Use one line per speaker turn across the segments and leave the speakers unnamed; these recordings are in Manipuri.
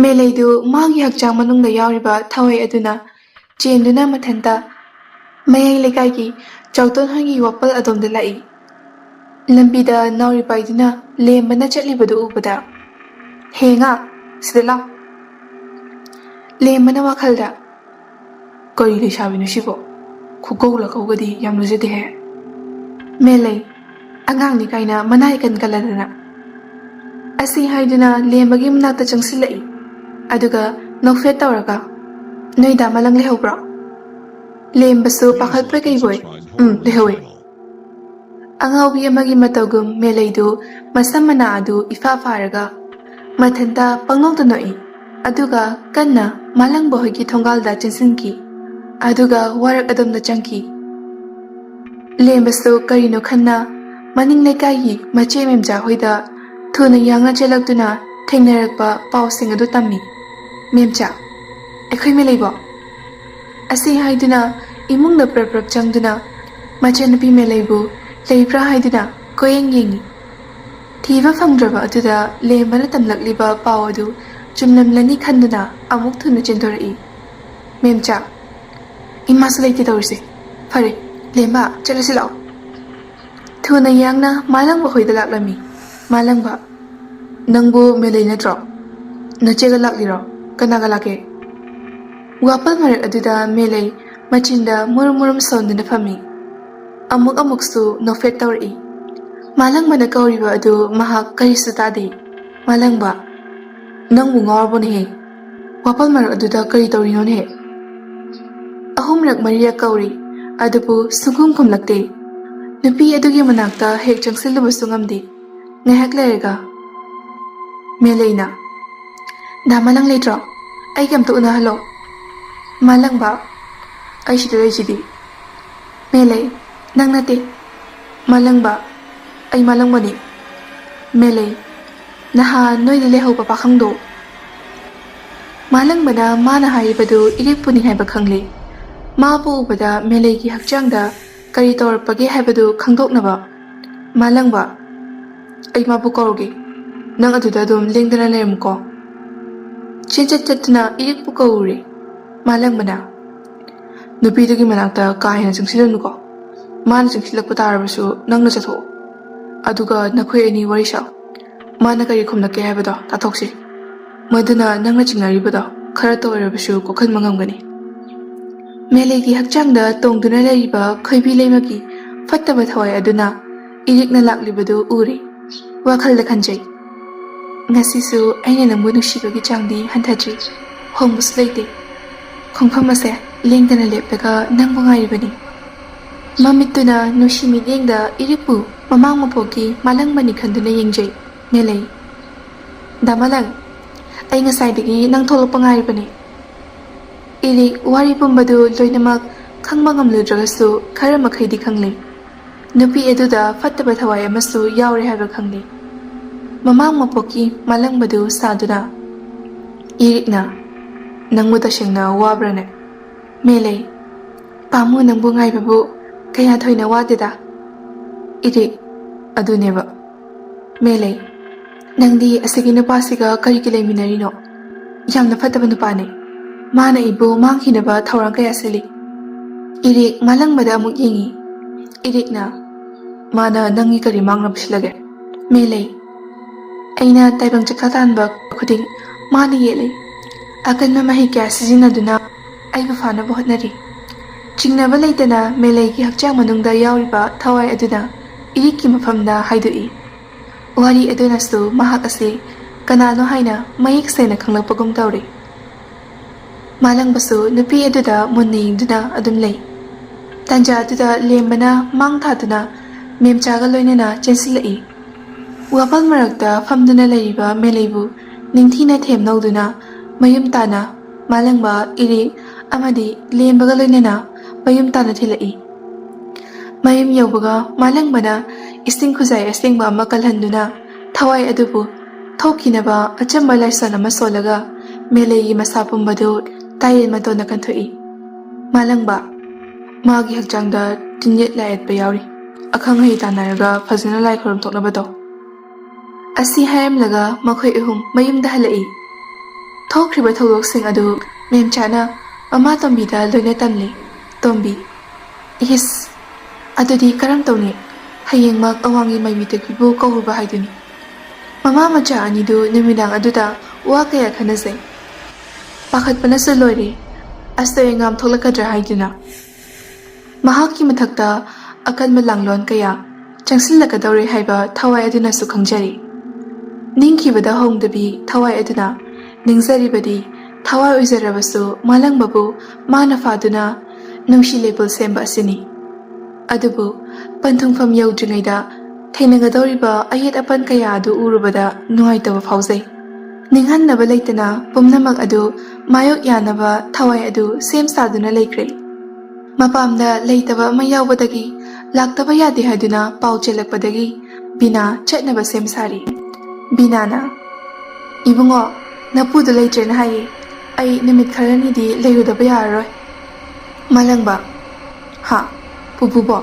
ꯃꯦꯂꯩꯗꯨ ꯃꯥꯒꯤ ꯍꯛꯆꯥꯡ ꯃꯅꯨꯡꯗ ꯌꯥꯎꯔꯤꯕ ꯊꯋꯥꯏ ꯑꯗꯨꯅ ꯆꯦꯟꯗꯨꯅ ꯃꯊꯟꯇ ꯃꯌꯥꯏ ꯂꯩꯀꯥꯏꯒꯤ ꯆꯥꯎꯇꯣꯟ ꯍꯣꯏꯒꯤ ꯋꯥꯄꯜ ꯑꯗꯣꯝꯗ ꯂꯥꯛꯏ꯫ ꯂꯝꯕꯤꯗ ꯅꯥꯎꯔꯤ ꯄꯥꯏꯗꯨꯅ ꯂꯦꯝꯕꯅ ꯆꯠꯂꯤꯕꯗꯨ ꯎꯕꯗ, "ꯍꯦ ꯉꯥ, ꯁꯤꯗ ꯂꯥꯎ!" ꯂꯦꯝꯕꯅ ꯋꯥꯈꯜꯗ, "ꯀꯔꯤ ꯂꯩꯁꯥꯕꯤꯅꯣ ꯁꯤꯕꯣ? ꯈꯨꯀꯧ ꯂꯀꯧꯒꯗꯤ ꯌꯥꯝ ꯂꯨꯖꯗꯦꯍꯦ." ꯃꯦꯂꯩ, ꯑꯉꯥꯡꯅꯤ ꯀꯥꯏꯅ ꯃꯅꯥ ꯏꯀꯟ ꯀꯜꯂꯗꯅ ꯑꯁꯤ ꯍꯥꯏꯗꯨꯅ ꯂꯦꯝꯕꯒꯤ ꯃꯅꯥꯛꯇ ꯆꯪꯁꯤꯜꯂꯛꯏ꯫ ꯑꯗꯨꯒ ꯅꯣꯛꯐꯦꯠ ꯇꯧꯔꯒ, "ꯅꯣꯏꯗ ꯃꯂꯪ ꯂꯩꯍꯧꯕ꯭ꯔꯣ?" ꯂꯦꯝꯕꯁꯨ ꯄꯥꯈꯠꯄꯣꯏ ꯀꯩꯕꯣꯏ, ꯂꯩꯍꯧꯋꯦ." ꯑꯉꯥꯎꯕꯤ ꯑꯃꯒꯤ ꯃꯇꯧꯒꯨꯝ ꯃꯦꯂꯩꯗꯨ ꯃꯁꯝ ꯃꯅꯥ ꯑꯗꯨ ꯏꯐꯥ ꯐꯥꯔꯒ ꯃꯊꯟꯇ ꯄꯪꯅꯣꯛꯇ ꯅꯣꯛꯏ꯫ ꯑꯗꯨꯒ ꯀꯟꯅ ꯃꯥꯂꯪꯕ ꯍꯣꯏꯒꯤ ꯊꯣꯡꯒꯥꯜꯗ ꯆꯪꯁꯤꯟꯈꯤ꯫ ꯑꯗꯨꯒ ꯋꯥꯔꯛ ꯑꯗꯣꯝꯗ ꯆꯪꯈꯤ꯫ ꯂꯦꯝꯕꯁꯨ ꯀꯔꯤꯅꯣ ꯈꯟꯅ ꯃꯅꯤꯡ ꯂꯩꯀꯥꯏꯒꯤ ꯃꯆꯦ ꯃꯦꯝꯆꯥ ꯍꯣꯏꯗ ꯊꯨꯅ ꯌꯥꯡꯅ ꯆꯦꯜꯂꯛꯇꯨꯅ ꯊꯦꯡꯅꯔꯛꯄ ꯄꯥꯎꯁꯤꯡ ꯑꯗꯨ ꯇꯝꯃꯤ꯫ "ꯃꯦꯝꯆꯥ, ꯑꯩꯈꯣꯏ ꯃꯦꯂꯩꯕꯣ?" ꯑꯁꯤ ꯍꯥꯏꯗꯨꯅ ꯏꯃꯨꯡꯗ ꯄ꯭ꯔꯞ ꯄ꯭ꯔꯞ ꯆꯪꯗꯨꯅ ꯃꯆꯟꯅꯨꯄꯤ ꯃꯦꯂꯩꯕꯨ ꯂꯩꯕ꯭ꯔꯥ ꯍꯥꯏꯗꯨꯅ ꯀꯣꯏꯌꯦꯡ ꯌꯦꯡꯉꯤ꯫ ꯊꯤꯕ ꯐꯪꯗ꯭ꯔꯕ ꯑꯗꯨꯗ ꯂꯦꯝꯕꯅ ꯇꯝꯂꯛꯂꯤꯕ ꯄꯥꯎ ꯑꯗꯨ ꯆꯨꯝꯂꯝꯂꯅꯤ ꯈꯟꯗꯨꯅ ꯑꯃꯨꯛ ꯊꯨꯅ ꯆꯦꯟꯊꯣꯔꯛꯏ꯫ "ꯃꯦꯝꯆꯥ, ꯏꯃꯥꯁꯨ ꯂꯩꯇꯦ ꯇꯧꯔꯤꯁꯦ꯫ ꯐꯔꯦ, ꯂꯦꯝꯕ, ꯆꯠꯂꯁꯤ ꯂꯥꯛꯑꯣ." ꯊꯨꯅ ꯌꯥꯡꯅ ꯃꯥꯂꯪꯕ ꯍꯣꯏꯗ ꯂꯥꯛꯂꯝꯃꯤ꯫ "ꯃꯥꯂꯪꯕ, ꯅꯪꯕꯨ ꯃꯦꯂꯩ ꯅꯠꯇ꯭ꯔꯣ? ꯅꯆꯦꯒ ꯂꯥꯛꯂꯤꯔꯣ? ꯀꯅꯥꯒ ꯂꯥꯛꯀꯦ?" ꯋꯥꯄꯜ ꯃꯔꯛ ꯑꯗꯨꯗ ꯃꯦꯂꯩ ꯃꯆꯤꯟꯗ ꯃꯨꯔꯨꯝ ꯃꯨꯔꯨꯝ ꯁꯣꯟꯗꯨꯅ ꯐꯝꯃꯤ꯫ ꯑꯃꯨꯛꯁꯨ ꯅꯣꯛꯐꯦꯠ ꯇꯧꯔꯛꯏ꯫ ꯃꯥꯂꯪꯕꯅ ꯀꯧꯔꯤꯕ ꯑꯗꯨ ꯃꯍꯥꯛ ꯀꯔꯤꯁꯨ ꯇꯥꯗꯦ꯫ "ꯃꯥꯂꯪꯕ, ꯅꯪꯕꯨ ꯉꯥꯎꯔꯕꯣꯅꯦꯍꯦ? ꯋꯥꯄꯜ ꯃꯔꯛ ꯑꯗꯨꯗ ꯀꯔꯤ ꯇꯧꯔꯤꯅꯣꯅꯦꯍꯦ?" ꯑꯍꯨꯝꯔꯛ ꯃꯔꯤꯔꯛ ꯀꯧꯔꯤ, ꯑꯗꯨꯕꯨ ꯁꯨꯡꯈꯨꯝ ꯈꯨꯝꯂꯛꯇꯦ꯫ ꯅꯨꯄꯤ ꯑꯗꯨꯒꯤ ꯃꯅꯥꯛꯇ ꯍꯦꯛ ꯆꯪꯁꯤꯜꯂꯨꯕꯁꯨ ꯉꯝꯗꯦ꯫ ꯉꯥꯏꯍꯥꯛ ꯂꯩꯔꯒ ꯃꯦꯂꯩꯅ, "ꯗꯥ ꯃꯂꯪ ꯂꯩꯇ꯭ꯔꯣ? ꯑꯩꯒ ꯑꯝꯇ ꯎꯅꯍꯜꯂꯣ." "ꯃꯥꯂꯪꯕ, ꯑꯩ ꯁꯤꯗ ꯂꯩꯁꯤꯗꯤ." ꯃꯦꯂꯩ, "ꯅꯪ ꯅꯠꯇꯦ." "ꯃꯥꯂꯪꯕ, ꯑꯩ ꯃꯥꯂꯪꯕꯅꯤ." ꯃꯦꯂꯩ, "ꯅꯍꯥꯟ ꯅꯣꯏꯗ ꯂꯩꯍꯧꯕ ꯄꯥꯈꯪꯗꯣ." ꯃꯥꯂꯪꯕꯅ ꯃꯥꯅ ꯍꯥꯏꯔꯤꯕꯗꯨ ꯏꯔꯤꯛꯄꯨꯅꯤ ꯍꯥꯏꯕ ꯈꯪꯂꯦ꯫ ꯃꯥꯕꯨ ꯎꯕꯗ ꯃꯦꯂꯩꯒꯤ ꯍꯛꯆꯥꯡꯗ ꯀꯔꯤ ꯇꯧꯔꯛꯄꯒꯦ ꯍꯥꯏꯕꯗꯨ ꯈꯪꯗꯣꯛꯅꯕ, "ꯃꯥꯂꯪꯕ, ꯑꯩ ꯃꯥꯕꯨ ꯀꯧꯔꯒꯦ. ꯅꯪ ꯑꯗꯨꯗ ꯑꯗꯨꯝ ꯂꯦꯡꯗꯅ ꯂꯩꯔꯝꯃꯨꯀꯣ." ꯆꯦꯟꯆꯠ ꯆꯠꯇꯨꯅ ꯏꯔꯤꯛꯄꯨ ꯀꯧꯔꯨꯔꯦ꯫ ꯃꯥꯂꯪꯕꯅ, "ꯅꯨꯄꯤꯗꯨꯒꯤ ꯃꯅꯥꯛꯇ ꯀꯥ ꯍꯦꯟꯅ ꯆꯪꯁꯤꯜꯂꯨꯅꯨꯀꯣ. ꯃꯥꯅ ꯆꯪꯁꯤꯜꯂꯛꯄ ꯇꯥꯔꯕꯁꯨ ꯅꯪꯅ ꯆꯠꯊꯣꯛꯑꯣ. ꯑꯗꯨꯒ ꯅꯈꯣꯏ ꯑꯅꯤ ꯋꯥꯔꯤ ꯁꯥꯎ. ꯃꯥꯅ ꯀꯔꯤ ꯈꯨꯝꯂꯛꯀꯦ ꯍꯥꯏꯕꯗꯣ ꯇꯥꯊꯣꯛꯁꯤ. ꯃꯗꯨꯅ ꯅꯪꯅ ꯆꯤꯡꯅꯔꯤꯕꯗꯣ ꯈꯔꯇ ꯑꯣꯏꯔꯕꯁꯨ ꯀꯣꯛꯍꯟꯕ ꯉꯝꯒꯅꯤ." ꯃꯦꯂꯩꯒꯤ ꯍꯛꯆꯥꯡꯗ ꯇꯣꯡꯗꯨꯅ ꯂꯩꯔꯤꯕ ꯈꯣꯏꯕꯤ ꯂꯩꯃꯒꯤ ꯐꯠꯇꯕ ꯊꯋꯥꯏ ꯑꯗꯨꯅ ꯏꯔꯤꯛꯅ ꯂꯥꯛꯂꯤꯕꯗꯨ ꯎꯔꯦ꯫ ꯋꯥꯈꯜꯗ ꯈꯟꯖꯩ, "ꯉꯁꯤꯁꯨ ꯑꯩꯅ ꯅꯪꯕꯨ ꯅꯨꯡꯁꯤꯕꯒꯤ ꯆꯥꯡꯗꯤ ꯍꯟꯊꯗ꯭ꯔꯤ, ꯍꯣꯡꯕꯁꯨ ꯂꯩꯇꯦ. ꯈꯣꯡꯐꯝ ꯑꯁꯦ ꯂꯦꯡꯗꯅ ꯂꯦꯞꯂꯒ ꯅꯪꯕꯨ ꯉꯥꯏꯔꯤꯕꯅꯤ." ꯃꯃꯤꯠꯇꯨꯅ ꯅꯨꯡꯁꯤ ꯃꯤꯠꯌꯦꯡꯗ ꯏꯔꯤꯛꯄꯨ ꯃꯃꯥꯡ ꯃꯄꯣꯛꯀꯤ ꯃꯥꯂꯪꯕꯅꯤ ꯈꯟꯗꯨꯅ ꯌꯦꯡꯖꯩ꯫ ꯃꯦꯂꯩ, "ꯗꯥ ꯃꯂꯪ, ꯑꯩ ꯉꯁꯥꯏꯗꯒꯤ ꯅꯪ ꯊꯣꯛꯂꯛꯄ ꯉꯥꯏꯔꯤꯕꯅꯤ." ꯏꯔꯤꯛ ꯋꯥꯔꯤ ꯄꯨꯝꯕꯗꯨ ꯂꯣꯏꯅꯃꯛ ꯈꯪꯕ ꯉꯝꯂꯨꯗ꯭ꯔꯒꯁꯨ ꯈꯔ ꯃꯈꯩꯗꯤ ꯈꯪꯂꯦ꯫ ꯅꯨꯄꯤ ꯑꯗꯨꯗ ꯐꯠꯇꯕ ꯊꯋꯥꯏ ꯑꯃꯁꯨ ꯌꯥꯎꯔꯦ ꯍꯥꯏꯕ ꯈꯪꯂꯦ꯫ ꯃꯃꯥꯡ ꯃꯄꯣꯛꯀꯤ ꯃꯥꯂꯪꯕꯗꯨ ꯁꯥꯗꯨꯅ ꯏꯔꯤꯛꯅ, "ꯅꯪꯕꯨ ꯇꯁꯦꯡꯅ ꯋꯥꯕ꯭ꯔꯅꯦ?" ꯃꯦꯂꯩ, "ꯄꯥꯝꯃꯨ ꯅꯪꯕꯨ ꯉꯥꯏꯕꯕꯨ ꯀꯌꯥ ꯊꯣꯏꯅ ꯋꯥꯗꯦꯗ." ꯏꯔꯤꯛ, "ꯑꯗꯨꯅꯦꯕ." ꯃꯦꯂꯩ, "ꯅꯪꯗꯤ ꯑꯁꯤꯒꯤ ꯅꯨꯄꯥꯁꯤꯒ ꯀꯔꯤꯒꯤ ꯂꯩꯃꯤꯟꯅꯔꯤꯅꯣ? ꯌꯥꯝꯅ ꯐꯠꯇꯕ ꯅꯨꯄꯥꯅꯤ. ꯃꯥꯅ ꯑꯩꯕꯨ ꯃꯥꯡꯈꯤꯅꯕ ꯊꯧꯔꯥꯡ ꯀꯌꯥ ꯁꯤꯜꯂꯤ." ꯏꯔꯤꯛ ꯃꯥꯂꯪꯕꯗ ꯑꯃꯨꯛ ꯌꯦꯡꯉꯤ꯫ ꯏꯔꯤꯛꯅ, "ꯃꯥꯅ ꯅꯪꯒꯤ ꯀꯔꯤ ꯃꯥꯡꯅꯕ ꯁꯤꯜꯂꯒꯦ?" ꯃꯦꯂꯩ, "ꯑꯩꯅ ꯇꯥꯏꯕꯪ ꯆꯠꯈꯥ ꯇꯥꯟꯕ ꯈꯨꯗꯤꯡ ꯃꯥꯅ ꯌꯦꯠꯂꯤ. ꯑꯀꯟꯕ ꯃꯍꯩ ꯀꯌꯥ ꯁꯤꯖꯤꯟꯅꯗꯨꯅ ꯑꯩꯕꯨ ꯐꯥꯅꯕ ꯍꯣꯠꯅꯔꯤ." ꯆꯤꯡꯅꯕ ꯂꯩꯇꯅ ꯃꯦꯂꯩꯒꯤ ꯍꯛꯆꯥꯡ ꯃꯅꯨꯡꯗ ꯌꯥꯎꯔꯤꯕ ꯊꯋꯥꯏ ꯑꯗꯨꯅ ꯏꯔꯤꯛꯀꯤ ꯃꯐꯝꯗ ꯍꯥꯏꯗꯣꯛꯏ꯫ ꯋꯥꯔꯤ ꯑꯗꯨꯅꯁꯨ ꯃꯍꯥꯛ ꯑꯁꯤ ꯀꯅꯥꯅꯣ ꯍꯥꯏꯅ ꯃꯌꯦꯛ ꯁꯦꯡꯅ ꯈꯪꯂꯛꯄꯒꯨꯝ ꯇꯧꯔꯤ꯫ ꯃꯥꯂꯪꯕꯁꯨ ꯅꯨꯄꯤ ꯑꯗꯨꯗ ꯃꯨꯟꯅ ꯌꯦꯡꯗꯨꯅ ꯑꯗꯨꯝ ꯂꯩ꯫ ꯇꯥꯟꯖꯥ ꯑꯗꯨꯗ ꯂꯦꯝꯕꯅ ꯃꯥꯡ ꯊꯥꯗꯨꯅ ꯃꯦꯝꯆꯥꯒ ꯂꯣꯏꯅꯅ ꯆꯦꯟꯁꯤꯜꯂꯛꯏ꯫ ꯋꯥꯄꯜ ꯃꯔꯛꯇ ꯐꯝꯗꯨꯅ ꯂꯩꯔꯤꯕ ꯃꯦꯂꯩꯕꯨ ꯅꯤꯡꯊꯤꯅ ꯊꯦꯝꯅꯧꯗꯨꯅ ꯃꯌꯨꯝ ꯇꯥꯅ ꯃꯥꯂꯪꯕ, ꯏꯔꯤꯛ ꯑꯃꯗꯤ ꯂꯦꯝꯕꯒ ꯂꯣꯏꯅꯅ ꯃꯌꯨꯝ ꯇꯥꯅ ꯊꯤꯜꯂꯛꯏ꯫ ꯃꯌꯨꯝ ꯌꯧꯕꯒ ꯃꯥꯂꯪꯕꯅ ꯏꯁꯤꯡ ꯈꯨꯖꯥꯏ ꯑꯁꯦꯡꯕ ꯑꯃ ꯀꯜꯍꯟꯗꯨꯅ ꯊꯋꯥꯏ ꯑꯗꯨꯕꯨ ꯊꯣꯛꯈꯤꯅꯕ ꯑꯆꯝꯕ ꯂꯥꯏꯁꯣꯟ ꯑꯃ ꯁꯣꯜꯂꯒ ꯃꯦꯂꯩꯒꯤ ꯃꯁꯥ ꯄꯨꯝꯕꯗꯨ ꯇꯥꯌꯦꯜ ꯃꯇꯣꯟꯗ ꯀꯟꯊꯣꯛꯏ꯫ "ꯃꯥꯂꯪꯕ, ꯃꯥꯒꯤ ꯍꯛꯆꯥꯡꯗ ꯇꯤꯟꯌꯦꯠ ꯂꯥꯏꯌꯦꯠꯄ ꯌꯥꯎꯔꯤ. ꯑꯈꯪ ꯑꯍꯩ ꯇꯥꯟꯅꯔꯒ ꯐꯖꯅ ꯂꯥꯏ ꯈꯨꯔꯨꯝꯊꯣꯛꯅꯕ ꯇꯧ." ꯑꯁꯤ ꯍꯥꯏꯔꯝꯂꯒ ꯃꯈꯣꯏ ꯑꯍꯨꯝ ꯃꯌꯨꯝꯗ ꯍꯜꯂꯛꯏ꯫ ꯊꯣꯛꯈ꯭ꯔꯤꯕ ꯊꯧꯗꯣꯛꯁꯤꯡ ꯑꯗꯨ ꯃꯦꯝꯆꯥꯅ ꯃꯃꯥ ꯇꯣꯝꯕꯤꯗ ꯂꯣꯏꯅ ꯇꯝꯂꯤ꯫ ꯇꯣꯝꯕꯤ: ꯏꯁ, ꯑꯗꯨꯗꯤ ꯀꯔꯝ ꯇꯧꯅꯤ? ꯍꯌꯦꯡꯃꯛ ꯑꯋꯥꯡꯒꯤ ꯃꯩꯕꯤꯇꯣꯛꯄꯤꯕꯨ ꯀꯧꯔꯨꯕ ꯍꯥꯏꯗꯨꯅꯤ꯫ ꯃꯃꯥ ꯃꯆꯥ ꯑꯅꯤꯗꯨ ꯅꯨꯃꯤꯗꯥꯡ ꯑꯗꯨꯗ ꯋꯥ ꯀꯌꯥ ꯈꯟꯅꯖꯩ꯫ ꯄꯥꯈꯠꯄꯅꯁꯨ ꯂꯣꯏꯔꯦ, ꯑꯁꯣꯏ ꯑꯉꯥꯝ ꯊꯣꯛꯂꯛꯀꯗ꯭ꯔꯥ ꯍꯥꯏꯗꯨꯅ꯫ ꯃꯍꯥꯛꯀꯤ ꯃꯊꯛꯇ ꯑꯀꯟꯕ ꯂꯥꯡꯂꯣꯟ ꯀꯌꯥ ꯆꯪꯁꯤꯜꯂꯛꯀꯗꯧꯔꯦ ꯍꯥꯏꯕ ꯊꯋꯥꯏ ꯑꯗꯨꯅꯁꯨ ꯈꯪꯖꯔꯤ꯫ ꯅꯤꯡꯈꯤꯕꯗ ꯍꯣꯡꯗꯕꯤ ꯊꯋꯥꯏ ꯑꯗꯨꯅ ꯅꯤꯡꯖꯔꯤꯕꯗꯤ ꯊꯋꯥꯏ ꯑꯣꯏꯖꯔꯕꯁꯨ ꯃꯥꯂꯪꯕꯕꯨ ꯃꯥꯅ ꯐꯥꯗꯨꯅ ꯅꯨꯡꯁꯤ ꯂꯩꯄꯨꯜ ꯁꯦꯝꯕ ꯑꯁꯤꯅꯤ꯫ ꯑꯗꯨꯕꯨ ꯄꯟꯊꯨꯡꯐꯝ ꯌꯧꯗ꯭ꯔꯤꯉꯩꯗ ꯊꯦꯡꯅꯒꯗꯧꯔꯤꯕ ꯑꯌꯦꯠ ꯑꯄꯟ ꯀꯌꯥ ꯑꯗꯨ ꯎꯔꯨꯕꯗ ꯅꯨꯡꯉꯥꯏꯇꯕ ꯐꯥꯎꯖꯩ꯫ ꯅꯤꯡꯍꯟꯅꯕ ꯂꯩꯇꯅ ꯄꯨꯝꯅꯃꯛ ꯑꯗꯨ ꯃꯥꯌꯣꯛ ꯌꯥꯅꯕ ꯊꯋꯥꯏ ꯑꯗꯨ ꯁꯦꯝ ꯁꯥꯗꯨꯅ ꯂꯩꯈ꯭ꯔꯦ꯫ ꯃꯄꯥꯝꯗ ꯂꯩꯇꯕ ꯑꯃ ꯌꯥꯎꯕꯗꯒꯤ ꯂꯥꯛꯇꯕ ꯌꯥꯗꯦ ꯍꯥꯏꯗꯨꯅ ꯄꯥꯎ ꯆꯦꯜꯂꯛꯄꯗꯒꯤ ꯕꯤꯅꯥ ꯆꯠꯅꯕ ꯁꯦꯝ ꯁꯥꯔꯤ꯫ ꯕꯤꯅꯥꯅ: ꯏꯕꯨꯡꯉꯣ, ꯅꯄꯨꯗꯨ ꯂꯩꯇ꯭ꯔꯦꯅ ꯍꯥꯏꯌꯦ, ꯑꯩ ꯅꯨꯃꯤꯠ ꯈꯔꯅꯤꯗꯤ ꯂꯩꯔꯨꯗꯕ ꯌꯥꯔꯔꯣꯏ꯫ ꯃꯥꯂꯪꯕ: ꯍꯥ, ꯄꯨꯄꯨꯕꯣ,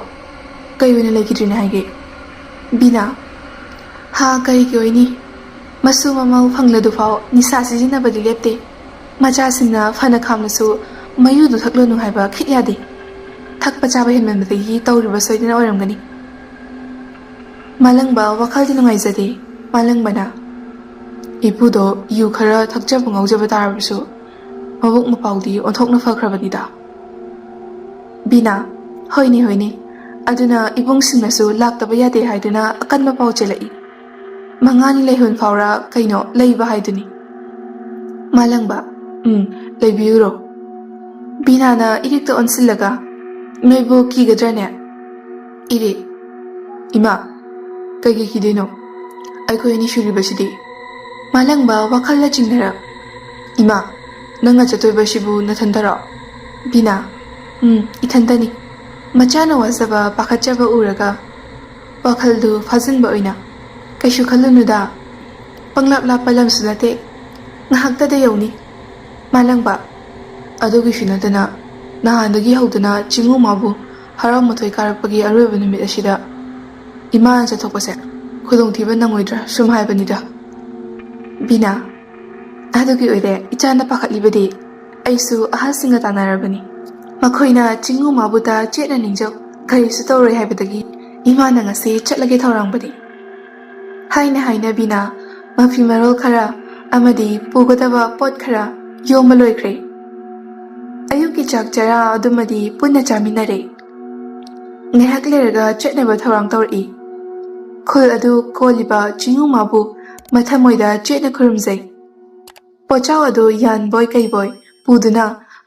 ꯀꯩ ꯑꯣꯏꯅ ꯂꯩꯈꯤꯗ꯭ꯔꯦꯅ ꯍꯥꯏꯒꯦ? ꯕꯤꯅꯥ: ꯍꯥ, ꯀꯔꯤꯒꯤ ꯑꯣꯏꯅꯤ? ꯃꯁꯨ ꯃꯃꯧ ꯐꯪꯂꯗꯨꯐꯥꯎ ꯅꯤꯁꯥ ꯁꯤꯖꯤꯟꯅꯕꯗꯤ ꯂꯦꯞꯇꯦ꯫ ꯃꯆꯥꯁꯤꯡꯅ ꯐꯅ ꯈꯥꯝꯂꯁꯨ ꯃꯌꯨꯗꯨ ꯊꯛꯂꯨꯅꯨ ꯍꯥꯏꯕ ꯈꯤꯠ ꯌꯥꯗꯦ꯫ ꯊꯛꯄ ꯆꯥꯕ ꯍꯦꯟꯃꯟꯕꯗꯒꯤ ꯇꯧꯔꯤꯕ ꯁꯣꯏꯗꯅ ꯑꯣꯏꯔꯝꯒꯅꯤ꯫ ꯃꯥꯂꯪꯕ ꯋꯥꯈꯜꯗꯤ ꯅꯨꯡꯉꯥꯏꯖꯗꯦ꯫ ꯃꯥꯂꯪꯕꯅ: ꯏꯄꯨꯗꯣ ꯌꯨ ꯈꯔ ꯊꯛꯆꯕ ꯉꯥꯎꯖꯕ ꯇꯥꯔꯕꯁꯨ ꯃꯕꯨꯛ ꯃꯄꯥꯎꯗꯤ ꯑꯣꯟꯊꯣꯛꯅ ꯐꯈ꯭ꯔꯕꯅꯤꯗ꯫ ꯕꯤꯅꯥ: ꯍꯣꯏꯅꯦ ꯍꯣꯏꯅꯦ, ꯑꯗꯨꯅ ꯏꯕꯨꯡꯁꯤꯡꯅꯁꯨ ꯂꯥꯛꯇꯕ ꯌꯥꯗꯦ ꯍꯥꯏꯗꯨꯅ ꯑꯀꯟꯕ ꯄꯥꯎ ꯆꯦꯜꯂꯛꯏ꯫ ꯃꯉꯥꯅꯤ ꯂꯩꯍꯨꯟ ꯐꯥꯎꯔ ꯀꯩꯅꯣ ꯂꯩꯕ ꯍꯥꯏꯗꯨꯅꯤ꯫ ꯃꯥꯂꯪꯕ: ꯂꯩꯕꯤꯌꯨꯔꯣ꯫ ꯕꯤꯅꯥꯅ ꯏꯔꯤꯛꯇ ꯑꯣꯟꯁꯤꯜꯂꯒ: ꯅꯣꯏꯕꯨ ꯀꯤꯒꯗ꯭ꯔꯅꯦ? ꯏꯔꯤꯛ: ꯏꯃꯥ, ꯀꯩꯒꯤ ꯀꯤꯗꯣꯏꯅꯣ? ꯑꯩꯈꯣꯏ ꯑꯅꯤ ꯁꯨꯔꯤꯕꯁꯤꯗꯤ꯫ ꯃꯥꯂꯪꯕ ꯋꯥꯈꯜꯅ ꯆꯤꯡꯅꯔꯛ: ꯏꯃꯥ, ꯅꯪꯅ ꯆꯠꯇꯣꯏꯕꯁꯤꯕꯨ ꯅꯊꯟꯇꯔꯣ? ꯕꯤꯅꯥ: ꯏꯊꯟꯇꯅꯤ꯫ ꯃꯆꯥꯅ ꯋꯥꯖꯕ ꯄꯥꯈꯠꯆꯕ ꯎꯔꯒ ꯋꯥꯈꯜꯗꯨ ꯐꯥꯖꯤꯟꯕ ꯑꯣꯏꯅ: ꯀꯩꯁꯨ ꯈꯜꯂꯨꯅꯨꯗ, ꯄꯪꯂꯥꯞ ꯂꯥꯞꯄ ꯂꯝꯁꯨ ꯅꯠꯇꯦ, ꯉꯥꯏꯍꯥꯛꯇꯗ ꯌꯧꯅꯤ꯫ ꯃꯥꯂꯪꯕ: ꯑꯗꯨꯒꯤꯁꯨ ꯅꯠꯇꯅ ꯅꯍꯥꯟꯗꯒꯤ ꯍꯧꯗꯨꯅ ꯆꯤꯡꯉꯨ ꯃꯥꯕꯨ ꯍꯔꯥꯎ ꯃꯊꯣꯏ ꯀꯥꯔꯛꯄꯒꯤ ꯑꯔꯣꯏꯕ ꯅꯨꯃꯤꯠ ꯑꯁꯤꯗ ꯏꯃꯥꯅ ꯆꯠꯊꯣꯛꯄꯁꯦ ꯈꯨꯗꯣꯡꯊꯤꯕ ꯅꯪꯉꯣꯏꯗ꯭ꯔꯥ ꯁꯨꯝ ꯍꯥꯏꯕꯅꯤꯗ꯫ ꯕꯤꯅꯥ: ꯑꯗꯨꯒꯤ ꯑꯣꯏꯔꯦ ꯏꯆꯥꯅ ꯄꯥꯈꯠꯂꯤꯕꯗꯤ, ꯑꯩꯁꯨ ꯑꯍꯜꯁꯤꯡꯒ ꯇꯥꯟꯅꯔꯕꯅꯤ꯫ ꯃꯈꯣꯏꯅ ꯆꯤꯡꯉꯨ ꯃꯥꯕꯨꯗ ꯆꯦꯠꯅ ꯅꯤꯡꯖꯧ, ꯀꯔꯤꯁꯨ ꯇꯧꯔꯣꯏ ꯍꯥꯏꯕꯗꯒꯤ ꯏꯃꯥꯅ ꯉꯁꯤ ꯆꯠꯂꯒꯦ ꯊꯧꯔꯥꯡꯕꯅꯤ꯫ ꯍꯥꯏꯅ ꯍꯥꯏꯅ ꯕꯤꯅꯥ ꯃꯐꯤ ꯃꯔꯣꯜ ꯈꯔ ꯑꯃꯗꯤ ꯄꯨꯒꯗꯕ ꯄꯣꯠꯈꯔ ꯌꯣꯝꯕ ꯂꯣꯏꯈ꯭ꯔꯦ꯫ ꯑꯌꯨꯛꯀꯤ ꯆꯥꯛ ꯆꯔꯥ ꯑꯗꯨꯃꯗꯤ ꯄꯨꯟꯅ ꯆꯥꯃꯤꯟꯅꯔꯦ꯫ ꯉꯥꯏꯍꯥꯛ ꯂꯩꯔꯒ ꯆꯠꯅꯕ ꯊꯧꯔꯥꯡ ꯇꯧꯔꯛꯏ꯫ ꯈꯨꯜ ꯑꯗꯨ ꯀꯣꯜꯂꯤꯕ ꯆꯤꯡꯉꯨ ꯃꯥꯕꯨ ꯃꯊꯃꯣꯏꯗ ꯆꯦꯠꯅ ꯈꯨꯔꯨꯝꯖꯩ꯫ ꯄꯣꯠꯆꯥꯎ ꯑꯗꯨ ꯌꯥꯟꯕꯣꯏ ꯀꯩꯕꯣꯏ ꯄꯨꯗꯨꯅ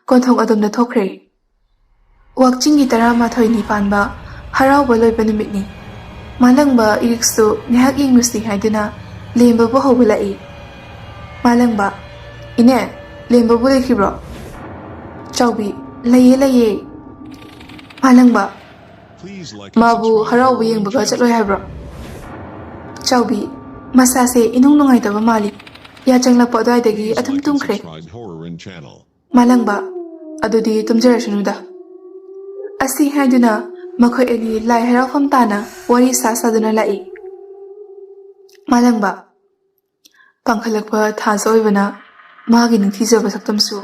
ꯀꯣꯟꯊꯣꯡ ꯑꯗꯣꯝꯗ ꯊꯣꯛꯈ꯭ꯔꯦ꯫ ꯋꯥꯛꯆꯤꯡꯒꯤ 12ꯅꯤ ꯄꯥꯟꯕ ꯍꯔꯥꯎꯕ ꯂꯣꯏꯕ ꯅꯨꯃꯤꯠꯅꯤ꯫ ꯃꯥꯂꯪꯕ ꯏꯔꯤꯛꯁꯨ ꯉꯥꯏꯍꯥꯛ ꯌꯦꯡꯂꯨꯁꯤ ꯍꯥꯏꯗꯨꯅ ꯂꯦꯝꯕꯕꯨ ꯍꯧꯕ ꯂꯥꯛꯏ꯫ ꯃꯥꯂꯪꯕ: ꯏꯅꯦ, ꯂꯦꯝꯕꯕꯨ ꯂꯩꯈꯤꯕ꯭ꯔꯣ? ꯆꯥꯎꯕꯤ: ꯂꯩꯌꯦ ꯂꯩꯌꯦ꯫ ꯃꯥꯂꯪꯕ: ꯃꯥꯕꯨ ꯍꯔꯥꯎꯕ ꯌꯦꯡꯕꯒ ꯆꯠꯂꯣꯏ ꯍꯥꯏꯕ꯭ꯔꯣ? ꯆꯥꯎꯕꯤ: ꯃꯁꯥꯁꯦ ꯏꯅꯨꯡ ꯅꯨꯡꯉꯥꯏꯇꯕ ꯃꯥꯜꯂꯤ, ꯌꯥꯆꯪꯂꯛꯄ ꯑꯗꯨꯋꯥꯏꯗꯒꯤ ꯑꯗꯨꯝ ꯇꯨꯝꯈ꯭ꯔꯦ꯫ ꯃꯥꯂꯪꯕ: ꯑꯗꯨꯗꯤ ꯇꯨꯝꯖꯔꯁꯅꯨꯗ꯫ ꯑꯁꯤ ꯍꯥꯏꯗꯨꯅ ꯃꯈꯣꯏ ꯑꯅꯤ ꯂꯥꯏ ꯍꯔꯥꯎꯐꯝ ꯇꯥꯅ ꯋꯥꯔꯤ ꯁꯥꯗꯨꯅ ꯂꯥꯛꯏ꯫ ꯃꯥꯂꯪꯕ: ꯄꯥꯡꯈꯠꯂꯛꯄ ꯊꯥꯖ ꯑꯣꯏꯕꯅ ꯃꯥꯒꯤ ꯅꯤꯡꯊꯤꯖꯕ ꯁꯛꯇꯝꯁꯨ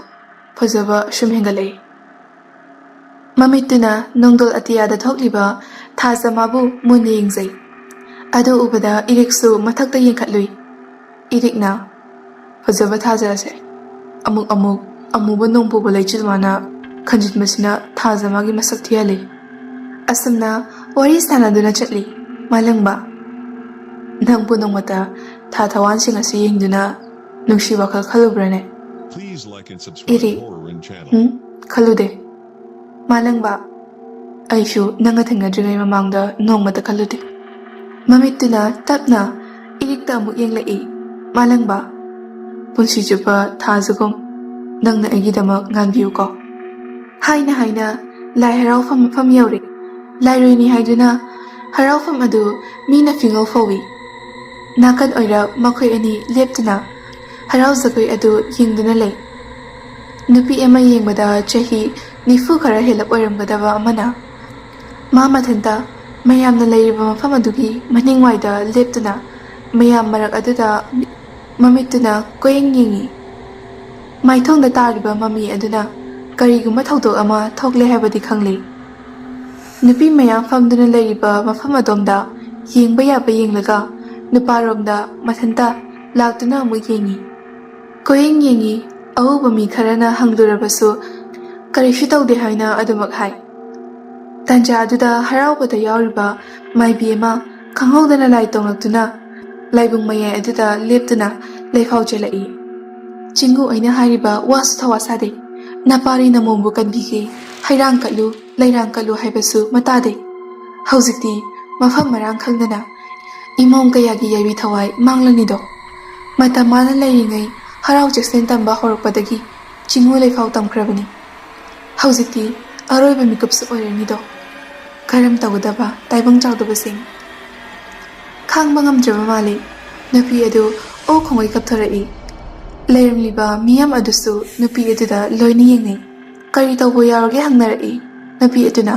ꯐꯖꯕ ꯁꯨꯝ ꯍꯦꯟꯒꯠꯂꯛꯏ꯫ ꯃꯃꯤꯠꯇꯨꯅ ꯅꯣꯡꯗꯣꯜ ꯑꯇꯤꯌꯥꯗ ꯊꯣꯛꯂꯤꯕ ꯊꯥꯖ ꯃꯥꯕꯨ ꯃꯨꯟꯅ ꯌꯦꯡꯖꯩ꯫ ꯑꯗꯨ ꯎꯕꯗ ꯏꯔꯤꯛꯁꯨ ꯃꯊꯛꯇ ꯌꯦꯡꯈꯠꯂꯨꯏ꯫ ꯏꯔꯤꯛꯅ: ꯐꯖꯕ ꯊꯥꯖ ꯑꯁꯦ ꯑꯃꯨꯛ ꯑꯃꯨꯛ ꯑꯃꯨꯕ ꯅꯣꯡꯄꯨꯕ ꯂꯩꯆꯤꯜ ꯃꯥꯅ ꯈꯟꯖꯤꯟꯕꯁꯤꯅ ꯊꯥꯖ ꯃꯥꯒꯤ ꯃꯁꯛ ꯊꯤꯍꯜꯂꯤ꯫ ꯑꯁꯨꯝꯅ ꯋꯥꯔꯤ ꯁꯥꯟꯅꯗꯨꯅ ꯆꯠꯂꯤ꯫ ꯃꯥꯂꯪꯕ: ꯅꯪꯕꯨ ꯅꯣꯡꯃꯇ ꯊꯥ ꯊꯋꯥꯟꯁꯤꯡ ꯑꯁꯤ ꯌꯦꯡꯗꯨꯅ ꯅꯨꯡꯁꯤ ꯋꯥꯈꯜ ꯈꯜꯂꯨꯕ꯭ꯔꯅꯦ? ꯏꯔꯤꯛ: ꯈꯜꯂꯨꯗꯦ꯫ ꯃꯥꯂꯪꯕ: ꯑꯩꯁꯨ ꯅꯪꯒ ꯊꯦꯡꯅꯗ꯭ꯔꯤꯉꯩ ꯃꯃꯥꯡꯗ ꯅꯣꯡꯃꯇ ꯈꯜꯂꯨꯗꯦ꯫ ꯃꯃꯤꯠꯇꯨꯅ ꯇꯞꯅ ꯏꯔꯤꯛꯇ ꯑꯃꯨꯛ ꯌꯦꯡꯂꯛꯏ꯫ ꯃꯥꯂꯪꯕ: ꯄꯨꯟꯁꯤ ꯆꯨꯞꯄ ꯊꯥꯖꯒꯨꯝ ꯅꯪꯅ ꯑꯩꯒꯤꯗꯃꯛ ꯉꯥꯟꯕꯤꯌꯨꯀꯣ꯫ ꯍꯥꯏꯅ ꯍꯥꯏꯅ ꯂꯥꯏ ꯍꯔꯥꯎꯐꯝ ꯃꯐꯝ ꯌꯧꯔꯦ꯫ ꯂꯥꯏꯔꯣꯏꯅꯤ ꯍꯥꯏꯗꯨꯅ ꯍꯔꯥꯎꯐꯝ ꯑꯗꯨ ꯃꯤꯅ ꯐꯤꯉꯧ ꯐꯧꯏ꯫ ꯅꯥꯀꯟ ꯑꯣꯏꯔꯞ ꯃꯈꯣꯏ ꯑꯅꯤ ꯂꯦꯞꯇꯨꯅ ꯍꯔꯥꯎ ꯖꯒꯣꯏ ꯑꯗꯨ ꯌꯦꯡꯗꯨꯅ ꯂꯩ꯫ ꯅꯨꯄꯤ ꯑꯃ ꯌꯦꯡꯕꯗ ꯆꯍꯤ 40 ꯈꯔ ꯍꯦꯜꯂꯞ ꯑꯣꯏꯔꯝꯒꯗꯕ ꯑꯃꯅ ꯃꯥ ꯃꯊꯟꯇ ꯃꯌꯥꯝꯅ ꯂꯩꯔꯤꯕ ꯃꯐꯝ ꯑꯗꯨꯒꯤ ꯃꯅꯤꯡꯋꯥꯏꯗ ꯂꯦꯞꯇꯨꯅ ꯃꯌꯥꯝ ꯃꯔꯛ ꯑꯗꯨꯗ ꯃꯃꯤꯠꯇꯨꯅ ꯀꯣꯌꯦꯡ ꯌꯦꯡꯏ꯫ ꯃꯥꯏꯊꯣꯡꯗ ꯇꯥꯔꯤꯕ ꯃꯃꯤ ꯑꯗꯨꯅ ꯀꯔꯤꯒꯨꯝꯕ ꯊꯧꯗꯣꯛ ꯑꯃ ꯊꯣꯛꯂꯦ ꯍꯥꯏꯕꯗꯤ ꯈꯪꯂꯤ꯫ ꯅꯨꯄꯤ ꯃꯌꯥꯝ ꯐꯝꯗꯨꯅ ꯂꯩꯔꯤꯕ ꯃꯐꯝ ꯑꯗꯣꯝꯗ ꯌꯦꯡꯕ ꯌꯥꯕ ꯌꯦꯡꯂꯒ ꯅꯨꯄꯥꯔꯣꯝꯗ ꯃꯊꯟꯇ ꯂꯥꯛꯇꯨꯅ ꯑꯃꯨꯛ ꯌꯦꯡꯉꯤ꯫ ꯀꯣꯏꯌꯦꯡ ꯌꯦꯡꯉꯤ, ꯑꯎꯕ ꯃꯤ ꯈꯔꯅ ꯍꯪꯂꯨꯔꯕꯁꯨ ꯀꯔꯤꯁꯨ ꯇꯧꯗꯦ ꯍꯥꯏꯅ ꯑꯗꯨꯃꯛ ꯍꯥꯏ꯫ ꯇꯥꯟꯖꯥ ꯑꯗꯨꯗ ꯍꯔꯥꯎꯕꯗ ꯌꯥꯎꯔꯤꯕ ꯃꯥꯏꯕꯤ ꯑꯃ ꯈꯪꯍꯧꯗꯅ ꯂꯥꯏ ꯇꯣꯡꯂꯛꯇꯨꯅ ꯂꯥꯏꯕꯨꯡ ꯃꯌꯥꯏ ꯑꯗꯨꯗ ꯂꯦꯞꯇꯨꯅ ꯂꯩꯐꯥꯎ ꯆꯦꯜꯂꯛꯏ꯫ ꯆꯤꯡꯒꯨ ꯑꯩꯅ ꯍꯥꯏꯔꯤꯕ ꯋꯥꯁꯨ ꯊꯋꯥ ꯁꯥꯗꯦ꯫ ꯅꯄꯥꯔꯤ ꯅꯃꯣꯝꯕꯨ ꯀꯟꯕꯤꯒꯦ, ꯍꯩꯔꯥꯡ ꯀꯠꯂꯨ ꯂꯩꯔꯥꯡ ꯀꯠꯂꯨ ꯍꯥꯏꯕꯁꯨ ꯃꯇꯥꯗꯦ꯫ ꯍꯧꯖꯤꯛꯇꯤ ꯃꯐꯝ ꯃꯔꯥꯡ ꯈꯪꯗꯅ ꯏꯃꯣꯝ ꯀꯌꯥꯒꯤ ꯌꯥꯏꯕꯤ ꯊꯋꯥꯏ ꯃꯥꯡꯂꯅꯤꯗꯣ꯫ ꯃꯇꯝ ꯃꯥꯅ ꯂꯩꯔꯤꯉꯩ ꯍꯔꯥꯎ ꯆꯦꯛꯁꯤꯟ ꯇꯝꯕ ꯍꯧꯔꯛꯄꯗꯒꯤ ꯆꯤꯡꯉꯨ ꯂꯩꯐꯥꯎ ꯇꯝꯈ꯭ꯔꯕꯅꯤ꯫ ꯍꯧꯖꯤꯛꯇꯤ ꯑꯔꯣꯏꯕ ꯃꯤꯀꯨꯞꯁꯨ ꯑꯣꯏꯔꯅꯤꯗꯣ꯫ ꯀꯔꯝ ꯇꯧꯒꯗꯕ ꯇꯥꯏꯕꯪ ꯆꯥꯎꯗꯕꯁꯤꯡ! ꯈꯥꯡꯕ ꯉꯝꯗ꯭ꯔꯕ ꯃꯥꯜꯂꯤ꯫ ꯅꯨꯄꯤ ꯑꯗꯨ ꯑꯣ ꯈꯣꯡꯒꯩ ꯀꯞꯊꯣꯔꯛꯏ꯫ ꯂꯩꯔꯝꯂꯤꯕ ꯃꯤꯌꯥꯝ ꯑꯗꯨꯁꯨ ꯅꯨꯄꯤ ꯑꯗꯨꯗ ꯂꯣꯏꯅ ꯌꯦꯡꯅꯩ꯫ ꯀꯔꯤ ꯇꯧꯕ ꯌꯥꯎꯔꯒꯦ ꯍꯪꯅꯔꯛꯏ꯫ ꯅꯨꯄꯤ ꯑꯗꯨꯅ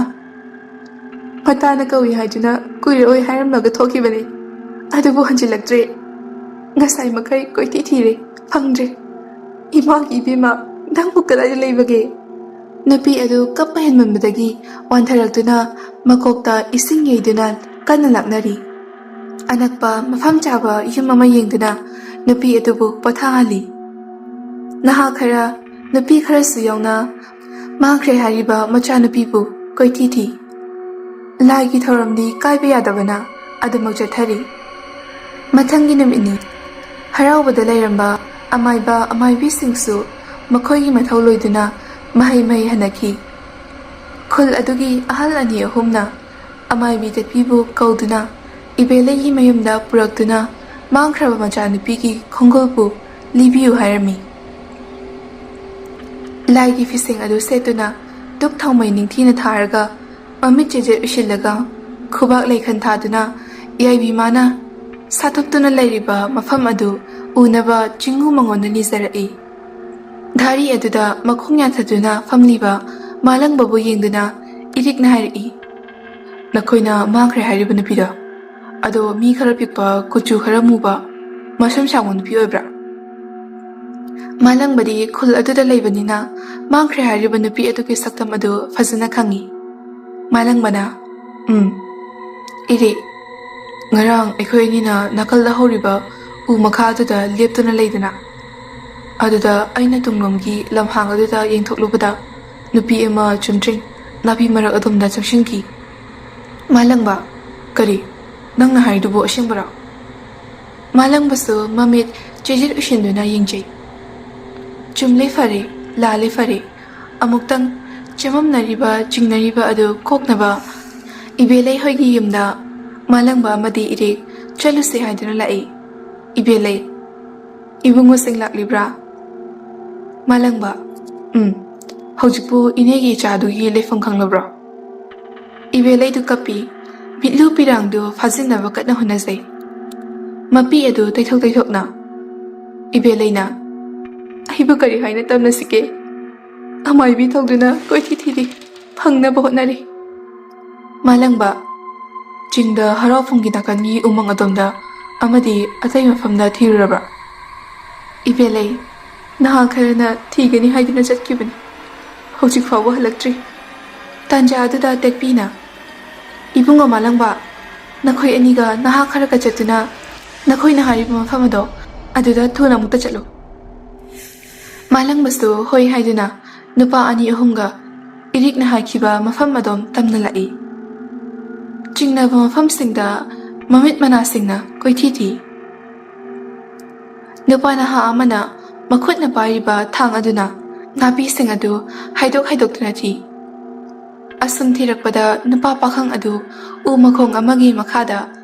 ꯃꯇꯥꯅ ꯀꯧꯏ ꯍꯥꯏꯗꯨꯅ ꯀꯨꯏꯔꯛꯑꯣꯏ ꯍꯥꯏꯔꯝꯂꯒ ꯊꯣꯛꯈꯤꯕꯅꯤ, ꯑꯗꯨꯕꯨ ꯍꯟꯖꯤꯜꯂꯛꯇ꯭ꯔꯦ꯫ ꯉꯁꯥꯏ ꯃꯈꯩ ꯀꯣꯏꯊꯤ ꯊꯤꯔꯦ, ꯐꯪꯗ꯭ꯔꯦ꯫ ꯏꯃꯥꯒꯤ ꯏꯕꯦꯝꯃ, ꯅꯪꯕꯨ ꯀꯗꯥꯏꯗ ꯂꯩꯕꯒꯦ? ꯅꯨꯄꯤ ꯑꯗꯨ ꯀꯞꯄ ꯍꯦꯟꯃꯟꯕꯗꯒꯤ ꯋꯥꯟꯊꯔꯛꯇꯨꯅ ꯃꯀꯣꯛꯇ ꯏꯁꯤꯡ ꯌꯩꯗꯨꯅ ꯀꯟꯅ ꯂꯥꯛꯅꯔꯤ꯫ ꯑꯅꯛꯄ ꯃꯐꯝ ꯆꯥꯕ ꯌꯨꯝ ꯑꯃ ꯌꯦꯡꯗꯨꯅ ꯅꯨꯄꯤ ꯑꯗꯨꯕꯨ ꯄꯣꯊꯥꯍꯜꯂꯤ꯫ ꯅꯍꯥ ꯈꯔ, ꯅꯨꯄꯤ ꯈꯔꯁꯨ ꯌꯥꯎꯅ ꯃꯥꯡꯈ꯭ꯔꯦ ꯍꯥꯏꯔꯤꯕ ꯃꯆꯥꯅꯨꯄꯤꯕꯨ ꯀꯣꯏꯊꯤ ꯊꯤ꯫ ꯂꯥꯏꯒꯤ ꯊꯧꯔꯝꯗꯤ ꯀꯥꯏꯕ ꯌꯥꯗꯕꯅ ꯑꯗꯨꯃꯛ ꯆꯠꯊꯔꯤ꯫ ꯃꯊꯪꯒꯤ ꯅꯨꯃꯤꯠꯅꯤ꯫ ꯍꯔꯥꯎꯕꯗ ꯂꯩꯔꯝꯕ ꯑꯃꯥꯏꯕ ꯑꯃꯥꯏꯕꯤꯁꯤꯡꯁꯨ ꯃꯈꯣꯏꯒꯤ ꯃꯊꯧ ꯂꯣꯏꯗꯨꯅ ꯃꯍꯩ ꯍꯟꯅꯈꯤ꯫ ꯈꯨꯜ ꯑꯗꯨꯒꯤ ꯑꯍꯜ ꯑꯅꯤ ꯑꯍꯨꯝꯅ ꯑꯃꯥꯏꯕꯤ ꯇꯦꯠꯄꯤꯕꯨ ꯀꯧꯗꯨꯅ ꯏꯕꯦꯂꯩꯒꯤ ꯃꯌꯨꯝꯗ ꯄꯨꯔꯛꯇꯨꯅ ꯃꯥꯡꯈ꯭ꯔꯕ ꯃꯆꯥꯅꯨꯄꯤꯒꯤ ꯈꯣꯡꯒꯨꯜꯕꯨ ꯂꯤꯕꯤꯌꯨ ꯍꯥꯏꯔꯝꯃꯤ꯫ ꯂꯥꯏꯒꯤ ꯐꯤꯁꯦꯡ ꯑꯗꯨ ꯁꯦꯠꯇꯨꯅ ꯗꯨꯛ ꯊꯥꯎꯃꯩ ꯅꯤꯡꯊꯤꯅ ꯊꯥꯔꯒ ꯃꯃꯤꯠ ꯆꯦꯖꯦꯠ ꯎꯏꯁꯤꯜꯂꯒ ꯈꯨꯕꯥꯛ ꯂꯩꯈꯟ ꯊꯥꯗꯨꯅ ꯌꯥꯏꯕꯤ ꯃꯥꯅ ꯁꯥꯊꯣꯛꯇꯨꯅ ꯂꯩꯔꯤꯕ ꯃꯐꯝ ꯑꯗꯨ ꯎꯅꯕ ꯆꯤꯡꯉꯨ ꯃꯉꯣꯟꯗ ꯅꯤꯖꯔꯛꯏ꯫ ꯙꯥꯔꯤ ꯑꯗꯨꯗ ꯃꯈꯣꯡ ꯌꯥꯟꯊꯗꯨꯅ ꯐꯝꯂꯤꯕ ꯃꯥꯂꯪꯕꯕꯨ ꯌꯦꯡꯗꯨꯅ ꯏꯔꯤꯛꯅ ꯍꯥꯏꯔꯛꯏ꯫ ꯅꯈꯣꯏꯅ ꯃꯥꯡꯈ꯭ꯔꯦ ꯍꯥꯏꯔꯤꯕ ꯅꯨꯄꯤꯗꯣ, ꯑꯗꯣ ꯃꯤ ꯈꯔ ꯄꯤꯛꯄ, ꯀꯨꯆꯨ ꯈꯔ ꯃꯨꯕ, ꯃꯁꯝ ꯁꯥꯡꯕ ꯅꯨꯄꯤ ꯑꯣꯏꯕ꯭ꯔꯥ? ꯃꯥꯂꯪꯕꯗꯤ ꯈꯨꯜ ꯑꯗꯨꯗ ꯂꯩꯕꯅꯤꯅ ꯃꯥꯡꯈ꯭ꯔꯦ ꯍꯥꯏꯔꯤꯕ ꯅꯨꯄꯤ ꯑꯗꯨꯒꯤ ꯁꯛꯇꯝ ꯑꯗꯨ ꯐꯖꯅ ꯈꯪꯏ꯫ ꯃꯥꯂꯪꯕꯅ ꯏꯔꯦ, ꯉꯔꯥꯡ ꯑꯩꯈꯣꯏ ꯑꯅꯤꯅ ꯅꯥꯀꯜꯗ ꯍꯧꯔꯤꯕ ꯎ ꯃꯈꯥ ꯑꯗꯨꯗ ꯂꯦꯞꯇꯨꯅ ꯂꯩꯗꯅ ꯑꯗꯨꯗ ꯑꯩꯅ ꯇꯨꯡꯂꯣꯝꯒꯤ ꯂꯝꯍꯥꯡ ꯑꯗꯨꯗ ꯌꯦꯡꯊꯣꯛꯂꯨꯕꯗ ꯅꯨꯄꯤ ꯑꯃ ꯆꯨꯝꯗ꯭ꯔꯤꯡ ꯅꯥꯄꯤ ꯃꯔꯛ ꯑꯗꯣꯝꯗ ꯆꯪꯁꯤꯟꯈꯤ꯫ ꯃꯥꯂꯪꯕ, ꯀꯔꯤ? ꯅꯪꯅ ꯍꯥꯏꯔꯤꯗꯨꯕꯨ ꯑꯁꯦꯡꯕꯔꯣ? ꯃꯥꯂꯪꯕꯁꯨ ꯃꯃꯤꯠ ꯆꯦꯖꯦꯠ ꯎꯏꯁꯤꯟꯗꯨꯅ ꯌꯦꯡꯖꯩ꯫ ꯆꯨꯝꯂꯦ ꯐꯔꯦ, ꯂꯥꯜꯂꯦ ꯐꯔꯦ, ꯑꯃꯨꯛꯇꯪ ꯆꯃꯝꯅꯔꯤꯕ ꯆꯤꯡꯅꯔꯤꯕ ꯑꯗꯨ ꯀꯣꯛꯅꯕ ꯏꯕꯦꯂꯩ ꯍꯣꯏꯒꯤ ꯌꯨꯝꯗ ꯃꯥꯂꯪꯕ ꯑꯃꯗꯤ ꯏꯔꯦꯛ ꯆꯠꯂꯨꯁꯦ ꯍꯥꯏꯗꯨꯅ ꯂꯥꯛꯏ꯫ ꯏꯕꯦꯂꯩ, ꯏꯕꯨꯡꯉꯣꯁꯤꯡ ꯂꯥꯛꯂꯤꯕ꯭ꯔꯥ? ꯃꯥꯂꯪꯕ, ꯍꯧꯖꯤꯛꯄꯨ ꯏꯅꯦꯒꯤ ꯏꯆꯥꯗꯨꯒꯤ ꯂꯩꯐꯝ ꯈꯪꯂꯕ꯭ꯔꯣ? ꯏꯕꯦꯂꯩꯗꯨ ꯀꯞꯄꯤ, ꯃꯤꯠꯂꯨ ꯄꯤꯔꯥꯡꯗꯨ ꯐꯥꯖꯤꯟꯅꯕ ꯀꯟꯅ ꯍꯣꯠꯅꯖꯩ꯫ ꯃꯄꯤ ꯑꯗꯨ ꯇꯩꯊꯣꯛ ꯇꯩꯊꯣꯛꯅ ꯏꯕꯦꯂꯩꯅ, ꯑꯩꯕꯨ ꯀꯔꯤ ꯍꯥꯏꯅ ꯇꯝꯅꯁꯤꯒꯦ? ꯑꯃꯥꯏꯕꯤ ꯇꯧꯗꯨꯅ ꯀꯣꯏꯊꯤ ꯊꯤꯔꯤ, ꯐꯪꯅꯕ ꯍꯣꯠꯅꯔꯤ꯫ ꯃꯥꯂꯪꯕ, ꯆꯤꯡꯗ ꯍꯔꯥꯎꯐꯝꯒꯤ ꯅꯥꯀꯟꯒꯤ ꯎꯃꯪ ꯑꯗꯣꯝꯗ ꯑꯃꯗꯤ ꯑꯇꯩ ꯃꯐꯝꯗ ꯊꯤꯔꯨꯔꯕ꯭ꯔꯥ? ꯏꯕꯦꯂꯩ, ꯅꯍꯥ ꯈꯔꯅ ꯊꯤꯒꯅꯤ ꯍꯥꯏꯗꯨꯅ ꯆꯠꯈꯤꯕꯅꯤ, ꯍꯧꯖꯤꯛ ꯐꯥꯎꯕ ꯍꯜꯂꯛꯇ꯭ꯔꯤ꯫ ꯇꯥꯟꯖꯥ ꯑꯗꯨꯗ ꯇꯦꯛꯄꯤꯅ, ꯏꯕꯨꯡꯉꯣ ꯃꯥꯂꯪꯕ, ꯅꯈꯣꯏ ꯑꯅꯤꯒ ꯅꯍꯥ ꯈꯔꯒ ꯆꯠꯇꯨꯅ ꯅꯈꯣꯏꯅ ꯍꯥꯏꯔꯤꯕ ꯃꯐꯝ ꯑꯗꯣ ꯑꯗꯨꯗ ꯊꯨꯅ ꯑꯃꯨꯛꯇ ꯆꯠꯂꯨ꯫ ꯃꯥꯂꯪꯕꯁꯨ ꯍꯣꯏ ꯍꯥꯏꯗꯨꯅ ꯅꯨꯄꯥ ꯑꯅꯤ ꯑꯍꯨꯝꯒ ꯏꯔꯤꯛꯅ ꯍꯥꯏꯈꯤꯕ ꯃꯐꯝ ꯑꯗꯣꯝ ꯇꯝꯅ ꯂꯥꯛꯏ꯫ ꯆꯤꯡꯅꯕ ꯃꯐꯝꯁꯤꯡꯗ ꯃꯃꯤꯠ ꯃꯅꯥꯁꯤꯡꯅ ꯀꯣꯏꯊꯤ ꯊꯤ꯫ ꯅꯨꯄꯥ ꯅꯍꯥ ꯑꯃꯅ ꯃꯈꯨꯠꯅ ꯄꯥꯏꯔꯤꯕ ꯊꯥꯡ ꯑꯗꯨꯅ ꯅꯥꯄꯤꯁꯤꯡ ꯑꯗꯨ ꯍꯥꯏꯗꯣꯛꯇꯨꯅ ꯊꯤ꯫ ꯑꯁꯨꯝ ꯊꯤꯔꯛꯄꯗ ꯅꯨꯄꯥ ꯄꯥꯈꯪ ꯑꯗꯨ ꯎ ꯃꯈꯣꯡ ꯑꯃꯒꯤ ꯃꯈꯥꯗ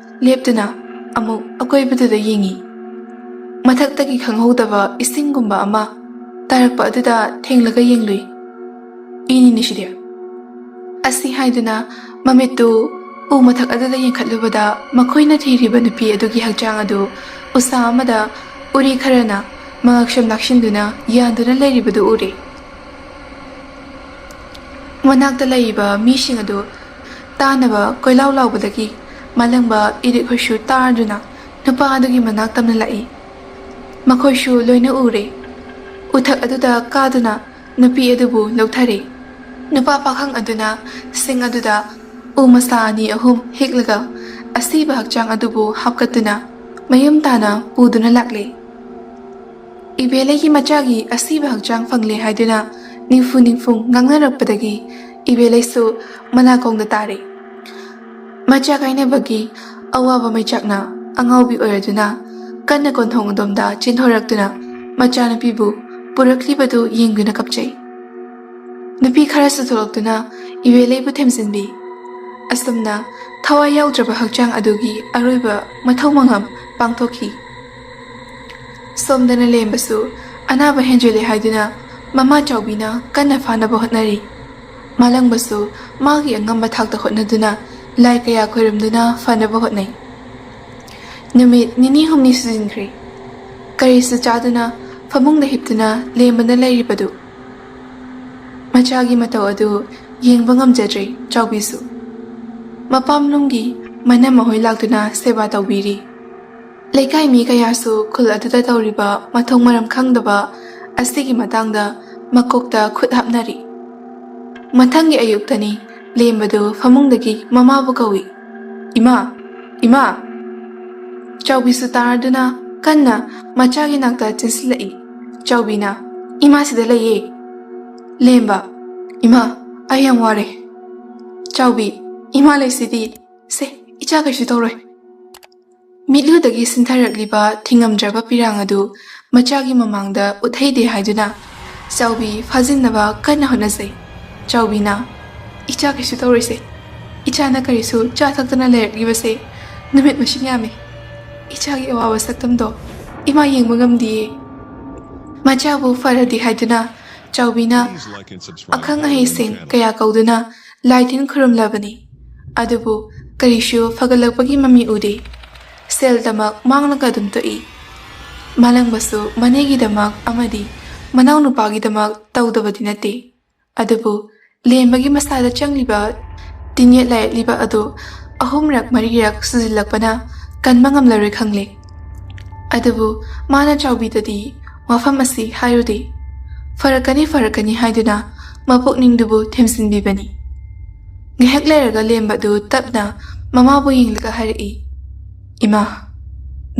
ꯂꯦꯞꯇꯨꯅ ꯑꯃꯨꯛ ꯑꯀꯣꯏꯕꯗꯨꯗ ꯌꯦꯡꯉꯤ꯫ ꯃꯊꯛꯇꯒꯤ ꯈꯪꯍꯧꯗꯕ ꯏꯁꯤꯡꯒꯨꯝꯕ ꯑꯃ ꯇꯥꯔꯛꯄ ꯑꯗꯨꯗ ꯊꯦꯡꯂꯒ ꯌꯦꯡꯂꯨꯏ꯫ ꯏꯅꯤꯅꯦ ꯁꯤꯗꯤ꯫ ꯑꯁꯤ ꯍꯥꯏꯗꯨꯅ ꯃꯃꯤꯠꯇꯨ ꯎ ꯃꯊꯛ ꯑꯗꯨꯗ ꯌꯦꯡꯈꯠꯂꯨꯕꯗ ꯃꯈꯣꯏꯅ ꯊꯤꯔꯤꯕ ꯅꯨꯄꯤ ꯑꯗꯨꯒꯤ ꯍꯛꯆꯥꯡ ꯑꯗꯨ ꯎꯁꯥ ꯑꯃꯗ ꯎꯔꯤ ꯈꯔꯅ ꯃꯉꯛꯁꯝ ꯂꯥꯛꯁꯤꯟꯗꯨꯅ ꯌꯥꯟꯗꯨꯅ ꯂꯩꯔꯤꯕꯗꯨ ꯎꯔꯦ꯫ ꯃꯅꯥꯛꯇ ꯂꯩꯔꯤꯕ ꯃꯤꯁꯤꯡ ꯑꯗꯨ ꯇꯥꯅꯕ ꯀꯣꯏꯂꯥꯎ ꯂꯥꯎꯕꯗꯒꯤ ꯃꯥꯂꯪꯕ ꯏꯔꯤꯛ ꯍꯣꯏꯁꯨ ꯇꯥꯔꯗꯨꯅ ꯅꯨꯄꯥ ꯑꯗꯨꯒꯤ ꯃꯅꯥꯛ ꯇꯝꯅ ꯂꯥꯛꯏ꯫ ꯃꯈꯣꯏꯁꯨ ꯂꯣꯏꯅ ꯎꯔꯦ꯫ ꯎꯊꯛ ꯑꯗꯨꯗ ꯀꯥꯗꯨꯅ ꯅꯨꯄꯤ ꯑꯗꯨꯕꯨ ꯂꯧꯊꯔꯦ꯫ ꯅꯨꯄꯥ ꯄꯥꯈꯪ ꯑꯗꯨꯅ ꯁꯤꯡ ꯑꯗꯨꯗ ꯎ ꯃꯁꯥ ꯑꯅꯤ ꯑꯍꯨꯝ ꯍꯦꯛꯂꯒ ꯑꯁꯤꯕ ꯍꯛꯆꯥꯡ ꯑꯗꯨꯕꯨ ꯍꯥꯞꯀꯠꯇꯨꯅ ꯃꯌꯨꯝ ꯇꯥꯅ ꯄꯨꯗꯨꯅ ꯂꯥꯛꯂꯦ꯫ ꯏꯕꯦꯂꯩꯒꯤ ꯃꯆꯥꯒꯤ ꯑꯁꯤꯕ ꯍꯛꯆꯥꯡ ꯐꯪꯂꯦ ꯍꯥꯏꯗꯨꯅ ꯅꯤꯡꯐꯨ ꯅꯤꯡꯐꯨꯡ ꯉꯥꯡꯅꯔꯛꯄꯗꯒꯤ ꯏꯕꯦꯂꯩꯁꯨ ꯃꯅꯥꯀꯣꯡꯗ ꯇꯥꯔꯦ꯫ ꯃꯆꯥ ꯀꯥꯏꯅꯕꯒꯤ ꯑꯋꯥꯕ ꯃꯩꯆꯥꯛꯅ ꯑꯉꯥꯎꯕꯤ ꯑꯣꯏꯔꯗꯨꯅ ꯀꯟꯅ ꯀꯣꯟꯊꯣꯡ ꯑꯗꯣꯝꯗ ꯆꯦꯟꯊꯣꯔꯛꯇꯨꯅ ꯃꯆꯥꯅꯨꯄꯤꯕꯨ ꯄꯨꯔꯛꯂꯤꯕꯗꯨ ꯌꯦꯡꯗꯨꯅ ꯀꯞꯆꯩ꯫ ꯅꯨꯄꯤ ꯈꯔꯁꯨ ꯊꯣꯛꯂꯛꯇꯨꯅ ꯏꯕꯦꯂꯩꯕꯨ ꯊꯦꯝꯖꯤꯟꯕꯤ꯫ ꯑꯁꯨꯝꯅ ꯊꯋꯥꯏ ꯌꯥꯎꯗ꯭ꯔꯕ ꯍꯛꯆꯥꯡ ꯑꯗꯨꯒꯤ ꯑꯔꯣꯏꯕ ꯃꯊꯧ ꯃꯉꯝ ꯄꯥꯡꯊꯣꯛꯈꯤ꯫ ꯁꯣꯝꯗꯅ ꯂꯦꯝꯕꯁꯨ ꯑꯅꯥꯕ ꯍꯦꯟꯖꯤꯜꯂꯦ ꯍꯥꯏꯗꯨꯅ ꯃꯃꯥ ꯆꯥꯎꯕꯤꯅ ꯀꯟꯅ ꯐꯥꯅꯕ ꯍꯣꯠꯅꯔꯤ꯫ ꯃꯥꯂꯪꯕꯁꯨ ꯃꯥꯒꯤ ꯑꯉꯝꯕ ꯊꯥꯛꯇ ꯍꯣꯠꯅꯗꯨꯅ ꯂꯥꯏ ꯀꯌꯥ ꯈꯣꯏꯔꯝꯗꯨꯅ ꯐꯅꯕ ꯍꯣꯠꯅꯩ꯫ ꯅꯨꯃꯤꯠ ꯅꯤꯅꯤ ꯍꯨꯝꯅꯤ ꯁꯨꯖꯤꯟꯈ꯭ꯔꯦ꯫ ꯀꯔꯤꯁꯨ ꯆꯥꯗꯨꯅ ꯐꯃꯨꯡꯗ ꯍꯤꯞꯇꯨꯅ ꯂꯦꯝꯕꯅ ꯂꯩꯔꯤꯕꯗꯨ ꯃꯆꯥꯒꯤ ꯃꯇꯧ ꯑꯗꯨ ꯌꯦꯡꯕ ꯉꯝꯖꯗ꯭ꯔꯦ ꯆꯥꯎꯕꯤꯁꯨ꯫ ꯃꯄꯥꯝꯂꯨꯝꯒꯤ ꯃꯅꯝ ꯃꯍꯣꯏ ꯂꯥꯛꯇꯨꯅ ꯁꯦꯕꯥ ꯇꯧꯕꯤꯔꯤ꯫ ꯂꯩꯀꯥꯏ ꯃꯤ ꯀꯌꯥꯁꯨ ꯈꯨꯜ ꯑꯗꯨꯗ ꯇꯧꯔꯤꯕ ꯃꯊꯣꯡ ꯃꯔꯝ ꯈꯪꯗꯕ ꯑꯁꯤꯒꯤ ꯃꯇꯥꯡꯗ ꯃꯀꯣꯛꯇ ꯈꯨꯠ ꯍꯥꯞꯅꯔꯤ꯫ ꯃꯊꯪꯒꯤ ꯑꯌꯨꯛꯇꯅꯤ ꯂꯦꯝꯕꯗꯨ ꯐꯃꯨꯡꯗꯒꯤ ꯃꯃꯥꯕꯨ ꯀꯧꯏ꯫ "ꯏꯃꯥ! ꯏꯃꯥ!" ꯆꯥꯎꯕꯤꯁꯨ ꯇꯥꯔꯗꯨꯅ ꯀꯟꯅ ꯃꯆꯥꯒꯤ ꯅꯥꯛꯇ ꯆꯦꯟꯁꯤꯜꯂꯛꯏ꯫ ꯆꯥꯎꯕꯤꯅ "ꯏꯃꯥ ꯁꯤꯗ ꯂꯩꯌꯦ." ꯂꯦꯝꯕ "ꯏꯃꯥ, ꯑꯩ ꯌꯥꯝ ꯋꯥꯔꯦ." ꯆꯥꯎꯕꯤ "ꯏꯃꯥ ꯂꯩꯁꯤꯗꯤ, ꯁꯦ ꯏꯆꯥ ꯀꯩꯁꯨ ꯇꯧꯔꯣꯏ." ꯃꯤꯠꯂꯨꯗꯒꯤ ꯁꯤꯟꯊꯔꯛꯂꯤꯕ ꯊꯤꯉꯝꯗ꯭ꯔꯕ ꯄꯤꯔꯥꯡ ꯑꯗꯨ ꯃꯆꯥꯒꯤ ꯃꯃꯥꯡꯗ ꯎꯠꯊꯩꯗꯦ ꯍꯥꯏꯗꯨꯅ ꯆꯥꯎꯕꯤ ꯐꯥꯖꯤꯟꯅꯕ ꯀꯟꯅ ꯍꯣꯠꯅꯖꯩ꯫ ꯆꯥꯎꯕꯤꯅ "ꯏꯆꯥ ꯀꯩꯁꯨ ꯇꯧꯔꯣꯏꯁꯦ. ꯏꯆꯥꯅ ꯀꯔꯤꯁꯨ ꯆꯥ ꯊꯛꯇꯅ ꯂꯩꯔꯛꯂꯤꯕꯁꯦ ꯅꯨꯃꯤꯠ ꯃꯁꯤꯡ ꯌꯥꯝꯃꯤ. ꯏꯆꯥꯒꯤ ꯑꯋꯥꯕ ꯁꯛꯇꯝꯗꯣ ꯏꯃꯥ ꯌꯦꯡꯕ ꯉꯝꯗꯤꯌꯦ." ꯃꯆꯥꯕꯨ ꯐꯔꯗꯤ ꯍꯥꯏꯗꯨꯅ ꯆꯥꯎꯕꯤꯅ ꯑꯈꯪ ꯑꯍꯩꯁꯤꯡ ꯀꯌా ꯀꯧꯗꯨꯅ ꯂꯥꯏ ꯇꯤꯟ ꯈꯨꯔꯨꯝꯂꯕꯅꯤ꯫ ꯑꯗꯨꯕꯨ ꯀꯔꯤꯁꯨ ꯐꯒꯠꯂꯛꯄꯒꯤ ꯃꯃꯤ ꯎꯗꯦ꯫ ꯁꯦꯜꯗꯃꯛ ꯃꯥꯡꯂꯒ ꯑꯗꯨꯝ ꯇꯣꯛꯏ꯫ ꯃꯥꯂꯪꯕꯁꯨ ꯃꯅꯦꯒꯤꯗꯃꯛ ꯑꯃꯗꯤ ꯃꯅꯥꯎꯅꯨꯄꯥꯒꯤꯗꯃꯛ ꯇꯧꯗꯕꯗꯤ ꯅꯠꯇꯦ꯫ ꯑꯗꯨꯕꯨ ꯂꯦꯝꯕꯒꯤ ꯃꯁꯥꯗ ꯆꯪꯂꯤꯕ ꯇꯤꯟꯌꯦꯠ ꯂꯥꯏꯌꯦꯠꯂꯤꯕ ꯑꯗꯨ 3ꯔꯛ 4ꯔꯛ ꯁꯨꯖꯤꯜꯂꯛꯄꯅ ꯀꯟꯕ ꯉꯝꯂꯔꯣꯏ ꯈꯪꯂꯦ꯫ ꯑꯗꯨꯕꯨ ꯃꯥꯅ ꯆꯥꯎꯕꯤꯗꯗꯤ ꯋꯥꯐꯝ ꯑꯁꯤ ꯍꯥꯏꯔꯨꯗꯦ꯫ ꯐꯔꯛꯀꯅꯤ ꯐꯔꯛꯀꯅꯤ ꯍꯥꯏꯗꯨꯅ ꯃꯄꯨꯛꯅꯤꯡꯗꯨꯕꯨ ꯊꯦꯝꯖꯤꯟꯕꯤꯕꯅꯤ꯫ ꯉꯥꯏꯍꯥꯛ ꯂꯩꯔꯒ ꯂꯦꯝꯕꯗꯨ ꯇꯞꯅ ꯃꯃꯥꯕꯨ ꯌꯦꯡꯂꯒ ꯍꯥꯏꯔꯛꯏ꯫ "ꯏꯃꯥ,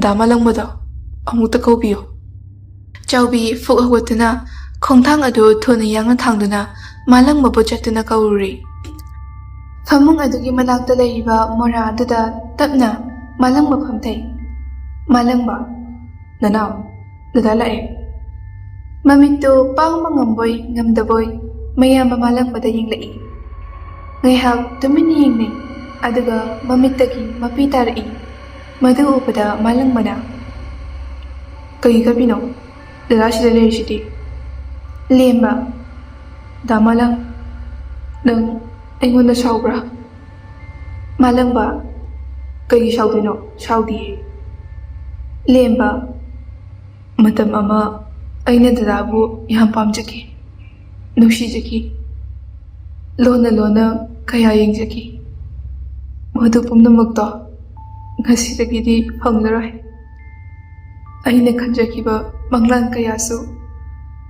ꯗꯥ ꯃꯥꯂꯪꯕꯗꯣ ꯑꯃꯨꯛꯇ ꯀꯧꯕꯤꯌꯨ." ꯆꯥꯎꯕꯤ ꯐꯨꯛ ꯍꯧꯒꯠꯇꯨꯅ ꯈꯣꯡꯊꯥꯡ ꯑꯗꯨ ꯊꯨꯅ ꯌꯥꯡꯅ ꯊꯥꯡꯗꯨꯅ ꯃꯥꯂꯪꯕꯕꯨ ꯆꯠꯇꯨꯅ ꯀꯧꯔꯨꯔꯦ꯫ ꯐꯃꯨꯡ ꯑꯗꯨꯒꯤ ꯃꯅꯥꯛꯇ ꯂꯩꯔꯤꯕ ꯃꯣꯔꯥ ꯑꯗꯨꯗ ꯇꯞꯅ ꯃꯥꯂꯪꯕ ꯐꯝꯊꯩ꯫ "ꯃꯥꯂꯪꯕ, ꯅꯅꯥꯎ, ꯗꯗꯥ ꯂꯥꯛꯑꯦ." ꯃꯃꯤꯠꯇꯨ ꯄꯥꯡꯕ ꯉꯝꯕꯣꯏ ꯉꯝꯗꯕꯣꯏ ꯃꯌꯥꯝꯕ ꯃꯥꯂꯪꯕꯗ ꯌꯦꯡꯂꯛꯏ꯫ ꯉꯥꯏꯍꯥꯛ ꯇꯨꯃꯤꯟꯅ ꯌꯦꯡꯅꯩ꯫ ꯑꯗꯨꯒ ꯃꯃꯤꯠꯇꯒꯤ ꯃꯄꯤ ꯇꯥꯔꯛꯏ꯫ ꯃꯗꯨ ꯎꯕꯗ ꯃꯥꯂꯪꯕꯅ "ꯀꯩ ꯀꯞꯄꯤꯅꯣ? ꯗꯗꯥ ꯁꯤꯗ ꯂꯩꯔꯤꯁꯤꯗꯤ." ꯂꯦꯝꯕ "ꯗꯥ ꯃꯥꯂꯪ, ꯅꯪ ꯑꯩꯉꯣꯟꯗ ꯁꯥꯎꯕ꯭ꯔꯥ?" ꯃꯥꯂꯪꯕ "ꯀꯩꯒꯤ ꯁꯥꯎꯗꯣꯏꯅꯣ? ꯁꯥꯎꯗꯤꯌꯦ." ꯂꯦꯝꯕ "ꯃꯇꯝ ꯑꯃ ꯑꯩꯅ ꯗꯗꯥꯕꯨ ꯌꯥꯝ ꯄꯥꯝꯖꯈꯤ, ꯅꯨꯡꯁꯤꯖꯈꯤ. ꯂꯣꯟꯅ ꯂꯣꯟꯅ ꯀꯌꯥ ꯌꯦꯡꯖꯈꯤ. ꯃꯗꯨ ꯄꯨꯝꯅꯃꯛꯇꯣ ꯉꯁꯤꯗꯒꯤꯗꯤ ꯐꯪꯂꯔꯣꯏ. ꯑꯩꯅ ꯈꯟꯖꯈꯤꯕ ꯃꯪꯂꯥꯟ ꯀꯌꯥꯁꯨ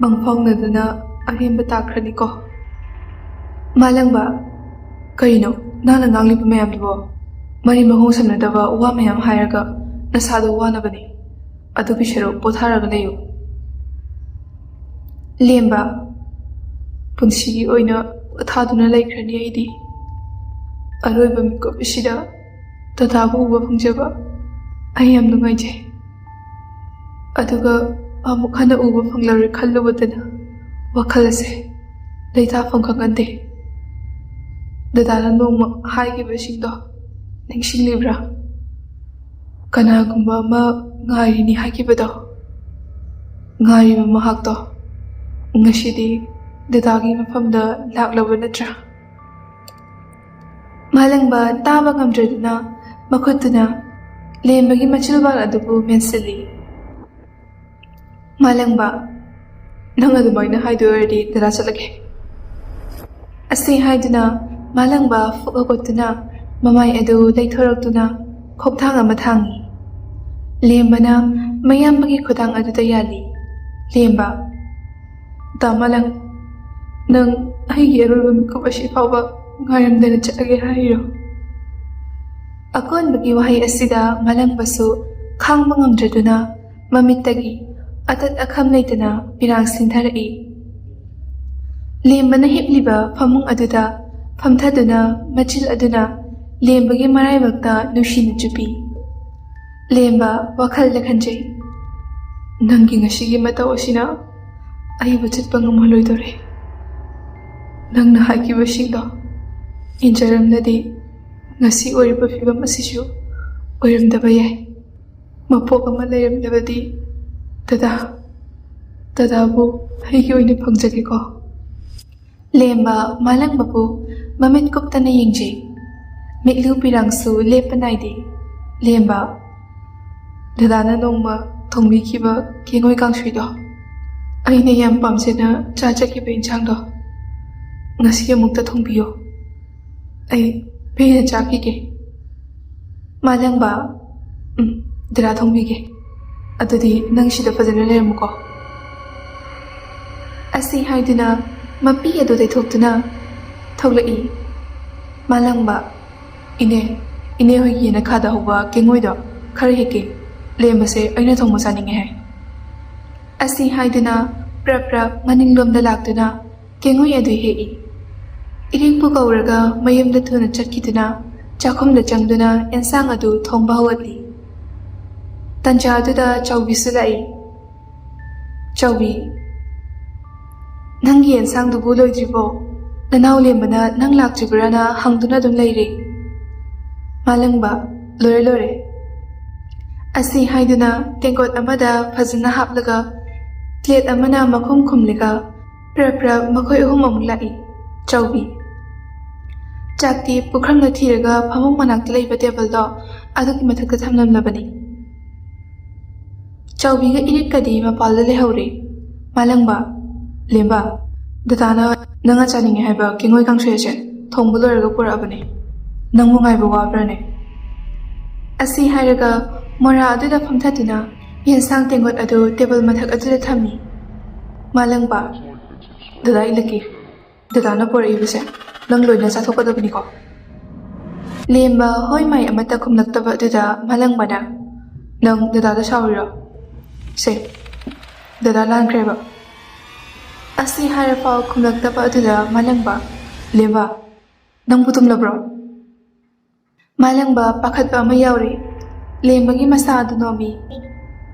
ꯃꯪꯐꯥꯎꯅꯗꯨꯅ ꯑꯔꯦꯝꯕ ꯇꯥꯈ꯭ꯔꯅꯤꯀꯣ." ꯃꯥꯂꯪꯕ "ꯀꯔꯤꯅꯣ ꯅꯪꯅ ꯉꯥꯡꯂꯤꯕ ꯃꯌꯥꯝꯗꯨꯕꯣ? ꯃꯔꯤ ꯃꯈꯣꯡ ꯁꯝꯅꯗꯕ ꯋꯥ ꯃꯌꯥꯝ ꯍꯥꯏꯔꯒ ꯅꯁꯥꯗꯣ ꯋꯥꯅꯕꯅꯤ. ꯑꯗꯨꯒꯤ ꯁꯔꯨꯛ ꯄꯣꯊꯥꯔꯒ ꯂꯩꯌꯨ." ꯂꯦꯝꯕ "ꯄꯨꯟꯁꯤꯒꯤ ꯑꯣꯏꯅ ꯄꯣꯊꯥꯗꯨꯅ ꯂꯩꯈ꯭ꯔꯅꯤ ꯑꯩꯗꯤ. ꯑꯔꯣꯏꯕ ꯃꯤꯀꯨꯞ ꯑꯁꯤꯗ ꯗꯗꯥꯕꯨ ꯎꯕ ꯐꯪꯖꯕ ꯑꯩ ꯌꯥꯝ ꯅꯨꯡꯉꯥꯏꯖꯩ. ꯑꯗꯨꯒ ꯑꯃꯨꯛ ꯍꯟꯅ ꯎꯕ ꯐꯪꯂꯔꯣꯏ ꯈꯜꯂꯨꯕꯗꯅ ꯋꯥꯈꯜ ꯑꯁꯦ ꯂꯩꯇꯥꯐꯝ ꯈꯪꯍꯟꯗꯦ. ꯗꯗꯥꯅ ꯅꯣꯡꯃ ꯍꯥꯏꯈꯤꯕꯁꯤꯡꯗꯣ ꯅꯤꯡꯁꯤꯡꯂꯤꯕ꯭ꯔꯥ? ꯀꯅꯥꯒꯨꯝꯕ ꯑꯃ ꯉꯥꯏꯔꯤꯅꯤ ꯍꯥꯏꯈꯤꯕꯗꯣ. ꯉꯥꯏꯔꯤꯕ ꯃꯍꯥꯛꯇꯣ ꯉꯁꯤꯗꯤ ꯗꯗꯥꯒꯤ ꯃꯐꯝꯗ ꯂꯥꯛꯂꯕ ꯅꯠꯇ꯭ꯔꯥ?" ꯃꯥꯂꯪꯕ ꯇꯥꯕ ꯉꯝꯗ꯭ꯔꯗꯨꯅ ꯃꯈꯨꯠꯇꯨꯅ ꯂꯦꯝꯕꯒꯤ ꯃꯆꯤꯜꯕꯥꯜ ꯑꯗꯨꯕꯨ ꯃꯦꯟꯁꯤꯜꯂꯤ꯫ ꯃꯥꯂꯪꯕ "ꯅꯪ ꯑꯗꯨꯃꯥꯏꯅ ꯍꯥꯏꯗꯣꯏ ꯑꯣꯏꯔꯗꯤ ꯗꯗꯥ ꯆꯠꯂꯒꯦ." ꯑꯁꯤ ꯍꯥꯏꯗꯨꯅ ꯃꯥꯂꯪꯕ ꯐꯨꯛ ꯍꯧꯒꯠꯇꯨꯅ ꯃꯃꯥꯏ ꯑꯗꯨ ꯂꯩꯊꯣꯔꯛꯇꯨꯅ ꯈꯣꯡꯊꯥꯡ ꯑꯃ ꯊꯥꯡꯏ꯫ ꯂꯦꯝꯕꯅ ꯃꯌꯥꯝꯕꯒꯤ ꯈꯨꯊꯥꯡ ꯑꯗꯨꯗ ꯌꯥꯜꯂꯤ꯫ ꯂꯦꯝꯕ Tamalang, nang ahigiarul ko pa siya pa ngayon din at siya agihahiro. Akon bagi wahay asida malang baso kang mangamdraduna mamitagi atat akam naitana pirang sintharai. Lemba na hipliba pamung aduda pamthaduna machil aduna lembagi maraibakta nushina chupi. Lemba wakal na khanjay. Nanggi ngasigi mataw asina ay bachat pang amaloy dore. Nang nahakiba singdo injaram na di ngasi oriba fibam asisyo oiramdaba yay. Mapok ama layramdabadi dadabu aigi oina pangjage ko. Lemba malang babu mamit kupta na yingjay. Miklu pirangsu lepa naidi. Lemba dadana nongma thongbi kiba kengoy kangshuido. Aina yam pamsena chachakiba inchangdo. Ngasi amukta thongbiyo. Ay pena chakige. Malang ba dara thongbige adudi nang sida fazana lermuko asi haiduna mapi adu dai thoktuna thoglai malang ba ine hoi yena khada hoba kengoi do khare heke lembase aina thongma saninge hai asi haiduna pra maning lom da laktuna kengoi adu hei iringpu kauraga mayam da thuna chatkiduna chakhom da changduna ensang adu thongba hawatli Tanja aduda chawbi sulai. Chawbi. Nangi ensang dubu loidribo. Nanaw lembana nang lakjibrana hangduna dum leiri. Malangba lore. Asi haiduna tengkot amada fazana haplaga. Plate amana makum kumliga. Pra makoy uhum amulai. Chawbi. Chakti pukram na thiraga phamong manakta leiba table do aduki mathakta thamlam labani. Chawbiga irit kadi mapalda lehore. Malangba, lemba, dadana nanga chaninge haiba kengoi kangshoya chen thongbu loiraga purabane. Nangmu ngaiba wabrane. Asi hairaga mora aduda phamthaduna yensang tengot adu table mathak aduda thammi. Malangba, dada ilaki, dadana puraibase nang loina chathokadabani ko. Lemba hoi mai amata khumlaktaba aduda malangbana nang dadada shawira. Say, dada lan kreba. Asi harapaw kumlagtapa aduda malangba, lemba, nang putum labro. Malangba pakatpa mayawri, lembagi masa adu nomi,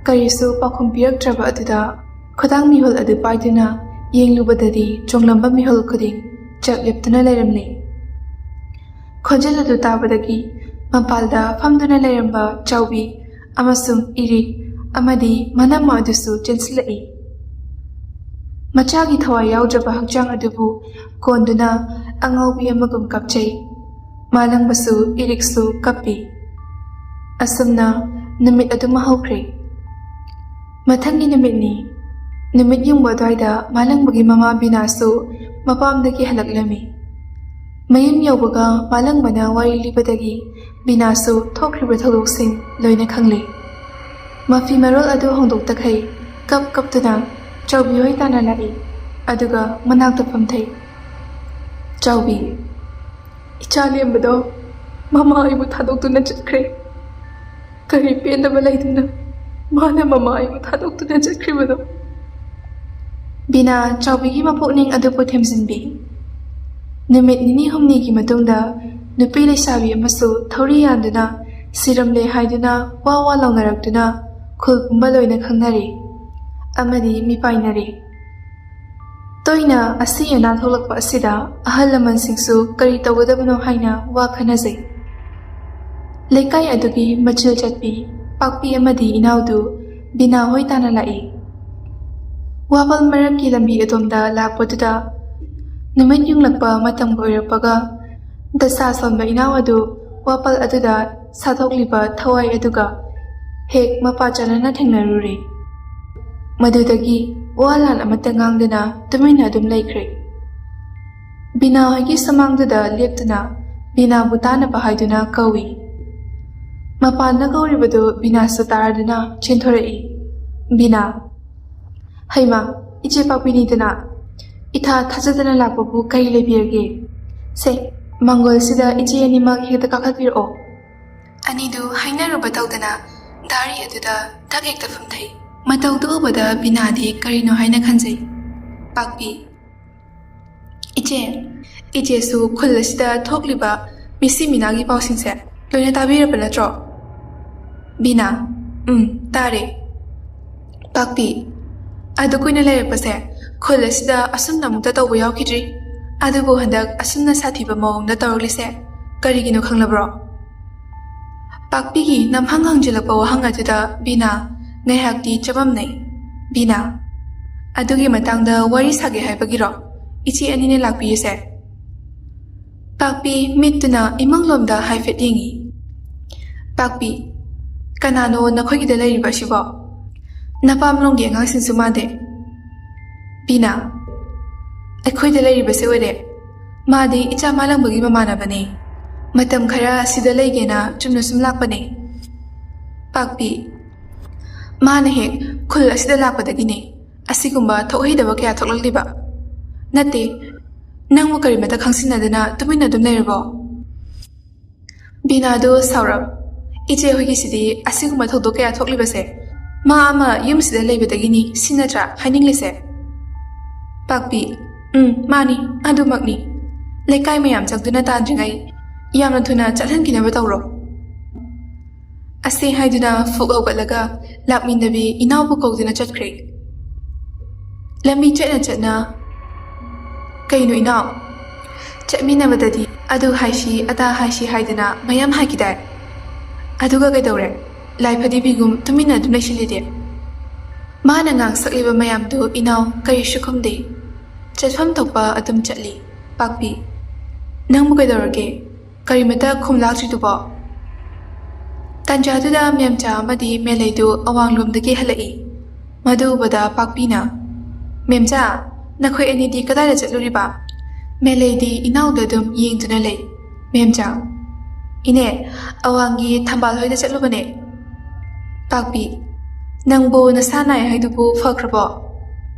karisu pakumpirak traba aduda, khodang mihol adu paiduna, yenglubadadi jonglamba mihol khoding, chak leptuna layramli. Khonjal adu tabadagi, mapalda famduna layramba chawbi, amasung iri, amadi manama adusu chensilai. Machagi thawai yaujaba hakchang adubu konduna angaubi amagum kapchai. Malang basu iriksu kapi. Asumna namit adu mahawkre. Mathangi namit ni namit yung badwaida malang bagi mama binasu mapamdagi halaklami. Mayim yawbaga malang bana wari libadagi binasu thokriba tholuksing loina khangli. Mafi marol adu hongdok takai kap tuna chawbi hoi tana lai aduga manakta phamthai. Chawbi ichali ambado mama aibu thadoktuna chatkre. Kari pendaba laiduna mana mama aibu thadoktuna chatkrebado. Bina chawbi gi mapokning adu po themsinbi. Numit nini humni gi matungda nupi leisabi amasu thori yanduna siramle haiduna wawa launaraktuna khulkumba loina khangnari amadi mipainari. Toina asi ana tholakpa asida ahal lamansingsu kari tawgadabano haina wa khanajai. Lekai adugi machil chatpi pakpi amadi inaudu bina hoi tana lai. Wabal marakki lambi adomda lakpaduda numit yung lakpa matang boirapaga dasa somba inaw adu wapal aduda sathokliba thawai aduga hek mapachanana thengnaruri. Madudagi walan amata ngangdana tumina adum laikre. Bina hoigi samangduda leptuna bina butana pahaiduna kawi. Mapana kauribadu bina sataraduna chenthorei. Bina haima iche papinidana ꯏꯊꯥ ꯊꯥꯖꯗꯅ ꯂꯥꯛꯄꯕꯨ ꯀꯔꯤ ꯂꯩꯕꯤꯔꯒꯦ? ꯁꯦ, ꯃꯪꯒꯣꯜꯁꯤꯗ ꯏꯆꯦ ꯑꯅꯤꯃꯛ ꯍꯦꯛꯇ ꯀꯥꯈꯠꯄꯤꯔꯛꯑꯣ꯫ ꯑꯅꯤꯗꯨ ꯍꯥꯏꯅꯔꯨꯕ ꯇꯧꯗꯅ ꯙꯥꯔꯤ ꯑꯗꯨꯗ ꯙꯛ ꯍꯦꯛꯇ ꯐꯝꯊꯩ꯫ ꯃꯇꯧꯗꯨ ꯎꯕꯗ ꯕꯤꯅꯥꯗꯤ ꯀꯔꯤꯅꯣ ꯍꯥꯏꯅ ꯈꯟꯖꯩ꯫ ꯄꯥꯛꯄꯤ: ꯏꯆꯦꯁꯨ ꯈꯨꯜ ꯑꯁꯤꯗ ꯊꯣꯛꯂꯤꯕ ꯃꯤꯁꯤ ꯃꯤꯅꯥꯒꯤ ꯄꯥꯎꯁꯤꯡꯁꯦ ꯂꯣꯏꯅ ꯇꯥꯕꯤꯔꯕ ꯅꯠꯇ꯭ꯔꯣ? ꯕꯤꯅꯥ: ꯇꯥꯔꯦ꯫ ꯄꯥꯛꯄꯤ: ꯑꯗꯨ ꯀꯨꯏꯅ ꯂꯩꯔꯛꯄꯁꯦ ꯈꯨꯜ ꯑꯁꯤꯗ ꯑꯁꯨꯝꯅ ꯑꯃꯨꯛꯇ ꯇꯧꯕ ꯌꯥꯎꯈꯤꯗ꯭ꯔꯤ꯫ ꯑꯗꯨꯕꯨ ꯍꯟꯗꯛ ꯑꯁꯨꯝꯅ ꯁꯥꯊꯤꯕ ꯃꯑꯣꯡꯗ ꯇꯧꯔꯛꯂꯤꯁꯦ ꯀꯔꯤꯒꯤꯅꯣ ꯈꯪꯂꯕ꯭ꯔꯣ? ꯄꯥꯛꯄꯤꯒꯤ ꯅꯝꯍꯪ ꯍꯪꯖꯤꯜꯂꯛꯄ ꯋꯥꯍꯪ ꯑꯗꯨꯗ ꯕꯤꯅꯥ ꯉꯥꯏꯍꯥꯛꯇꯤ ꯆꯃꯝꯅꯩ꯫ ꯕꯤꯅꯥ: ꯑꯗꯨꯒꯤ ꯃꯇꯥꯡꯗ ꯋꯥꯔꯤ ꯁꯥꯒꯦ ꯍꯥꯏꯕꯒꯤꯔꯣ ꯏꯆꯦ ꯑꯅꯤꯅ ꯂꯥꯛꯄꯤꯔꯤꯁꯦ? ꯄꯥꯛꯄꯤ ꯃꯤꯠꯇꯨꯅ ꯏꯃꯨꯡꯂꯣꯝꯗ ꯍꯥꯏꯐꯦꯠ ꯌꯦꯡꯉꯤ꯫ ꯄꯥꯛꯄꯤ: ꯀꯅꯥꯅꯣ ꯅꯈꯣꯏꯒꯤꯗ ꯂꯩꯔꯤꯕ ꯑꯁꯤꯕꯣ? ꯅꯄꯥꯝꯂꯣꯝꯒꯤ ꯑꯉꯥꯡꯁꯤꯡꯁꯨ ꯃꯥꯟꯗꯦ꯫ ꯕꯤꯅꯥ: ꯑꯩꯈꯣꯏꯗ ꯂꯩꯔꯤꯕꯁꯦ ꯑꯣꯏꯔꯦ꯫ ꯃꯥꯗꯤ ꯏꯆꯥ ꯃꯥꯂꯪꯕꯒꯤ ꯃꯃꯥꯟꯅꯕꯅꯤ꯫ ꯃꯇꯝ ꯈꯔ ꯁꯤꯗ ꯂꯩꯒꯦꯅ ꯆꯨꯝꯅ ꯁꯨꯝ ꯂꯥꯛꯄꯅꯦ꯫ ꯄꯥꯛꯄꯤ: ꯃꯥꯅ ꯍꯦꯛ ꯈꯨꯜ ꯑꯁꯤꯗ ꯂꯥꯛꯄꯗꯒꯤꯅꯦ ꯑꯁꯤꯒꯨꯝꯕ ꯊꯣꯛꯍꯩꯗꯕ ꯀꯌꯥ ꯊꯣꯛꯂꯛꯂꯤꯕ꯫ ꯅꯠꯇꯦ, ꯅꯪꯕꯨ ꯀꯔꯤꯃꯠꯇ ꯈꯪꯁꯤꯟꯅꯗꯅ ꯇꯨꯃꯤꯟꯅ ꯑꯗꯨꯝ ꯂꯩꯔꯕꯣ? ꯕꯤꯅꯥꯗꯨ ꯁꯥꯎꯔꯞ: ꯏꯆꯦ ꯍꯣꯏꯒꯤꯁꯤꯗꯤ ꯑꯁꯤꯒꯨꯝꯕ ꯊꯧꯗꯣꯛ ꯀꯌꯥ ꯊꯣꯛꯂꯤꯕꯁꯦ ꯃꯥ ꯑꯃ ꯌꯨꯝꯁꯤꯗ ꯂꯩꯕꯗꯒꯤꯅꯤ ꯁꯤ ꯅꯠꯇ꯭ꯔꯥ ꯍꯥꯏꯅꯤꯡꯂꯤꯁꯦ? ꯄꯥꯛꯄꯤ: ꯃꯥꯅꯤ, ꯑꯗꯨꯃꯛꯅꯤ꯫ ꯂꯩꯀꯥꯏ ꯃꯌꯥꯝ ꯆꯪꯗꯨꯅ ꯇꯥꯟꯗ꯭ꯔꯤꯉꯩ ꯌꯥꯝꯅ ꯊꯨꯅ ꯆꯠꯍꯟꯈꯤꯅꯕ ꯇꯧꯔꯣ꯫ ꯑꯁꯤ ꯍꯥꯏꯗꯨꯅ ꯐꯨꯛ ꯍꯧꯒꯠꯂꯒ ꯂꯥꯛꯃꯤꯟꯅꯕꯤ ꯏꯅꯥꯎꯕꯨ ꯀꯧꯗꯨꯅ ꯆꯠꯈ꯭ꯔꯦ꯫ ꯂꯝꯕꯤ ꯆꯠꯅ ꯆꯠꯅ: ꯀꯩꯅꯣ ꯏꯅꯥꯎ? ꯆꯠꯃꯤꯟꯅꯕꯗꯗꯤ ꯑꯗꯨ ꯍꯥꯏꯁꯤ ꯑꯗꯥ ꯍꯥꯏꯁꯤ ꯍꯥꯏꯗꯅ ꯃꯌꯥꯝ ꯍꯥꯏꯈꯤꯗꯥꯏ? ꯑꯗꯨꯒ ꯀꯩꯗꯧꯔꯦ ꯂꯥꯏ ꯐꯗꯤꯕꯤꯒꯨꯝ ꯇꯨꯃꯤꯟꯅ ꯑꯗꯨꯝ ꯂꯩꯁꯤꯜꯂꯤꯗꯤ? ꯃꯥꯅ ꯉꯥꯡꯁꯛꯂꯤꯕ ꯃꯌꯥꯝꯗꯨ ꯏꯅꯥꯎ ꯀꯔꯤꯁꯨ ꯈꯨꯝꯗꯦ꯫ ꯆꯠꯐꯝ ꯊꯣꯛꯄ ꯑꯗꯨꯝ ꯆꯠꯂꯤ꯫ ꯄꯥꯛꯄꯤ: ꯅꯪꯕꯨ ꯀꯩꯗꯧꯔꯒꯦ? ꯀꯔꯤꯃꯠꯇ ꯈꯨꯝ ꯂꯥꯛꯇ꯭ꯔꯤꯗꯨꯕꯣ? ꯇꯟꯖꯥꯗꯨꯗ ꯃꯦꯝꯆꯥ ꯑꯃꯗꯤ ꯃꯦꯂꯩꯗꯨ ꯑꯋꯥꯡꯂꯣꯝꯗꯒꯤ ꯍꯜꯂꯛꯏ꯫ ꯃꯗꯨ ꯎꯕꯗ ꯄꯥꯛꯄꯤꯅ: ꯃꯦꯝꯆꯥ, ꯅꯈꯣꯏ ꯑꯅꯤꯗꯤ ꯀꯗꯥꯏꯗ ꯆꯠꯂꯨꯔꯤꯕ? ꯃꯦꯂꯩꯗꯤ ꯏꯅꯥꯎꯗ ꯑꯗꯨꯝ ꯌꯦꯡꯗꯨꯅ ꯂꯩ꯫ ꯃꯦꯝꯆꯥ: ꯏꯅꯦ, ꯑꯋꯥꯡꯒꯤ ꯊꯝꯕꯥꯜ ꯍꯣꯏꯗ ꯆꯠꯂꯨꯕꯅꯦ꯫ ꯄꯥꯛꯄꯤ: ꯅꯪꯕꯨ ꯅꯁꯥ ꯅꯥꯏ ꯍꯥꯏꯗꯨꯕꯨ ꯐꯈ꯭ꯔꯕꯣ?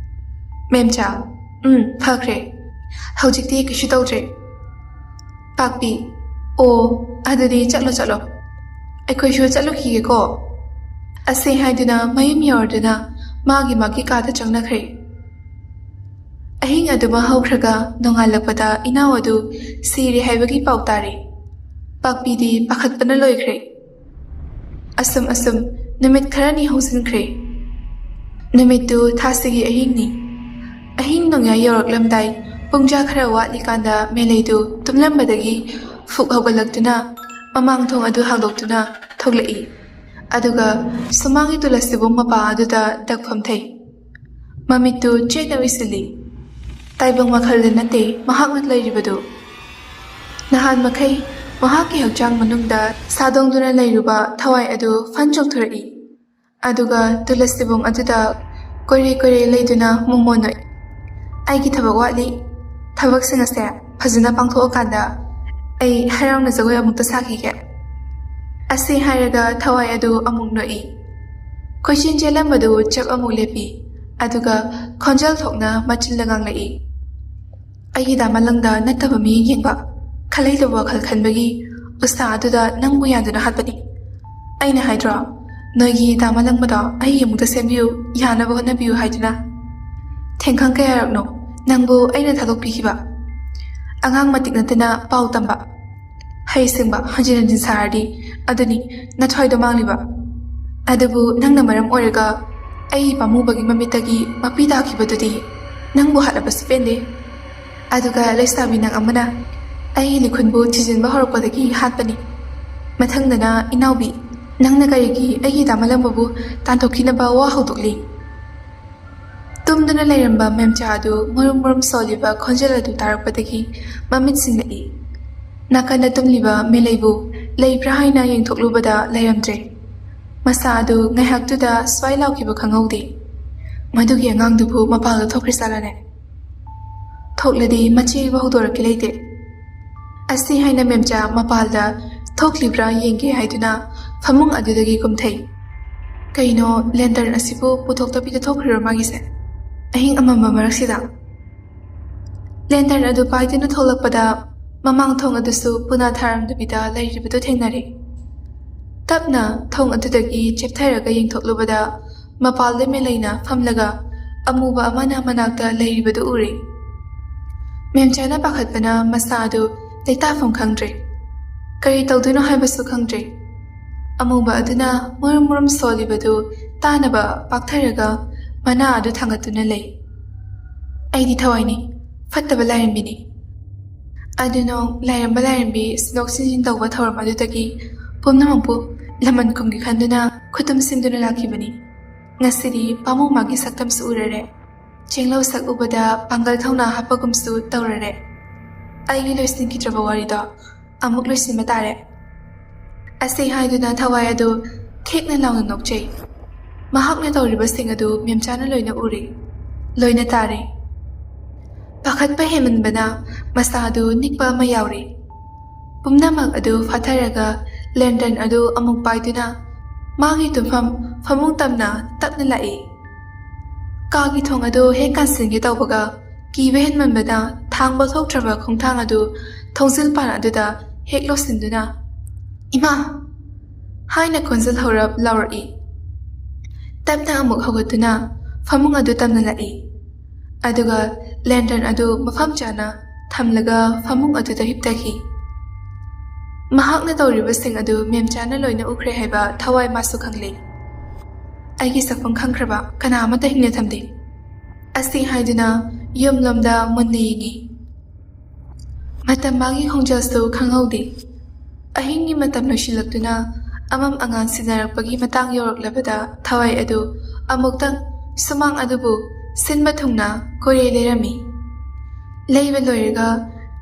ꯃꯦꯝꯆꯥ: ꯐꯈ꯭ꯔꯦ꯫ ꯍꯧꯖꯤꯛꯇꯤ ꯀꯩꯁꯨ ꯇꯧꯗ꯭ꯔꯦ꯫ ꯄꯥꯛꯄꯤ: ꯑꯣ, ꯑꯗꯨꯗꯤ ꯆꯠꯂꯣ꯫ ꯑꯩꯈꯣꯏꯁꯨ ꯆꯠꯂꯨꯈꯤꯒꯦꯀꯣ꯫ ꯑꯁꯤ ꯍꯥꯏꯗꯨꯅ ꯃꯌꯨꯝ ꯌꯧꯔꯗꯨꯅ ꯃꯥꯒꯤ ꯀꯥꯗ ꯆꯪꯅꯈ꯭ꯔꯦ꯫ ꯑꯍꯤꯡ ꯑꯗꯨꯃ ꯍꯧꯈ꯭ꯔꯒ ꯅꯣꯡꯉꯥꯜꯂꯛꯄꯗ ꯏꯅꯥꯎ ꯑꯗꯨ ꯁꯤꯔꯦ ꯍꯥꯏꯕꯒꯤ ꯄꯥꯎ ꯇꯥꯔꯦ꯫ ꯄꯥꯛꯄꯤꯗꯤ ꯄꯥꯈꯠꯄꯅ ꯂꯣꯏꯈ꯭ꯔꯦ꯫ ꯑꯁꯨꯝ ꯅꯨꯃꯤꯠ ꯈꯔꯅꯤ ꯍꯧꯖꯤꯟꯈ꯭ꯔꯦ꯫ ꯅꯨꯃꯤꯠꯇꯨ ꯊꯥꯁꯤꯒꯤ ꯑꯍꯤꯡꯅꯤ꯫ ꯑꯍꯤꯡ ꯅꯣꯡꯌꯥꯏ ꯌꯧꯔꯛꯂꯝꯗꯥꯏ ꯄꯨꯡꯖꯥ ꯈꯔ ꯋꯥꯠꯂꯤꯀꯥꯟꯗ ꯃꯦꯂꯩꯗꯨ ꯇꯨꯝꯂꯝꯕꯗꯒꯤ ꯐꯨꯛ ꯍꯧꯒꯠꯂꯛꯇꯨꯅ ꯃꯃꯥꯡ ꯊꯣꯡ ꯑꯗꯨ ꯍꯥꯡꯗꯣꯛꯇꯨꯅ ꯊꯣꯛꯂꯛꯏ꯫ ꯑꯗꯨꯒ ꯁꯨꯃꯥꯡꯒꯤ ꯇꯨꯂꯁꯤꯕꯨꯡ ꯃꯄꯥ ꯑꯗꯨꯗ ꯗꯛ ꯐꯝꯊꯩ꯫ ꯃꯃꯤꯠꯇꯨ ꯆꯦꯠꯅ ꯎꯏꯁꯤꯜꯂꯤ꯫ ꯇꯥꯏꯕꯪ ꯃꯈꯜꯗ ꯅꯠꯇꯦ ꯃꯍꯥꯛꯅ ꯂꯩꯔꯤꯕꯗꯨ꯫ ꯅꯍꯥꯟ ꯃꯈꯩ ꯃꯍꯥꯛꯀꯤ ꯍꯛꯆꯥꯡ ꯃꯅꯨꯡꯗ ꯁꯥꯗꯣꯡꯗꯨꯅ ꯂꯩꯔꯨꯕ ꯊꯋꯥꯏ ꯑꯗꯨ ꯐꯟ ꯆꯣꯡꯊꯣꯔꯛꯏ꯫ ꯑꯗꯨꯒ ꯇꯨꯂꯁꯤꯕꯨꯡ ꯑꯗꯨꯗ ꯀꯣꯏꯔꯦ ꯂꯩꯗꯨꯅ ꯃꯣꯃꯣꯟꯅꯩ꯫ ꯑꯩꯒꯤ ꯊꯕꯛ ꯋꯥꯠꯂꯤ꯫ ꯊꯕꯛꯁꯤꯡ ꯑꯁꯦ ꯐꯖꯅ ꯄꯥꯡꯊꯣꯛꯑꯀꯥꯟꯗ ꯑꯩ ꯍꯔꯥꯎꯅ ꯖꯒꯣꯏ ꯑꯃꯨꯛꯇ ꯁꯥꯈꯤꯒꯦ꯫ ꯑꯁꯤ ꯍꯥꯏꯔꯒ ꯊꯋꯥꯏ ꯑꯗꯨ ꯑꯃꯨꯛ ꯅꯣꯛꯏ꯫ ꯀꯣꯏꯆꯦꯟ ꯆꯦꯜꯂꯝꯕꯗꯨ ꯆꯞ ꯑꯃꯨꯛ ꯂꯦꯞꯄꯤ꯫ ꯑꯗꯨꯒ ꯈꯣꯟꯖꯦꯜ ꯊꯣꯛꯅ ꯃꯆꯤꯟꯗ ꯉꯥꯡꯂꯛꯏ꯫ ꯑꯩꯒꯤ ꯗꯥꯃꯂꯪꯗ ꯅꯠꯇꯕ ꯃꯤꯠꯌꯦꯡ ꯌꯦꯡꯕ, ꯈꯜꯂꯩꯇꯕ ꯋꯥꯈꯜ ꯈꯟꯕꯒꯤ ꯎꯁꯥ ꯑꯗꯨꯗ ꯅꯪꯕꯨ ꯌꯥꯟꯗꯨꯅ ꯍꯥꯠꯄꯅꯤ꯫ ꯑꯩꯅ ꯍꯥꯏꯗ꯭ꯔꯣ ꯅꯣꯏꯒꯤ ꯗꯥꯃꯂꯪꯕꯗꯣ ꯑꯩ ꯑꯃꯨꯛꯇ ꯁꯦꯝꯕꯤꯌꯨ, ꯌꯥꯅꯕ ꯍꯣꯠꯅꯕꯤꯌꯨ ꯍꯥꯏꯗꯨꯅ? ꯊꯦꯡꯈꯪ ꯀꯌꯥꯔꯛꯅꯣ ꯅꯪꯕꯨ ꯑꯩꯅ ꯊꯥꯗꯣꯛꯄꯤꯈꯤꯕ? ꯑꯉꯥꯡ ꯃꯇꯤꯛ ꯅꯠꯇꯅ ꯄꯥꯎ ꯇꯝꯕ, ꯍꯩꯁꯤꯡꯕ ꯍꯟꯖꯤꯟ ꯍꯟꯖꯤꯟ ꯁꯥꯔꯗꯤ ꯑꯗꯨꯅꯤ ꯅꯊ꯭ꯋꯥꯏꯗꯣ ꯃꯥꯡꯂꯤꯕ꯫ ꯑꯗꯨꯕꯨ ꯅꯪꯅ ꯃꯔꯝ ꯑꯣꯏꯔꯒ ꯑꯩ ꯄꯥꯝꯃꯨꯕꯒꯤ ꯃꯃꯤꯠꯇꯒꯤ ꯃꯄꯤ ꯇꯥꯈꯤꯕꯗꯨꯗꯤ ꯅꯪꯕꯨ ꯍꯥꯠꯂꯕꯁꯨ ꯄꯦꯟꯗꯦ꯫ ꯑꯗꯨꯒ ꯂꯩꯁꯥꯕꯤ ꯅꯪ ꯑꯃꯅ ꯑꯩꯒꯤ ꯂꯤꯈꯨꯟꯕꯨ ꯊꯤꯖꯤꯟꯕ ꯍꯧꯔꯛꯄꯗꯒꯤ ꯍꯥꯠꯄꯅꯤ꯫ ꯃꯊꯪꯗꯅ ꯏꯅꯥꯎꯕꯤ, ꯅꯪꯅ ꯀꯔꯤꯒꯤ ꯑꯩꯒꯤ ꯗꯥꯃꯂꯪꯕꯕꯨ ꯇꯥꯟꯊꯣꯛꯈꯤꯅꯕ ꯋꯥ ꯍꯧꯗꯣꯛꯂꯤ? ꯇꯨꯝꯗꯨꯅ ꯂꯩꯔꯝꯕ ꯃꯦꯝꯆꯥ ꯑꯗꯨ ꯃꯨꯔꯨꯝ ꯁꯣꯜꯂꯤꯕ ꯈꯣꯟꯖꯦꯜ ꯑꯗꯨ ꯇꯥꯔꯛꯄꯗꯒꯤ ꯃꯃꯤꯠ ꯁꯤꯡꯂꯛꯏ꯫ ꯅꯥꯀꯟꯗ ꯇꯨꯝꯂꯤꯕ ꯃꯦꯂꯩꯕꯨ ꯂꯩꯕ꯭ꯔꯥ ꯍꯥꯏꯅ ꯌꯦꯡꯊꯣꯛꯂꯨꯕꯗ ꯂꯩꯔꯝꯗ꯭ꯔꯦ꯫ ꯃꯁꯥ ꯑꯗꯨ ꯉꯥꯏꯍꯥꯛꯇꯨꯗ ꯁ꯭ꯋꯥꯏ ꯂꯥꯎꯈꯤꯕ ꯈꯪꯍꯧꯗꯦ꯫ ꯃꯗꯨꯒꯤ ꯑꯉꯥꯡꯗꯨꯕꯨ ꯃꯄꯥꯜꯗ ꯊꯣꯛꯈ꯭ꯔꯖꯥꯠꯂꯅꯦ? ꯊꯣꯛꯂꯗꯤ ꯃꯆꯦꯕꯨ ꯍꯧꯗꯣꯔꯛꯀꯦ ꯂꯩꯇꯦ꯫ ꯑꯁꯤ ꯍꯥꯏꯅ ꯃꯦꯝꯆꯥ ꯃꯄꯥꯜꯗ ꯊꯣꯛꯂꯤꯕ꯭ꯔꯥ ꯌꯦꯡꯒꯦ ꯍꯥꯏꯗꯨꯅ ꯐꯃꯨꯡ ꯑꯗꯨꯗꯒꯤ ꯀꯨꯝꯊꯩ꯫ ꯀꯩꯅꯣ ꯂꯦꯟꯇꯔꯟ ꯑꯁꯤꯕꯨ ꯄꯨꯊꯣꯛꯇꯕꯤꯗ ꯊꯣꯛꯈ꯭ꯔꯤꯔꯣ ꯃꯥꯒꯤꯁꯦ? ꯑꯍꯤꯡ ꯑꯃꯝꯕ ꯃꯔꯛꯁꯤꯗ? ꯂꯦꯟꯇꯔꯟ ꯑꯗꯨ ꯄꯥꯏꯗꯨꯅ ꯊꯣꯛꯂꯛꯄꯗ ꯃꯃꯥꯡ ꯊꯣꯡ ꯑꯗꯨꯁꯨ ꯄꯨꯅꯥ ꯊꯥꯔꯝꯗꯕꯤꯗ ꯂꯩꯔꯤꯕꯗꯨ ꯊꯦꯡꯅꯔꯦ꯫ ꯇꯞꯅ ꯊꯣꯡ ꯑꯗꯨꯗꯒꯤ ꯆꯦꯞꯊꯔꯒ ꯌꯦꯡꯊꯣꯛꯂꯨꯕꯗ ꯃꯄꯥꯜꯗ ꯃꯦꯂꯩꯅ ꯐꯝꯂꯒ ꯑꯃꯨꯕ ꯑꯃꯅ ꯃꯅꯥꯛꯇ ꯂꯩꯔꯤꯕꯗꯨ ꯎꯔꯦ꯫ ꯃꯦꯝꯆꯥꯅ ꯄꯥꯈꯠꯄꯅ ꯃꯁꯥ ꯑꯗꯨ ꯂꯩꯇꯥꯐꯝ ꯈꯪꯗ꯭ꯔꯦ꯫ ꯀꯔꯤ ꯇꯧꯗꯣꯏꯅꯣ ꯍꯥꯏꯕꯁꯨ ꯈꯪꯗ꯭ꯔꯦ꯫ ꯑꯃꯨꯕ ꯑꯗꯨꯅ ꯃꯨꯔꯨꯝ ꯃꯨꯔꯨꯝ ꯁꯣꯜꯂꯤꯕꯗꯨ ꯇꯥꯅꯕ ꯄꯥꯛꯊꯔꯒ ꯃꯅꯥ ꯑꯗꯨ ꯊꯥꯡꯒꯠꯇꯨꯅ ꯂꯩ꯫ ꯑꯩꯗꯤ ꯊꯋꯥꯏꯅꯤ, ꯐꯠꯇꯕ ꯂꯥꯏꯔꯦꯝꯕꯤꯅꯤ꯫ ꯑꯗꯨꯅꯣꯡ ꯂꯥꯏꯔꯦꯝꯕ ꯂꯥꯏꯔꯦꯝꯕꯤ ꯁꯤꯟꯗꯣꯛ ꯁꯤꯟꯖꯤꯟ ꯇꯧꯕ ꯊꯧꯔꯝ ꯑꯗꯨꯗꯒꯤ ꯄꯨꯝꯅꯃꯛꯄꯨ ꯂꯃꯟ ꯈꯨꯝꯒꯦ ꯈꯟꯗꯨꯅ ꯈꯨꯇꯨꯝ ꯁꯤꯟꯗꯨꯅ ꯂꯥꯛꯈꯤꯕꯅꯤ꯫ ꯉꯁꯤꯗꯤ ꯄꯥꯃꯨ ꯃꯥꯒꯤ ꯁꯛꯇꯝꯁꯨ ꯎꯔꯔꯦ꯫ ꯆꯦꯡꯂꯧ ꯁꯛ ꯎꯕꯗ ꯄꯥꯡꯒꯜ ꯊꯧꯅꯥ ꯍꯥꯞꯄꯒꯨꯝꯁꯨ ꯇꯧꯔꯔꯦ꯫ ꯑꯩꯒꯤ ꯂꯣꯏꯁꯤꯟꯈꯤꯗ꯭ꯔꯕ ꯋꯥꯔꯤꯗꯣ ꯑꯃꯨꯛ ꯂꯣꯏꯁꯤꯟꯕ ꯇꯥꯔꯦ꯫ ꯑꯁꯤ ꯍꯥꯏꯗꯨꯅ ꯊꯋꯥꯏ ꯑꯗꯨ ꯈꯦꯛꯅ ꯂꯥꯎꯅ ꯅꯣꯛꯆꯩ꯫ ꯃꯍꯥꯛꯅ ꯇꯧꯔꯤꯕꯁꯤꯡ ꯑꯗꯨ ꯃꯦꯝꯆꯥꯅ ꯂꯣꯏꯅ ꯎꯔꯦ, ꯂꯣꯏꯅ ꯇꯥꯔꯦ꯫ ꯄꯥꯈꯠꯄ ꯍꯦꯟꯃꯟꯕꯅ ꯃꯁꯥ ꯑꯗꯨ ꯅꯤꯛꯄ ꯑꯃ ꯌꯥꯎꯔꯦ꯫ ꯄꯨꯝꯅꯃꯛ ꯑꯗꯨ ꯐꯥꯊꯔꯒ ꯂꯦꯟꯇꯔꯟ ꯑꯗꯨ ꯑꯃꯨꯛ ꯄꯥꯏꯗꯨꯅ ꯃꯥꯒꯤ ꯇꯨꯝꯐꯝ ꯐꯃꯨꯡ ꯇꯝꯅ ꯇꯞꯅ ꯂꯥꯛꯏ꯫ ꯀꯥꯒꯤ ꯊꯣꯡ ꯑꯗꯨ ꯍꯦꯛ ꯀꯥꯟꯁꯤꯟꯒꯦ ꯇꯧꯕꯒ ꯀꯤꯕ ꯍꯦꯟꯃꯟꯕꯅ ꯊꯥꯡꯕ ꯊꯣꯛꯇ꯭ꯔꯕ ꯈꯣꯡꯊꯥꯡ ꯑꯗꯨ ꯊꯣꯡꯖꯤꯜ ꯄꯥꯟ ꯑꯗꯨꯗ ꯍꯦꯛ ꯂꯣꯠꯁꯤꯟꯗꯨꯅ "ꯏꯃꯥ" ꯍꯥꯏꯅ ꯈꯣꯟꯖꯦꯜ ꯍꯧꯔꯞ ꯂꯥꯎꯔꯛꯏ꯫ ꯇꯞꯅ ꯑꯃꯨꯛ ꯍꯧꯒꯠꯇꯨꯅ ꯐꯃꯨꯡ ꯑꯗꯨ ꯇꯝꯅ ꯂꯥꯛꯏ꯫ ꯑꯗꯨꯒ ꯂꯦꯟꯇꯔꯟ ꯑꯗꯨ ꯃꯐꯝ ꯆꯥꯅ ꯊꯝꯂꯒ ꯐꯃꯨꯡ ꯑꯗꯨꯗ ꯍꯤꯞꯊꯈꯤ꯫ ꯃꯍꯥꯛꯅ ꯇꯧꯔꯤꯕꯁꯤꯡ ꯑꯗꯨ ꯃꯦꯝꯆꯥꯅ ꯂꯣꯏꯅ ꯎꯈ꯭ꯔꯦ ꯍꯥꯏꯕ ꯊꯋꯥꯏ ꯃꯥꯁꯨ ꯈꯪꯂꯦ꯫ ꯑꯩꯒꯤ ꯁꯛꯐꯝ ꯈꯪꯈ꯭ꯔꯕ ꯀꯅꯥ ꯑꯃꯠꯇ ꯍꯤꯡꯅ ꯊꯝꯗꯦ꯫ ꯑꯁꯤ ꯍꯥꯏꯗꯨꯅ ꯌꯨꯝꯂꯣꯝꯗ ꯃꯨꯟꯅ ꯌꯦꯡꯉꯤ꯫ ꯃꯇꯝ ꯃꯥꯒꯤ ꯈꯣꯡꯖꯦꯜꯁꯨ ꯈꯪꯍꯧꯗꯦ꯫ ꯑꯍꯤꯡꯒꯤ ꯃꯇꯝ ꯂꯣꯏꯁꯤꯜꯂꯛꯇꯨꯅ ꯑꯃꯝ ꯑꯉꯥꯟ ꯁꯤꯟꯅꯔꯛꯄꯒꯤ ꯃꯇꯥꯡ ꯌꯧꯔꯛꯂꯕꯗ ꯊꯋꯥꯏ ꯑꯗꯨ ꯑꯃꯨꯛꯇꯪ ꯁꯨꯃꯥꯡ ꯑꯗꯨꯕꯨ ꯁꯤꯟꯕ ꯊꯨꯡꯅ ꯀꯣꯏꯔꯦ ꯂꯩꯔꯝꯃꯤ꯫ ꯂꯩꯕ ꯂꯣꯏꯔꯒ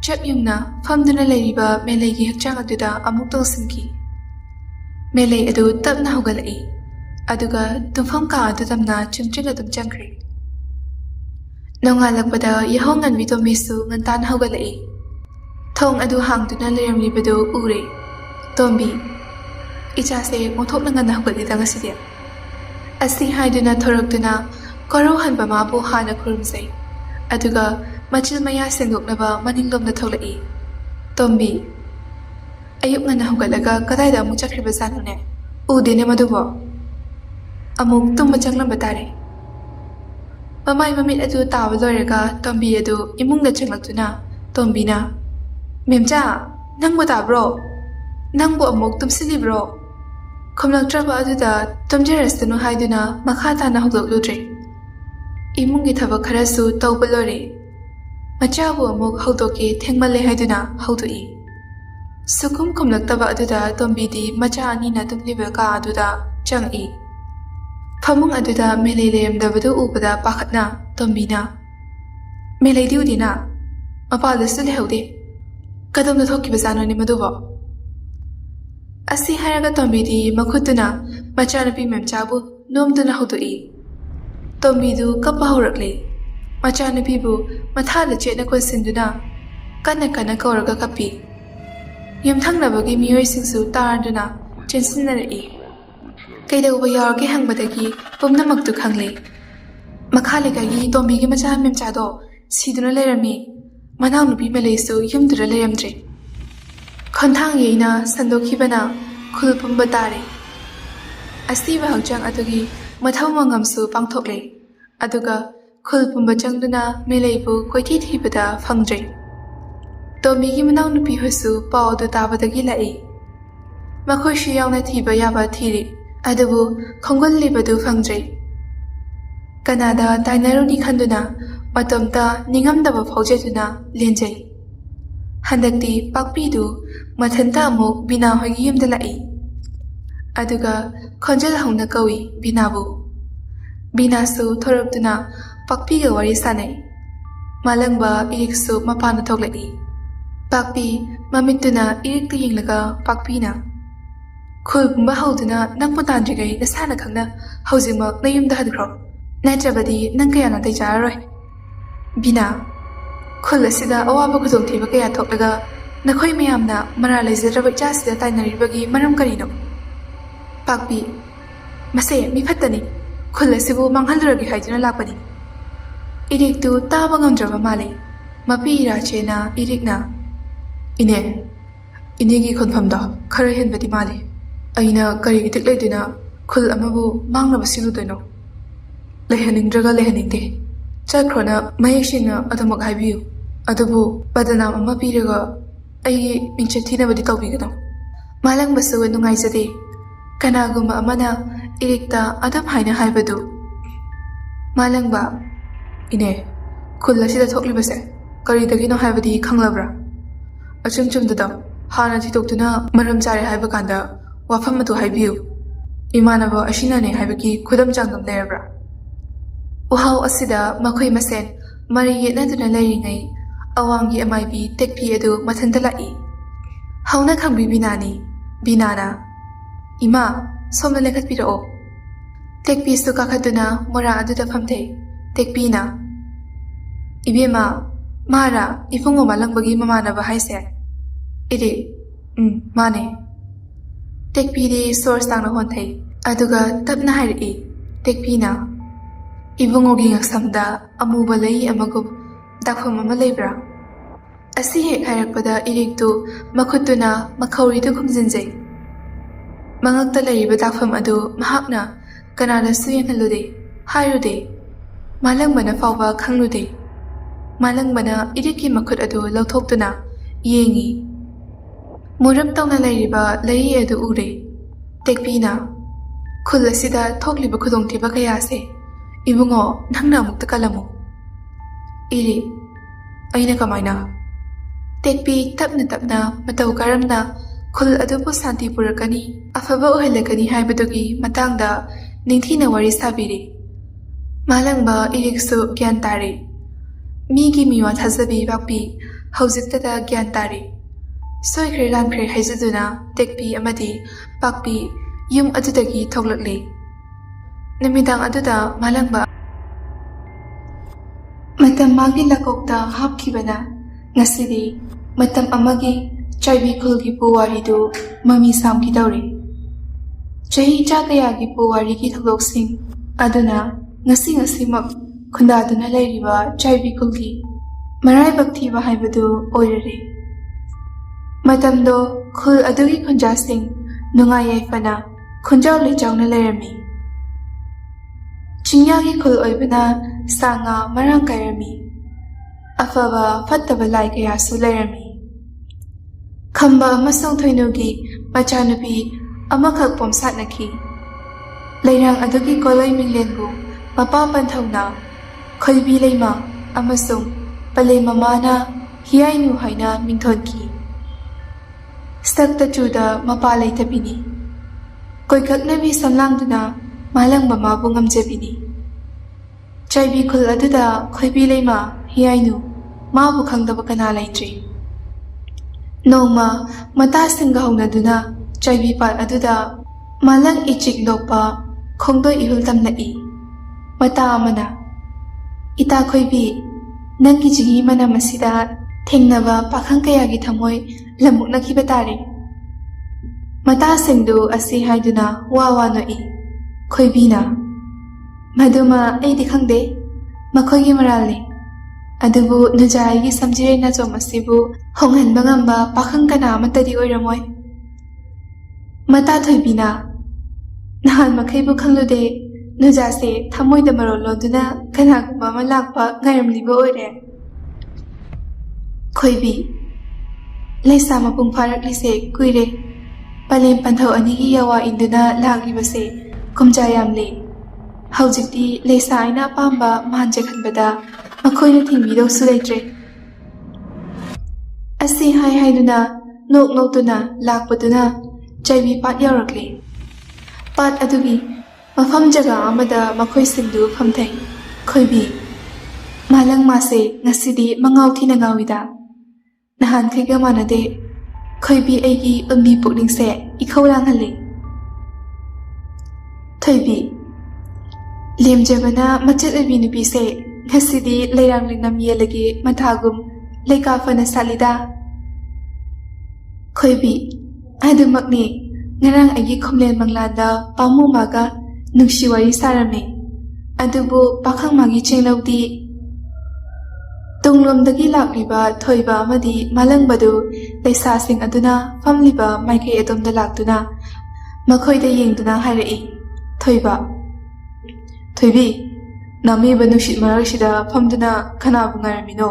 ꯆꯞ ꯌꯨꯡꯅ ꯐꯝꯗꯨꯅ ꯂꯩꯔꯤꯕ ꯃꯦꯂꯩꯒꯤ ꯍꯛꯆꯥꯡ ꯑꯗꯨꯗ ꯑꯃꯨꯛ ꯇꯣꯡꯁꯤꯟꯈꯤ꯫ ꯃꯦꯂꯩ ꯑꯗꯨ ꯇꯞꯅ ꯍꯧꯒꯠꯂꯛꯏ, ꯑꯗꯨꯒ ꯇꯨꯝꯐꯝ ꯀꯥ ꯑꯗꯨ ꯇꯝꯅ ꯆꯨꯝꯗ꯭ꯔꯤꯡ ꯑꯗꯨꯝ ꯆꯪꯈ꯭ꯔꯦ꯫ ꯅꯣꯡꯉꯥꯜꯂꯛꯄꯗ ꯌꯥꯍꯧ ꯉꯟꯕꯤ ꯇꯣꯝꯕꯤꯁꯨ ꯉꯟꯇꯥꯅ ꯍꯧꯒꯠꯂꯛꯏ꯫ ꯊꯣꯡ ꯑꯗꯨ ꯍꯥꯡꯗꯨꯅ ꯂꯩꯔꯝꯂꯤꯕꯗꯨ ꯎꯔꯦ꯫ "ꯇꯣꯝꯕꯤ, ꯏꯆꯥꯁꯦ ꯑꯣꯟꯊꯣꯛꯅ ꯉꯟꯅ ꯍꯧꯒꯠꯂꯤꯗ ꯉꯁꯤꯗꯤ"꯫ ꯑꯁꯤ ꯍꯥꯏꯗꯨꯅ ꯊꯣꯔꯛꯇꯨꯅ ꯀꯣꯔꯧꯍꯟꯕ ꯃꯥꯕꯨ ꯍꯥꯟꯅ ꯈꯨꯔꯨꯝꯖꯩ, ꯑꯗꯨꯒ ꯃꯆꯤꯜ ꯃꯌꯥ ꯁꯦꯡꯗꯣꯛꯅꯕ ꯃꯅꯤꯡꯂꯣꯝꯗ ꯊꯣꯛꯂꯛꯏ꯫ "ꯇꯣꯝꯕꯤ, ꯑꯌꯨꯛ ꯉꯟꯅ ꯍꯧꯒꯠꯂꯒ ꯀꯗꯥꯏꯗ ꯑꯃꯨꯛ ꯆꯠꯈ꯭ꯔꯤꯕꯖꯥꯠꯅꯣꯅꯦ? ꯎꯗꯦꯅꯦ ꯃꯗꯨꯕꯣ꯫ ꯑꯃꯨꯛ ꯇꯨꯝꯕ ꯆꯪꯂꯝꯕ ꯇꯥꯔꯦ"꯫ ꯃꯃꯥꯏ ꯃꯃꯤꯠ ꯑꯗꯨ ꯇꯥꯕ ꯂꯣꯏꯔꯒ ꯇꯣꯝꯕꯤ ꯑꯗꯨ ꯏꯃꯨꯡꯗ ꯆꯪꯂꯛꯇꯨꯅ ꯇꯣꯝꯕꯤꯅ "ꯃꯦꯝꯆꯥ, ꯅꯪꯕꯨ ꯇꯥꯕ꯭ꯔꯣ? ꯅꯪꯕꯨ ꯑꯃꯨꯛ ꯇꯨꯝꯁꯤꯜꯂꯤꯕ꯭ꯔꯣ?" ꯈꯨꯝꯂꯛꯇ꯭ꯔꯕ ꯑꯗꯨꯗ ꯇꯨꯝꯖꯔꯁꯅꯨ ꯍꯥꯏꯗꯨꯅ ꯃꯈꯥ ꯇꯥꯅ ꯍꯧꯗꯣꯛꯂꯨꯗ꯭ꯔꯦ꯫ ꯏꯃꯨꯡꯒꯤ ꯊꯕꯛ ꯈꯔꯁꯨ ꯇꯧꯕ ꯂꯣꯏꯔꯦ꯫ ꯃꯆꯥꯕꯨ ꯑꯃꯨꯛ ꯍꯧꯗꯣꯛꯀꯦ ꯊꯦꯡꯃꯜꯂꯦ ꯍꯥꯏꯗꯨꯅ ꯍꯧꯗꯣꯛꯏ꯫ ꯁꯨꯈꯨꯝ ꯈꯨꯝꯂꯛꯇꯕ ꯑꯗꯨꯗ ꯇꯣꯝꯕꯤꯗꯤ ꯃꯆꯥ ꯑꯅꯤꯅ ꯇꯨꯝꯂꯤꯕ ꯀꯥ ꯑꯗꯨꯗ ꯆꯪꯉꯛꯏ꯫ ꯐꯃꯨꯡ ꯑꯗꯨꯗ ꯃꯦꯂꯩ ꯂꯩꯔꯝꯗꯕꯗꯨ ꯎꯕꯗ ꯄꯥꯈꯠꯅ ꯇꯣꯝꯕꯤꯅ "ꯃꯦꯂꯩꯗꯤ ꯎꯗꯦꯅ, ꯃꯄꯥꯜꯗꯁꯨ ꯂꯩꯍꯧꯗꯦ, ꯀꯗꯣꯝꯗ ꯊꯣꯛꯈꯤꯕꯖꯥꯠꯅꯣꯅꯦ ꯃꯗꯨꯕꯣ"꯫ ꯑꯁꯤ ꯍꯥꯏꯔꯒ ꯇꯣꯝꯕꯤꯗꯤ ꯃꯈꯨꯠꯇꯨꯅ ꯃꯆꯥꯅꯨꯄꯤ ꯃꯦꯝꯆꯥꯕꯨ ꯅꯣꯝꯗꯨꯅ ꯍꯧꯗꯣꯛꯏ꯫ ꯇꯣꯝꯕꯤꯗꯨ ꯀꯞꯄ ꯍꯧꯔꯛꯂꯦ꯫ ꯃꯆꯥꯅꯨꯄꯤꯕꯨ ꯃꯊꯥꯗ ꯆꯦꯠꯅ ꯀꯣꯟꯁꯤꯟꯗꯨꯅ ꯀꯟꯅ ꯀꯟꯅ ꯀꯧꯔꯒ ꯀꯞꯄꯤ꯫ ꯌꯨꯝꯊꯪꯅꯕꯒꯤ ꯃꯤꯑꯣꯏꯁꯤꯡꯁꯨ ꯇꯥꯔꯗꯨꯅ ꯆꯦꯟꯁꯤꯟꯅꯔꯛꯏ꯫ ꯀꯩꯗꯧꯕ ꯌꯥꯎꯔꯒꯦ ꯍꯪꯕꯗꯒꯤ ꯄꯨꯝꯅꯃꯛꯇꯨ ꯈꯪꯂꯦ꯫ ꯃꯈꯥ ꯂꯩꯀꯥꯏꯒꯤ ꯇꯣꯝꯕꯤꯒꯤ ꯃꯆꯥ ꯃꯦꯝꯆꯥꯗꯣ ꯁꯤꯗꯨꯅ ꯂꯩꯔꯝꯃꯤ꯫ ꯃꯅꯥꯎꯅꯨꯄꯤ ꯃꯦꯂꯩꯁꯨ ꯌꯨꯝꯗꯨꯗ ꯂꯩꯔꯝꯗ꯭ꯔꯦ꯫ ꯈꯣꯟꯊꯥꯡ ꯌꯩꯅ ꯁꯟꯗꯣꯛꯈꯤꯕꯅ ꯈꯨꯜ ꯄꯨꯝꯕ ꯇꯥꯔꯦ꯫ ꯑꯁꯤꯕ ꯍꯛꯆꯥꯡ ꯑꯗꯨꯒꯤ ꯃꯊꯧ ꯃꯉꯝꯁꯨ ꯄꯥꯡꯊꯣꯛꯂꯦ, ꯑꯗꯨꯒ ꯈꯨꯜ ꯄꯨꯝꯕ ꯆꯪꯗꯨꯅ ꯃꯦꯂꯩꯕꯨ ꯀꯣꯏꯊꯤ ꯊꯤꯕꯗ ꯐꯪꯗ꯭ꯔꯦ꯫ ꯇꯣꯝꯕꯤꯒꯤ ꯃꯅꯥꯎꯅꯨꯄꯤ ꯍꯣꯏꯁꯨ ꯄꯥꯎ ꯑꯗꯨ ꯇꯥꯕꯗꯒꯤ ꯂꯥꯛꯏ꯫ ꯃꯈꯣꯏꯁꯨ ꯌꯥꯎꯅ ꯊꯤꯕ ꯌꯥꯕ ꯊꯤꯔꯤ, ꯑꯗꯨꯕꯨ ꯈꯣꯡꯒꯨꯜꯂꯤꯕꯗꯨ ꯐꯪꯗ꯭ꯔꯦ꯫ ꯀꯅꯥꯗ ꯇꯥꯏꯅꯔꯨꯅꯤ ꯈꯟꯗꯨꯅ ꯃꯇꯣꯝꯇ ꯅꯤꯡꯉꯝꯗꯕ ꯐꯥꯎꯖꯗꯨꯅ ꯂꯦꯟꯖꯩ꯫ ꯍꯟꯗꯛꯇꯤ ꯄꯥꯛꯄꯤꯗꯨ ꯃꯊꯟꯇ ꯑꯃꯨꯛ ꯕꯤꯅꯥ ꯍꯣꯏꯒꯤ ꯌꯨꯝꯗ ꯂꯥꯛꯏ꯫ ꯑꯗꯨꯒ ꯈꯣꯟꯖꯦꯜ ꯍꯧꯅ ꯀꯧꯏ ꯕꯤꯅꯥꯕꯨ꯫ ꯕꯤꯅꯥꯁꯨ ꯊꯣꯔꯛꯇꯨꯅ ꯄꯥꯛꯄꯤꯒ ꯋꯥꯔꯤ ꯁꯥꯟꯅꯩ꯫ ꯃꯥꯂꯪꯕ ꯏꯔꯤꯛꯁꯨ ꯃꯄꯥꯟꯗ ꯊꯣꯛꯂꯛꯏ꯫ ꯄꯥꯛꯄꯤ ꯃꯃꯤꯠꯇꯨꯅ ꯏꯔꯤꯛꯇ ꯌꯦꯡꯂꯒ ꯄꯥꯛꯄꯤꯅ "ꯈꯨꯜ ꯄꯨꯝꯕ ꯍꯧꯗꯨꯅ ꯅꯪꯕꯨ ꯇꯥꯟꯗ꯭ꯔꯤꯉꯩ ꯅꯁꯥꯅ ꯈꯪꯅ ꯍꯧꯖꯤꯛꯃꯛ ꯅꯌꯨꯝꯗ ꯍꯟꯈ꯭ꯔꯣ, ꯅꯠꯇ꯭ꯔꯕꯗꯤ ꯅꯪ ꯀꯌꯥ ꯅꯥꯇꯩ ꯆꯥꯔꯔꯣꯏ꯫ ꯕꯤꯅꯥ, ꯈꯨꯜ ꯑꯁꯤꯗ ꯑꯋꯥꯕ ꯈꯨꯗꯣꯡꯊꯤꯕ ꯀꯌా ꯊꯣꯛꯂꯒ ꯅꯈꯣꯏ ꯃꯌꯥꯝꯅ ꯃꯔꯥꯜ ꯂꯩꯖꯗ꯭ꯔꯕ ꯏꯆꯥꯁꯤꯗ ꯇꯥꯏꯅꯔꯤꯕꯒꯤ ꯃꯔꯝ ꯀꯔꯤꯅꯣ?" ꯄꯥꯛꯄꯤ: "ꯃꯁꯦ ꯃꯤ ꯐꯠꯇꯅꯤ, ꯈꯨꯜ ꯑꯁꯤꯕꯨ ꯃꯥꯡꯍꯜꯂꯨꯔꯒꯦ ꯍꯥꯏꯗꯨꯅ ꯂꯥꯛꯄꯅꯤ"꯫ ꯏꯔꯤꯛꯇꯨ ꯇꯥꯕ ꯉꯝꯗ꯭ꯔꯕ ꯃꯥꯜꯂꯤ꯫ Mapi Irachena Irikna Ine Inegi Konfamda Kara Henbati Mali Aina Kari Tikledina Kul Amabu Mangna Basiludono Lehaning Draga Lehaningde Chakrona Mayashina Adamak Habiu Adabu Badanam Mapiraga Ai Minchatina Baditobigano Malang Basu Nungaizade Kanaguma Amana Irikta Adam Haina Haibadu Malangba Ine Kulasida Toklibase Kari Dagino Habadi Kanglabra Achum Dada Hana Titokuna Maram Sari Habakanda Wafamatu Habiu Imanava Ashinane Habaki Kudam Jangam Lebra Uhau Asida Makoi Masen Mari Yetnaduna Layingai Awangi Amaibi Tekpi Edu Matandalai Hauna Kambi Binani Binana Ima Somna Lekat Piro Tekpi Sukakaduna Mora Aduda Famte Tekpina Ibema Mara Ifungo Malangbagi Mamana Bahaise Ide Mane Tekpidi Source Tang Honte Aduga Tabna Hari Tekpina Ibungogi Samda Amubalai Amagub Dakfama Labra Asihe Harakpada Iriktu Makutuna Makauri to Kumzinze Mangakta Laiba Dakfam Adu Mahakna Kanada Suyan Halude Hayude Malang Mana Fawa Kanglude Malang Mana Iriki Makut Adu Lautoptuna Yengi Muram Tona Laiba Lai Edu Ure Tekpina Kulasida Tokliba Kudong Tibakayase Ibungo Nangna Muktakalamu Iri Aina Kamaina Tekpi Tapna Matau Karamna Kul Adubu Santi Purakani Afaba Uhelakani Haibadugi Matangda Nintina Wari Sabiri Malangba Iriksu Gyantari Migi Miwa Tazabi Bakpi Hauzitata Gyantari Soikri Lankri Haizuduna Tekpi Amadi Bakpi Yum Adudagi Toglakli Namidang Aduda Malangba Matam Magi Lakokta Hapkibana Nasidi Matam Amagi Chaibi Kulgi Puwaridu Mami Samki Dauri Chahi Chakayagi Puwarigi Taloksing Aduna Ngasimak Kundaduna Lairiba Chaibi Kulgi Marai Bakti Bahaibadu Oirari Matamdo Kul Adugi Kunjasing Nungayay Fana Kunjaw Lijawna Lairami Chinyagi Kul Oibana Sanga Marang Kairami Afaba Fattaba Lai Kayasu Lairami Kamba Masong Thoinugi Machanupi Amakak Pomsatnaki Lairang Adugi Kolay Minglenbu Mapa Panthawna Kholbi Leima Amasong Palay Mamana Hiyainu Haina Mingthonki Stakta Chuda Mapa Laytabini Koikak Nabi Samlangduna Malang Mama Bungam Jabini Chaibi Kul Aduda Kholbi Leima Hiyainu Mabu Khangdaba Kana Laitri Noma Mata Singa Honaduna Chaibi Pat Aduda Malang Ichik Lokpa Khongdo Ihul Tamnai Mata Amana Ita Khoibi Nangi Jigi Mana Masida Thengnaba Pakhang Kayagi Thamoy Lamuk Nakibatari Mata Singdu Asi Haiduna Wawa Noi Khoibina Maduma Eidi Khangde Makhoigi Marali Adubu Nujaigi Samjire Nazo Masibu Honghan Bangamba Pakhang Kana Matadi Oiramoy Mata Thoibina Nahan Makhaibu Khanglude Nujase Thamoy da Maroloduna Kanagba Malakpa Ngairam Libo Oire Khoibi Laisa Mapung Farak Lise Kuire Palem Panthaw Anigi Yawa Induna Lagi Base Kumjayam Le Haujikti Laisa Aina Pamba Manjakhanbada Makhoina Thingbido Sulaitre Asi Hai Haiduna Nok Nokduna Lakpaduna Chaibi Pat Yarakle Pat Adugi Mafam Jaga Amada Makhoi Singdu Famthai Khoibi Malang Mase Ngasidi Mangau Thina Ngawida Nahan Kaiga Manade Khoibi Aigi Umbi Pukning Se Ikhawlang Hali Thoibi Lemjabana Machat Abi Nupi Se Ngasidi Lairang Lingnam Yelagi Mathagum Laika Fana Salida Khoibi Adumakni Ngarang Aigi Khomlen Manglanda Pamu Maga Nukshiwari Sarame Adubu Pakhang Magi Chenglawdi ꯇꯨꯡꯂꯣꯝꯗꯒꯤ ꯂꯥꯛꯂꯤꯕ ꯊꯣꯏꯕ ꯑꯃꯗꯤ ꯃꯥꯂꯪꯕꯗꯨ ꯂꯩꯁꯥꯁꯤꯡ ꯑꯗꯨꯅ ꯐꯝꯂꯤꯕ ꯃꯥꯏꯀꯩ ꯑꯗꯣꯝꯗ ꯂꯥꯛꯇꯨꯅ ꯃꯈꯣꯏꯗ ꯌꯦꯡꯗꯨꯅ ꯍꯥꯏꯔꯛꯏ꯫ ꯊꯣꯏꯕ, ꯊꯣꯏꯕꯤ, ꯅꯥꯝꯃꯤꯕ ꯅꯨꯡꯁꯤꯠ ꯃꯔꯛꯁꯤꯗ ꯐꯝꯗꯨꯅ ꯀꯅꯥꯕꯨ ꯉꯥꯏꯔꯝꯃꯤꯅꯣ?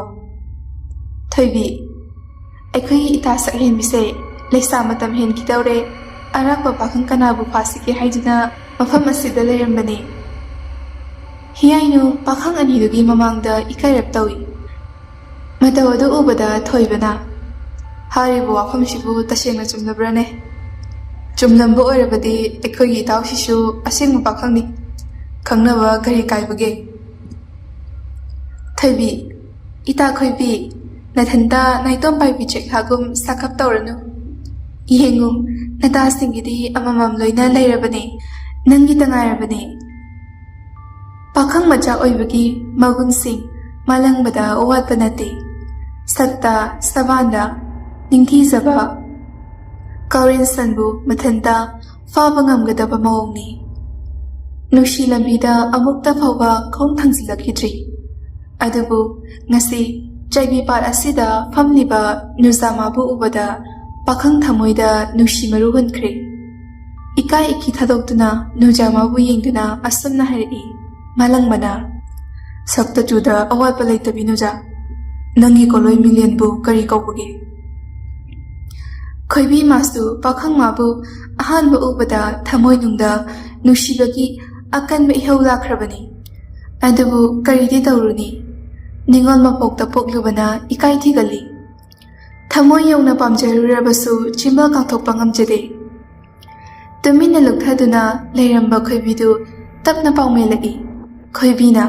ꯊꯣꯏꯕꯤ, ꯑꯩꯈꯣꯏꯒꯤ ꯏꯇꯥ ꯁꯛꯍꯦꯟꯕꯤꯁꯦ ꯂꯩꯁꯥ ꯃꯇꯝ ꯍꯦꯟꯈꯤꯗꯧꯔꯦ, ꯑꯔꯥꯛꯄ ꯄꯥꯈꯪ ꯀꯅꯥꯕꯨ ꯐꯥꯁꯤꯒꯦ ꯍꯥꯏꯗꯨꯅ ꯃꯐꯝ ꯑꯁꯤꯗ ꯂꯩꯔꯝꯕꯅꯤ꯫ ꯍꯤꯌꯥꯏꯅꯨ ꯄꯥꯈꯪ ꯑꯅꯤꯗꯨꯒꯤ ꯃꯃꯥꯡꯗ ꯏꯀꯥꯏꯔꯞ ꯇꯧꯏ꯫ ꯃꯇꯧ ꯑꯗꯨ ꯎꯕꯗ ꯊꯣꯏꯕꯅ, ꯍꯥꯏꯔꯤꯕ ꯋꯥꯐꯝꯁꯤꯕꯨ ꯇꯁꯦꯡꯅ ꯆꯨꯝꯂꯕ꯭ꯔꯅꯦ? ꯆꯨꯝꯂꯝꯕ ꯑꯣꯏꯔꯕꯗꯤ ꯑꯩꯈꯣꯏꯒꯤ ꯏꯇꯥꯎꯁꯤꯁꯨ ꯑꯁꯦꯡꯕ ꯄꯥꯈꯪꯅꯤ, ꯈꯪꯅꯕ ꯀꯔꯤ ꯀꯥꯏꯕꯒꯦ? ꯊꯣꯏꯕꯤ, ꯏꯇꯥ ꯈꯣꯏꯕꯤ, ꯅꯊꯟꯇ ꯅꯥꯏꯇꯣꯝ ꯄꯥꯏꯕꯤ ꯆꯦꯛꯂꯥꯒꯨꯝ ꯁꯥꯈꯞ ꯇꯧꯔꯅꯨ꯫ ꯌꯦꯡꯉꯨ, ꯅꯇꯥꯁꯤꯡꯒꯤꯗꯤ ꯑꯃꯃꯝ ꯂꯣꯏꯅ ꯂꯩꯔꯕꯅꯤ, ꯅꯪꯒꯤꯇ ꯉꯥꯏꯔꯕꯅꯤ꯫ ꯄꯥꯈꯪ ꯃꯆꯥ ꯑꯣꯏꯕꯒꯤ ꯃꯒꯨꯟꯁꯤꯡ ꯃꯥꯂꯪꯕꯗ ꯋꯥꯠꯄ ꯅꯠꯇꯦ꯫ ꯁꯛꯇ, ꯁꯕꯥꯟꯗ ꯅꯤꯡꯊꯤꯖꯕ ꯀꯥꯎꯔꯦꯟ ꯁꯟꯕꯨ ꯃꯊꯟꯇ ꯐꯥꯕ ꯉꯝꯒꯗꯕ ꯃꯑꯣꯡꯅꯤ꯫ ꯅꯨꯡꯁꯤ ꯂꯝꯕꯤꯗ ꯑꯃꯨꯛꯇ ꯐꯥꯎꯕ ꯈꯣꯡ ꯊꯥꯡꯖꯤꯜꯂꯛꯈꯤꯗ꯭ꯔꯤ꯫ ꯑꯗꯨꯕꯨ ꯉꯁꯤ ꯆꯥꯏꯕꯤ ꯄꯥꯠ ꯑꯁꯤꯗ ꯐꯝꯂꯤꯕ ꯅꯨꯖꯥꯃꯥꯕꯨ ꯎꯕꯗ ꯄꯥꯈꯪ ꯊꯃꯣꯏꯗ ꯅꯨꯡꯁꯤ ꯃꯔꯨ ꯍꯨꯟꯈ꯭ꯔꯦ꯫ ꯏꯀꯥꯏ ꯏꯈꯤ ꯊꯥꯗꯣꯛꯇꯨꯅ ꯅꯨꯖꯥꯃꯥꯕꯨ ꯌꯦꯡꯗꯨꯅ ꯑꯁꯨꯝꯅ ꯍꯥꯏꯔꯛꯏ꯫ ꯃꯥꯂꯪꯕꯅ, ꯁꯛꯇ ꯆꯨꯗ ꯑꯋꯥꯠꯄ ꯂꯩꯇꯕꯤ ꯅꯨꯖꯥ, ꯅꯪꯒꯤ ꯀꯣꯂꯣꯏ ꯃꯤꯡꯂꯦꯟꯕꯨ ꯀꯔꯤ ꯀꯧꯕꯒꯦ? ꯈꯣꯏꯕꯤ ꯃꯥꯁꯨ ꯄꯥꯈꯪ ꯃꯥꯕꯨ ꯑꯍꯥꯟꯕ ꯎꯕꯗ ꯊꯃꯣꯏꯅꯨꯡꯗ ꯅꯨꯡꯁꯤꯕꯒꯤ ꯑꯀꯟꯕ ꯏꯍꯧ ꯂꯥꯛꯈ꯭ꯔꯕꯅꯤ꯫ ꯑꯗꯨꯕꯨ ꯀꯔꯤꯗꯤ ꯇꯧꯔꯨꯅꯤ, ꯅꯤꯡꯉꯣꯜ ꯃꯄꯣꯛꯇ ꯄꯣꯛꯂꯨꯕꯅ ꯏꯀꯥꯏ ꯊꯤꯒꯜꯂꯤ꯫ ꯊꯃꯣꯏ ꯌꯧꯅ ꯄꯥꯝꯖꯔꯨꯔꯕꯁꯨ ꯆꯤꯟꯕꯥꯜ ꯀꯥꯡꯊꯣꯛꯄ ꯉꯝꯖꯗꯦ꯫ ꯇꯨꯃꯤꯟꯅ ꯂꯨꯞꯊꯗꯨꯅ ꯂꯩꯔꯝꯕ ꯈꯣꯏꯕꯤꯗꯨ ꯇꯞꯅ ꯄꯥꯎꯃꯦꯜꯂꯛꯏ꯫ ꯈꯣꯏꯕꯤꯅ,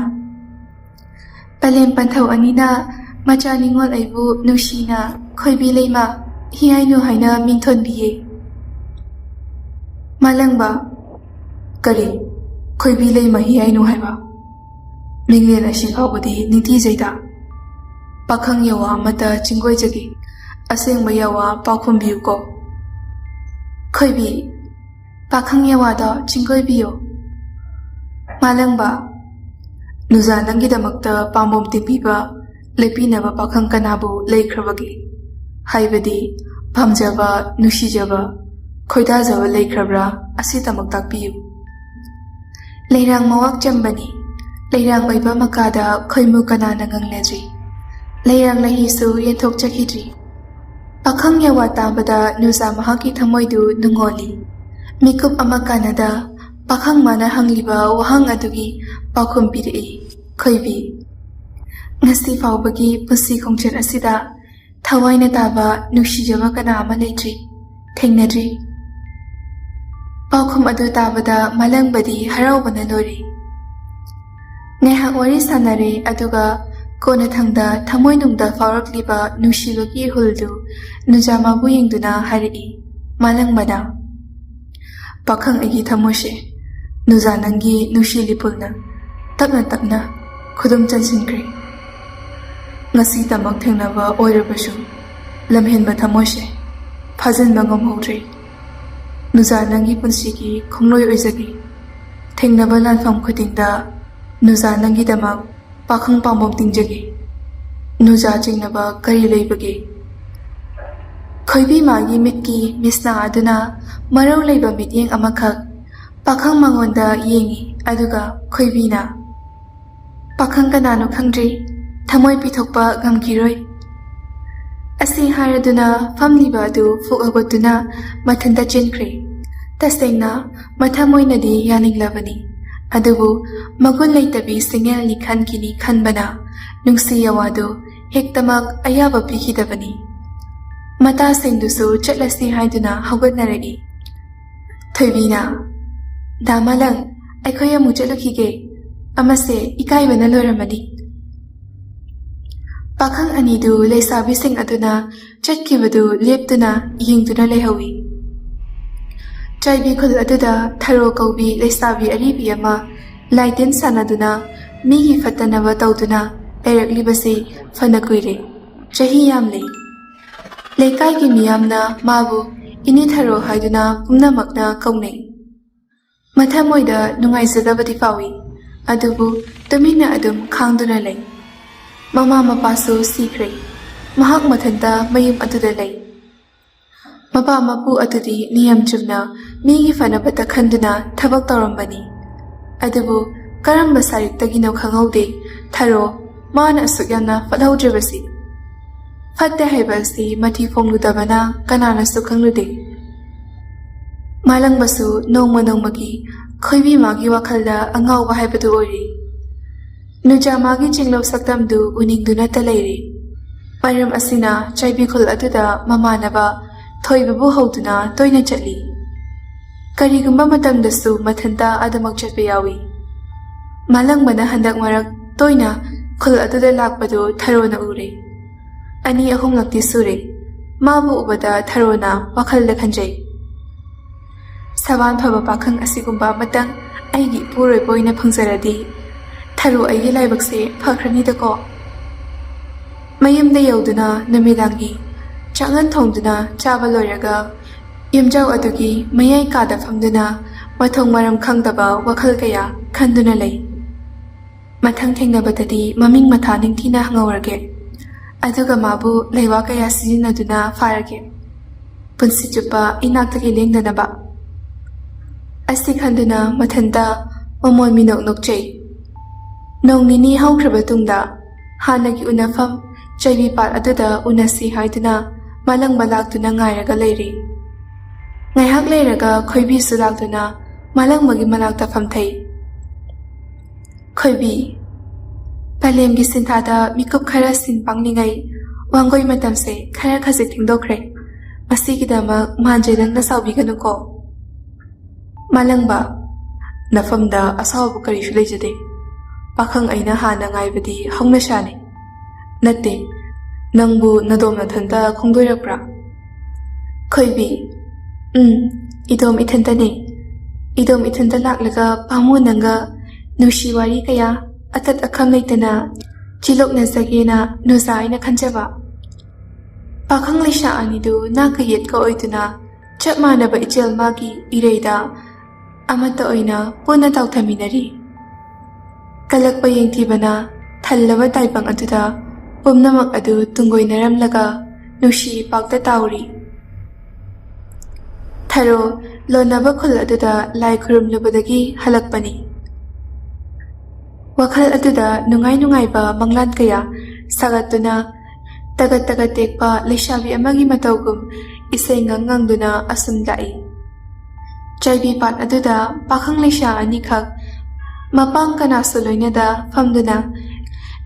ꯄꯂꯦꯝ ꯄꯟꯊꯧ ꯑꯅꯤꯅ ꯃꯆꯥ ꯅꯤꯡꯉꯣꯜ ꯑꯩꯕꯨ ꯅꯨꯡꯁꯤꯅ ꯈꯣꯏꯕꯤ ꯂꯩꯃ ꯍꯤꯌꯥꯏꯅꯨ ꯍꯥꯏꯅ ꯃꯤꯡꯊꯣꯟꯕꯤꯌꯦ꯫ ꯃꯥꯂꯪꯕ, ꯀꯔꯤ ꯈꯣꯏꯕꯤ ꯂꯩꯃ ꯍꯤꯌꯥꯏꯅꯨ ꯍꯥꯏꯕ? ꯃꯤꯡꯂꯦꯟ ꯑꯁꯤ ꯐꯥꯎꯕꯗꯤ ꯅꯤꯡꯊꯤꯖꯩꯗ꯫ ꯄꯥꯈꯪ ꯌꯥꯋꯥ ꯑꯃꯇ ꯆꯤꯡꯒꯣꯏꯖꯒꯦ, ꯑꯁꯦꯡꯕ ꯌꯥꯋꯥ ꯄꯥꯎꯈꯨꯝꯕꯤꯌꯨꯀꯣ꯫ ꯈꯣꯏꯕꯤ, ꯄꯥꯈꯪ ꯌꯥꯋꯥꯗꯣ ꯆꯤꯡꯒꯣꯏꯕꯤꯌꯨ꯫ ꯃꯥꯂꯪꯕ, ꯅꯨꯖꯥ ꯅꯪꯒꯤꯗꯃꯛꯇ ꯄꯥꯝꯕꯣꯝ ꯇꯤꯛꯄꯤꯕ ꯂꯦꯞꯄꯤꯅꯕ ꯄꯥꯈꯪ ꯀꯅꯥꯕꯨ ꯂꯩꯈ꯭ꯔꯕꯒꯦ? ꯍꯥꯏꯕꯗꯤ ꯄꯥꯝꯖꯕ, ꯅꯨꯡꯁꯤꯖꯕ, ꯈꯣꯏꯗꯥꯖꯕ ꯂꯩꯈ꯭ꯔꯕ꯭ꯔꯥ ꯑꯁꯤꯗꯃꯛ ꯇꯥꯛꯄꯤꯌꯨ꯫ ꯂꯩꯔꯥꯡ ꯃꯋꯥꯛ ꯆꯝꯕꯅꯤ, ꯂꯩꯔꯥꯡ ꯑꯣꯏꯕ ꯃꯀꯥꯗ ꯈꯣꯏꯃꯨ ꯀꯅꯥꯅ ꯉꯪꯅꯗ꯭ꯔꯤ, ꯂꯩꯔꯥꯡ ꯂꯩꯍꯤꯁꯨ ꯌꯦꯟꯊꯣꯛꯆꯈꯤꯗ꯭ꯔꯤ꯫ ꯄꯥꯈꯪ ꯌꯥꯋꯥ ꯇꯥꯕꯗ ꯅꯨꯖꯥ ꯃꯍꯥꯛꯀꯤ ꯊꯃꯣꯏꯗꯨ ꯅꯨꯡꯉꯣꯜꯂꯤ꯫ ꯃꯤꯀꯨꯞ ꯑꯃ ꯀꯥꯟꯅꯗ ꯄꯥꯈꯪ ꯃꯥꯅ ꯍꯪꯂꯤꯕ ꯋꯥꯍꯪ ꯑꯗꯨꯒꯤ ꯄꯥꯎꯈꯨꯝ ꯄꯤꯔꯛꯏ꯫ ꯈꯣꯏꯕꯤ, ꯉꯁꯤ ꯐꯥꯎꯕꯒꯤ ꯄꯨꯟꯁꯤ ꯈꯣꯡꯆꯠ ꯑꯁꯤꯗ ꯊꯋꯥꯏꯅ ꯇꯥꯕ ꯅꯨꯡꯁꯤꯖꯕ ꯀꯅꯥ ꯑꯃ ꯂꯩꯇ꯭ꯔꯤ, ꯊꯦꯡꯅꯗ꯭ꯔꯤ꯫ ꯄꯥꯎꯈꯨꯝ ꯑꯗꯨ ꯇꯥꯕꯗ ꯃꯥꯂꯪꯕꯗꯤ ꯍꯔꯥꯎꯕꯅ ꯂꯣꯏꯔꯦ꯫ ꯉꯥꯏꯍꯥꯛ ꯋꯥꯔꯤ ꯁꯥꯟꯅꯔꯦ, ꯑꯗꯨꯒ ꯀꯣꯟꯅꯊꯪꯗ ꯊꯃꯣꯏꯅꯨꯡꯗ ꯐꯥꯎꯔꯛꯂꯤꯕ ꯅꯨꯡꯁꯤꯕꯒꯤ ꯏꯍꯨꯜꯗꯨ ꯅꯨꯖꯥꯃꯥꯕꯨ ꯌꯦꯡꯗꯨꯅ ꯍꯥꯏꯔꯛꯏ꯫ ꯃꯥꯂꯪꯕꯅ, ꯄꯥꯈꯪ ꯑꯩꯒꯤ ꯊꯃꯣꯏꯁꯦ ꯅꯨꯖꯥ ꯅꯪꯒꯤ ꯅꯨꯡꯁꯤ ꯂꯤꯄꯨꯜꯅ ꯇꯞꯅ ꯇꯞꯅ ꯈꯨꯗꯨꯝ ꯆꯟꯁꯤꯟꯈ꯭ꯔꯦ꯫ ꯉꯁꯤꯇꯃꯛ ꯊꯦꯡꯅꯕ ꯑꯣꯏꯔꯕꯁꯨ ꯂꯝꯍꯦꯟꯕ ꯊꯃꯣꯏꯁꯦ ꯐꯥꯖꯤꯟꯕ ꯉꯝꯍꯧꯗ꯭ꯔꯦ꯫ ꯅꯨꯖꯥ ꯅꯪꯒꯤ ꯄꯨꯟꯁꯤꯒꯤ ꯈꯣꯡꯂꯣꯏ ꯑꯣꯏꯖꯒꯦ꯫ ꯊꯦꯡꯅꯕ ꯂꯥꯟꯐꯝ ꯈꯨꯗꯤꯡꯗ ꯅꯨꯖꯥ ꯅꯪꯒꯤꯗꯃꯛ ꯄꯥꯈꯪ ꯄꯥꯝꯕꯣꯝ ꯇꯤꯡꯖꯒꯦ꯫ ꯅꯨꯖꯥ ꯆꯤꯡꯅꯕ ꯀꯔꯤ ꯂꯩꯕꯒꯦ? ꯈꯣꯏꯕꯤ ꯃꯥꯒꯤ ꯃꯤꯠꯀꯤ ꯃꯤꯁꯅꯥ ꯑꯗꯨꯅ ꯃꯔꯧ ꯂꯩꯕ ꯃꯤꯠꯌꯦꯡ ꯑꯃꯈꯛ ꯄꯥꯈꯪ ꯃꯉꯣꯟꯗ ꯌꯦꯡꯉꯤ, ꯑꯗꯨꯒ ꯈꯣꯏꯕꯤꯅ, ꯄꯥꯈꯪ ꯀꯅꯥꯅꯣ ꯈꯪꯗ꯭ꯔꯤ, ꯊꯃꯣꯏ ꯄꯤꯊꯣꯛꯄ ꯉꯝꯈꯤꯔꯣꯏ꯫ ꯑꯁꯤ ꯍꯥꯏꯔꯗꯨꯅ ꯐꯝꯂꯤꯕ ꯑꯗꯨ ꯐꯨꯛ ꯍꯧꯒꯠꯇꯨꯅ ꯃꯊꯟꯇ ꯆꯦꯟꯈ꯭ꯔꯦ꯫ ꯇꯁꯦꯡꯅ ꯃꯊꯃꯣꯏꯅꯗꯤ ꯌꯥꯅꯤꯡꯂꯕꯅꯤ, ꯑꯗꯨꯕꯨ ꯃꯒꯨꯟ ꯂꯩꯇꯕꯤ ꯁꯤꯡꯅꯦꯜꯅꯤ ꯈꯟꯈꯤꯅꯤ ꯈꯟꯕꯅ ꯅꯨꯡꯁꯤ ꯌꯥꯋꯥꯗꯨ ꯍꯦꯛꯇꯃꯛ ꯑꯌꯥꯕ ꯄꯤꯈꯤꯗꯕꯅꯤ꯫ ꯃꯇꯥꯁꯤꯡꯗꯨꯁꯨ ꯆꯠꯂꯁꯤ ꯍꯥꯏꯗꯨꯅ ꯍꯧꯒꯠꯅꯔꯛꯏ꯫ ꯊꯣꯏꯕꯤꯅ, ꯗꯥ ꯃꯥꯂꯪ, ꯑꯩꯈꯣꯏ ꯑꯃꯨꯛ ꯆꯠꯂꯨꯈꯤꯒꯦ, ꯑꯃꯁꯦ ꯏꯀꯥꯏꯕꯅ ꯂꯣꯏꯔꯝꯃꯅꯤ꯫ ꯄꯥꯈꯪ ꯑꯅꯤꯗꯨ ꯂꯩꯁꯥꯕꯤꯁꯤꯡ ꯑꯗꯨꯅ ꯆꯠꯈꯤꯕꯗꯨ ꯂꯦꯞꯇꯨꯅ ꯌꯦꯡꯗꯨꯅ ꯂꯩꯍꯧꯏ꯫ ꯆꯥꯏꯕꯤ ꯈꯨꯜ ꯑꯗꯨꯗ ꯊꯔꯣ ꯀꯧꯕꯤ ꯂꯩꯁꯥꯕꯤ ꯑꯔꯤꯕꯤ ꯑꯃ ꯂꯥꯏꯇꯤꯟ ꯁꯥꯟꯅꯗꯨꯅ ꯃꯤꯒꯤ ꯐꯠꯇꯅꯕ ꯇꯧꯗꯨꯅ ꯂꯩꯔꯛꯂꯤꯕꯁꯤ ꯐꯅ ꯀꯨꯏꯔꯦ, ꯆꯍꯤ ꯌꯥꯝꯂꯦ꯫ ꯂꯩꯀꯥꯏꯒꯤ ꯃꯤꯌꯥꯝꯅ ꯃꯥꯕꯨ ꯏꯅꯤ ꯊꯔꯣ ꯍꯥꯏꯗꯨꯅ ꯄꯨꯝꯅꯃꯛꯅ ꯀꯧꯅꯩ꯫ ꯃꯊꯃꯣꯏꯗ ꯅꯨꯡꯉꯥꯏꯖꯗꯕꯗꯤ ꯐꯥꯎꯏ, ꯑꯗꯨꯕꯨ ꯇꯨꯃꯤꯟꯅ ꯑꯗꯨꯝ ꯈꯥꯡꯗꯨꯅ ꯂꯩ꯫ ꯃꯃꯥ ꯃꯄꯥꯁꯨ ꯁꯤꯈ꯭ꯔꯦ꯫ ꯃꯍꯥꯛ ꯃꯊꯟꯇ ꯃꯌꯨꯝ ꯑꯗꯨꯗ ꯂꯩ꯫ ꯃꯄꯥ ꯃꯄꯨ ꯑꯗꯨꯗꯤ ꯅꯤꯌꯝ ꯆꯨꯝꯅ ꯃꯤꯒꯤ ꯐꯅꯕꯇ ꯈꯟꯗꯨꯅ ꯊꯕꯛ ꯇꯧꯔꯝꯕꯅꯤ꯫ ꯑꯗꯨꯕꯨ ꯀꯔꯝꯕ ꯁꯥꯏꯠꯇꯒꯤꯅꯣ ꯈꯪꯍꯧꯗꯦ ꯊꯔꯣ ꯃꯥꯅ ꯑꯁꯨꯛ ꯌꯥꯝꯅ ꯐꯠꯍꯧꯗ꯭ꯔꯤꯕꯁꯤ꯫ ꯐꯠꯇꯦ ꯍꯥꯏꯕ ꯑꯁꯤ ꯃꯊꯤ ꯐꯣꯡꯂꯨꯗꯕꯅ ꯀꯅꯥꯅꯁꯨ ꯈꯪꯂꯨꯗꯦ꯫ ꯃꯥꯂꯪꯕꯁꯨ ꯅꯣꯡꯃ ꯅꯣꯡꯃꯒꯤ ꯈꯣꯏꯕꯤꯃꯥꯒꯤ ꯋꯥꯈꯜꯗ ꯑꯉꯥꯎꯕ ꯍꯥꯏꯕꯗꯨ ꯑꯣꯏꯔꯤ꯫ ꯅꯨꯖꯥꯃꯥꯒꯤ ꯆꯤꯡꯂꯧ ꯁꯛꯇꯝꯗꯨ ꯎꯅꯤꯡꯗꯨꯅꯇ ꯂꯩꯔꯤ꯫ ꯃꯔꯝ ꯑꯁꯤꯅ ꯆꯥꯏꯕꯤꯈꯨꯜ ꯑꯗꯨꯗ ꯃꯃꯥꯟꯅꯕ ꯊꯣꯏꯕꯕꯨ ꯍꯧꯗꯨꯅ ꯇꯣꯏꯅ ꯆꯠꯂꯤ꯫ ꯀꯔꯤꯒꯨꯝꯕ ꯃꯇꯝꯗꯁꯨ ꯃꯊꯟꯇ ꯑꯗꯨꯃꯛ ꯆꯠꯄ ꯌꯥꯎꯏ꯫ ꯃꯥꯂꯪꯕꯅ ꯍꯟꯗꯛ ꯃꯔꯛ ꯇꯣꯏꯅ ꯈꯨꯜ ꯑꯗꯨꯗ ꯂꯥꯛꯄꯗꯨ ꯊꯔꯣꯅ ꯎꯔꯦ꯫ 2-3ꯂꯛꯇꯤ ꯁꯨꯔꯦ꯫ ꯃꯥꯕꯨ ꯎꯕꯗ ꯊꯔꯣꯅ ꯋꯥꯈꯜꯗ ꯈꯟꯖꯩ, ꯁꯕꯥꯟ ꯐꯕ ꯄꯥꯈꯪ ꯑꯁꯤꯒꯨꯝꯕ ꯑꯃꯇꯪ ꯑꯩꯒꯤ ꯏꯄꯨꯔꯣꯏꯕ ꯑꯣꯏꯅ ꯐꯪꯖꯔꯗꯤ ꯊꯔꯣ ꯑꯩꯒꯤ ꯂꯥꯏꯕꯛꯁꯦ ꯐꯈ꯭ꯔꯅꯤꯗꯀꯣ꯫ ꯃꯌꯨꯝꯗ ꯌꯧꯗꯨꯅ ꯅꯨꯃꯤꯗꯥꯡꯒꯤ ꯆꯥꯛꯉꯟ ꯊꯣꯡꯗꯨꯅ ꯆꯥꯕ ꯂꯣꯏꯔꯒ ꯌꯨꯝꯖꯥꯎ ꯑꯗꯨꯒꯤ ꯃꯌꯥꯏ ꯀꯥꯗ ꯐꯝꯗꯨꯅ ꯃꯊꯣꯡ ꯃꯔꯝ ꯈꯪꯗꯕ ꯋꯥꯈꯜ ꯀꯌꯥ ꯈꯟꯗꯨꯅ ꯂꯩ꯫ ꯃꯊꯪ ꯊꯦꯡꯅꯕꯗꯗꯤ ꯃꯃꯤꯡ ꯃꯊꯥ ꯅꯤꯡꯊꯤꯅ ꯍꯪꯍꯧꯔꯒꯦ, ꯑꯗꯨꯒ ꯃꯥꯕꯨ ꯂꯩꯋꯥ ꯀꯌꯥ ꯁꯤꯖꯤꯟꯅꯗꯨꯅ ꯐꯥꯔꯒꯦ, ꯄꯨꯟꯁꯤ ꯆꯨꯞꯄ ꯏꯅꯥꯛꯇꯒꯤ ꯂꯦꯡꯗꯅꯕ꯫ ꯑꯁꯤ ꯈꯟꯗꯨꯅ ꯃꯊꯟꯇ ꯃꯃꯣꯟ ꯃꯤꯅꯣꯛ ꯅꯣꯛꯆꯩ꯫ ꯅꯣꯡ ꯅꯤꯅꯤ ꯍꯧꯈ꯭ꯔꯕ ꯇꯨꯡꯗ ꯍꯥꯟꯅꯒꯤ ꯎꯅꯐꯝ ꯆꯩꯕꯤꯄꯥꯠ ꯑꯗꯨꯗ ꯎꯅꯁꯤ ꯍꯥꯏꯗꯨꯅ ꯃꯥꯂꯪꯕ ꯂꯥꯛꯇꯨꯅ ꯉꯥꯏꯔꯒ ꯂꯩꯔꯤ꯫ ꯉꯥꯏꯍꯥꯛ ꯂꯩꯔꯒ ꯈꯣꯏꯕꯤꯁꯨ ꯂꯥꯛꯇꯨꯅ ꯃꯥꯂꯪꯕꯒꯤ ꯃꯅꯥꯛꯇ ꯐꯝꯊꯩ꯫ ꯈꯣꯏꯕꯤ, ꯄꯂꯦꯝꯒꯤ ꯁꯤꯟꯊꯥꯗ ꯃꯤꯀꯨꯞ ꯈꯔ ꯁꯤꯟ ꯄꯥꯡꯅꯤꯡꯉꯩ ꯋꯥꯡꯒꯣꯏ ꯃꯇꯝꯁꯦ ꯈꯔ ꯈꯖꯤꯛ ꯊꯦꯡꯗꯣꯛꯈ꯭ꯔꯦ꯫ ꯃꯁꯤꯒꯤꯗꯃꯛ ꯃꯥꯟꯖꯩ ꯅꯪꯅ ꯁꯥꯎꯕꯤꯒꯅꯨꯀꯣ꯫ ꯃꯥꯂꯪꯕ, ꯅꯐꯝꯗ ꯑꯁꯥꯎꯕ ꯀꯔꯤꯁꯨ ꯂꯩꯖꯗꯦ꯫ ꯄꯥꯈꯪ ꯑꯩꯅ ꯍꯥꯟꯅ ꯉꯥꯏꯕꯗꯤ ꯍꯧꯅꯁꯥꯅꯤ꯫ ꯅꯠꯇꯦ, ꯅꯪꯕꯨ ꯅꯗꯣꯝ ꯅꯊꯟꯇ ꯈꯣꯡꯗꯣꯏꯔꯛꯄ꯭ꯔꯥ? ꯈꯣꯏꯕꯤ, ꯏꯗꯣꯝ ꯏꯊꯟꯇꯅꯤ꯫ ꯏꯗꯣꯝ ꯏꯊꯟꯇ ꯂꯥꯛꯂꯒ ꯄꯥꯝꯃꯨ ꯅꯪꯒ ꯅꯨꯡꯁꯤ ꯋꯥꯔꯤ ꯀꯌꯥ ꯑꯇꯠ ꯑꯈꯝ ꯂꯩꯇꯅ ꯆꯤꯂꯣꯛꯅꯖꯒꯦꯅ ꯅꯨꯖꯥ ꯑꯩꯅ ꯈꯟꯖꯕ꯫ ꯄꯥꯈꯪ ꯂꯩꯁꯥ ꯑꯅꯤꯗꯨ ꯅꯥꯛꯀ ꯌꯦꯠꯀ ꯑꯣꯏꯗꯨꯅ ꯆꯞ ꯃꯥꯟꯅꯕ ꯏꯆꯦꯜ ꯃꯥꯒꯤ ꯏꯔꯩꯗ ꯑꯃꯠꯇ ꯑꯣꯏꯅ ꯄꯨꯟꯅ ꯇꯥꯎꯊꯃꯤꯟꯅꯔꯤ꯫ ꯀꯜꯂꯛꯄ ꯌꯦꯡꯊꯤꯕꯅ ꯊꯜꯂꯕ ꯇꯥꯏꯕꯪ ꯑꯗꯨꯗ ꯄꯨꯝꯅꯃꯛ ꯑꯗꯨ ꯇꯨꯡꯒꯣꯏꯅꯔꯝꯂꯒ ꯅꯨꯡꯁꯤ ꯏꯄꯥꯛꯇ ꯇꯥꯎꯔꯤ꯫ ꯊꯔꯣ ꯂꯣꯟꯅꯕ ꯈꯨꯜ ꯑꯗꯨꯗ ꯂꯥꯏ ꯈꯨꯔꯨꯝꯂꯨꯕꯗꯒꯤ ꯍꯜꯂꯛꯄꯅꯤ꯫ ꯋꯥꯈꯜ ꯑꯗꯨꯗ ꯅꯨꯡꯉꯥꯏ ꯅꯨꯡꯉꯥꯏꯕ ꯃꯪꯂꯥꯟ ꯀꯌꯥ ꯁꯥꯒꯠꯇꯨꯅ ꯇꯒꯠ ꯇꯒꯠ ꯇꯦꯛꯄ ꯂꯩꯁꯥꯕꯤ ꯑꯃꯒꯤ ꯃꯇꯧꯒꯨꯝ ꯏꯁꯩ ꯉꯪꯗꯨꯅ ꯑꯁꯨꯝ ꯂꯥꯛꯏ꯫ ꯆꯥꯏꯕꯤꯄꯥꯠ ꯑꯗꯨꯗ ꯄꯥꯈꯪ ꯂꯩꯁꯥ ꯑꯅꯤꯈꯛ ꯃꯄꯥꯡ ꯀꯅꯥꯁꯨ ꯂꯣꯏꯅꯗ ꯐꯝꯗꯨꯅ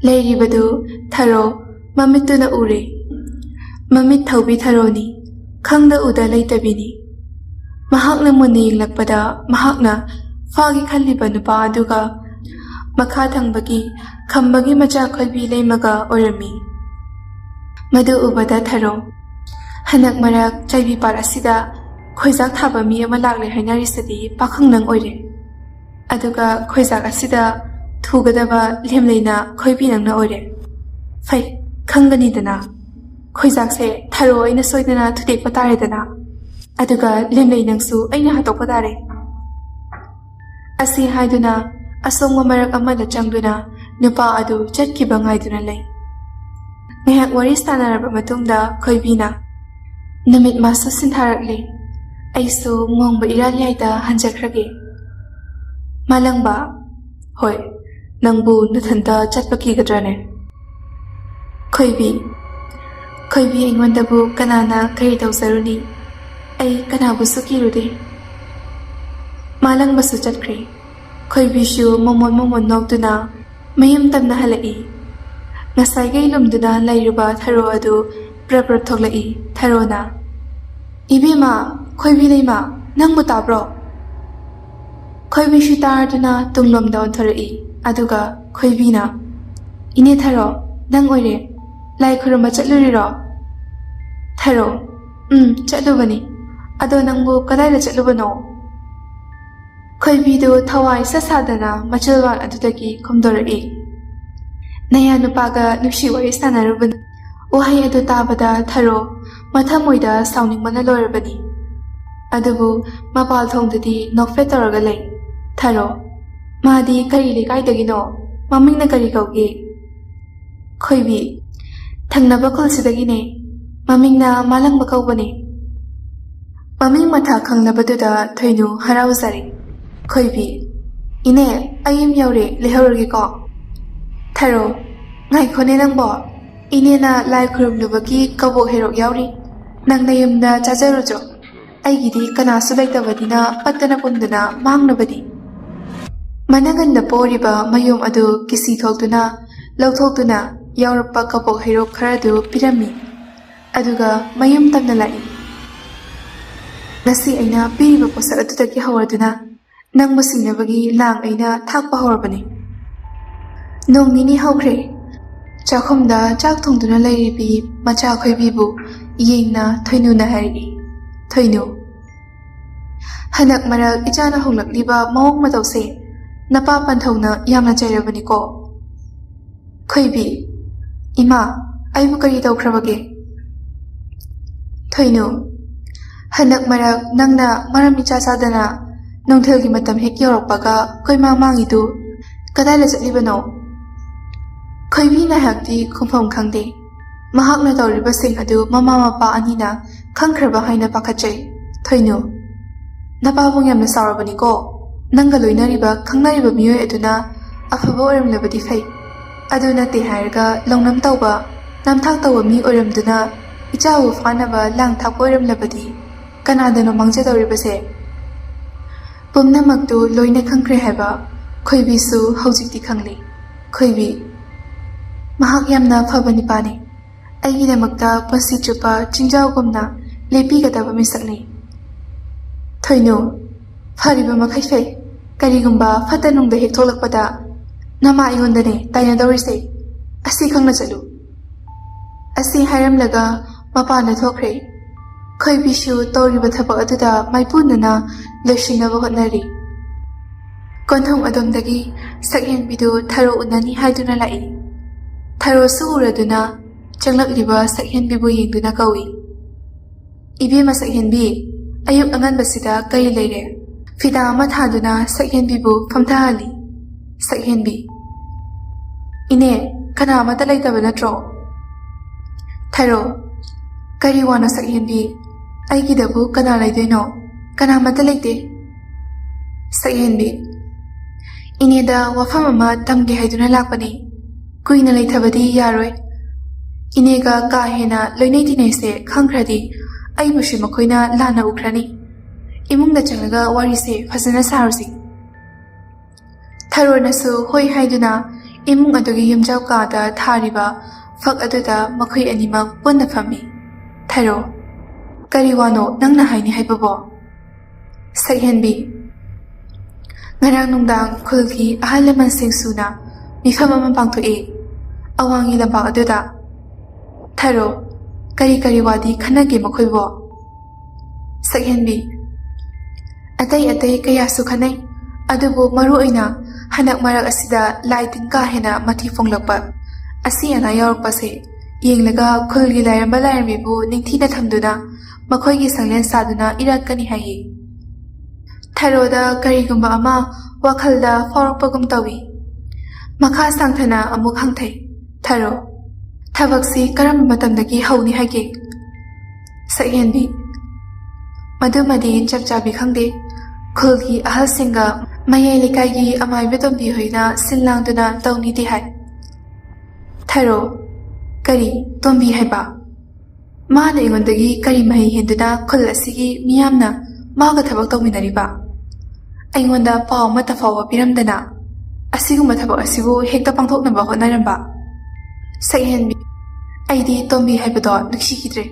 ꯂꯩꯔꯤꯕꯗꯨ ꯊꯔꯣ ꯃꯃꯤꯠꯇꯨꯅ ꯎꯔꯦ꯫ ꯃꯃꯤꯠ ꯊꯧꯕꯤ ꯊꯔꯣꯅꯤ, ꯈꯪꯗ ꯎꯗ ꯂꯩꯇꯕꯤꯅꯤ꯫ ꯃꯍꯥꯛꯅ ꯃꯨꯟꯅ ꯌꯦꯡꯂꯛꯄꯗ ꯃꯍꯥꯛꯅ ꯐꯥꯒꯦ ꯈꯜꯂꯤꯕ ꯅꯨꯄꯥ ꯑꯗꯨꯒ ꯃꯈꯥ ꯊꯪꯕꯒꯤ ꯈꯝꯕꯒꯤ ꯃꯆꯥ ꯈꯣꯏꯕꯤ ꯂꯩꯃꯒ ꯑꯣꯏꯔꯝꯃꯤ꯫ ꯃꯗꯨ ꯎꯕꯗ ꯊꯔꯣ, ꯍꯟꯗꯛ ꯃꯔꯛ ꯆꯥꯏꯕꯤꯄꯥꯠ ꯑꯁꯤꯗ ꯈꯣꯏꯖꯥꯛ ꯊꯥꯕ ꯃꯤ ꯑꯃ ꯂꯥꯛꯂꯦ ꯍꯥꯏꯅꯔꯤꯁꯤꯗꯤ ꯄꯥꯈꯪ ꯅꯪ ꯑꯣꯏꯔꯦ꯫ ꯑꯗꯨꯒ ꯈꯣꯏꯖꯥꯛ ꯑꯁꯤꯗ ꯊꯨꯒꯗꯕ ꯂꯦꯝꯂꯩꯅ ꯈꯣꯏꯕꯤ ꯅꯪꯅ ꯑꯣꯏꯔꯦ꯫ ꯐꯩ, ꯈꯪꯒꯅꯤꯗꯅ꯫ ꯈꯣꯏꯖꯥꯛꯁꯦ ꯊꯔꯣ ꯑꯩꯅ ꯁꯣꯏꯗꯅ ꯊꯨꯗꯦꯛꯄ ꯇꯥꯔꯦꯗꯅ, ꯑꯗꯨꯒ ꯂꯦꯝꯂꯩ ꯅꯪꯁꯨ ꯑꯩꯅ ꯍꯥꯠꯇꯣꯛꯄ ꯇꯥꯔꯦ꯫ ꯑꯁꯤ ꯍꯥꯏꯗꯨꯅ ꯑꯁꯣꯡꯕ ꯃꯔꯛ ꯑꯃꯗ ꯆꯪꯗꯨꯅ ꯅꯨꯄꯥ ꯑꯗꯨ ꯆꯠꯈꯤꯕ ꯉꯥꯏꯗꯨꯅ ꯂꯩ꯫ ꯉꯥꯏꯍꯥꯛ ꯋꯥꯔꯤ ꯁꯥꯟꯅꯔꯕ ꯃꯇꯨꯡꯗ ꯈꯣꯏꯕꯤꯅ, ꯅꯨꯃꯤꯠ ꯃꯥꯁꯨ ꯁꯤꯟꯊꯥꯔꯛꯂꯦ, ꯑꯩꯁꯨ ꯉꯣꯡꯕ ꯏꯔꯥꯜꯌꯥꯏꯗ ꯍꯟꯖꯈ꯭ꯔꯒꯦ꯫ ꯃꯥꯂꯪꯕ, ꯍꯣꯏ, ꯅꯪꯕꯨ ꯅꯊꯟꯇ ꯆꯠꯄ ꯀꯤꯒꯗ꯭ꯔꯅꯦ? ꯈꯣꯏꯕꯤ, ꯈꯣꯏꯕꯤ ꯑꯩꯉꯣꯟꯗꯕꯨ ꯀꯅꯥꯅ ꯀꯔꯤ ꯇꯧꯖꯔꯨꯅꯤ? ꯑꯩ ꯀꯅꯥꯕꯨꯁꯨ ꯀꯤꯔꯨꯗꯦ꯫ ꯃꯥꯂꯪꯕꯁꯨ ꯆꯠꯈ꯭ꯔꯦ꯫ ꯈꯣꯏꯕꯤꯁꯨ ꯃꯣꯃꯣꯟ ꯅꯣꯛꯇꯨꯅ ꯃꯌꯨꯝ ꯇꯝꯅ ꯍꯜꯂꯛꯏ꯫ ꯉꯁꯥꯏꯒꯩ ꯂꯨꯝꯗꯨꯅ ꯂꯩꯔꯨꯕ ꯊꯔꯣ ꯑꯗꯨ ꯄ꯭ꯔꯞ ꯊꯣꯛꯂꯛꯏ꯫ ꯊꯔꯣꯅ, ꯏꯕꯦꯝꯃ, ꯈꯣꯏꯕꯤ ꯂꯩꯃ, ꯅꯪꯕꯨ ꯇꯥꯕ꯭ꯔꯣ? ꯈꯣꯏꯕꯤꯁꯨ ꯇꯥꯔꯗꯨꯅ ꯇꯨꯡꯂꯣꯝꯗ ꯑꯣꯟꯊꯣꯔꯛꯏ꯫ ꯑꯗꯨꯒ ꯈꯣꯏꯕꯤꯅ, ꯏꯅꯦ ꯊꯔꯣ, ꯅꯪ ꯑꯣꯏꯔꯦ, ꯂꯥꯏ ꯈꯨꯔꯨꯝꯕ ꯆꯠꯂꯨꯔꯤꯔꯣ? ꯊꯔꯣ, ꯆꯠꯂꯨꯕꯅꯤ꯫ ꯑꯗꯣ ꯅꯪꯕꯨ ꯀꯗꯥꯏꯗ ꯆꯠꯂꯨꯕꯅꯣ? ꯈꯣꯏꯕꯤꯗꯨ ꯊꯋꯥꯏ ꯁꯥꯗꯅ ꯃꯆꯜꯋꯥꯜ ꯑꯗꯨꯗꯒꯤ ꯈꯨꯝꯗꯣꯔꯛꯏ꯫ ꯅꯌꯥ ꯅꯨꯄꯥꯒ ꯅꯨꯡꯁꯤ ꯋꯥꯔꯤ ꯁꯥꯟꯅꯔꯨꯕꯅꯤ꯫ ꯋꯥꯍꯩ ꯑꯗꯨ ꯇꯥꯕꯗ ꯊꯔꯣ ꯃꯊꯃꯣꯏꯗ ꯁꯥꯎꯅꯤꯡꯕꯅ ꯂꯣꯏꯔꯕꯅꯤ꯫ ꯑꯗꯨꯕꯨ ꯃꯄꯥꯜ ꯊꯣꯡꯗꯗꯤ ꯅꯣꯛꯐꯦꯠ ꯇꯧꯔꯒ ꯂꯩ꯫ ꯊꯔꯣ, ꯃꯥꯗꯤ ꯀꯔꯤ ꯂꯩꯀꯥꯏꯗꯒꯤꯅꯣ? ꯃꯃꯤꯡꯅ ꯀꯔꯤ ꯀꯧꯒꯦ? ꯈꯣꯏꯕꯤ ꯊꯪꯅꯕ ꯈꯨꯜꯁꯤꯗꯒꯤꯅꯦ ꯃꯃꯤꯡꯅ ꯃꯥꯂꯪꯕ ꯀꯧꯕꯅꯦ ꯃꯃꯤꯡ ꯃꯊꯥ ꯈꯪꯂꯕꯗꯨꯗ ꯊꯣꯏꯅꯨ ꯍꯔꯥꯎꯖꯔꯦ ꯈꯣꯏꯕꯤ ꯏꯅꯦ ꯑꯩ ꯌꯨꯝ ꯌꯧꯔꯦ ꯂꯩꯍꯧꯔꯒꯦꯀꯣ ꯊꯔꯣ ꯉꯥꯏꯈꯣꯅꯦ ꯅꯪꯕꯣ ꯏꯅꯦꯅ ꯂꯥꯏ ꯈꯨꯔꯨꯝꯂꯨꯕꯒꯤ ꯀꯕꯣꯛ ꯍꯩꯔꯣꯛ ꯌꯥꯎꯔꯤ ꯅꯪ ꯅꯌꯨꯝꯗ ꯆꯥꯖꯔꯨꯆꯣ ꯑꯩꯒꯤꯗꯤ ꯀꯅꯥꯁꯨ ꯂꯩꯇꯕꯅꯤꯅ ꯄꯠꯇꯅ ꯄꯨꯝꯗꯅ ꯃꯥꯡꯅꯕꯅꯤ ꯃꯅꯒꯟꯗ ꯄꯣꯔꯤꯕ ꯃꯌꯨꯝ ꯑꯗꯨ ꯀꯤꯁꯤ ꯊꯣꯛꯇꯨꯅ ꯂꯧꯊꯣꯛꯇꯨꯅ ꯌꯥꯎꯔꯛꯄ ꯀꯕꯣꯛ ꯍꯩꯔꯣꯛ ꯈꯔꯗꯨ ꯄꯤꯔꯝꯃꯤ ꯑꯗꯨꯒ ꯃꯌꯨꯝ ꯇꯝꯅ ꯂꯥꯛꯏ ꯉꯁꯤ ꯑꯩꯅ ꯄꯤꯔꯤꯕ ꯄꯣꯠꯁꯛ ꯑꯗꯨꯗꯒꯤ ꯍꯧꯔꯗꯨꯅ ꯅꯪꯕꯨ ꯁꯤꯡꯅꯕꯒꯤ ꯂꯥꯡ ꯑꯩꯅ ꯊꯥꯛꯄ ꯍꯧꯔꯕꯅꯤ ꯅꯣꯡ ꯅꯤꯅꯤ ꯍꯧꯈ꯭ꯔꯦ ꯆꯥꯛꯈꯨꯝꯗ ꯆꯥꯛ ꯊꯣꯡꯗꯨꯅ ꯂꯩꯔꯤꯕꯤ ꯃꯆꯥ ꯈꯣꯏꯕꯤꯕꯨ ꯌꯦꯡꯅ ꯊꯣꯏꯅꯨꯅ ꯍꯥꯏꯔꯛꯏ ꯊꯣꯏꯅꯨ ꯍꯟꯗꯛ ꯃꯔꯛ ꯏꯆꯥꯅ ꯍꯣꯡꯂꯛꯂꯤꯕ ꯃꯑꯣꯡ ꯃꯇꯧꯁꯦ ꯅꯄꯥ ꯄꯟꯊꯧꯅ ꯌꯥꯝꯅ ꯆꯩꯔꯕꯅꯤꯀꯣ ꯈꯣꯏꯕꯤ ꯏꯃꯥ ꯑꯩꯕꯨ ꯀꯔꯤ ꯇꯧꯈ꯭ꯔꯕꯒꯦ ꯊꯣꯏꯅꯨ ꯍꯟꯗꯛ ꯃꯔꯛ ꯅꯪꯅ ꯃꯔꯝ ꯏꯆꯥ ꯆꯥꯗꯅ ꯅꯨꯡꯊꯤꯜꯒꯤ ꯃꯇꯝ ꯍꯦꯛ ꯌꯧꯔꯛꯄꯒ ꯀꯣꯏꯃꯥꯡ ꯃꯥꯡꯉꯤꯗꯨ ꯀꯗꯥꯏꯗ ꯆꯠꯂꯤꯕꯅꯣ ꯈꯣꯏꯕꯤ ꯉꯥꯏꯍꯥꯛꯇꯤ ꯈꯨꯝꯐꯝ ꯈꯪꯗꯦ ꯃꯍꯥꯛꯅ ꯇꯧꯔꯤꯕꯁꯤꯡ ꯑꯗꯨ ꯃꯃꯥ ꯃꯄꯥ ꯑꯅꯤꯅ ꯈꯪꯈ꯭ꯔꯕ ꯍꯥꯏꯅ ꯄꯥꯈꯠꯆꯩ ꯊꯣꯏꯅꯨ ꯅꯄꯥꯕꯨꯡ ꯌꯥꯝꯅ ꯁꯥꯎꯔꯕꯅꯤꯀꯣ ꯅꯪꯒ ꯂꯣꯏꯅꯔꯤꯕ ꯈꯪꯅꯔꯤꯕ ꯃꯤꯑꯣꯏ ꯑꯗꯨꯅ ꯑꯐꯕ ꯑꯣꯏꯔꯝꯂꯕꯗꯤ ꯐꯩ ꯑꯗꯨ ꯅꯠꯇꯦ ꯍꯥꯏꯔꯒ ꯂꯧꯅꯝ ꯇꯧꯕ ꯅꯝꯊꯥꯛ ꯇꯧꯕ ꯃꯤ ꯑꯣꯏꯔꯝꯗꯨꯅ ꯏꯆꯥꯕꯨ ꯐꯥꯅꯕ ꯂꯥꯡ ꯊꯥꯛꯄ ꯑꯣꯏꯔꯝꯂꯕꯗꯤ ꯀꯅꯥꯗꯅꯣ ꯃꯥꯡꯖꯗꯧꯔꯤꯕꯁꯦ ꯄꯨꯝꯅꯃꯛꯇꯨ ꯂꯣꯏꯅ ꯈꯪꯈ꯭ꯔꯦ ꯍꯥꯏꯕ ꯈꯣꯏꯕꯤꯁꯨ ꯍꯧꯖꯤꯛꯇꯤ ꯈꯪꯂꯦ ꯈꯣꯏꯕꯤ ꯃꯍꯥꯛ ꯌꯥꯝꯅ ꯐꯕ ꯅꯤꯄꯥꯅꯤ ꯑꯩꯒꯤꯗꯃꯛꯇ ꯄꯨꯟꯁꯤ ꯆꯨꯞꯄ ꯆꯤꯡꯖꯥꯎꯒꯨꯝꯅ ꯂꯦꯞꯄꯤꯒꯗꯕ ꯃꯤꯁꯛꯅꯤ ꯊꯣꯏꯅꯨ ꯐꯔꯤꯕ ꯃꯈꯩ ꯐꯩ ꯀꯔꯤꯒꯨꯝꯕ ꯐꯠꯇ ꯅꯨꯡꯗ ꯍꯦꯛ ꯊꯣꯛꯂꯛꯄꯗ ꯅꯃꯥ ꯑꯩꯉꯣꯟꯗꯅꯦ ꯇꯥꯏꯅꯗꯧꯔꯤꯁꯦ ꯑꯁꯤ ꯈꯪꯅ ꯆꯠꯂꯨ ꯑꯁꯤ ꯍꯥꯏꯔꯝꯂꯒ ꯃꯄꯥꯟꯗ ꯊꯣꯛꯈ꯭ꯔꯦ ꯈꯣꯏꯕꯤꯁꯨ ꯇꯧꯔꯤꯕ ꯊꯕꯛ ꯑꯗꯨꯗ ꯃꯥꯏꯄꯨꯅꯅ ꯂꯣꯏꯁꯤꯟꯅꯕ ꯍꯣꯠꯅꯔꯤ ꯀꯣꯟꯊꯣꯡ ꯑꯗꯣꯝꯗꯒꯤ ꯁꯛꯍꯦꯟꯕꯤꯗꯨ ꯊꯔꯣ ꯎꯅꯅꯤ ꯍꯥꯏꯗꯨꯅ ꯂꯥꯛꯏ ꯊꯔꯣꯁꯨ ꯎꯔꯗꯨꯅ ꯆꯪꯂꯛꯂꯤꯕ ꯁꯛꯍꯦꯟꯕꯤꯕꯨ ꯌꯦꯡꯗꯨꯅ ꯀꯧꯏ ꯏꯕꯦꯝꯃ ꯁꯛꯍꯦꯟꯕꯤ ꯑꯌꯨꯛ ꯑꯉꯟꯕꯁꯤꯗ ꯀꯔꯤ ꯂꯩꯔꯦ ꯐꯤꯗꯥ ꯑꯃ ꯊꯥꯗꯨꯅ ꯁꯛꯍꯦꯟꯕꯤꯕꯨ ꯐꯝꯊꯍꯜꯂꯤ ꯁꯛꯍꯦꯟꯕꯤ ꯏꯅꯦ ꯀꯅꯥ ꯑꯃꯠꯇ ꯂꯩꯇꯕ ꯅꯠꯇ꯭ꯔꯣ ꯊꯔꯣ ꯀꯔꯤ ꯋꯥꯅꯣ ꯁꯛꯍꯦꯟꯕꯤ ꯑꯩꯒꯤꯗꯕꯨ ꯀꯅꯥ ꯂꯩꯗꯣꯏꯅꯣ ꯀꯅꯥꯃꯠꯇ ꯂꯩꯇꯦ ꯁꯛꯍꯦꯟꯕꯤ ꯏꯅꯦꯗ ꯋꯥꯐꯝ ꯑꯃ ꯇꯝꯒꯦ ꯍꯥꯏꯗꯨꯅ ꯂꯥꯛꯄꯅꯤ ꯀꯨꯏꯅ ꯂꯩꯊꯕꯗꯤ ꯌꯥꯔꯣꯏ ꯏꯅꯦꯒ ꯀꯥ ꯍꯦꯟꯅ ꯂꯣꯏꯅꯩ ꯇꯤꯟꯅꯩꯁꯦ ꯈꯪꯈ꯭ꯔꯗꯤ ꯑꯩꯕꯨꯁꯨ ꯃꯈꯣꯏꯅ ꯂꯥꯟꯅ ꯎꯈ꯭ꯔꯅꯤ ꯏꯃꯨꯡꯗ ꯆꯪꯂꯒ ꯋꯥꯔꯤꯁꯦ ꯐꯖꯅ ꯁꯥꯔꯨꯁꯤ ꯊꯔꯣꯅꯁꯨ ꯍꯣꯏ ꯍꯥꯏꯗꯨꯅ ꯏꯃꯨꯡ ꯑꯗꯨꯒꯤ ꯌꯨꯝꯖꯥꯎ ꯀꯥꯗ ꯊꯥꯔꯤꯕ ꯐꯛ ꯑꯗꯨꯗ ꯃꯈꯣꯏ ꯑꯅꯤꯃꯛ ꯄꯨꯟꯅ ꯐꯝꯃꯤ ꯊꯔꯣ ꯀꯔꯤ ꯋꯥꯅꯣ ꯅꯪꯅ ꯍꯥꯏꯅꯤ ꯍꯥꯏꯕꯕꯣ ꯁꯛꯍꯦꯟꯕꯤ ꯉꯔꯥꯡ ꯅꯨꯡꯗꯥꯡ ꯈꯨꯜꯒꯤ ꯑꯍꯜ ꯂꯃꯟꯁꯤꯡ ꯁꯨꯅ ꯃꯤꯐꯝ ꯑꯃ ꯄꯥꯡꯊꯣꯛꯏ ꯑꯋꯥꯡꯒꯤ ꯂꯝꯄꯥꯛ ꯑꯗꯨꯗ ꯊꯔꯣ ꯀꯔꯤ ꯀꯔꯤ ꯋꯥꯗꯤ ꯈꯟꯅꯒꯦ ꯃꯈꯣꯏꯕꯣ ꯁꯛꯍꯦꯟꯕꯤ ꯑꯇꯩ ꯑꯇꯩ ꯀꯌꯥꯁꯨ ꯈꯟꯅꯩ ꯑꯗꯨꯕꯨ ꯃꯔꯨꯑꯣꯏꯅ ꯍꯟꯗꯛ ꯃꯔꯛ ꯑꯁꯤꯗ ꯂꯥꯏ ꯇꯤꯟ ꯀꯥ ꯍꯦꯟꯅ ꯃꯊꯤ ꯐꯣꯡꯂꯛꯄ ꯑꯁꯤ ꯑꯅꯥ ꯌꯥꯎꯔꯛꯄꯁꯦ ꯌꯦꯡꯂꯒ ꯈꯨꯜꯒꯤ ꯂꯥꯏꯔꯦꯝꯕ ꯂꯥꯏꯔꯦꯝꯕꯤꯕꯨ ꯅꯤꯡꯊꯤꯅ ꯊꯝꯗꯨꯅ ꯃꯈꯣꯏꯒꯤ ꯁꯪꯂꯦꯟ ꯁꯥꯗꯨꯅ ꯏꯔꯛꯀꯅꯤ ꯍꯥꯏꯌꯦ ꯊꯔꯣꯗ ꯀꯔꯤꯒꯨꯝꯕ ꯑꯃ ꯋꯥꯈꯜꯗ ꯐꯥꯎꯔꯛꯄꯒꯨꯝ ꯇꯧꯏ ꯃꯈꯥ ꯁꯥꯡꯊꯅ ꯑꯃꯨꯛ ꯍꯪꯊꯩ ꯊꯔꯣ ꯊꯕꯛꯁꯤ ꯀꯔꯝꯕ ꯃꯇꯝꯗꯒꯤ ꯍꯧꯅꯤ ꯍꯥꯏꯒꯦ ꯁꯛꯍꯦꯟꯕꯤ ꯃꯗꯨꯃꯗꯤ ꯆꯞ ꯆꯥꯕꯤ ꯈꯪꯗꯦ ꯈꯨꯜꯒꯤ ꯑꯍꯜꯁꯤꯡꯒ ꯃꯌꯥꯏ ꯂꯩꯀꯥꯏꯒꯤ ꯑꯃꯥꯏꯕ ꯇꯣꯝꯕꯤ ꯍꯣꯏꯅ ꯁꯤꯜ ꯂꯥꯡꯗꯨꯅ ꯇꯧꯅꯤꯗꯤ ꯍꯥꯏ ꯊꯔꯣ ꯀꯔꯤ ꯇꯣꯝꯕꯤ ꯍꯥꯏꯕ ꯃꯥꯅ ꯑꯩꯉꯣꯟꯗꯒꯤ ꯀꯔꯤ ꯃꯍꯩ ꯍꯦꯟꯗꯨꯅ ꯈꯨꯜ ꯑꯁꯤꯒꯤ ꯃꯤꯌꯥꯝꯅ ꯃꯥꯒ ꯊꯕꯛ ꯇꯧꯃꯤꯟꯅꯔꯤꯕ ꯑꯩꯉꯣꯟꯗ ꯄꯥꯎ ꯑꯃꯠꯇ ꯐꯥꯎꯕ ꯄꯤꯔꯝꯗꯅ ꯑꯁꯤꯒꯨꯝꯕ ꯊꯕꯛ ꯑꯁꯤꯕꯨ ꯍꯦꯛꯇ ꯄꯥꯡꯊꯣꯛꯅꯕ ꯍꯣꯠꯅꯔꯝꯕ ꯁꯛꯍꯦꯟꯕꯤ ꯑꯩꯗꯤ ꯇꯣꯝꯕꯤ ꯍꯥꯏꯕꯗꯣ ꯅꯨꯡꯁꯤꯈꯤꯗ꯭ꯔꯦ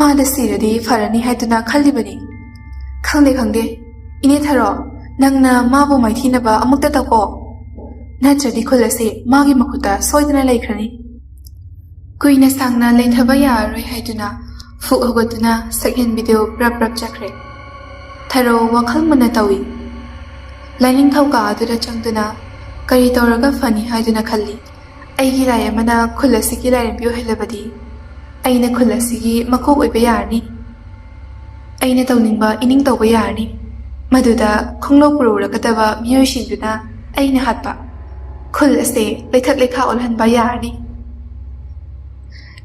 ꯃꯥꯗ ꯁꯤꯔꯗꯤ ꯐꯔꯅꯤ ꯍꯥꯏꯗꯨꯅ ꯈꯜꯂꯤꯕꯅꯤ ꯈꯪꯗꯦ ꯈꯪꯗꯦ ꯏꯅꯦ ꯊꯔꯣ ꯅꯪꯅ ꯃꯥꯕꯨ ꯃꯥꯏꯊꯤꯅꯕ ꯑꯃꯨꯛꯇ ꯇꯧꯀꯣ ꯅꯠꯇ꯭ꯔꯗꯤ ꯈꯨꯜ ꯑꯁꯤ ꯃꯥꯒꯤ ꯃꯈꯨꯠꯇ ꯁꯣꯏꯗꯅ ꯂꯩꯈ꯭ꯔꯅꯤ ꯀꯨꯏꯅ ꯁꯥꯡꯅ ꯂꯩꯊꯕ ꯌꯥꯔꯔꯣꯏ ꯍꯥꯏꯗꯨꯅ ꯐꯨꯛ ꯍꯧꯒꯠꯇꯨꯅ ꯁꯛꯍꯦꯟꯕꯤꯗꯨ ꯄ꯭ꯔꯞ ꯄ꯭ꯔꯞ ꯆꯠꯈ꯭ꯔꯦ ꯊꯔꯣ ꯋꯥꯈꯜ ꯃꯨꯟꯅ ꯇꯧꯏ ꯂꯥꯏꯅꯤꯡꯊꯧ ꯀꯥ ꯑꯗꯨꯗ ꯆꯪꯗꯨꯅ ꯀꯔꯤ ꯇꯧꯔꯒ ꯐꯅꯤ ꯍꯥꯏꯗꯨꯅ ꯈꯜꯂꯤ ꯑꯩꯒꯤ ꯂꯥꯏ ꯑꯃꯅ ꯈꯨꯜ ꯑꯁꯤꯒꯤ ꯂꯥꯏꯔꯦꯝꯕꯤ ꯑꯣꯏꯍꯜꯂꯕꯗꯤ ꯑꯩꯅ ꯈꯨꯜ ꯑꯁꯤꯒꯤ ꯃꯀꯣꯛ ꯑꯣꯏꯕ ꯌꯥꯔꯅꯤ ꯑꯩꯅ ꯇꯧꯅꯤꯡꯕ ꯏꯅꯤꯡ ꯇꯧꯕ ꯌꯥꯔꯅꯤ ꯃꯗꯨꯗ ꯈꯣꯡꯂꯣꯛ ꯄꯨꯔꯛꯀꯗꯕ ꯃꯤꯑꯣꯏꯁꯤꯡꯗꯨꯅ ꯑꯩꯅ ꯍꯥꯠꯄ ꯈꯨꯜ ꯑꯁꯦ ꯂꯩꯊꯛ ꯂꯩꯈꯥ ꯑꯣꯜꯍꯟꯕ ꯌꯥꯔꯅꯤ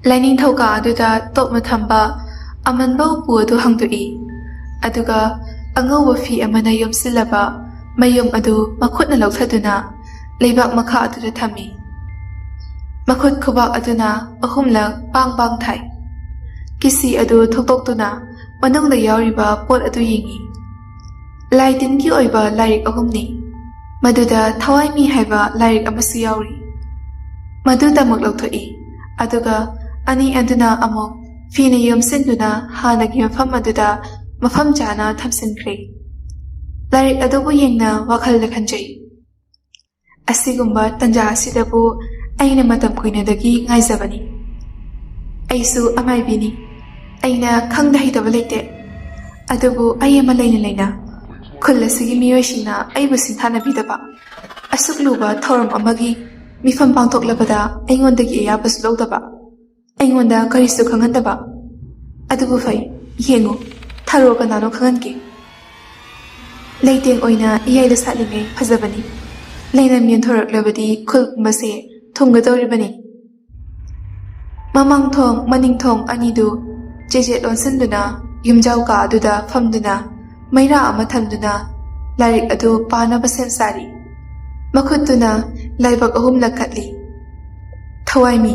ꯂꯥꯏꯅꯤꯡꯊꯧ ꯀꯥ ꯑꯗꯨꯗ ꯇꯣꯞꯅ ꯊꯝꯕ ꯑꯃꯟꯕ ꯎꯄꯨ ꯑꯗꯨ ꯍꯥꯡꯗꯣꯛꯏ꯫ ꯑꯗꯨꯒ ꯑꯉꯧꯕ ꯐꯤ ꯑꯃꯅ ꯌꯣꯝꯁꯤꯜꯂꯕ ꯃꯌꯨꯝ ꯑꯗꯨ ꯃꯈꯨꯠꯅ ꯂꯧꯊꯗꯨꯅ ꯂꯩꯕꯥꯛ ꯃꯈꯥ ꯑꯗꯨꯗ ꯊꯝꯃꯤ꯫ ꯃꯈꯨꯠ ꯈꯨꯕꯥꯛ ꯑꯗꯨꯅ ꯑꯍꯨꯝꯂꯛ ꯄꯥꯡ ꯄꯥꯡ ꯊꯥꯏ꯫ ꯀꯤꯁꯤ ꯑꯗꯨ ꯊꯣꯛꯇꯣꯛꯇꯨꯅ ꯃꯅꯨꯡꯗ ꯌꯥꯎꯔꯤꯕ ꯄꯣꯠ ꯑꯗꯨ ꯌꯦꯡꯏ꯫ ꯂꯥꯏ ꯇꯤꯟꯒꯤ ꯑꯣꯏꯕ ꯂꯥꯏꯔꯤꯛ ꯑꯍꯨꯝꯅꯤ꯫ ꯃꯗꯨꯗ ꯊꯋꯥꯏꯃꯤ ꯍꯥꯏꯕ ꯂꯥꯏꯔꯤꯛ ꯑꯃꯁꯨ ꯌꯥꯎꯔꯤ꯫ ꯃꯗꯨꯗꯃꯛ ꯂꯧꯊꯣꯛꯏ꯫ ꯑꯗꯨꯒ ꯑꯅꯤ ꯑꯗꯨꯅ ꯑꯃꯨꯛ ꯐꯤꯅ ꯌꯣꯝꯁꯤꯟꯗꯨꯅ ꯍꯥꯟꯅꯒꯤ ꯃꯐꯝ ꯑꯗꯨꯗ ꯃꯐꯝ ꯆꯥꯅ ꯊꯝꯖꯤꯟꯈ꯭ꯔꯦ꯫ ꯂꯥꯏꯔꯤꯛ ꯑꯗꯨꯕꯨ ꯌꯦꯡꯅ ꯋꯥꯈꯜꯗ ꯈꯟꯖꯩ, ꯑꯁꯤꯒꯨꯝꯕ ꯇꯟꯖꯥ ꯑꯁꯤꯗꯕꯨ ꯑꯩꯅ ꯃꯇꯝ ꯀꯨꯏꯅꯗꯒꯤ ꯉꯥꯏꯖꯕꯅꯤ꯫ ꯑꯩꯁꯨ ꯑꯃꯥꯏꯕꯤꯅꯤ꯫ ꯑꯩꯅ ꯈꯪꯗ ꯍꯩꯇꯕ ꯂꯩꯇꯦ꯫ ꯑꯗꯨꯕꯨ ꯑꯩ ꯑꯃ ꯂꯩꯅ ꯈꯨꯜ ꯑꯁꯤꯒꯤ ꯃꯤꯑꯣꯏꯁꯤꯡꯅ ꯑꯩꯕꯨ ꯁꯤꯡꯊꯥꯅꯕꯤꯗꯕ, ꯑꯁꯨꯛ ꯂꯨꯕ ꯊꯧꯔꯝ ꯑꯃꯒꯤ ꯃꯤꯐꯝ ꯄꯥꯡꯊꯣꯛꯂꯕꯗ ꯑꯩꯉꯣꯟꯗꯒꯤ ꯑꯌꯥꯕꯁꯨ ꯂꯧꯗꯕ, ꯑꯩꯉꯣꯟꯗ ꯀꯔꯤꯁꯨ ꯈꯪꯍꯟꯗꯕ꯫ ꯑꯗꯨꯕꯨ ꯐꯩ, ꯌꯦꯡꯉꯨ, ꯊꯥꯔꯣ ꯀꯅꯥꯅꯣ ꯈꯪꯍꯟꯒꯦ꯫ ꯂꯩꯇꯦꯡ ꯑꯣꯏꯅ ꯏꯌꯥꯏꯗ ꯁꯥꯠꯂꯤꯉꯩ ꯐꯖꯕꯅꯤ꯫ ꯂꯩꯅꯝ ꯌꯦꯟꯊꯣꯔꯛꯂꯕꯗꯤ ꯈꯨꯜ ꯄꯨꯝꯕꯁꯦ ꯊꯨꯝꯒꯗꯧꯔꯤꯕꯅꯤ꯫ ꯃꯃꯥꯡꯊꯣꯡ ꯃꯅꯤꯡꯊꯣꯡ ꯑꯅꯤꯗꯨ ꯆꯦꯖꯦꯠ ꯂꯣꯟꯁꯤꯟꯗꯨꯅ ꯌꯨꯝꯖꯥꯎ ꯀꯥ ꯑꯗꯨꯗ ꯐꯝꯗꯨꯅ ꯃꯩꯔꯥ ꯑꯃ ꯊꯝꯗꯨꯅ ꯂꯥꯏꯔꯤꯛ ꯑꯗꯨ ꯄꯥꯅꯕ ꯁꯦꯝ ꯁꯥꯔꯤ꯫ ꯃꯈꯨꯠꯇꯨꯅ ꯂꯥꯏꯕꯛ ꯑꯍꯨꯝꯂꯛ ꯈꯠꯂꯤ꯫ ꯊꯋꯥꯏꯃꯤ,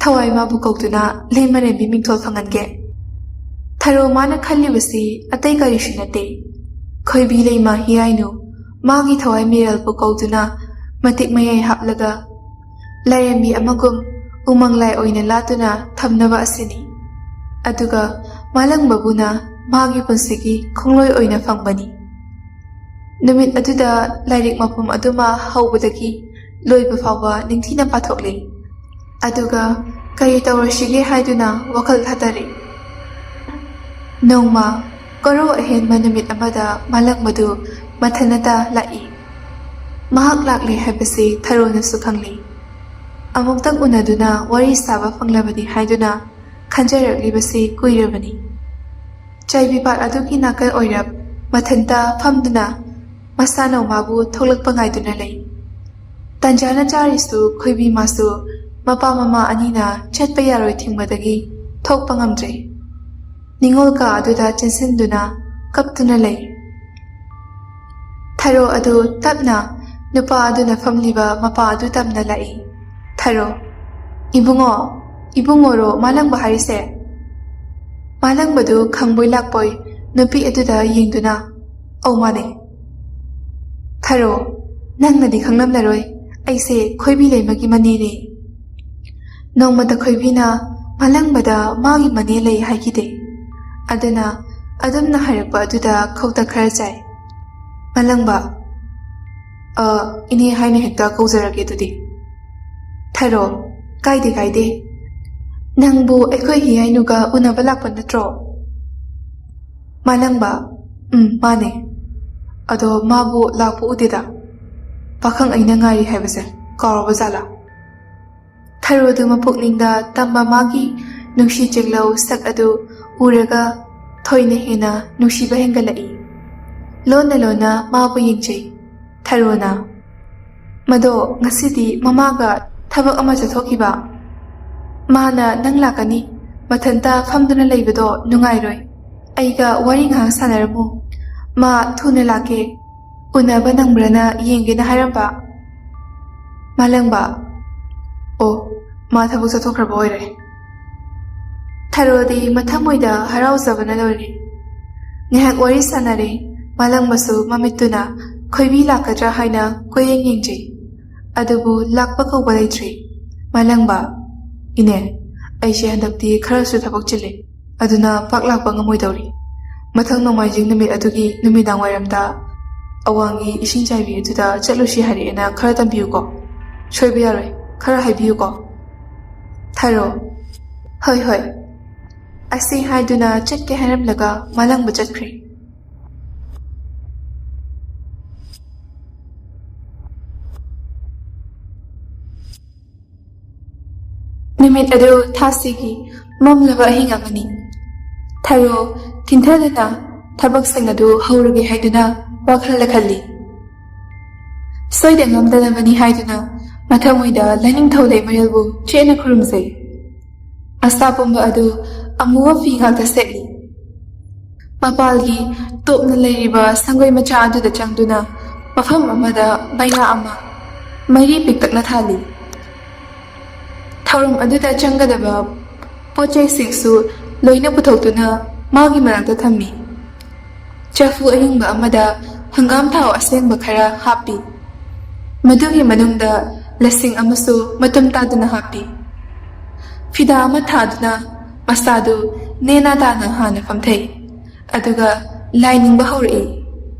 ꯊꯋꯥꯏ ꯃꯥꯕꯨ ꯀꯧꯗꯨꯅ ꯂꯩꯃꯔꯦꯝꯕꯤ ꯃꯤꯡꯊꯣꯜ ꯐꯪꯍꯟꯒꯦ꯫ ꯊꯔꯣ ꯃꯥꯅ ꯈꯜꯂꯤꯕꯁꯤ ꯑꯇꯩ ꯀꯔꯤꯁꯨ ꯅꯠꯇꯦ, ꯈꯣꯏꯕꯤ ꯂꯩꯃ ꯍꯤꯔꯥꯏꯅꯨ ꯃꯥꯒꯤ ꯊꯋꯥꯏ ꯃꯤꯔꯦꯜꯕꯨ ꯀꯧꯗꯨꯅ ꯃꯇꯤꯛ ꯃꯌꯥꯏ ꯍꯥꯞꯂꯒ ꯂꯥꯏꯔꯦꯝꯕꯤ ꯑꯃꯒꯨꯝ ꯎꯃꯪ ꯂꯥꯏ ꯑꯣꯏꯅ ꯂꯥꯠꯇꯨꯅ ꯊꯝꯅꯕ ꯑꯁꯤꯅꯤ꯫ ꯑꯗꯨꯒ ꯃꯥꯂꯪꯕꯕꯨꯅ ꯃꯥꯒꯤ ꯄꯨꯟꯁꯤꯒꯤ ꯈꯣꯡꯂꯣꯏ ꯑꯣꯏꯅ ꯐꯪꯕꯅꯤ꯫ ꯅꯨꯃꯤꯠ ꯑꯗꯨꯗ ꯂꯥꯏꯔꯤꯛ ꯃꯄꯨꯝ ꯑꯗꯨꯃ ꯍꯧꯕꯗꯒꯤ ꯂꯣꯏꯕ ꯐꯥꯎꯕ ꯅꯤꯡꯊꯤꯅ ꯄꯥꯊꯣꯛꯂꯤ꯫ ꯑꯗꯨꯒ ꯀꯔꯤ ꯇꯧꯔꯁꯤꯒꯦ ꯍꯥꯏꯗꯨꯅ ꯋꯥꯈꯜ ꯊꯥꯗꯔꯤ꯫ ꯅꯣꯡꯃ ꯀꯣꯔꯧ ꯑꯍꯦꯟꯕ ꯅꯨꯃꯤꯠ ꯑꯃꯗ ꯃꯥꯂꯪꯕꯗꯨ ꯃꯊꯟꯇ ꯂꯥꯛꯏ꯫ ꯃꯍꯥꯛ ꯂꯥꯛꯂꯦ ꯍꯥꯏꯕꯁꯤ ꯊꯔꯣꯅꯁꯨ ꯈꯪꯂꯤ꯫ ꯑꯃꯨꯛꯇꯪ ꯎꯅꯗꯨꯅ ꯋꯥꯔꯤ ꯁꯥꯕ ꯐꯪꯂꯕꯗꯤ ꯍꯥꯏꯗꯨꯅ ꯈꯟꯖꯔꯛꯂꯤꯕꯁꯤ ꯀꯨꯏꯔꯕꯅꯤ꯫ ꯆꯥꯏꯕꯤꯄꯥꯠ ꯑꯗꯨꯒꯤ ꯅꯥꯀꯜ ꯑꯣꯏꯔꯞ ꯃꯊꯟꯇ ꯐꯝꯗꯨꯅ ꯃꯁꯥ ꯅꯧꯃꯥꯕꯨ ꯊꯣꯛꯂꯛꯄ ꯉꯥꯏꯗꯨꯅ ꯂꯩ꯫ ꯇꯟꯖꯥꯅ ꯆꯥꯔꯤꯁꯨ ꯈꯣꯏꯕꯤ ꯃꯥꯁꯨ ꯃꯄꯥ ꯃꯃꯥ ꯑꯅꯤꯅ ꯆꯠꯄ ꯌꯥꯔꯣꯏ ꯊꯤꯡꯕꯗꯒꯤ ꯊꯣꯛꯄ ꯉꯝꯗ꯭ꯔꯦ꯫ ꯅꯤꯡꯉꯣꯜ ꯀꯥ ꯑꯗꯨꯗ ꯆꯦꯟꯁꯤꯟꯗꯨꯅ ꯀꯞꯇꯨꯅ ꯂꯩ꯫ ꯊꯔꯣ ꯑꯗꯨ ꯇꯞꯅ ꯅꯨꯄꯥ ꯑꯗꯨꯅ ꯐꯝꯂꯤꯕ ꯃꯄꯥ ꯑꯗꯨ ꯇꯝꯅ ꯂꯥꯛꯏ꯫ ꯊꯔꯣ, ꯏꯕꯨꯡꯉꯣ, ꯏꯕꯨꯡꯉꯣꯔꯣ ꯃꯥꯂꯪꯕ ꯍꯥꯏꯔꯤꯁꯦ? ꯃꯥꯂꯪꯕꯗꯨ ꯈꯪꯕꯣꯏ ꯂꯥꯛꯄꯣꯏ ꯅꯨꯄꯤ ꯑꯗꯨꯗ ꯌꯦꯡꯗꯨꯅ, ꯑꯧ ꯃꯥꯅꯦ꯫ ꯊꯔꯣ, ꯅꯪꯅꯗꯤ ꯈꯪꯂꯝꯂꯔꯣꯏ, ꯑꯩꯁꯦ ꯈꯣꯏꯕꯤ ꯂꯩꯃꯒꯤ ꯃꯅꯦꯅꯦ꯫ ꯅꯣꯡꯃꯇ ꯈꯣꯏꯕꯤꯅ ꯃꯥꯂꯪꯕꯗ ꯃꯥꯒꯤ ꯃꯅꯦ ꯂꯩ ꯍꯥꯏꯈꯤꯗꯦ꯫ ꯑꯗꯨꯅ ꯑꯗꯨꯝꯅ ꯍꯥꯏꯔꯛꯄ ꯑꯗꯨꯗ ꯈꯧꯇꯛ ꯈꯔ ꯆꯥꯏ꯫ ꯃꯥꯂꯪꯕ, ꯏꯅꯦ ꯍꯥꯏꯅ ꯍꯦꯛꯇ ꯀꯧꯖꯔꯒꯦ ꯑꯗꯨꯗꯤ꯫ ꯊꯔꯣ, ꯀꯥꯏꯗꯦ ꯀꯥꯏꯗꯦ꯫ ꯅꯪꯕꯨ ꯑꯩꯈꯣꯏ ꯍꯤꯌꯥꯏꯅꯨꯒ ꯎꯅꯕ ꯂꯥꯛꯄ ꯅꯠꯇ꯭ꯔꯣ? ꯃꯥꯂꯪꯕ, ꯃꯥꯅꯦ꯫ ꯑꯗꯣ ꯃꯥꯕꯨ ꯂꯥꯛꯄ ꯎꯗꯦꯗ꯫ ꯄꯥꯈꯪ ꯑꯩꯅ ꯉꯥꯏꯔꯤ ꯍꯥꯏꯕꯁꯦ ꯀꯥꯎꯔꯕ ꯖꯥꯠꯂꯥ? ꯊꯔꯣꯗꯨ ꯃꯄꯨꯛꯅꯤꯡꯗ ꯇꯝꯕ ꯃꯥꯒꯤ ꯅꯨꯡꯁꯤ ꯆꯦꯛꯂꯧ ꯁꯛ ꯑꯗꯨ ꯎꯔꯒ ꯊꯣꯏꯅ ꯍꯦꯟꯅ ꯅꯨꯡꯁꯤꯕ ꯍꯦꯟꯒꯠꯂꯛꯏ꯫ ꯂꯣꯟꯅ ꯂꯣꯟꯅ ꯃꯥꯕꯨ ꯌꯦꯡꯖꯩ꯫ ꯊꯔꯣꯅ, ꯃꯗꯣ ꯉꯁꯤꯗꯤ ꯃꯃꯥꯒ ꯊꯕꯛ ꯑꯃ ꯆꯠꯊꯣꯛꯈꯤꯕ꯫ ꯃꯥꯅ ꯅꯪ ꯂꯥꯛꯀꯅꯤ, ꯃꯊꯟꯇ ꯐꯝꯗꯨꯅ ꯂꯩꯕꯗꯣ ꯅꯨꯡꯉꯥꯏꯔꯣꯏ, ꯑꯩꯒ ꯋꯥꯔꯤ ꯉꯥꯏꯍꯥꯛ ꯁꯥꯟꯅꯔꯝꯃꯨ, ꯃꯥ ꯊꯨꯅ ꯂꯥꯛꯀꯦ, ꯎꯅꯕ ꯅꯪꯕ꯭ꯔꯅ ꯌꯦꯡꯒꯦꯅ ꯍꯥꯏꯔꯝꯕ꯫ ꯃꯥꯂꯪꯕ, ꯑꯣ, ꯃꯥ ꯊꯕꯛ ꯆꯠꯊꯣꯛꯈ꯭ꯔꯕ ꯑꯣꯏꯔꯦ꯫ ꯊꯔꯣꯗꯤ ꯃꯊꯃꯣꯏꯗ ꯍꯔꯥꯎꯖꯕꯅ ꯂꯣꯏꯔꯦ꯫ ꯉꯥꯏꯍꯥꯛ ꯋꯥꯔꯤ ꯁꯥꯟꯅꯔꯦ꯫ ꯃꯥꯂꯪꯕꯁꯨ ꯃꯃꯤꯠꯇꯨꯅ ꯈꯣꯏꯕꯤ ꯂꯥꯛꯀꯗ꯭ꯔꯥ ꯍꯥꯏꯅ ꯀꯣꯏꯌꯦꯡ ꯌꯦꯡꯖꯩ꯫ ꯑꯗꯨꯕꯨ ꯂꯥꯛꯄ ꯀꯧꯕ ꯂꯩꯇ꯭ꯔꯦ꯫ ꯃꯥꯂꯪꯕ, ꯏꯅꯦ, ꯑꯩꯁꯦ ꯍꯟꯗꯛꯇꯤ ꯈꯔꯁꯨ ꯊꯕꯛ ꯆꯤꯜꯂꯦ, ꯑꯗꯨꯅ ꯄꯥꯛ ꯂꯥꯛꯄ ꯉꯝꯃꯣꯏꯗꯧꯔꯤ꯫ ꯃꯊꯪ ꯅꯣꯡꯃꯥꯏꯖꯤꯡ ꯅꯨꯃꯤꯠ ꯑꯗꯨꯒꯤ ꯅꯨꯃꯤꯗꯥꯡ ꯋꯥꯏꯔꯝꯗ ꯑꯋꯥꯡꯒꯤ ꯏꯁꯤꯡ ꯆꯥꯏꯕꯤ ꯑꯗꯨꯗ ꯆꯠꯂꯨꯁꯤ ꯍꯥꯏꯔꯛꯑꯦꯅ ꯈꯔ ꯇꯝꯕꯤꯌꯨꯀꯣ꯫ ꯁꯣꯏꯕ ꯌꯥꯔꯣꯏ, ꯈꯔ ꯍꯥꯏꯕꯤꯌꯨꯀꯣ꯫ ꯊꯔꯣ, ꯍꯣꯏ ꯍꯣꯏ꯫ ꯑꯁꯤ ꯍꯥꯏꯗꯨꯅ ꯆꯠꯀꯦ ꯍꯥꯏꯔꯝꯂꯒ ꯃꯥꯂꯪꯕ ꯆꯠꯈ꯭ꯔꯦ꯫ ꯅꯨꯃꯤꯠ ꯑꯗꯨ ꯊꯥꯁꯤꯒꯤ ꯃꯝꯂꯕ ꯑꯍꯤꯡ ꯑꯃꯅꯤ꯫ ꯊꯔꯣ ꯊꯤꯟꯊꯗꯨꯅ ꯊꯕꯛꯁꯤꯡ ꯑꯗꯨ ꯍꯧꯔꯒꯦ ꯍꯥꯏꯗꯨꯅ ꯋꯥꯈꯜꯗ ꯈꯜꯂꯤ꯫ ꯁꯣꯏꯗ ꯉꯝꯗꯅꯕꯅꯤ ꯍꯥꯏꯗꯨꯅ ꯃꯊꯃꯣꯏꯗ ꯂꯥꯏꯅꯤꯡꯊꯧ ꯂꯩꯃꯔꯦꯜꯕꯨ ꯆꯦꯠꯅ ꯈꯨꯔꯨꯝꯖꯩ꯫ ꯑꯁꯥ ꯄꯨꯝꯕ ꯑꯗꯨ ꯑꯃꯨꯕ ꯐꯤ ꯉꯥꯛꯇ ꯁꯦꯠꯂꯤ꯫ ꯃꯄꯥꯜꯒꯤ ꯇꯣꯞꯅ ꯂꯩꯔꯤꯕ ꯁꯪꯒꯣꯏ ꯃꯆꯥ ꯑꯗꯨꯗ ꯆꯪꯗꯨꯅ ꯃꯐꯝ ꯑꯃꯗ ꯕꯩꯔꯥ ꯑꯃ ꯃꯩꯔꯤ ꯄꯤꯛꯇꯛꯅ ꯊꯥꯜꯂꯤ꯫ ꯊꯧꯔꯝ ꯑꯗꯨꯗ ꯆꯪꯒꯗꯕ ꯄꯣꯠꯆꯩꯁꯤꯡꯁꯨ ꯂꯣꯏꯅ ꯄꯨꯊꯣꯛꯇꯨꯅ ꯃꯥꯒꯤ ꯃꯅꯥꯛꯇ ꯊꯝꯃꯤ꯫ ꯆꯐꯨ ꯑꯍꯤꯡꯕ ꯑꯃꯗ ꯍꯪꯒꯥꯝ ꯊꯥꯎ ꯑꯁꯦꯡꯕ ꯈꯔ ꯍꯥꯞꯄꯤ꯫ ꯃꯗꯨꯒꯤ ꯃꯅꯨꯡꯗ ꯂꯁꯤꯡ ꯑꯃꯁꯨ ꯃꯇꯨꯝ ꯇꯥꯗꯨꯅ ꯍꯥꯞꯄꯤ꯫ ꯐꯤꯗꯥ ꯑꯃ ꯊꯥꯗꯨꯅ ꯃꯁꯥꯗꯨ ꯅꯦꯅꯥ ꯇꯥꯅ ꯍꯥꯟꯅ ꯐꯝꯊꯩ, ꯑꯗꯨꯒ ꯂꯥꯏ ꯅꯤꯡꯕ ꯍꯧꯔꯛꯏ꯫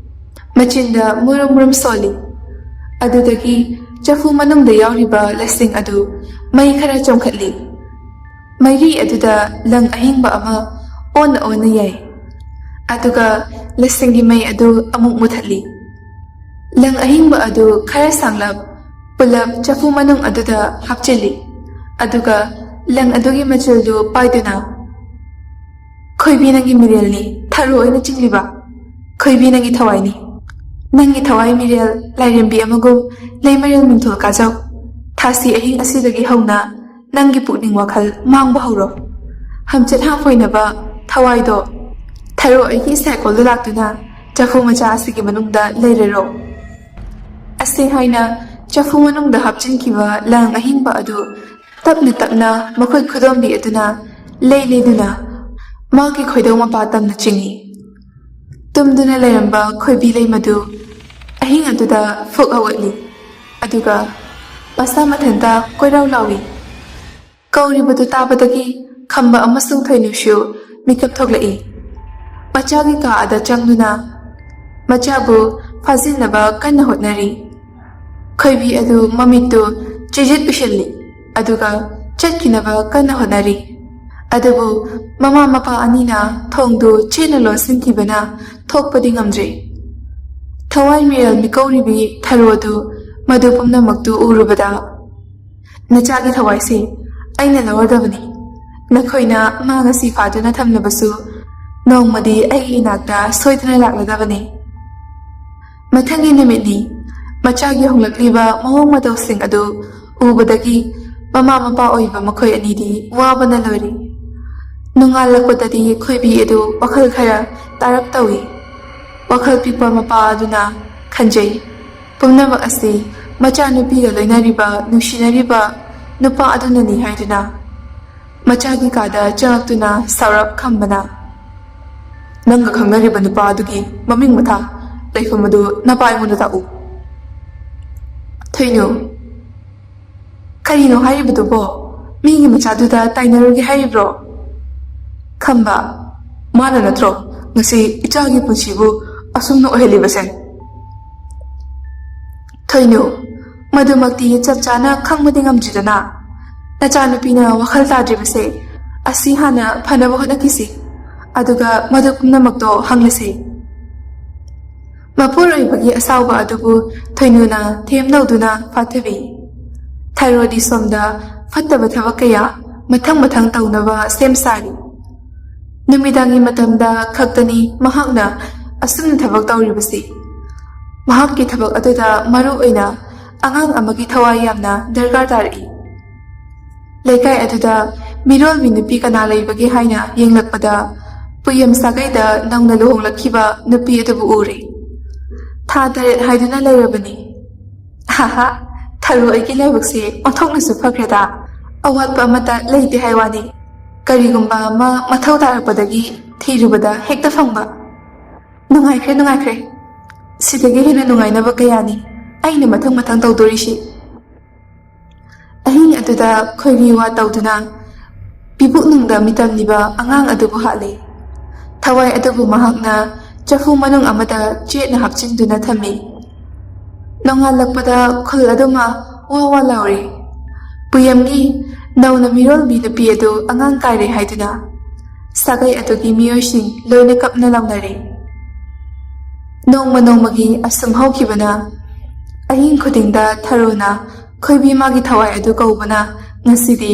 ꯃꯆꯤꯟꯗ ꯃꯨꯔꯨꯝ ꯃꯨꯔꯨꯝ ꯁꯣꯜꯂꯤ꯫ ꯑꯗꯨꯗꯒꯤ ꯆꯐꯨ ꯃꯅꯨꯡꯗ ꯌꯥꯎꯔꯤꯕ ꯂꯁꯤꯡ ꯑꯗꯨ ꯃꯩ ꯈꯔ ꯆꯣꯡꯈꯠꯂꯤ꯫ ꯃꯩꯔꯤ ꯑꯗꯨꯗ ꯂꯪ ꯑꯍꯤꯡꯕ ꯑꯃ ꯑꯣꯟꯅ ꯑꯣꯟꯅ ꯌꯥꯏ, ꯑꯗꯨꯒ ꯂꯁꯤꯡꯒꯤ ꯃꯩ ꯑꯗꯨ ꯑꯃꯨꯛ ꯃꯨꯊꯠꯂꯤ꯫ ꯂꯪ ꯑꯍꯤꯡꯕ ꯑꯗꯨ ꯈꯔ ꯁꯥꯡꯂꯞ ꯄꯨꯂꯞ ꯆꯐꯨ ꯃꯅꯨꯡ ꯑꯗꯨꯗ ꯍꯥꯞꯆꯤꯜꯂꯤ, ꯑꯗꯨꯒ ꯂꯪ ꯑꯗꯨꯒꯤ ꯃꯆꯨꯜꯗꯨ ꯄꯥꯏꯗꯨꯅ, "ꯈꯣꯏꯕꯤ ꯅꯪꯒꯤ ꯃꯤꯔꯦꯜꯅꯤ, ꯊꯔꯣ ꯑꯣꯏꯅ ꯆꯤꯡꯂꯤꯕ, ꯈꯣꯏꯕꯤ ꯅꯪꯒꯤ ꯊꯋꯥꯏꯅꯤ, ꯅꯪꯒꯤ ꯊꯋꯥꯏ ꯃꯤꯔꯦꯜ ꯂꯥꯏꯔꯦꯝꯕꯤ ꯑꯃꯒꯨꯝ ꯂꯩꯃꯔꯦꯜ ꯃꯤꯡꯊꯣꯜ ꯀꯥꯖꯧ, ꯊꯥꯁꯤ ꯑꯍꯤꯡ ꯑꯁꯤꯗꯒꯤ ꯍꯧꯅ ꯅꯪꯒꯤ ꯄꯨꯛꯅꯤꯡ ꯋꯥꯈꯜ ꯃꯥꯡꯕ ꯍꯧꯔꯣ, ꯍꯝꯆꯦꯠ ꯍꯥꯞꯄꯣꯏꯅꯕ ꯊꯋꯥꯏꯗꯣ ꯊꯔꯣ ꯑꯩꯒꯤ ꯁꯥꯏꯀꯣꯜꯗ ꯂꯥꯛꯇꯨꯅ ꯆꯐꯨ ꯃꯆꯥ ꯑꯁꯤꯒꯤ ꯃꯅꯨꯡꯗ ꯂꯩꯔꯔꯣ"꯫ ꯑꯁꯤ ꯍꯥꯏꯅ ꯆꯐꯨ ꯃꯅꯨꯡꯗ ꯍꯥꯞꯆꯤꯟꯈꯤꯕ ꯂꯪ ꯑꯍꯤꯡꯕ ꯑꯗꯨ ꯇꯞꯅ ꯇꯞꯅ ꯃꯈꯨꯠ ꯈꯨꯗꯣꯝꯕꯤ ꯑꯗꯨꯅ ꯂꯩ ꯂꯩꯗꯨꯅ ꯃꯥꯒꯤ ꯈꯣꯏꯗꯧ ꯃꯄꯥ ꯇꯝꯅ ꯆꯤꯡꯏ꯫ ꯇꯨꯝꯗꯨꯅ ꯂꯩꯔꯝꯕ ꯈꯣꯏꯕꯤ ꯂꯩꯃꯗꯨ ꯑꯍꯤꯡ ꯑꯗꯨꯗ ꯐꯨꯛ ꯍꯧꯒꯠꯂꯤ, ꯑꯗꯨꯒ ꯃꯁꯥ ꯃꯊꯟꯇ ꯀꯣꯏꯔꯥꯎ ꯂꯥꯎꯏ꯫ ꯀꯧꯔꯤꯕꯗꯨ ꯇꯥꯕꯗꯒꯤ ꯈꯝꯕ ꯑꯃꯁꯨꯡ ꯊꯣꯏꯅꯨꯁꯨ ꯃꯤꯀꯞ ꯊꯣꯛꯂꯛꯏ꯫ ꯃꯆꯥꯒꯤ ꯀꯥ ꯑꯗ ꯆꯪꯗꯨꯅ ꯃꯆꯥꯕꯨ ꯐꯥꯖꯤꯟꯅꯕ ꯀꯟꯅ ꯍꯣꯠꯅꯔꯤ꯫ ꯈꯣꯏꯕꯤ ꯑꯗꯨ ꯃꯃꯤꯠꯇꯨ ꯆꯤꯖꯤꯠ ꯎꯏꯁꯤꯜꯂꯤ, ꯑꯗꯨꯒ ꯆꯠꯈꯤꯅꯕ ꯀꯟꯅ ꯍꯣꯠꯅꯔꯤ꯫ ꯑꯗꯨꯕꯨ ꯃꯃꯥ ꯃꯄꯥ ꯑꯅꯤꯅ ꯊꯣꯡꯗꯨ ꯆꯦꯠꯅ ꯂꯣꯟꯁꯤꯟꯈꯤꯕꯅ ꯊꯣꯛꯄꯗꯤ ꯉꯝꯗ꯭ꯔꯤ꯫ ꯊꯋꯥꯏ ꯃꯤꯔꯦꯜ ꯃꯤꯀꯧꯔꯤꯕꯤ ꯊꯔꯣꯗꯨ ꯃꯗꯨ ꯄꯨꯝꯅꯃꯛꯇꯨ ꯎꯔꯨꯕꯗ, "ꯅꯆꯥꯒꯤ ꯊꯋꯥꯏꯁꯦ ꯑꯩꯅ ꯂꯧꯔꯗꯕꯅꯤ, ꯅꯈꯣꯏꯅ ꯃꯥ ꯉꯁꯤ ꯐꯥꯗꯨꯅ ꯊꯝꯂꯕꯁꯨ ꯅꯣꯡꯃꯗꯤ ꯑꯩꯒꯤ ꯏꯅꯥꯛꯇ ꯁꯣꯏꯗꯅ ꯂꯥꯛꯂꯗꯕꯅꯤ"꯫ ꯃꯊꯪꯒꯤ ꯅꯨꯃꯤꯠꯅꯤ꯫ ꯃꯆꯥꯒꯤ ꯍꯣꯡꯂꯛꯂꯤꯕ ꯃꯑꯣꯡ ꯃꯇꯧꯁꯤꯡ ꯑꯗꯨ ꯎꯕꯗꯒꯤ ꯃꯃꯥ ꯃꯄꯥ ꯑꯣꯏꯕ ꯃꯈꯣꯏ ꯑꯅꯤꯗꯤ ꯋꯥꯕꯅ ꯂꯣꯏꯔꯤ꯫ ꯅꯣꯡꯉꯥꯜꯂꯛꯄꯗꯗꯤ ꯈꯣꯏꯕꯤ ꯑꯗꯨ ꯋꯥꯈꯜ ꯈꯔ ꯇꯥꯔꯞ ꯇꯧꯏ꯫ ꯋꯥꯈꯜ ꯄꯤꯛꯄ ꯃꯄꯥ ꯑꯗꯨꯅ ꯈꯟꯖꯩ, ꯄꯨꯝꯅꯃꯛ ꯑꯁꯤ ꯃꯆꯥꯅꯨꯄꯤꯒ ꯂꯣꯏꯅꯔꯤꯕ ꯅꯨꯡꯁꯤꯅꯔꯤꯕ ꯅꯨꯄꯥ ꯑꯗꯨꯅꯅꯤ ꯍꯥꯏꯗꯨꯅ꯫ ꯃꯆꯥꯒꯤ ꯀꯥꯗ ꯆꯪꯉꯛꯇꯨꯅ ꯁꯥꯎꯔꯞ ꯈꯝꯕꯅ, "ꯅꯪꯒ ꯈꯪꯅꯔꯤꯕ ꯅꯨꯄꯥ ꯑꯗꯨꯒꯤ ꯃꯃꯤꯡ ꯃꯊꯥ ꯂꯩꯐꯝ ꯑꯗꯨ ꯅꯄꯥ ꯑꯩꯉꯣꯟꯗ ꯇꯥꯛꯎ"꯫ ꯊꯣꯏꯅꯨ, "ꯀꯔꯤꯅꯣ ꯍꯥꯏꯔꯤꯕꯗꯨꯕꯣ? ꯃꯤꯒꯤ ꯃꯆꯥꯗꯨꯗ ꯇꯥꯏꯅꯔꯨꯒꯦ ꯍꯥꯏꯔꯤꯕ꯭ꯔꯣ"꯫ ꯈꯝꯕ, "ꯃꯥꯅ ꯅꯠꯇ꯭ꯔꯣ ꯉꯁꯤ ꯏꯆꯥꯒꯤ ꯄꯨꯟꯁꯤꯕꯨ ꯑꯁꯨꯝꯅ ꯑꯣꯏꯍꯜꯂꯤꯕꯁꯦ"꯫ ꯊꯣꯏꯅꯨ, "ꯃꯗꯨꯃꯛꯇꯤ ꯆꯞ ꯆꯥꯅ ꯈꯪꯕꯗꯤ ꯉꯝꯗ꯭ꯔꯤꯗꯅ, ꯅꯆꯥꯅꯨꯄꯤꯅ ꯋꯥꯈꯜ ꯇꯥꯗ꯭ꯔꯤꯕꯁꯦ ꯑꯁꯤ ꯍꯥꯟꯅ ꯐꯅꯕ ꯍꯣꯠꯅꯈꯤꯁꯤ, ꯑꯗꯨꯒ ꯃꯗꯨ ꯄꯨꯝꯅꯃꯛꯇꯣ ꯍꯪꯂꯁꯤ"꯫ ꯃꯄꯨꯔꯣꯏꯕꯒꯤ ꯑꯁꯥꯎꯕ ꯑꯗꯨꯕꯨ ꯊꯣꯏꯅꯨꯅ ꯊꯦꯝ ꯂꯧꯗꯨꯅ ꯐꯥꯊꯕꯤ꯫ ꯊꯔꯣꯗꯤ ꯁꯣꯝꯗ ꯐꯠꯇꯕ ꯊꯕꯛ ꯀꯌꯥ ꯃꯊꯪ ꯃꯊꯪ ꯇꯧꯅꯕ ꯁꯦꯝ ꯁꯥꯔꯤ꯫ ꯅꯨꯃꯤꯗꯥꯡꯒꯤ ꯃꯇꯝꯗ ꯈꯛꯇꯅꯤ ꯃꯍꯥꯛꯅ ꯑꯁꯨꯝꯅ ꯊꯕꯛ ꯇꯧꯔꯤꯕꯁꯤ꯫ ꯃꯍꯥꯛꯀꯤ ꯊꯕꯛ ꯑꯗꯨꯗ ꯃꯔꯨ ꯑꯣꯏꯅ ꯑꯉꯥꯡ ꯑꯃꯒꯤ ꯊꯋꯥꯏ ꯌꯥꯝꯅ ꯗꯔꯀꯥꯔ ꯇꯥꯔꯛꯏ꯫ ꯂꯩꯀꯥꯏ ꯑꯗꯨꯗ ꯃꯤꯔꯣꯜꯃꯤ ꯅꯨꯄꯤ ꯀꯅꯥ ꯂꯩꯕꯒꯦ ꯍꯥꯏꯅ ꯌꯦꯡꯂꯛꯄꯗ ꯄꯨꯌꯝ ꯁꯥꯒꯩꯗ ꯅꯧꯅ ꯂꯨꯍꯣꯡꯂꯛꯈꯤꯕ ꯅꯨꯄꯤ ꯑꯗꯨꯕꯨ ꯎꯔꯦ꯫ ꯊꯥ 9 ꯍꯥꯏꯗꯨꯅ ꯂꯩꯔꯕꯅꯤ꯫ "ꯍꯥꯍꯥ, ꯊꯔꯣ ꯑꯩꯒꯤ ꯂꯥꯏꯕꯛꯁꯦ ꯑꯣꯟꯊꯣꯛꯅꯁꯨ ꯐꯈ꯭ꯔꯦꯗ, ꯑꯋꯥꯠꯄ ꯑꯃꯠꯇ ꯂꯩꯇꯦ ꯍꯥꯏ ꯋꯥꯅꯤ, ꯀꯔꯤꯒꯨꯝꯕ ꯑꯃ ꯃꯊꯧ ꯇꯥꯔꯛꯄꯗꯒꯤ ꯊꯤꯔꯨꯕꯗ ꯍꯦꯛꯇ ꯐꯪꯕ. ꯅꯨꯡꯉꯥꯏꯈ꯭ꯔꯦ ꯅꯨꯡꯉꯥꯏꯈ꯭ꯔꯦ, ꯁꯤꯗꯒꯤ ꯍꯦꯟꯅ ꯅꯨꯡꯉꯥꯏꯅꯕ ꯀꯌꯥꯅꯤ ꯑꯩꯅ ꯃꯊꯪ ꯃꯊꯪ ꯇꯧꯗꯣꯔꯤꯁꯤ"꯫ ꯑꯍꯤꯡ ꯑꯗꯨꯗ ꯈꯣꯏꯔꯤ ꯋꯥ ꯇꯧꯗꯨꯅ ꯄꯤꯕꯨꯛꯅꯨꯡꯗ ꯃꯤꯇꯝꯂꯤꯕ ꯑꯉꯥꯡ ꯑꯗꯨꯕꯨ ꯍꯥꯠꯂꯤ꯫ ꯊꯋꯥꯏ ꯑꯗꯨꯕꯨ ꯃꯍꯥꯛꯅ ꯆꯐꯨ ꯃꯅꯨꯡ ꯑꯃꯗ ꯆꯦꯠꯅ ꯍꯥꯞꯆꯤꯟꯗꯨꯅ ꯊꯝꯃꯤ꯫ ꯅꯣꯡꯉꯥꯜꯂꯛꯄꯗ ꯈꯨꯜ ꯑꯗꯨꯃ ꯋꯥ ꯋꯥ ꯂꯥꯎꯔꯤ꯫ ꯄꯨꯌꯝꯒꯤ ꯅꯧꯅ ꯃꯤꯔꯣꯜꯕꯤ ꯅꯨꯄꯤ ꯑꯗꯨ ꯑꯉꯥꯡ ꯀꯥꯏꯔꯦ ꯍꯥꯏꯗꯨꯅ ꯁꯥꯒꯩ ꯑꯗꯨꯒꯤ ꯃꯤꯑꯣꯏꯁꯤꯡ ꯂꯣꯏꯅ ꯀꯞꯅ ꯂꯥꯎꯅꯔꯤ꯫ ꯅꯣꯡꯃ ꯅꯣꯡꯃꯒꯤ ꯑꯁꯨꯝ ꯍꯧꯈꯤꯕꯅ ꯑꯍꯤꯡ ꯈꯨꯗꯤꯡꯗ ꯊꯔꯣꯅ ꯈꯣꯏꯕꯤ ꯃꯥꯒꯤ ꯊꯋꯥꯏ ꯑꯗꯨ ꯀꯧꯕꯅ ꯉꯁꯤꯗꯤ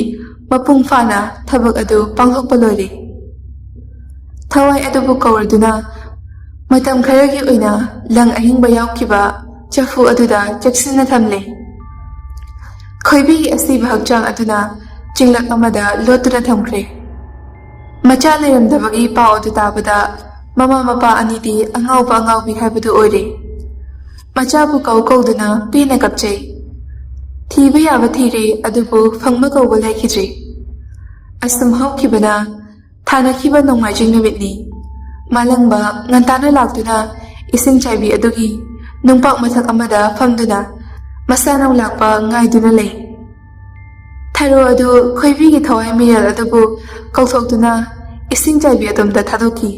ꯃꯄꯨꯡ ꯐꯥꯅ ꯊꯕꯛ ꯑꯗꯨ ꯄꯥꯡꯊꯣꯛꯄ ꯂꯣꯏꯔꯤ꯫ ꯊꯋꯥꯏ ꯑꯗꯨꯕꯨ ꯀꯧꯔꯗꯨꯅ ꯃꯇꯝ ꯈꯔꯒꯤ ꯑꯣꯏꯅ ꯂꯪ ꯑꯍꯤꯡꯕ ꯌꯥꯎꯈꯤꯕ ꯆꯐꯨ ꯑꯗꯨꯗ ꯆꯦꯛꯁꯤꯟꯅ ꯊꯝꯂꯦ꯫ ꯈꯣꯏꯕꯤꯒꯤ ꯑꯁꯤꯕ ꯍꯛꯆꯥꯡ ꯑꯗꯨꯅ ꯆꯤꯡꯂꯛ ꯑꯃꯗ ꯂꯣꯠꯇꯨꯅ ꯊꯝꯈ꯭ꯔꯦ꯫ ꯃꯆꯥ ꯂꯩꯔꯝꯗꯕꯒꯤ ꯄꯥꯎ ꯑꯗꯨ ꯇꯥꯕꯗ ꯃꯃꯥ ꯃꯄꯥ ꯑꯅꯤꯗꯤ ꯑꯉꯥꯎꯕ ꯑꯉꯥꯎꯕꯤ ꯍꯥꯏꯕꯗꯨ ꯑꯣꯏꯔꯦ꯫ ꯃꯆꯥꯕꯨ ꯀꯧꯗꯨꯅ ꯄꯦꯟꯅ ꯀꯞꯆꯩ꯫ ꯊꯤꯕ ꯌꯥꯕ ꯊꯤꯔꯦ ꯑꯗꯨꯕꯨ ꯐꯪꯕ ꯀꯧꯕ ꯂꯩꯈꯤꯗ꯭ꯔꯦ꯫ ꯑꯁꯨꯝ ꯍꯧꯈꯤꯕꯅ ꯊꯥꯅꯈꯤꯕ ꯅꯣꯡꯃꯥꯏꯖꯤꯡ ꯅꯨꯃꯤꯠꯅꯤ꯫ ꯃꯥꯂꯪꯕ ꯉꯟꯇꯥꯅ ꯂꯥꯛꯇꯨꯅ ꯏꯁꯤꯡ ꯆꯥꯏꯕꯤ ꯑꯗꯨꯒꯤ ꯅꯨꯡꯄꯥꯛ ꯃꯊꯛ ꯑꯃꯗ ꯐꯝꯗꯨꯅ ꯃꯁꯥꯅꯧ ꯂꯥꯛꯄ ꯉꯥꯏꯗꯨꯅ ꯂꯩ꯫ ꯊꯔꯣ ꯑꯗꯨ ꯈꯣꯏꯕꯤꯒꯤ ꯊꯋꯥꯏ ꯃꯤꯔꯥꯜ ꯑꯗꯨꯕꯨ ꯀꯧꯊꯣꯛꯇꯨꯅ ꯏꯁꯤꯡ ꯆꯥꯏꯕꯤ ꯑꯗꯣꯝꯗ ꯊꯥꯗꯣꯛꯈꯤ꯫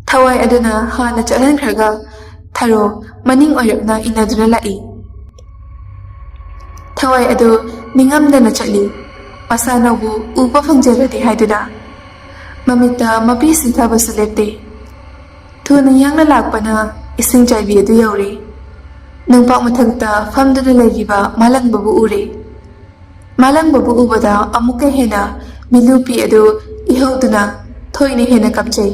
ꯊꯋꯥꯏ ꯑꯗꯨꯅ ꯍꯥꯟꯅ ꯆꯠꯍꯟꯈ꯭ꯔꯒ ꯊꯔꯣ ꯃꯅꯤꯡ ꯑꯣꯏꯔꯞꯅ ꯏꯟꯅꯗꯨꯅ ꯂꯥꯛꯏ꯫ ꯊꯋꯥꯏ ꯑꯗꯨ ꯅꯤꯡꯉꯝꯗꯅ ꯆꯠꯂꯤ, ꯃꯁꯥꯅꯧꯕꯨ ꯎꯕ ꯐꯪꯖꯔꯗꯤ ꯍꯥꯏꯗꯨꯅ꯫ ꯃꯃꯤꯠꯇ ꯃꯄꯤ ꯁꯤꯡꯊꯕꯁꯨ ꯂꯦꯞꯇꯦ꯫ ꯊꯨꯅ ꯌꯥꯡꯅ ꯂꯥꯛꯄꯅ ꯏꯁꯤꯡ ꯆꯥꯏꯕꯤ ꯑꯗꯨ ꯌꯧꯔꯦ꯫ ꯅꯨꯡꯄꯥꯛ ꯃꯊꯛꯇ ꯐꯝꯗꯨꯅ ꯂꯩꯔꯤꯕ ꯃꯥꯂꯪꯕꯕꯨ ꯎꯔꯦ꯫ ꯃꯥꯂꯪꯕꯕꯨ ꯎꯕꯗ ꯑꯃꯨꯛꯀ ꯍꯦꯟꯅ ꯃꯤꯂꯨꯄꯤ ꯑꯗꯨ ꯏꯍꯧꯗꯨꯅ ꯊꯣꯏꯅ ꯍꯦꯟꯅ ꯀꯞꯆꯩ꯫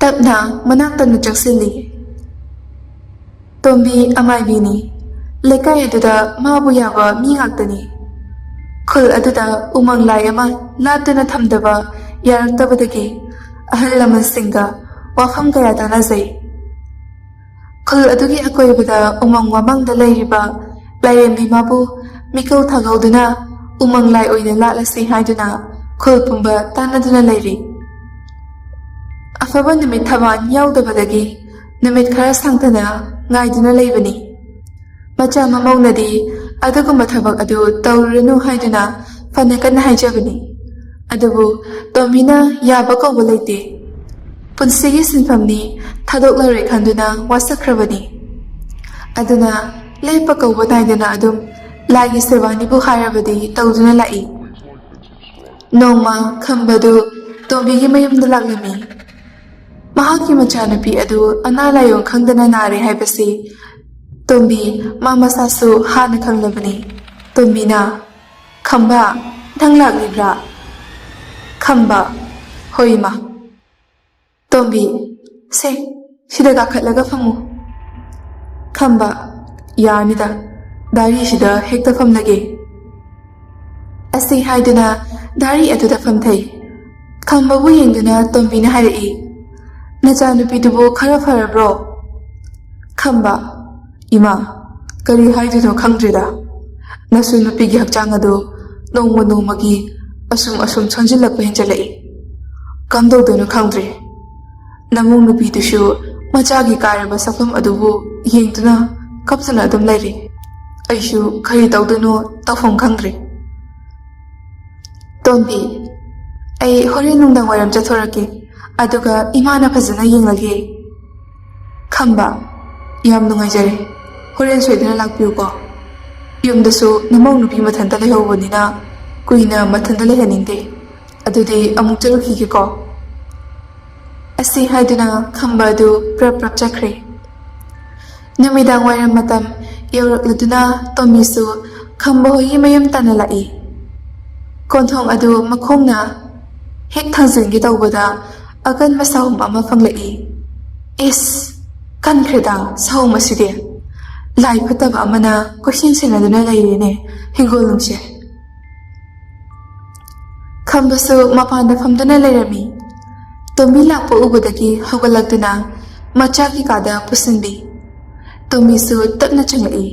ꯇꯞꯅ ꯃꯅꯥꯛꯇ ꯆꯪꯁꯤꯜꯂꯤ꯫ ꯇꯣꯝꯕꯤ ꯑꯃꯥꯏꯕꯤꯅꯤ꯫ ꯂꯩꯀꯥꯏ ꯑꯗꯨꯗ ꯃꯥꯕꯨ ꯌꯥꯕ ꯃꯤ ꯉꯥꯛꯇꯅꯤ꯫ ꯈꯨꯜ ꯑꯗꯨꯗ ꯎꯃꯪ ꯂꯥꯏ ꯑꯃ ꯂꯥꯠꯇꯨꯅ ꯊꯝꯗꯕ ꯌꯥꯔꯛꯇꯕꯗꯒꯤ ꯑꯍꯜ ꯂꯃꯟꯁꯤꯡꯒ ꯋꯥꯐꯝ ꯀꯌꯥ ꯇꯥꯟꯅꯖꯩ꯫ ꯈꯨꯜ ꯑꯗꯨꯒꯤ ꯑꯀꯣꯏꯕꯗ ꯎꯃꯪ ꯋꯥꯃꯪꯗ ꯂꯩꯔꯤꯕ ꯂꯥꯏꯔꯦꯝꯕꯤ ꯃꯥꯕꯨ ꯃꯤꯀꯧ ꯊꯥꯒꯧꯗꯨꯅ ꯎꯃꯪ ꯂꯥꯏ ꯑꯣꯏꯅ ꯂꯥꯠꯂꯁꯤ ꯍꯥꯏꯗꯨꯅ ꯈꯨꯜ ꯄꯨꯝꯕ ꯇꯥꯟꯅꯗꯨꯅ ꯂꯩꯔꯤ꯫ ꯑꯐꯕ ꯅꯨꯃꯤꯠ ꯊꯕꯥꯟ ꯌꯥꯎꯗꯕꯗꯒꯤ ꯅꯨꯃꯤꯠ ꯈꯔ ꯁꯥꯡꯊꯅ ꯉꯥꯏꯗꯨꯅ ꯂꯩꯕꯅꯤ꯫ ꯃꯆꯥ ꯃꯃꯧꯅꯗꯤ ꯑꯗꯨꯒꯨꯝꯕ ꯊꯕꯛ ꯑꯗꯨ ꯇꯧꯔꯨꯔꯅꯨ ꯍꯥꯏꯗꯨꯅ ꯐꯅ ꯀꯟꯅ ꯍꯥꯏꯖꯕꯅꯤ꯫ ꯑꯗꯨꯕꯨ ꯇꯣꯝꯕꯤꯅ ꯌꯥꯕ ꯀꯧꯕ ꯂꯩꯇꯦ꯫ ꯄꯨꯟꯁꯤꯒꯤ ꯁꯤꯟꯐꯝꯅꯤ ꯊꯥꯗꯣꯛꯂꯔꯣꯏ ꯈꯟꯗꯨꯅ ꯋꯥꯁꯛꯈ꯭ꯔꯕꯅꯤ꯫ ꯑꯗꯨꯅ ꯂꯦꯞꯄ ꯀꯧꯕ ꯅꯥꯏꯗꯅ ꯑꯗꯨꯝ ꯂꯥꯏꯒꯤ ꯁꯦꯕꯥꯅꯤꯕꯨ ꯍꯥꯏꯔꯕꯗꯤ ꯇꯧꯗꯨꯅ ꯂꯥꯛꯏ꯫ ꯅꯣꯡꯃ ꯈꯝꯕꯗꯨ ꯇꯣꯝꯕꯤꯒꯤ ꯃꯌꯨꯝꯗ ꯂꯥꯛꯂꯝꯃꯤ꯫ ꯃꯍꯥꯛꯀꯤ ꯃꯆꯥꯅꯨꯄꯤ ꯑꯗꯨ ꯑꯅꯥ ꯂꯥꯏꯌꯣꯡ ꯈꯪꯗꯅ ꯅꯥꯔꯦ ꯍꯥꯏꯕꯁꯤ ꯇꯣꯝꯕꯤ ꯃꯥ ꯃꯁꯥꯁꯨ ꯍꯥꯟꯅ ꯈꯪꯂꯕꯅꯤ꯫ ꯇꯣꯝꯕꯤꯅ "ꯈꯝꯕ, ꯅꯪ ꯂꯥꯛꯂꯤꯕ꯭ꯔꯥ?" ꯈꯝꯕ "ꯍꯣꯏ ꯏꯃꯥ." ꯇꯣꯝꯕꯤ "ꯁꯦ, ꯁꯤꯗ ꯀꯥꯈꯠꯂꯒ ꯐꯝꯃꯨ." ꯈꯝꯕ "ꯌꯥꯅꯤꯗ, ꯗꯥꯔꯤꯁꯤꯗ ꯍꯦꯛꯇ ꯐꯝꯂꯒꯦ." ꯑꯁꯤ ꯍꯥꯏꯗꯨꯅ ꯗꯥꯔꯤ ꯑꯗꯨꯗ ꯐꯝꯊꯩ꯫ ꯈꯝꯕꯕꯨ ꯌꯦꯡꯗꯨꯅ ꯇꯣꯝꯕꯤꯅ ꯍꯥꯏꯔꯛꯏ, "ꯅꯆꯥꯅꯨꯄꯤꯗꯨꯕꯨ ꯈꯔ ꯐꯔꯕ꯭ꯔꯣ?" ꯈꯝꯕ "ꯏꯃꯥ, ꯀꯔꯤ ꯍꯥꯏꯗꯣꯏꯅꯣ ꯈꯪꯗ꯭ꯔꯦꯗ. ꯅꯁꯨ ꯅꯨꯄꯤꯒꯤ ꯍꯛꯆꯥꯡ ꯑꯗꯨ ꯅꯣꯡꯃ ꯅꯣꯡꯃꯒꯤ ꯑꯁꯨꯝ ꯁꯣꯟꯖꯤꯜꯂꯛꯄ ꯍꯦꯟꯖꯜꯂꯛꯏ. ꯀꯝꯗꯧꯗꯣꯏꯅꯣ ꯈꯪꯗ꯭ꯔꯦ. ꯅꯃꯧ ꯅꯨꯄꯤꯗꯨꯁꯨ ꯃꯆꯥꯒꯤ ꯀꯥꯏꯔꯕ ꯁꯛꯐꯝ ꯑꯗꯨꯕꯨ ꯌꯦꯡꯗꯨꯅ ꯀꯞꯇꯨꯅ ꯑꯗꯨꯝ ꯂꯩꯔꯤ. ꯑꯩꯁꯨ ꯀꯔꯤ ꯇꯧꯗꯣꯏꯅꯣ ꯇꯧꯐꯝ ꯈꯪꯗ꯭ꯔꯦ." ꯇꯣꯝꯕꯤ "ꯑꯩ ꯍꯣꯔꯦꯟ ꯅꯨꯡꯗꯥꯡ ꯋꯥꯏꯔꯝ ꯆꯠꯊꯣꯔꯛꯀꯦ, ꯑꯗꯨꯒ ꯏꯃꯥꯅ ꯐꯖꯅ ꯌꯦꯡꯂꯒꯦ." ꯈꯝꯕ "ꯌꯥꯝ ꯅꯨꯡꯉꯥꯏꯖꯔꯦ. ꯍꯣꯔꯦꯟ ꯁꯣꯏꯗꯅ ꯂꯥꯛꯄꯤꯌꯨꯀꯣ. ꯌꯨꯝꯗꯁꯨ ꯅꯃꯧ ꯅꯨꯄꯤ ꯃꯊꯟꯇ ꯂꯩꯍꯧꯕꯅꯤꯅ ꯀꯨꯏꯅ ꯃꯊꯟꯇ ꯂꯩꯍꯟꯅꯤꯡꯗꯦ. ꯑꯗꯨꯗꯤ ꯑꯃꯨꯛ ꯆꯠꯂꯨꯈꯤꯒꯦꯀꯣ." ꯑꯁꯤ ꯍꯥꯏꯗꯨꯅ ꯈꯝꯕ ꯑꯗꯨ ꯄ꯭ꯔꯞ ꯆꯠꯈ꯭ꯔꯦ꯫ ꯅꯨꯃꯤꯗꯥꯡ ꯋꯥꯏꯔꯝ ꯃꯇꯝ ꯌꯧꯔꯛꯂꯗꯨꯅ ꯇꯣꯝꯕꯤꯁꯨ ꯈꯝꯕ ꯍꯣꯏꯒꯤ ꯃꯌꯨꯝ ꯇꯥꯟꯅ ꯂꯥꯛꯏ꯫ ꯀꯣꯟꯊꯣꯡ ꯑꯗꯨ ꯃꯈꯣꯡꯅ ꯍꯦꯛ ꯊꯥꯡꯖꯤꯟꯒꯦ ꯇꯧꯕꯗ ꯑꯀꯟꯕ ꯁahꯨꯝ ꯑꯃ ꯐꯪꯂꯛꯏ꯫ "ꯏꯁ, ꯀꯟꯈ꯭ꯔꯦꯗ ꯁahꯨꯝ ꯑꯁꯤꯗꯤ! ꯂꯥꯏ ꯐꯠꯇꯕ ꯑꯃꯅ ꯀꯣꯏꯁꯦꯟ ꯁꯦꯟꯅꯗꯨꯅ ꯂꯩꯔꯦꯅꯦ ꯍꯤꯡꯒꯣꯜ ꯅꯨꯡꯁꯦ." ꯈꯝꯕꯁꯨ ꯃꯄꯥꯟꯗ ꯐꯝꯗꯨꯅ ꯂꯩꯔꯝꯃꯤ꯫ ꯇꯣꯝꯕꯤ ꯂꯥꯛꯄ ꯎꯕꯗꯒꯤ ꯍꯧꯒꯠꯂꯛꯇꯨꯅ ꯃꯆꯥꯒꯤ ꯀꯥꯗ ꯄꯨꯁꯤꯟꯕꯤ꯫ ꯇꯣꯝꯕꯤꯁꯨ ꯇꯞꯅ ꯆꯪꯂꯛꯏ꯫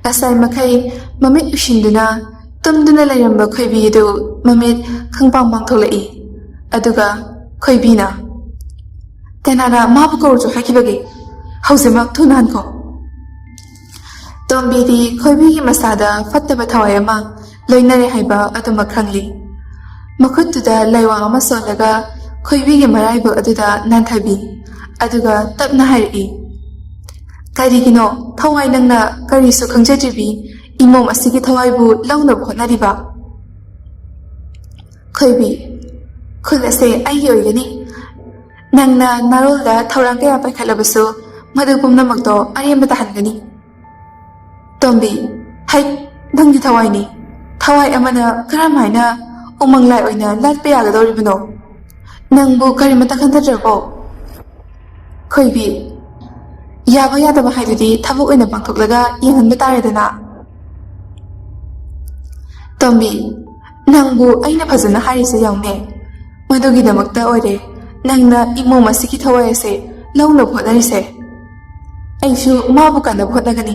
ꯉꯁꯥꯏ ꯃꯈꯩ ꯃꯃꯤꯠ ꯎꯏꯁꯤꯟꯗꯨꯅ ꯇꯨꯝꯗꯨꯅ ꯂꯩꯔꯝꯕ ꯈꯣꯏꯕꯤ ꯑꯗꯨ ꯃꯃꯤꯠ ꯈꯪꯄꯥꯡ ꯄꯥꯡꯊꯣꯛꯂꯛꯏ꯫ ꯑꯗꯨꯒ ꯈꯣꯏꯕꯤꯅ "ꯀꯅꯥꯅ ꯃꯥꯕꯨ ꯀꯧꯔꯨꯆꯣ ꯍꯥꯏꯈꯤꯕꯒꯦ? ꯍꯧꯖꯤꯛꯃꯛ ꯊꯨꯅ ꯍꯟꯈꯣ." ꯇꯣꯝꯕꯤꯗꯤ ꯈꯣꯏꯕꯤꯒꯤ ꯃꯁꯥꯗ ꯐꯠꯇꯕ ꯊꯋꯥꯏ ꯑꯃ ꯂꯣꯏꯅꯔꯦ ꯍꯥꯏꯕ ꯑꯗꯨꯃꯛ ꯈꯪꯂꯤ꯫ ꯃꯈꯨꯠꯇꯨꯗ ꯂꯩꯋꯥ ꯑꯃ ꯁꯣꯜꯂꯒ ꯈꯣꯏꯕꯤꯒꯤ ꯃꯔꯥꯏꯕꯛ ꯑꯗꯨꯗ ꯅꯥꯟꯊꯕꯤ꯫ ꯑꯗꯨꯒ ꯇꯞꯅ ꯍꯥꯏꯔꯛꯏ, "ꯀꯔꯤꯒꯤꯅꯣ ꯊꯋꯥꯏ ꯅꯪꯅ ꯀꯔꯤꯁꯨ ꯈꯪꯖꯗ꯭ꯔꯤꯕꯤ ꯏꯃꯣꯝ ꯑꯁꯤꯒꯤ ꯊꯋꯥꯏꯕꯨ ꯂꯧꯅꯕ ꯍꯣꯠꯅꯔꯤꯕ?" ꯈꯣꯏꯕꯤ "ꯈꯨꯜ ꯑꯁꯦ ꯑꯩꯒꯤ ꯑꯣꯏꯒꯅꯤ. ꯅꯪꯅ ꯅꯥꯔꯣꯜꯗ ꯊꯧꯔꯥꯡ ꯀꯌꯥ ꯄꯥꯏꯈꯠꯂꯕꯁꯨ ꯃꯗꯨ ꯄꯨꯝꯅꯃꯛꯇꯣ ꯑꯔꯦꯝꯕ ꯇꯥꯍꯟꯒꯅꯤ." ꯇꯣꯝꯕꯤ "ꯍꯩꯠ, ꯅꯪꯒꯤ ꯊꯋꯥꯏꯅꯤ. ꯊꯋꯥꯏ ꯑꯃꯅ ꯀꯔꯝꯍꯥꯏꯅ ꯎꯃꯪ ꯂꯥꯏ ꯑꯣꯏꯅ ꯂꯥꯠꯄ ꯌꯥꯒꯗꯧꯔꯤꯕꯅꯣ? ꯅꯪꯕꯨ ꯀꯔꯤꯃꯇ ꯈꯟꯊꯗ꯭ꯔꯕꯣ?" ꯈꯣꯏꯕꯤ "ꯌꯥꯕ ꯌꯥꯗꯕ ꯍꯥꯏꯗꯨꯗꯤ ꯊꯕꯛ ꯑꯣꯏꯅ ꯄꯥꯡꯊꯣꯛꯂꯒ ꯌꯦꯡꯍꯟꯕ ꯇꯥꯔꯦꯗꯅ." ꯇꯣꯝꯕꯤ, ꯅꯪꯕꯨ ꯑꯩꯅ ꯐꯖꯅ ꯍꯥꯏꯔꯤꯁꯦ ꯌꯥꯎꯅꯦ. ꯃꯗꯨꯒꯤꯗꯃꯛꯇ ꯑꯣꯏꯔꯦ ꯅꯪꯅ ꯏꯃꯨꯡ ꯑꯁꯤꯒꯤ ꯊꯋꯥꯏ ꯑꯁꯦ ꯂꯧꯅꯕ ꯍꯣꯠꯅꯔꯤꯁꯦ. ꯑꯩꯁꯨ ꯃꯥꯕꯨ ꯀꯟꯅꯕ ꯍꯣꯠꯅꯒꯅꯤ.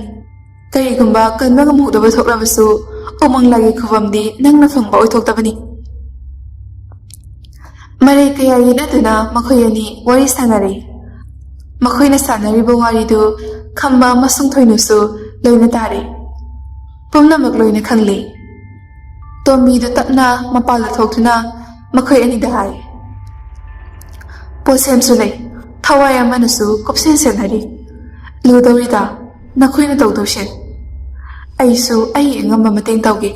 ꯀꯔꯤꯒꯨꯝꯕ ꯀꯟꯕ ꯉꯝꯍꯧꯗꯕ ꯊꯣꯛꯂꯕꯁꯨ ꯎꯃꯪ ꯂꯥꯏꯒꯤ ꯈꯨꯕꯝꯗꯤ ꯅꯪꯅ ꯐꯪꯕ ꯑꯣꯏꯊꯣꯛꯇꯕꯅꯤ. ꯃꯔꯩ ꯀꯌꯥ ꯌꯦꯠꯅꯗꯨꯅ ꯃꯈꯣꯏ ꯑꯅꯤ ꯋꯥꯔꯤ ꯁꯥꯟꯅꯔꯦ. ꯃꯈꯣꯏꯅ ꯁꯥꯟꯅꯔꯤꯕ ꯋꯥꯔꯤꯗꯨ ꯈꯝꯕ ꯑꯃꯁꯨꯡ ꯊꯣꯏꯅꯨꯁꯨ ꯂꯣꯏꯅ ꯇꯥꯔꯦ. ꯄꯨꯝꯅꯃꯛ ꯂꯣꯏꯅ ꯈꯪꯂꯦ. ꯇꯣꯝꯕꯤꯗꯨ ꯇꯞꯅ ꯃꯄꯥꯟꯗ ꯊꯣꯛꯇꯨꯅ ꯃꯈꯣꯏ ꯑꯅꯤꯗ ꯍꯥꯏ, ꯄꯣꯠꯁꯦꯝꯁꯨ ꯂꯩ, ꯊꯋꯥꯏ ꯑꯃꯅꯁꯨ ꯀꯨꯞꯁꯦꯟ ꯁꯦꯟꯅꯔꯤ. ꯂꯨꯗꯧꯔꯤꯗ ꯅꯈꯣꯏꯅ ꯇꯧꯗꯧꯁꯦ. ꯑꯩꯁꯨ ꯑꯩ ꯑꯉꯝꯕ ꯃꯇꯦꯡ ꯇꯧꯒꯦ.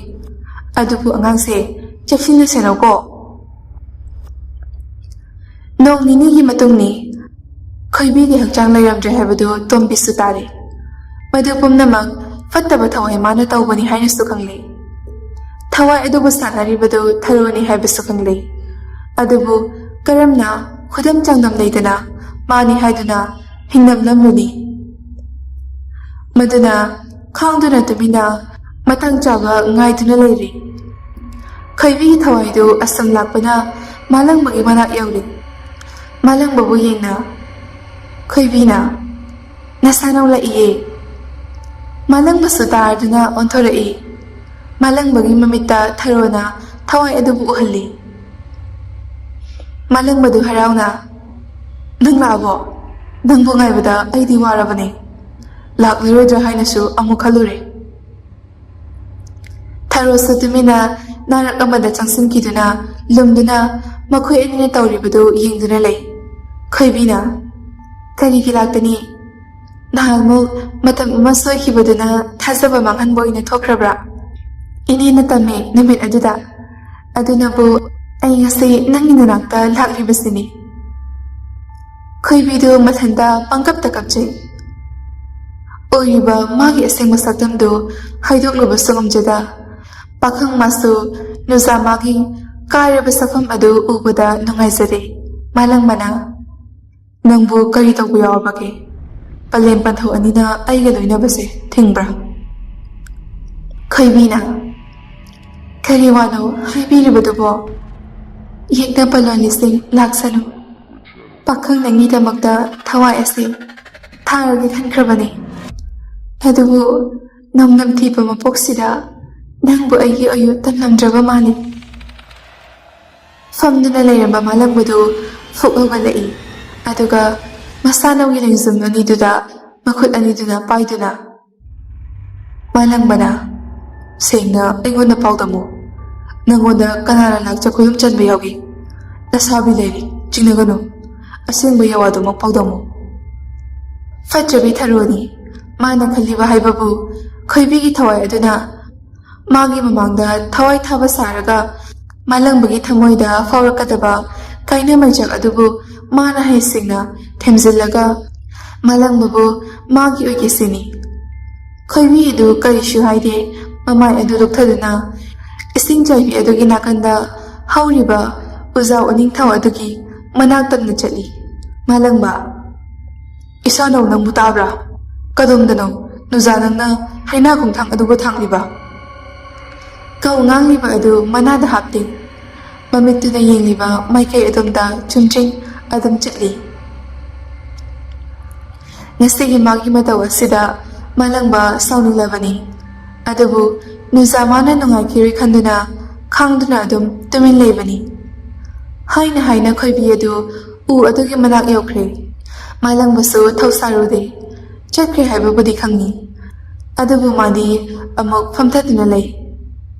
ꯑꯗꯨꯕꯨ ꯑꯉꯥꯡꯁꯦ ꯆꯦꯛꯁꯤꯟꯅ ꯁꯦꯟꯅꯧꯀꯣ. ꯅꯣꯡ ꯅꯤꯅꯤꯒꯤ ꯃꯇꯨꯡꯅꯤ. ꯈꯣꯏꯕꯤꯒꯤ ꯍꯛꯆꯥꯡ ꯂꯩꯔꯝꯗ꯭ꯔꯦ ꯍꯥꯏꯕꯗꯨ ꯇꯣꯝꯕꯤꯁꯨ ꯇꯥꯔꯦ. ꯃꯗꯨ ꯄꯨꯝꯅꯃꯛ ꯐꯠꯇꯕ ꯊꯋꯥꯏ ꯃꯥꯅ ꯇꯧꯕꯅꯤ ꯍꯥꯏꯅꯁꯨ ꯈꯪꯂꯦ. ꯊꯋꯥꯏ ꯑꯗꯨꯕꯨ ꯁꯥꯟꯅꯔꯤꯕꯗꯨ ꯊꯔꯣꯅꯤ ꯍꯥꯏꯕꯁꯨ ꯈꯪꯂꯦ. ꯑꯗꯨꯕꯨ ꯀꯔꯝꯅ ꯈꯨꯗꯝ ꯆꯥꯡꯗꯝ ꯂꯩꯗꯅ ꯃꯥꯅꯤ ꯍꯥꯏꯗꯨꯅ ꯍꯤꯡꯅꯝꯂꯝꯂꯨꯅꯤ. ꯃꯗꯨꯅ ꯈꯥꯡꯗꯨꯅ ꯇꯨꯃꯤꯟꯅ ꯃꯇꯥꯡ ꯆꯥꯕ ꯉꯥꯏꯗꯨꯅ ꯂꯩꯔꯤ. ꯈꯣꯏꯕꯤꯒꯤ ꯊꯋꯥꯏꯗꯨ ꯑꯁꯨꯝ ꯂꯥꯛꯄꯅ ꯃꯥꯂꯪꯕꯒꯤ ꯃꯅꯥꯛ ꯌꯧꯔꯤ. ꯃꯥꯂꯪꯕꯕꯨ ꯌꯦꯡꯅ ꯈꯣꯏꯕꯤꯅ, ꯅꯁꯥ ꯅꯧꯂꯛꯏꯌꯦ. ꯃꯥꯂꯪꯕꯁꯨ ꯇꯥꯔꯗꯨꯅ ꯑꯣꯟꯊꯣꯔꯛꯏ. ꯃꯥꯂꯪꯕꯒꯤ ꯃꯃꯤꯠꯇ ꯊꯔꯣꯅ ꯊꯋꯥꯏ ꯑꯗꯨꯕꯨ ꯎꯍꯜꯂꯤ. ꯃꯥꯂꯪꯕꯗꯨ ꯍꯔꯥꯎꯅ, ꯅꯪ ꯂꯥꯛꯑꯕꯣ? ꯅꯪꯕꯨ ꯉꯥꯏꯕꯗ ꯑꯩꯗꯤ ꯋꯥꯔꯕꯅꯦ. ꯂꯥꯛꯂꯔꯣꯏꯗ꯭ꯔꯥ ꯍꯥꯏꯅꯁꯨ ꯑꯃꯨꯛ ꯈꯜꯂꯨꯔꯦ. ꯊꯔꯣꯁꯨ ꯇꯨꯃꯤꯟꯅ ꯅꯥꯔꯛ ꯑꯃꯗ ꯆꯪꯁꯤꯟꯈꯤꯗꯨꯅ ꯂꯨꯝꯗꯨꯅ ꯃꯈꯣꯏ ꯑꯅꯤꯅ ꯇꯧꯔꯤꯕꯗꯨ ꯌꯦꯡꯗꯨꯅ ꯂꯩ. ꯈꯣꯏꯕꯤꯅ, ꯀꯔꯤꯒꯤ ꯂꯥꯛꯇꯅꯤ? ꯅꯍꯥꯟꯃꯨꯛ ꯃꯇꯝ ꯑꯃ ꯁꯣꯏꯈꯤꯕꯗꯨꯅ ꯊꯥꯖꯕ ꯃꯥꯡꯍꯟꯕ ꯑꯣꯏꯅ ꯊꯣꯛꯈ꯭ꯔꯕ꯭ꯔꯥ? ꯏꯅꯦꯅ ꯇꯝꯃꯦ ꯅꯨꯃꯤꯠ ꯑꯗꯨꯗ. ꯑꯗꯨꯅꯕꯨ ꯑꯩ ꯉꯁꯤ ꯅꯪꯒꯤ ꯅꯅꯥꯛꯇ ꯂꯥꯛꯂꯤꯕꯁꯤꯅꯤ. ꯈꯣꯏꯕꯤꯗꯨ ꯃꯊꯟꯇ ꯄꯪꯀꯞꯇ ꯀꯞꯆꯩ. ꯑꯣꯏꯔꯤꯕ ꯃꯥꯒꯤ ꯑꯁꯦꯡꯕ ꯁꯛꯇꯝꯗꯨ ꯍꯥꯏꯗꯣꯛꯂꯨꯕꯁꯨ ꯉꯝꯖꯗ ꯄꯥꯈꯪ ꯃꯥꯁꯨ ꯅꯨꯖꯥꯃꯥꯒꯤ ꯀꯥꯏꯔꯕ ꯁꯛꯐꯝ ꯑꯗꯨ ꯎꯕꯗ ꯅꯨꯡꯉꯥꯏꯖꯔꯦ. ꯃꯥꯂꯪꯕꯅ, ꯅꯪꯕꯨ ꯀꯔꯤ ꯇꯧꯕ ꯌꯥꯎꯔꯕꯒꯦ? ꯄꯂꯦꯝ ꯄꯟꯊꯧ ꯑꯅꯤꯅ ꯑꯩꯒ ꯂꯣꯏꯅꯕꯁꯦ ꯊꯤꯡꯕ꯭ꯔꯥ? ꯈꯣꯏꯕꯤꯅ, ꯀꯔꯤ ꯋꯥꯅꯣ ꯍꯥꯏꯕꯤꯔꯤꯕꯗꯨꯕꯣ? ꯌꯦꯛꯅ ꯄꯂꯣꯟꯂꯤꯁꯤꯡ ꯂꯥꯛꯁꯅꯨ. ꯄꯥꯈꯪ ꯅꯪꯒꯤꯗꯃꯛꯇ ꯊꯋꯥꯏ ꯑꯁꯤ ꯊꯥꯔꯒꯦ ꯈꯟꯈ꯭ꯔꯕꯅꯤ. ꯑꯗꯨꯕꯨ ꯅꯝꯊꯤꯕ ꯃꯄꯣꯛꯁꯤꯗ ꯅꯪꯕꯨ ꯑꯩꯒꯤ ꯑꯣꯏꯌꯨ ꯇꯝꯂꯝꯗ꯭ꯔꯕ ꯃꯥꯜꯂꯤ. ꯐꯝꯗꯨꯅ ꯂꯩꯔꯝꯕ ꯃꯥꯂꯪꯕꯗꯨ ꯐꯨꯛ ꯍꯧꯒꯠꯂꯛꯏ. ꯑꯗꯨꯒ ꯃꯁꯥꯅꯧꯒꯤ ꯂꯦꯡꯖꯨꯝ ꯑꯅꯤꯗꯨꯗ ꯃꯈꯨꯠ ꯑꯅꯤꯗꯨꯅ ꯄꯥꯏꯗꯨꯅ, ꯃꯥꯂꯪꯕꯅ, ꯁꯦꯡꯅ ꯑꯩꯉꯣꯟꯗ ꯄꯥꯎꯗꯝꯃꯨ. ꯅꯪꯉꯣꯟꯗ ꯀꯅꯥꯅ ꯂꯥꯛꯆ ꯈꯨꯗꯨꯝ ꯆꯟꯕ ꯌꯥꯎꯏ? ꯅꯁꯥꯕꯤ ꯂꯩꯔꯤ, ꯆꯤꯡꯅꯒꯅꯨ. ꯑꯁꯦꯡꯕ ꯌꯋꯥꯗꯨꯃꯛ ꯄꯥꯎꯗꯝꯃꯨ. ꯐꯠꯇ꯭ꯔꯕꯤ ꯊꯔꯣꯅꯤ. ꯃꯥꯅ ꯈꯜꯂꯤꯕ ꯍꯥꯏꯕꯕꯨ ꯈꯣꯏꯕꯤꯒꯤ ꯊꯋꯥꯏ ꯑꯗꯨꯅ ꯃꯥꯒꯤ ꯃꯃꯥꯡꯗ ꯊꯋꯥꯏ ꯊꯥꯕ ꯁꯥꯔꯒ ꯃꯥꯂꯪꯕꯒꯤ ꯊꯃꯣꯏꯗ ꯐꯥꯎꯔꯛꯀꯗꯕ ꯀꯥꯏꯅ ꯃꯩꯆꯥꯛ ꯑꯗꯨꯕꯨ ꯃꯥꯅ ꯍꯩꯁꯤꯡꯅ ꯊꯦꯝꯖꯤꯜꯂꯒ ꯃꯥꯂꯪꯕꯕꯨ ꯃꯥꯒꯤ ꯑꯣꯏꯒꯦꯁꯤꯅꯤ. ꯈꯣꯏꯕꯤ ꯑꯗꯨ ꯀꯔꯤꯁꯨ ꯍꯥꯏꯗꯦ. ꯃꯃꯥꯏ ꯑꯗꯨ ꯂꯨꯞꯊꯗꯨꯅ ꯏꯁꯤꯡ ꯆꯥꯏꯕꯤ ꯑꯗꯨꯒꯤ ꯅꯥꯀꯟꯗ ꯍꯧꯔꯤꯕ ꯎꯖꯥꯎ ꯑꯅꯤꯡꯊꯧ ꯑꯗꯨꯒꯤ ꯃꯅꯥꯛ ꯇꯝꯅ ꯆꯠꯂꯤ. ꯃꯥꯂꯪꯕ, ꯏꯁꯥꯅꯧ ꯅꯪꯕꯨ ꯇꯥꯕ꯭ꯔꯥ? ꯀꯗꯣꯝꯗꯅꯣ ꯅꯨꯖꯥ ꯅꯪꯅ ꯍꯩꯅꯥ ꯈꯣꯡꯊꯥꯡ ꯑꯗꯨꯕꯨ ꯊꯥꯡꯂꯤꯕ? ꯀꯧ ꯉꯥꯡꯂꯤꯕ ꯑꯗꯨ ꯃꯅꯥꯗ ꯍꯥꯞꯇꯦ. ꯃꯃꯤꯠꯇꯨꯅ ꯌꯦꯡꯂꯤꯕ ꯃꯥꯏꯀꯩ ꯑꯗꯣꯝꯗ ꯆꯨꯝꯗ꯭ꯔꯤꯡ ꯑꯗꯨꯝ ꯆꯠꯂꯤ. ꯉꯁꯤꯒꯤ ꯃꯥꯒꯤ ꯃꯇꯧ ꯑꯁꯤꯗ ꯃꯥꯂꯪꯕ ꯁꯥꯎꯅꯤꯡꯂꯕꯅꯤ. ꯑꯗꯨꯕꯨ ꯅꯨꯖꯥꯃꯥꯅ ꯅꯨꯡꯉꯥꯏꯈꯤꯔꯣꯏ ꯈꯟꯗꯨꯅ ꯈꯥꯡꯗꯨꯅ ꯑꯗꯨꯝ ꯇꯨꯃꯤꯟ ꯂꯩꯕꯅꯤ. ꯍꯥꯏꯅ ꯍꯥꯏꯅ ꯈꯣꯏꯕꯤ ꯑꯗꯨ ꯎ ꯑꯗꯨꯒꯤ ꯃꯅꯥꯛ ꯌꯧꯈ꯭ꯔꯦ. ꯃꯥꯂꯪꯕꯁꯨ ꯊꯧꯁꯥꯔꯨꯗꯦ. ꯆꯠꯈ꯭ꯔꯦ ꯍꯥꯏꯕꯕꯨꯗꯤ ꯈꯪꯉꯤ. ꯑꯗꯨꯕꯨ ꯃꯥꯗꯤ ꯑꯃꯨꯛ ꯐꯝꯊꯗꯨꯅ ꯂꯩ.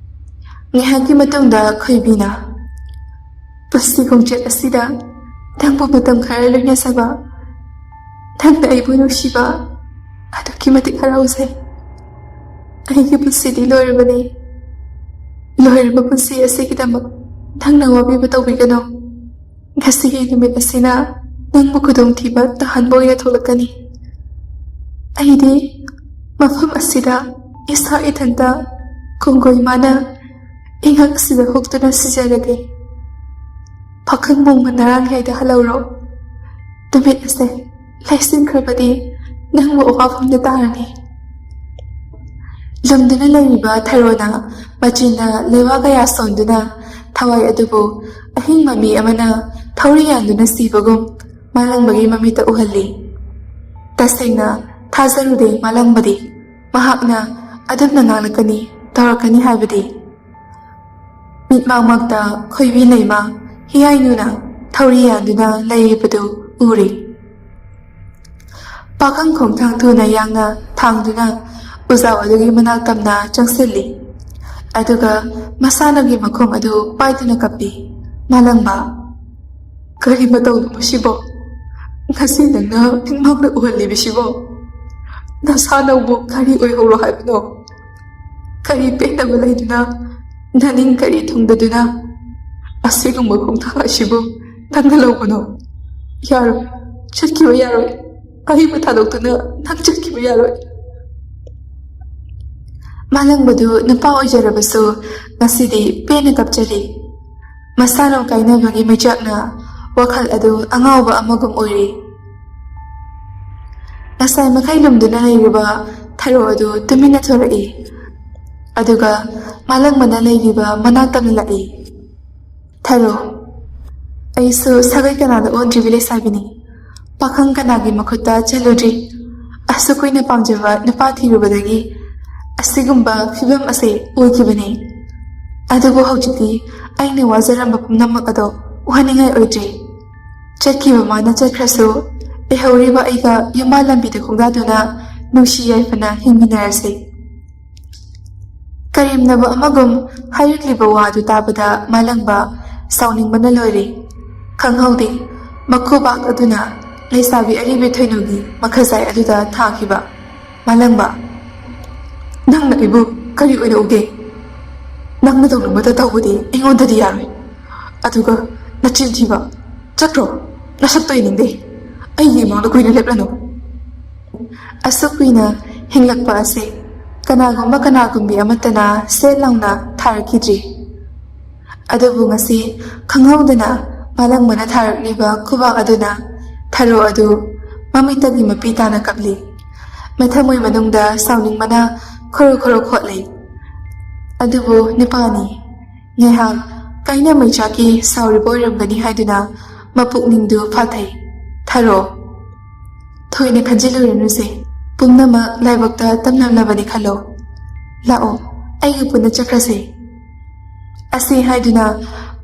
ꯉꯥꯏꯍꯥꯛꯀꯤ ꯃꯇꯨꯡꯗ ꯈꯣꯏꯕꯤꯅ, ꯄꯨꯟꯁꯤ ꯈꯣꯡꯆꯠ ꯑꯁꯤꯗ ꯅꯪꯕꯨ ꯃꯇꯝ ꯈꯔ ꯂꯣꯏꯅꯖꯕ, ꯅꯪꯅ ꯑꯩꯕꯨ ꯅꯨꯡꯁꯤꯕ ꯑꯗꯨꯛꯀꯤ ꯃꯇꯤꯛ ꯍꯔꯥꯎꯖꯩ. ꯑꯩꯒꯤ ꯄꯨꯟꯁꯤꯗꯤ ꯂꯣꯏꯔꯕꯅꯤ. ꯂꯣꯏꯔꯕ ꯄꯨꯟꯁꯤ ꯑꯁꯤꯒꯤꯗꯃꯛ ꯅꯪꯅ ꯋꯥꯕꯤꯕ ꯇꯧꯕꯤꯒꯅꯨ. ꯉꯁꯤꯒꯤ ꯅꯨꯃꯤꯠ ꯑꯁꯤꯅ ꯅꯪꯕꯨ ꯈꯨꯗꯣꯡꯊꯤꯕ ꯇꯥꯍꯟꯕ ꯑꯣꯏꯅ ꯊꯣꯛꯂꯛꯀꯅꯤ. ꯑꯩꯗꯤ ꯃꯐꯝ ꯑꯁꯤꯗ ꯏꯁꯥ ꯏꯊꯟꯇ ꯀꯣꯡꯒꯣꯏ ꯃꯥꯅ ꯏꯉꯛ ꯑꯁꯤꯗ ꯍꯨꯛꯇꯨꯅ ꯁꯤꯖꯔꯒꯦ. ꯄꯥꯈꯪꯕꯣꯡꯕ ꯅꯔꯥꯡꯍꯩꯗ ꯍꯜꯂꯧꯔꯣ. ꯅꯨꯃꯤꯠ ꯑꯁꯦ ꯂꯩꯆꯤꯟꯈ꯭ꯔꯕꯗꯤ ꯅꯪꯕꯨ ꯑꯋꯥꯐꯝꯗ ꯇꯥꯔꯅꯤ. ꯂꯝꯗꯨꯅ ꯂꯩꯔꯤꯕ ꯊꯔꯣꯅ ꯃꯆꯤꯟꯅ ꯂꯩꯋꯥ ꯀꯌꯥ ꯁꯣꯟꯗꯨꯅ ꯊꯋꯥꯏ ꯑꯗꯨꯕꯨ ꯑꯍꯤꯡ ꯃꯃꯤ ꯑꯃꯅ ꯊꯧꯔꯤ ꯌꯥꯟꯗꯨꯅ ꯁꯤꯕꯒꯨꯝ ꯃꯥꯂꯪꯕꯒꯤ ꯃꯃꯤꯠꯇ ꯎꯍꯜꯂꯤ꯫ ꯇꯁꯦꯡꯅ ꯊꯥꯖꯔꯨꯗꯦ ꯃꯥꯂꯪꯕꯗꯤ ꯃꯍꯥꯛꯅ ꯑꯗꯨꯝꯅ ꯉꯥꯡꯂꯛꯀꯅꯤ ꯇꯧꯔꯛꯀꯅꯤ ꯍꯥꯏꯕꯗꯤ꯫ ꯃꯤꯠꯃꯥꯡꯃꯛꯇ ꯈꯣꯏꯕꯤ ꯂꯩꯃ ꯍꯤꯌꯥꯏꯅꯨꯅ ꯊꯧꯔꯤ ꯌꯥꯟꯗꯨꯅ ꯂꯩꯔꯤꯕꯗꯨ ꯎꯔꯤ꯫ ꯄꯥꯈꯪ ꯈꯣꯡꯊꯥꯡ ꯊꯨꯅ ꯌꯥꯡꯅ ꯊꯥꯡꯗꯨꯅ ꯎꯖꯥꯎ ꯑꯗꯨꯒꯤ ꯃꯅꯥꯛ ꯇꯝꯅ ꯆꯪꯁꯤꯜꯂꯤ꯫ ꯑꯗꯨꯒ ꯃꯁꯥꯅꯒꯤ ꯃꯈꯣꯡ ꯑꯗꯨ ꯄꯥꯏꯗꯨꯅ ꯀꯞꯄꯤ꯫ ꯃꯥꯂꯪꯕ, ꯀꯔꯤ ꯃꯇꯧꯅꯣ ꯃꯁꯤꯕꯣ? ꯉꯁꯤ ꯅꯪꯅ ꯃꯤꯠꯃꯥꯡꯗ ꯎꯍꯜꯂꯤꯕꯁꯤꯕꯣ? ꯅꯁꯥꯅꯕꯨ ꯀꯔꯤ ꯑꯣꯏꯍꯧꯔꯣ ꯍꯥꯏꯕꯅꯣ? ꯀꯔꯤ ꯄꯦꯟꯗꯕ ꯂꯩꯗꯨꯅ ꯅꯅꯤꯡ ꯀꯔꯤ ꯊꯨꯡꯗꯗꯨꯅ ꯑꯁꯤꯒꯨꯝꯕ ꯈꯣꯡꯊꯥꯡ ꯑꯁꯤꯕꯨ ꯅꯪꯅ ꯂꯧꯕꯅꯣ? ꯌꯥꯔꯣꯏ, ꯆꯠꯈꯤꯕ ꯌꯥꯔꯣꯏ꯫ ꯑꯩꯕꯨ ꯊꯥꯗꯣꯛꯇꯨꯅ ꯅꯪ ꯆꯠꯈꯤꯕ ꯌꯥꯔꯣꯏ꯫ ꯃꯥꯂꯪꯕꯗꯨ ꯅꯨꯄꯥ ꯑꯣꯏꯖꯔꯕꯁꯨ ꯉꯁꯤꯗꯤ ꯄꯦꯟꯅ ꯀꯞꯆꯔꯤ꯫ ꯃꯁꯥꯅ ꯀꯥꯏꯅꯕꯒꯤ ꯃꯩꯆꯥꯛꯅ ꯋꯥꯈꯜ ꯑꯗꯨ ꯑꯉꯥꯎꯕ ꯑꯃꯒꯨꯝ ꯑꯣꯏꯔꯤ꯫ ꯉꯁꯥꯏ ꯃꯈꯩ ꯂꯨꯝꯗꯨꯅ ꯂꯩꯔꯤꯕ ꯊꯔꯣ ꯑꯗꯨ ꯇꯨꯃꯤꯟꯅ ꯊꯣꯔꯛꯏ꯫ ꯑꯗꯨꯒ ꯃꯥꯂꯪꯕꯅ ꯂꯩꯔꯤꯕ ꯃꯅꯥꯛ ꯇꯝꯅ ꯂꯥꯛꯏ꯫ ꯊꯔꯣ, ꯑꯩꯁꯨ ꯁꯥꯒꯩ ꯀꯅꯥꯗ ꯑꯣꯟꯗ꯭ꯔꯤꯕꯤ ꯂꯩꯁꯥꯕꯤꯅꯤ꯫ ꯄꯥꯈꯪ ꯀꯅꯥꯒꯤ ꯃꯈꯨꯠꯇ ꯆꯦꯜꯂꯨꯗ꯭ꯔꯤ꯫ ꯑꯁꯨꯛ ꯀꯨꯏꯅ ꯄꯥꯝꯖꯕ ꯅꯨꯄꯥ ꯊꯤꯔꯨꯕꯗꯒꯤ ꯑꯁꯤꯒꯨꯝꯕ ꯐꯤꯚꯝ ꯑꯁꯤ ꯑꯣꯏꯈꯤꯕꯅꯤ꯫ ꯑꯗꯨꯕꯨ ꯍꯧꯖꯤꯛꯇꯤ ꯑꯩꯅ ꯋꯥꯖꯔꯝꯕ ꯄꯨꯝꯅꯃꯛ ꯑꯗꯣ ꯎꯍꯟꯅꯤꯡꯉꯥꯏ ꯑꯣꯏꯗ꯭ꯔꯤ꯫ ꯆꯠꯈꯤꯕ ꯃꯥꯅ ꯆꯠꯈ꯭ꯔꯁꯨ ꯂꯩꯍꯧꯔꯤꯕ ꯑꯩꯒ ꯌꯨꯝꯕꯥꯜ ꯂꯝꯕꯤꯗ ꯈꯣꯡꯗꯥꯗꯨꯅ ꯅꯨꯡꯁꯤ ꯌꯥꯏꯐꯅ ꯍꯤꯡꯃꯤꯟꯅꯔꯁꯤ꯫ ꯀꯔꯦꯝꯅꯕ ꯑꯃꯒꯨꯝ ꯍꯥꯏꯔꯛꯂꯤꯕ ꯋꯥ ꯑꯗꯨ ꯇꯥꯕꯗ ꯃꯥꯂꯪꯕ ꯁꯥꯎꯅꯤꯡꯕꯅ ꯂꯣꯏꯔꯤ꯫ ꯈꯪꯍꯧꯗꯦ ꯃꯈꯨꯕꯥꯛ ꯑꯗꯨꯅ ꯂꯩꯁꯥꯕꯤ ꯑꯔꯤꯕꯤ ꯊꯣꯏꯅꯨꯒꯤ ꯃꯈꯖꯥꯏ ꯑꯗꯨꯗ ꯊꯥꯈꯤꯕ꯫ ꯃꯥꯂꯪꯕ, ꯅꯪꯅ ꯑꯩꯕꯨ ꯀꯔꯤ ꯑꯣꯏꯅ ꯎꯒꯦ? ꯅꯪꯅ ꯇꯧꯅꯤꯡꯕꯇ ꯇꯧꯕꯗꯤ ꯑꯩꯉꯣꯟꯗꯗꯤ ꯌꯥꯔꯣꯏ꯫ ꯑꯗꯨꯒ ꯅꯆꯤꯟ ꯊꯤꯕ, ꯆꯠꯈ꯭ꯔꯣ, ꯅꯁꯛꯇꯣ ꯌꯦꯡꯅꯤꯡꯗꯦ꯫ ꯑꯩꯒꯤ ꯏꯃꯥꯡꯗ ꯀꯨꯏꯅ ꯂꯦꯞꯂꯅꯨ꯫ ꯑꯁꯨꯛ ꯀꯨꯏꯅ ꯍꯤꯡꯂꯛꯄ ꯑꯁꯤ ꯀꯅꯥꯒꯨꯝꯕ ꯀꯅꯥꯒꯨꯝꯕꯤ ꯑꯃꯠꯇꯅ ꯁꯦꯠ ꯂꯥꯎꯅ ꯊꯥꯔꯛꯈꯤꯗ꯭ꯔꯤ꯫ ꯑꯗꯨꯕꯨ ꯉꯁꯤ ꯈꯪꯍꯧꯗꯅ ꯃꯥꯂꯪꯕꯅ ꯊꯥꯔꯛꯂꯤꯕ ꯈꯨꯕꯥꯛ ꯑꯗꯨꯅ ꯊꯔꯣ ꯑꯗꯨ ꯃꯃꯤꯠꯇꯒꯤ ꯃꯄꯤ ꯇꯥꯅ ꯀꯞꯂꯤ꯫ ꯃꯊꯃꯣꯏ ꯃꯅꯨꯡꯗ ꯁꯥꯎꯅꯤꯡꯕꯅ ꯈꯣꯔꯣ ꯈꯣꯔꯣ ꯈꯣꯠꯂꯤ꯫ ꯑꯗꯨꯕꯨ ꯅꯨꯄꯥꯅꯤ, ꯉꯥꯏꯍꯥꯛ ꯀꯥꯏꯅ ꯃꯩꯆꯥꯛꯀꯤ ꯁꯥꯎꯔꯤꯕ ꯑꯣꯏꯔꯝꯒꯅꯤ ꯍꯥꯏꯗꯨꯅ ꯃꯄꯨꯛꯅꯤꯡꯗꯨ ꯐꯥꯊꯩ꯫ ꯊꯔꯣ, ꯊꯣꯏꯅ ꯈꯟꯖꯤꯜꯂꯨꯔꯅꯨꯁꯦ꯫ ꯄꯨꯝꯅꯃꯛ ꯂꯥꯏꯕꯛꯇ ꯇꯝꯂꯝꯂꯕꯅꯤ ꯈꯜꯂꯣ꯫ ꯂꯥꯛꯑꯣ, ꯑꯩꯒ ꯄꯨꯟꯅ ꯆꯠꯈ꯭ꯔꯁꯦ꯫ ꯑꯁꯤ ꯍꯥꯏꯗꯨꯅ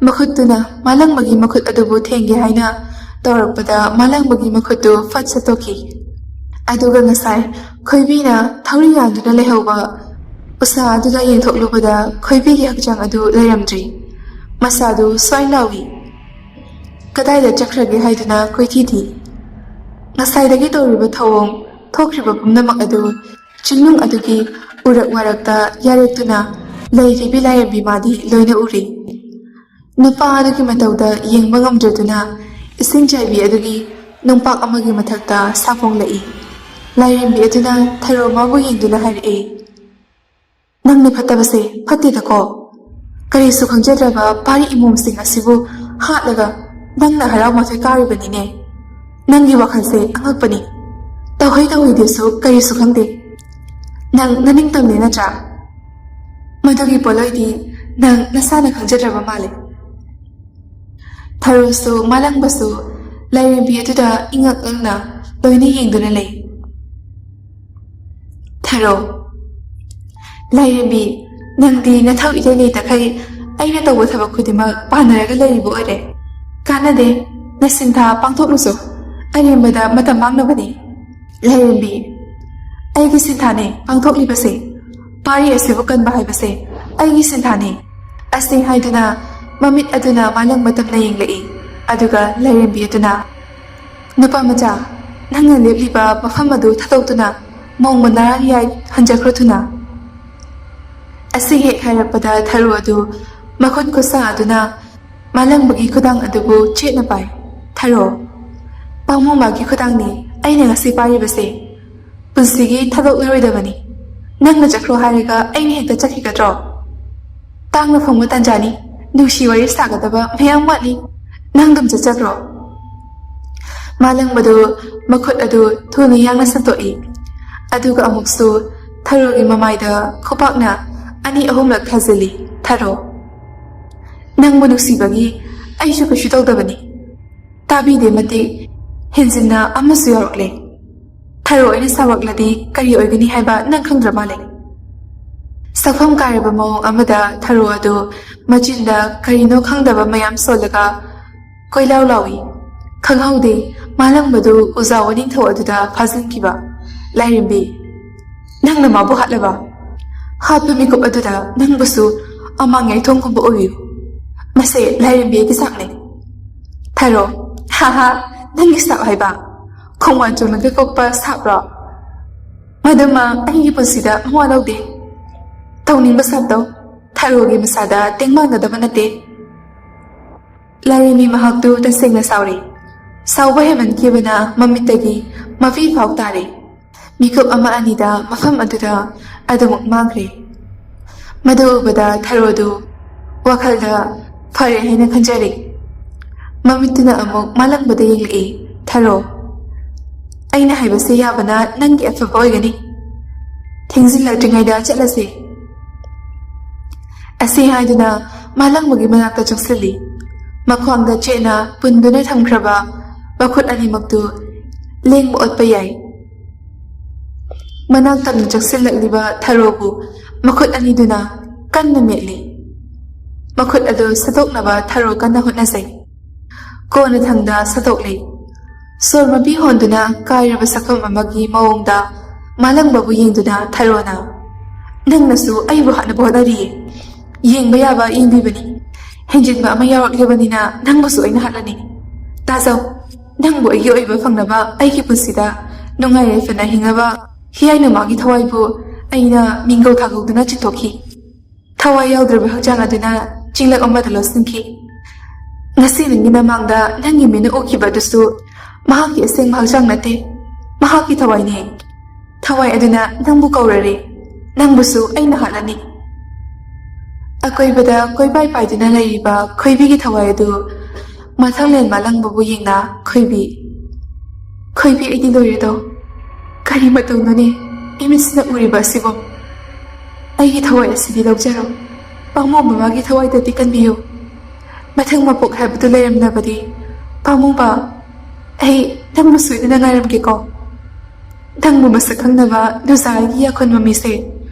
ꯃꯈꯨꯠꯇꯨꯅ ꯃꯥꯂꯪꯕꯒꯤ ꯃꯈꯨꯠ ꯑꯗꯨꯕꯨ ꯊꯦꯡꯒꯦ ꯍꯥꯏꯅ ꯇꯧꯔꯛꯄꯗ ꯃꯥꯂꯪꯕꯒꯤ ꯃꯈꯨꯠꯇꯨ ꯐꯠ ꯁꯠꯇꯣꯛꯈꯤ꯫ ꯑꯗꯨꯒ ꯉꯁꯥꯏ ꯈꯣꯏꯕꯤꯅ ꯊꯧꯔꯤ ꯌꯥꯟꯗꯨꯅ ꯂꯩꯍꯧꯕ ꯎꯁꯥ ꯑꯗꯨꯗ ꯌꯦꯡꯊꯣꯛꯂꯨꯕꯗ ꯈꯣꯏꯕꯤꯒꯤ ꯍꯛꯆꯥꯡ ꯑꯗꯨ ꯂꯩꯔꯝꯗ꯭ꯔꯤ꯫ ꯃꯁꯥꯗꯨ ꯁ꯭ꯋꯥꯏ ꯂꯥꯎꯏ꯫ ꯀꯗꯥꯏꯗ ꯆꯠꯈ꯭ꯔꯒꯦ ꯍꯥꯏꯗꯨꯅ ꯀꯣꯏꯊꯤ ꯊꯤ꯫ ꯉꯁꯥꯏꯗꯒꯤ ꯇꯧꯔꯤꯕ ꯊꯧꯑꯣꯡ ꯊꯣꯛꯈ꯭ꯔꯤꯕ ꯄꯨꯝꯅꯃꯛ ꯑꯗꯨ ꯆꯤꯡꯅꯨꯡ ꯑꯗꯨꯒꯤ ꯎꯔꯛ ꯋꯥꯔꯛꯇ ꯌꯥꯔꯦꯛꯇꯨꯅ ꯂꯩꯔꯤꯕꯤ ꯂꯥꯏꯔꯦꯝꯕꯤ ꯃꯥꯗꯤ ꯂꯣꯏꯅ ꯎꯔꯤ꯫ ꯅꯨꯄꯥ ꯑꯗꯨꯒꯤ ꯃꯇꯧꯗ ꯌꯦꯡꯕ ꯉꯝꯗ꯭ꯔꯗꯨꯅ ꯏꯁꯤꯡ ꯆꯥꯏꯕꯤ ꯑꯗꯨꯒꯤ ꯅꯨꯡꯄꯥꯛ ꯑꯃꯒꯤ ꯃꯊꯛꯇ ꯁꯥꯄꯣꯡꯂꯛꯏ꯫ ꯂꯥꯏꯔꯦꯝꯕꯤ ꯑꯗꯨꯅ ꯊꯔꯣ ꯃꯥꯕꯨ ꯌꯦꯡꯗꯨꯅ ꯍꯥꯏꯔꯛꯏ, ꯅꯪꯅ ꯐꯠꯇꯕꯁꯦ ꯐꯠꯇꯦꯗꯀꯣ꯫ ꯀꯔꯤꯁꯨ ꯈꯪꯖꯗ꯭ꯔꯕ ꯄꯥꯔꯤ ꯏꯃꯣꯝꯁꯤꯡ ꯑꯁꯤꯕꯨ ꯍꯥꯠꯂꯒ ꯅꯪꯅ ꯍꯔꯥꯎ ꯃꯊꯣꯏ ꯀꯥꯔꯤꯕꯅꯤꯅꯦ꯫ ꯅꯪꯒꯤ ꯋꯥꯈꯜꯁꯦ ꯑꯉꯛꯄꯅꯤ꯫ ꯇꯧꯍꯩ ꯇꯧꯍꯩꯗꯦꯁꯨ ꯀꯔꯤꯁꯨ ꯈꯪꯗꯦ꯫ ꯅꯪ ꯅꯅꯤꯡꯇꯝꯅꯦ ꯅꯠꯇ꯭ꯔꯥ? ꯃꯗꯨꯒꯤ ꯄꯣꯠꯂꯣꯏꯗꯤ ꯅꯪ ꯅꯁꯥꯅ ꯈꯪꯖꯗ꯭ꯔꯕ ꯃꯥꯜꯂꯦ꯫ ꯊꯔꯣꯁꯨ ꯃꯥꯂꯪꯕꯁꯨ ꯂꯥꯏꯔꯦꯝꯕꯤ ꯑꯗꯨꯗ ꯏꯉꯛ ꯉꯛꯅ ꯂꯣꯏꯅ ꯌꯦꯡꯗꯨꯅ ꯂꯩ꯫ ꯊꯔꯣ, ꯂꯥꯏꯔꯦꯝꯕꯤ, ꯅꯪꯗꯤ ꯅꯊꯧ ꯏꯂꯩ ꯂꯩꯇꯈꯩ ꯑꯩꯅ ꯇꯧꯕ ꯊꯕꯛ ꯈꯨꯗꯤꯡꯃꯛ ꯄꯥꯟꯅꯔꯒ ꯂꯩꯔꯤꯕ ꯑꯣꯏꯔꯦ꯫ ꯀꯥꯟꯅꯗꯦ, ꯅꯁꯤꯟꯊꯥ ꯄꯥꯡꯊꯣꯛꯂꯨꯆꯣ꯫ ꯑꯔꯦꯝꯕꯗ ꯃꯇꯝ ꯃꯥꯡꯅꯕꯅꯤ꯫ ꯂꯥꯏꯔꯦꯝꯕꯤ, ꯑꯩꯒꯤ ꯁꯤꯟꯊꯥꯅꯦ ꯄꯥꯡꯊꯣꯛꯂꯤꯕꯁꯦ꯫ ꯄꯥꯔꯤ ꯑꯁꯤꯕꯨ ꯀꯟꯕ ꯍꯥꯏꯕꯁꯦ ꯑꯩꯒꯤ ꯁꯤꯟꯊꯥꯅꯦ꯫ ꯑꯁꯤ ꯍꯥꯏꯗꯨꯅ ꯃꯃꯤꯠ ꯑꯗꯨꯅ ꯃꯥꯂꯪꯕ ꯇꯝꯅ ꯌꯦꯡꯂꯛꯏ꯫ ꯑꯗꯨꯒ ꯂꯥꯏꯔꯦꯝꯕꯤ ꯑꯗꯨꯅ, ꯅꯨꯄꯥꯃꯆꯥ, ꯅꯪꯅ ꯂꯦꯞꯂꯤꯕ ꯃꯐꯝ ꯑꯗꯨ ꯊꯥꯗꯣꯛꯇꯨꯅ ꯃꯣꯡ ꯃꯅꯥꯔꯤꯌꯥꯏ ꯍꯟꯖꯈ꯭ꯔꯣ ꯊꯨꯅ꯫ ꯑꯁꯤ ꯍꯦꯛ ꯍꯥꯏꯔꯛꯄꯗ ꯊꯔꯣ ꯑꯗꯨ ꯃꯈꯨꯠ ꯈꯨꯠꯁꯥ ꯑꯗꯨꯅ ꯃꯥꯂꯪꯕꯒꯤ ꯈꯨꯗꯥꯡ ꯑꯗꯨꯕꯨ ꯆꯦꯠꯅ ꯄꯥꯏ꯫ ꯊꯔꯣ, ꯄꯥꯎꯃꯥꯒꯤ ꯈꯨꯗꯥꯡꯅꯤ ꯑꯩꯅ ꯉꯁꯤ ꯄꯥꯏꯔꯤꯕꯁꯦ꯫ ꯄꯨꯟꯁꯤꯒꯤ ꯊꯥꯗꯣꯛꯂꯔꯣꯏꯗꯕꯅꯤ꯫ ꯅꯪꯅ ꯆꯠꯈ꯭ꯔꯣ ꯍꯥꯏꯔꯒ ꯑꯩꯅ ꯍꯦꯛꯇ ꯆꯠꯈꯤꯒꯗ꯭ꯔꯣ? ꯇꯥꯡꯅ ꯐꯪꯕ ꯇꯥꯟꯖꯥꯅꯤ꯫ ꯅꯨꯡꯁꯤ ꯋꯥꯔꯤ ꯁꯥꯒꯗꯕ ꯃꯌꯥꯝ ꯋꯥꯠꯂꯤ꯫ ꯅꯪ ꯑꯗꯨꯝ ꯆꯠꯆꯈ꯭ꯔꯣ꯫ ꯃꯥꯂꯪꯕꯗꯨ ꯃꯈꯨꯠ ꯑꯗꯨ ꯊꯨꯅ ꯌꯥꯡꯅ ꯁꯟꯇꯣꯛꯏ꯫ ꯑꯗꯨꯒ ꯑꯃꯨꯛꯁꯨ ꯊꯔꯣꯒꯤ ꯃꯃꯥꯏꯗ ꯈꯨꯄꯥꯛꯅ ꯑꯅꯤ ꯑꯍꯨꯝꯂꯛ ꯊꯥꯖꯤꯜꯂꯤ. ꯊꯔꯣ, ꯅꯪꯕꯨ ꯅꯨꯡꯁꯤꯕꯒꯤ ꯑꯩꯁꯨ ꯀꯩꯁꯨ ꯇꯧꯗꯕꯅꯤ. ꯇꯥꯕꯤꯗꯦ ꯃꯇꯤꯛ ꯍꯦꯟꯖꯤꯟꯅ ꯑꯃꯁꯨ ꯌꯥꯎꯔꯛꯂꯦ. ꯊꯔꯣ ꯑꯩꯅ ꯁꯥꯎꯔꯛꯂꯗꯤ ꯀꯔꯤ ꯑꯣꯏꯒꯅꯤ ꯍꯥꯏꯕ ꯅꯪ ꯈꯪꯗ꯭ꯔ ꯃꯥꯜꯂꯦ. ꯁꯛꯐꯝ ꯀꯥꯏꯔꯕ ꯃꯑꯣꯡ ꯑꯃꯗ ꯊꯔꯣ ꯑꯗꯨ ꯃꯆꯤꯟꯗ ꯀꯔꯤꯅꯣ ꯈꯪꯗꯕ ꯃꯌꯥꯝ ꯁꯣꯜꯂꯒ ꯀꯣꯏꯂꯥꯎ ꯂꯥꯎꯏ. ꯈꯪꯍꯧꯗꯦ ꯃꯥꯂꯪꯕꯗꯨ ꯎꯖꯥ ꯋꯥꯅꯤꯡꯊꯧ ꯑꯗꯨꯗ ꯐꯥꯖꯤꯟꯈꯤꯕ. ꯂꯥꯏꯔꯦꯝꯕꯤ, ꯅꯪꯅ ꯃꯥꯕꯨ ꯍꯥꯠꯂꯕ? ꯍꯥꯠꯄ ꯃꯤꯀꯨꯞ ꯑꯗꯨꯗ ꯅꯪꯕꯨꯁꯨ ꯑꯃꯥꯡ ꯌꯥꯏꯊꯣꯡꯒꯨꯝꯕ ꯑꯣꯏꯌꯨ. ꯃꯁꯦ ꯂꯥꯏꯔꯦꯝꯕꯤ ꯑꯩꯒꯤ ꯁꯥꯞꯅꯦ. ꯊꯔꯣ, ꯍꯥꯍꯥ, ꯅꯪꯒꯤ ꯁꯥꯞ ꯍꯥꯏꯕ? ꯈꯣꯡꯕꯥꯟ ꯆꯣꯡꯂꯒ ꯀꯣꯛꯄ ꯁꯥꯞꯔꯣ? ꯃꯗꯨꯃ ꯑꯩꯒꯤ ꯄꯨꯟꯁꯤꯗ ꯃꯋꯥ ꯂꯧꯗꯦ. ꯇꯧꯅꯤꯡꯕ ꯁꯥꯞ ꯇꯧ. ꯊꯔꯣꯒꯤ ꯃꯁꯥꯗ ꯇꯦꯡꯕꯥꯡꯒꯗꯕ ꯅꯠꯇꯦ. ꯂꯥꯏꯔꯦꯝꯕꯤ ꯃꯍꯥꯛꯇꯨ ꯇꯁꯦꯡꯅ ꯁꯥꯎꯔꯤ. ꯁꯥꯎꯕ ꯍꯦꯃꯟꯈꯤꯕꯅ ꯃꯃꯤꯠꯇꯒꯤ ꯃꯄꯤ ꯐꯥꯎ ꯇꯥꯔꯦ. ꯃꯤꯀꯨꯞ ꯑꯃ ꯑꯅꯤꯗ ꯃꯐꯝ ꯑꯗꯨꯗ ꯑꯗꯨꯃꯛ ꯃꯥꯡꯈ꯭ꯔꯦ. ꯃꯗꯨ ꯎꯕꯗ ꯊꯔꯣꯗꯨ ꯋꯥꯈꯜꯗ ꯐꯔꯦ ꯍꯥꯏꯅ ꯈꯟꯖꯔꯦ. ꯃꯃꯤꯠꯇꯨꯅ ꯑꯃꯨꯛ ꯃꯥꯂꯪꯕꯗ ꯌꯦꯡꯂꯛꯏ. ꯊꯔꯣ, ꯑꯩꯅ ꯍꯥꯏꯕꯁꯦ ꯌꯥꯕꯅ ꯅꯪꯒꯤ ꯑꯐꯕ ꯑꯣꯏꯒꯅꯤ. ꯊꯦꯡꯖꯤꯜꯂꯛꯇ꯭ꯔꯤꯉꯩꯗ ꯆꯠꯂꯁꯤ. ꯑꯁꯤ ꯍꯥꯏꯗꯨꯅ ꯃꯥꯂꯪꯕꯒꯤ ꯃꯅꯥꯛꯇ ꯆꯪꯁꯤꯜꯂꯤ. ꯃꯈ꯭ꯋꯥꯡꯗ ꯆꯦꯠꯅ ꯄꯨꯟꯗꯨꯅ ꯊꯝꯈ꯭ꯔꯕ ꯃꯈꯨꯠ ꯑꯅꯤꯃꯛꯇꯨ ꯂꯦꯡꯕ ꯑꯣꯠꯄ ꯌꯥꯏ. ꯃꯅꯥꯛ ꯇꯝꯅ ꯆꯪꯁꯤꯜꯂꯛꯂꯤꯕ ꯊꯔꯣꯕꯨ ꯃꯈꯨꯠ ꯑꯅꯤꯗꯨꯅ ꯀꯟꯅ ꯃꯦꯠꯂꯤ. ꯃꯈꯨꯠ ꯑꯗꯨ ꯁꯠꯇꯣꯛꯅꯕ ꯊꯔꯣ ꯀꯟꯅ ꯍꯣꯠꯅꯖꯩ. ꯀꯣꯟꯅ ꯊꯪꯗ ꯁꯠꯇꯣꯛꯂꯤ. ꯁꯣꯔ ꯃꯄꯤ ꯍꯣꯟꯗꯨꯅ ꯀꯥꯏꯔꯕ ꯁꯛꯐꯝ ꯑꯃꯒꯤ ꯃꯑꯣꯡꯗ ꯃꯥꯂꯪꯕꯕꯨ ꯌꯦꯡꯗꯨꯅ ꯊꯔꯣꯅ, ꯅꯪꯅꯁꯨ ꯑꯩꯕꯨ ꯍꯥꯠꯅꯕ ꯍꯣꯠꯅꯔꯤꯌꯦ. ꯌꯦꯡꯕ ꯌꯥꯕ ꯌꯦꯡꯕꯤꯕꯅꯤ. ꯍꯦꯟꯖꯤꯟꯕ ꯑꯃ ꯌꯥꯎꯔꯛꯂꯤꯕꯅꯤꯅ ꯅꯪꯕꯨꯁꯨ ꯑꯩꯅ ꯍꯥꯠꯂꯅꯤ. ꯇꯥꯖꯧ, ꯅꯪꯕꯨ ꯑꯩꯒꯤ ꯑꯣꯏꯕ ꯐꯪꯅꯕ ꯑꯩꯒꯤ ꯄꯨꯟꯁꯤꯗ ꯅꯨꯡꯉꯥꯏ ꯌꯥꯏꯐꯅ ꯍꯤꯡꯅꯕ ꯍꯤꯌꯥꯏꯅꯨꯃꯥꯒꯤ ꯊꯋꯥꯏꯕꯨ ꯑꯩꯅ ꯃꯤꯡꯒꯧ ꯊꯥꯒꯧꯗꯨꯅ ꯆꯤꯡꯊꯣꯛꯈꯤ. ꯊꯋꯥꯏ ꯌꯥꯎꯗ꯭ꯔꯕ ꯍꯛꯆꯥꯡ ꯑꯗꯨꯅ ꯆꯤꯡꯂꯛ ꯑꯃꯗ ꯂꯣꯠꯁꯤꯟꯈꯤ. ꯉꯁꯤ ꯅꯪꯒꯤ ꯃꯃꯥꯡꯗ ꯅꯪꯒꯤ ꯃꯤꯠꯅ ꯎꯈꯤꯕ ꯑꯗꯨꯁꯨ ꯃꯍꯥꯛꯀꯤ ꯑꯁꯦꯡꯕ ꯍꯛꯆꯥꯡ ꯅꯠꯇꯦ. ꯃꯍꯥꯛꯀꯤ ꯊꯋꯥꯏꯅꯦ. ꯊꯋꯥꯏ ꯑꯗꯨꯅ ꯅꯪꯕꯨ ꯀꯧꯔꯔꯦ. ꯅꯪꯕꯨꯁꯨ ꯑꯩꯅ ꯍꯥꯠꯂꯅꯤ. ꯑꯀꯣꯏꯕꯗ ꯀꯣꯏꯄꯥꯏ ꯄꯥꯏꯗꯨꯅ ꯂꯩꯔꯤꯕ ꯈꯣꯏꯕꯤꯒꯤ ꯊꯋꯥꯏ ꯑꯗꯨ ꯃꯊꯪꯂꯦꯟ ꯃꯥꯂꯪꯕꯕꯨ ꯌꯦꯡꯅ, ꯈꯣꯏꯕꯤ, ꯈꯣꯏꯕꯤ, ꯑꯩꯗꯤ ꯂꯣꯏꯔꯦꯗꯣ. ꯀꯔꯤ ꯃꯇꯧꯅꯣꯅꯦ ꯏꯃꯤꯠꯁꯤꯅ ꯎꯔꯤꯕ ꯑꯁꯤꯕꯨ? ꯑꯩꯒꯤ ꯊꯋꯥꯏ ꯑꯁꯤꯗꯤ ꯂꯧꯖꯔꯣ. ꯄꯥꯃꯨ ꯃꯃꯥꯒꯤ ꯊꯋꯥꯏꯗꯗꯤ ꯀꯟꯕꯤꯌꯨ. ꯃꯊꯪ ꯃꯄꯣꯛ ꯍꯥꯏꯕꯗꯨ ꯂꯩꯔꯝꯂꯕꯗꯤ ꯄꯥꯃꯨꯕ, ꯑꯩ ꯅꯪꯕꯨ ꯁꯣꯏꯗꯅ ꯉꯥꯏꯔꯝꯒꯦꯀꯣ. ꯅꯪꯕꯨ ꯃꯁꯛ ꯈꯪꯅꯕ ꯅꯨꯖꯥꯒꯤ ꯌꯥꯈꯣꯟ ꯃꯃꯤꯁꯦ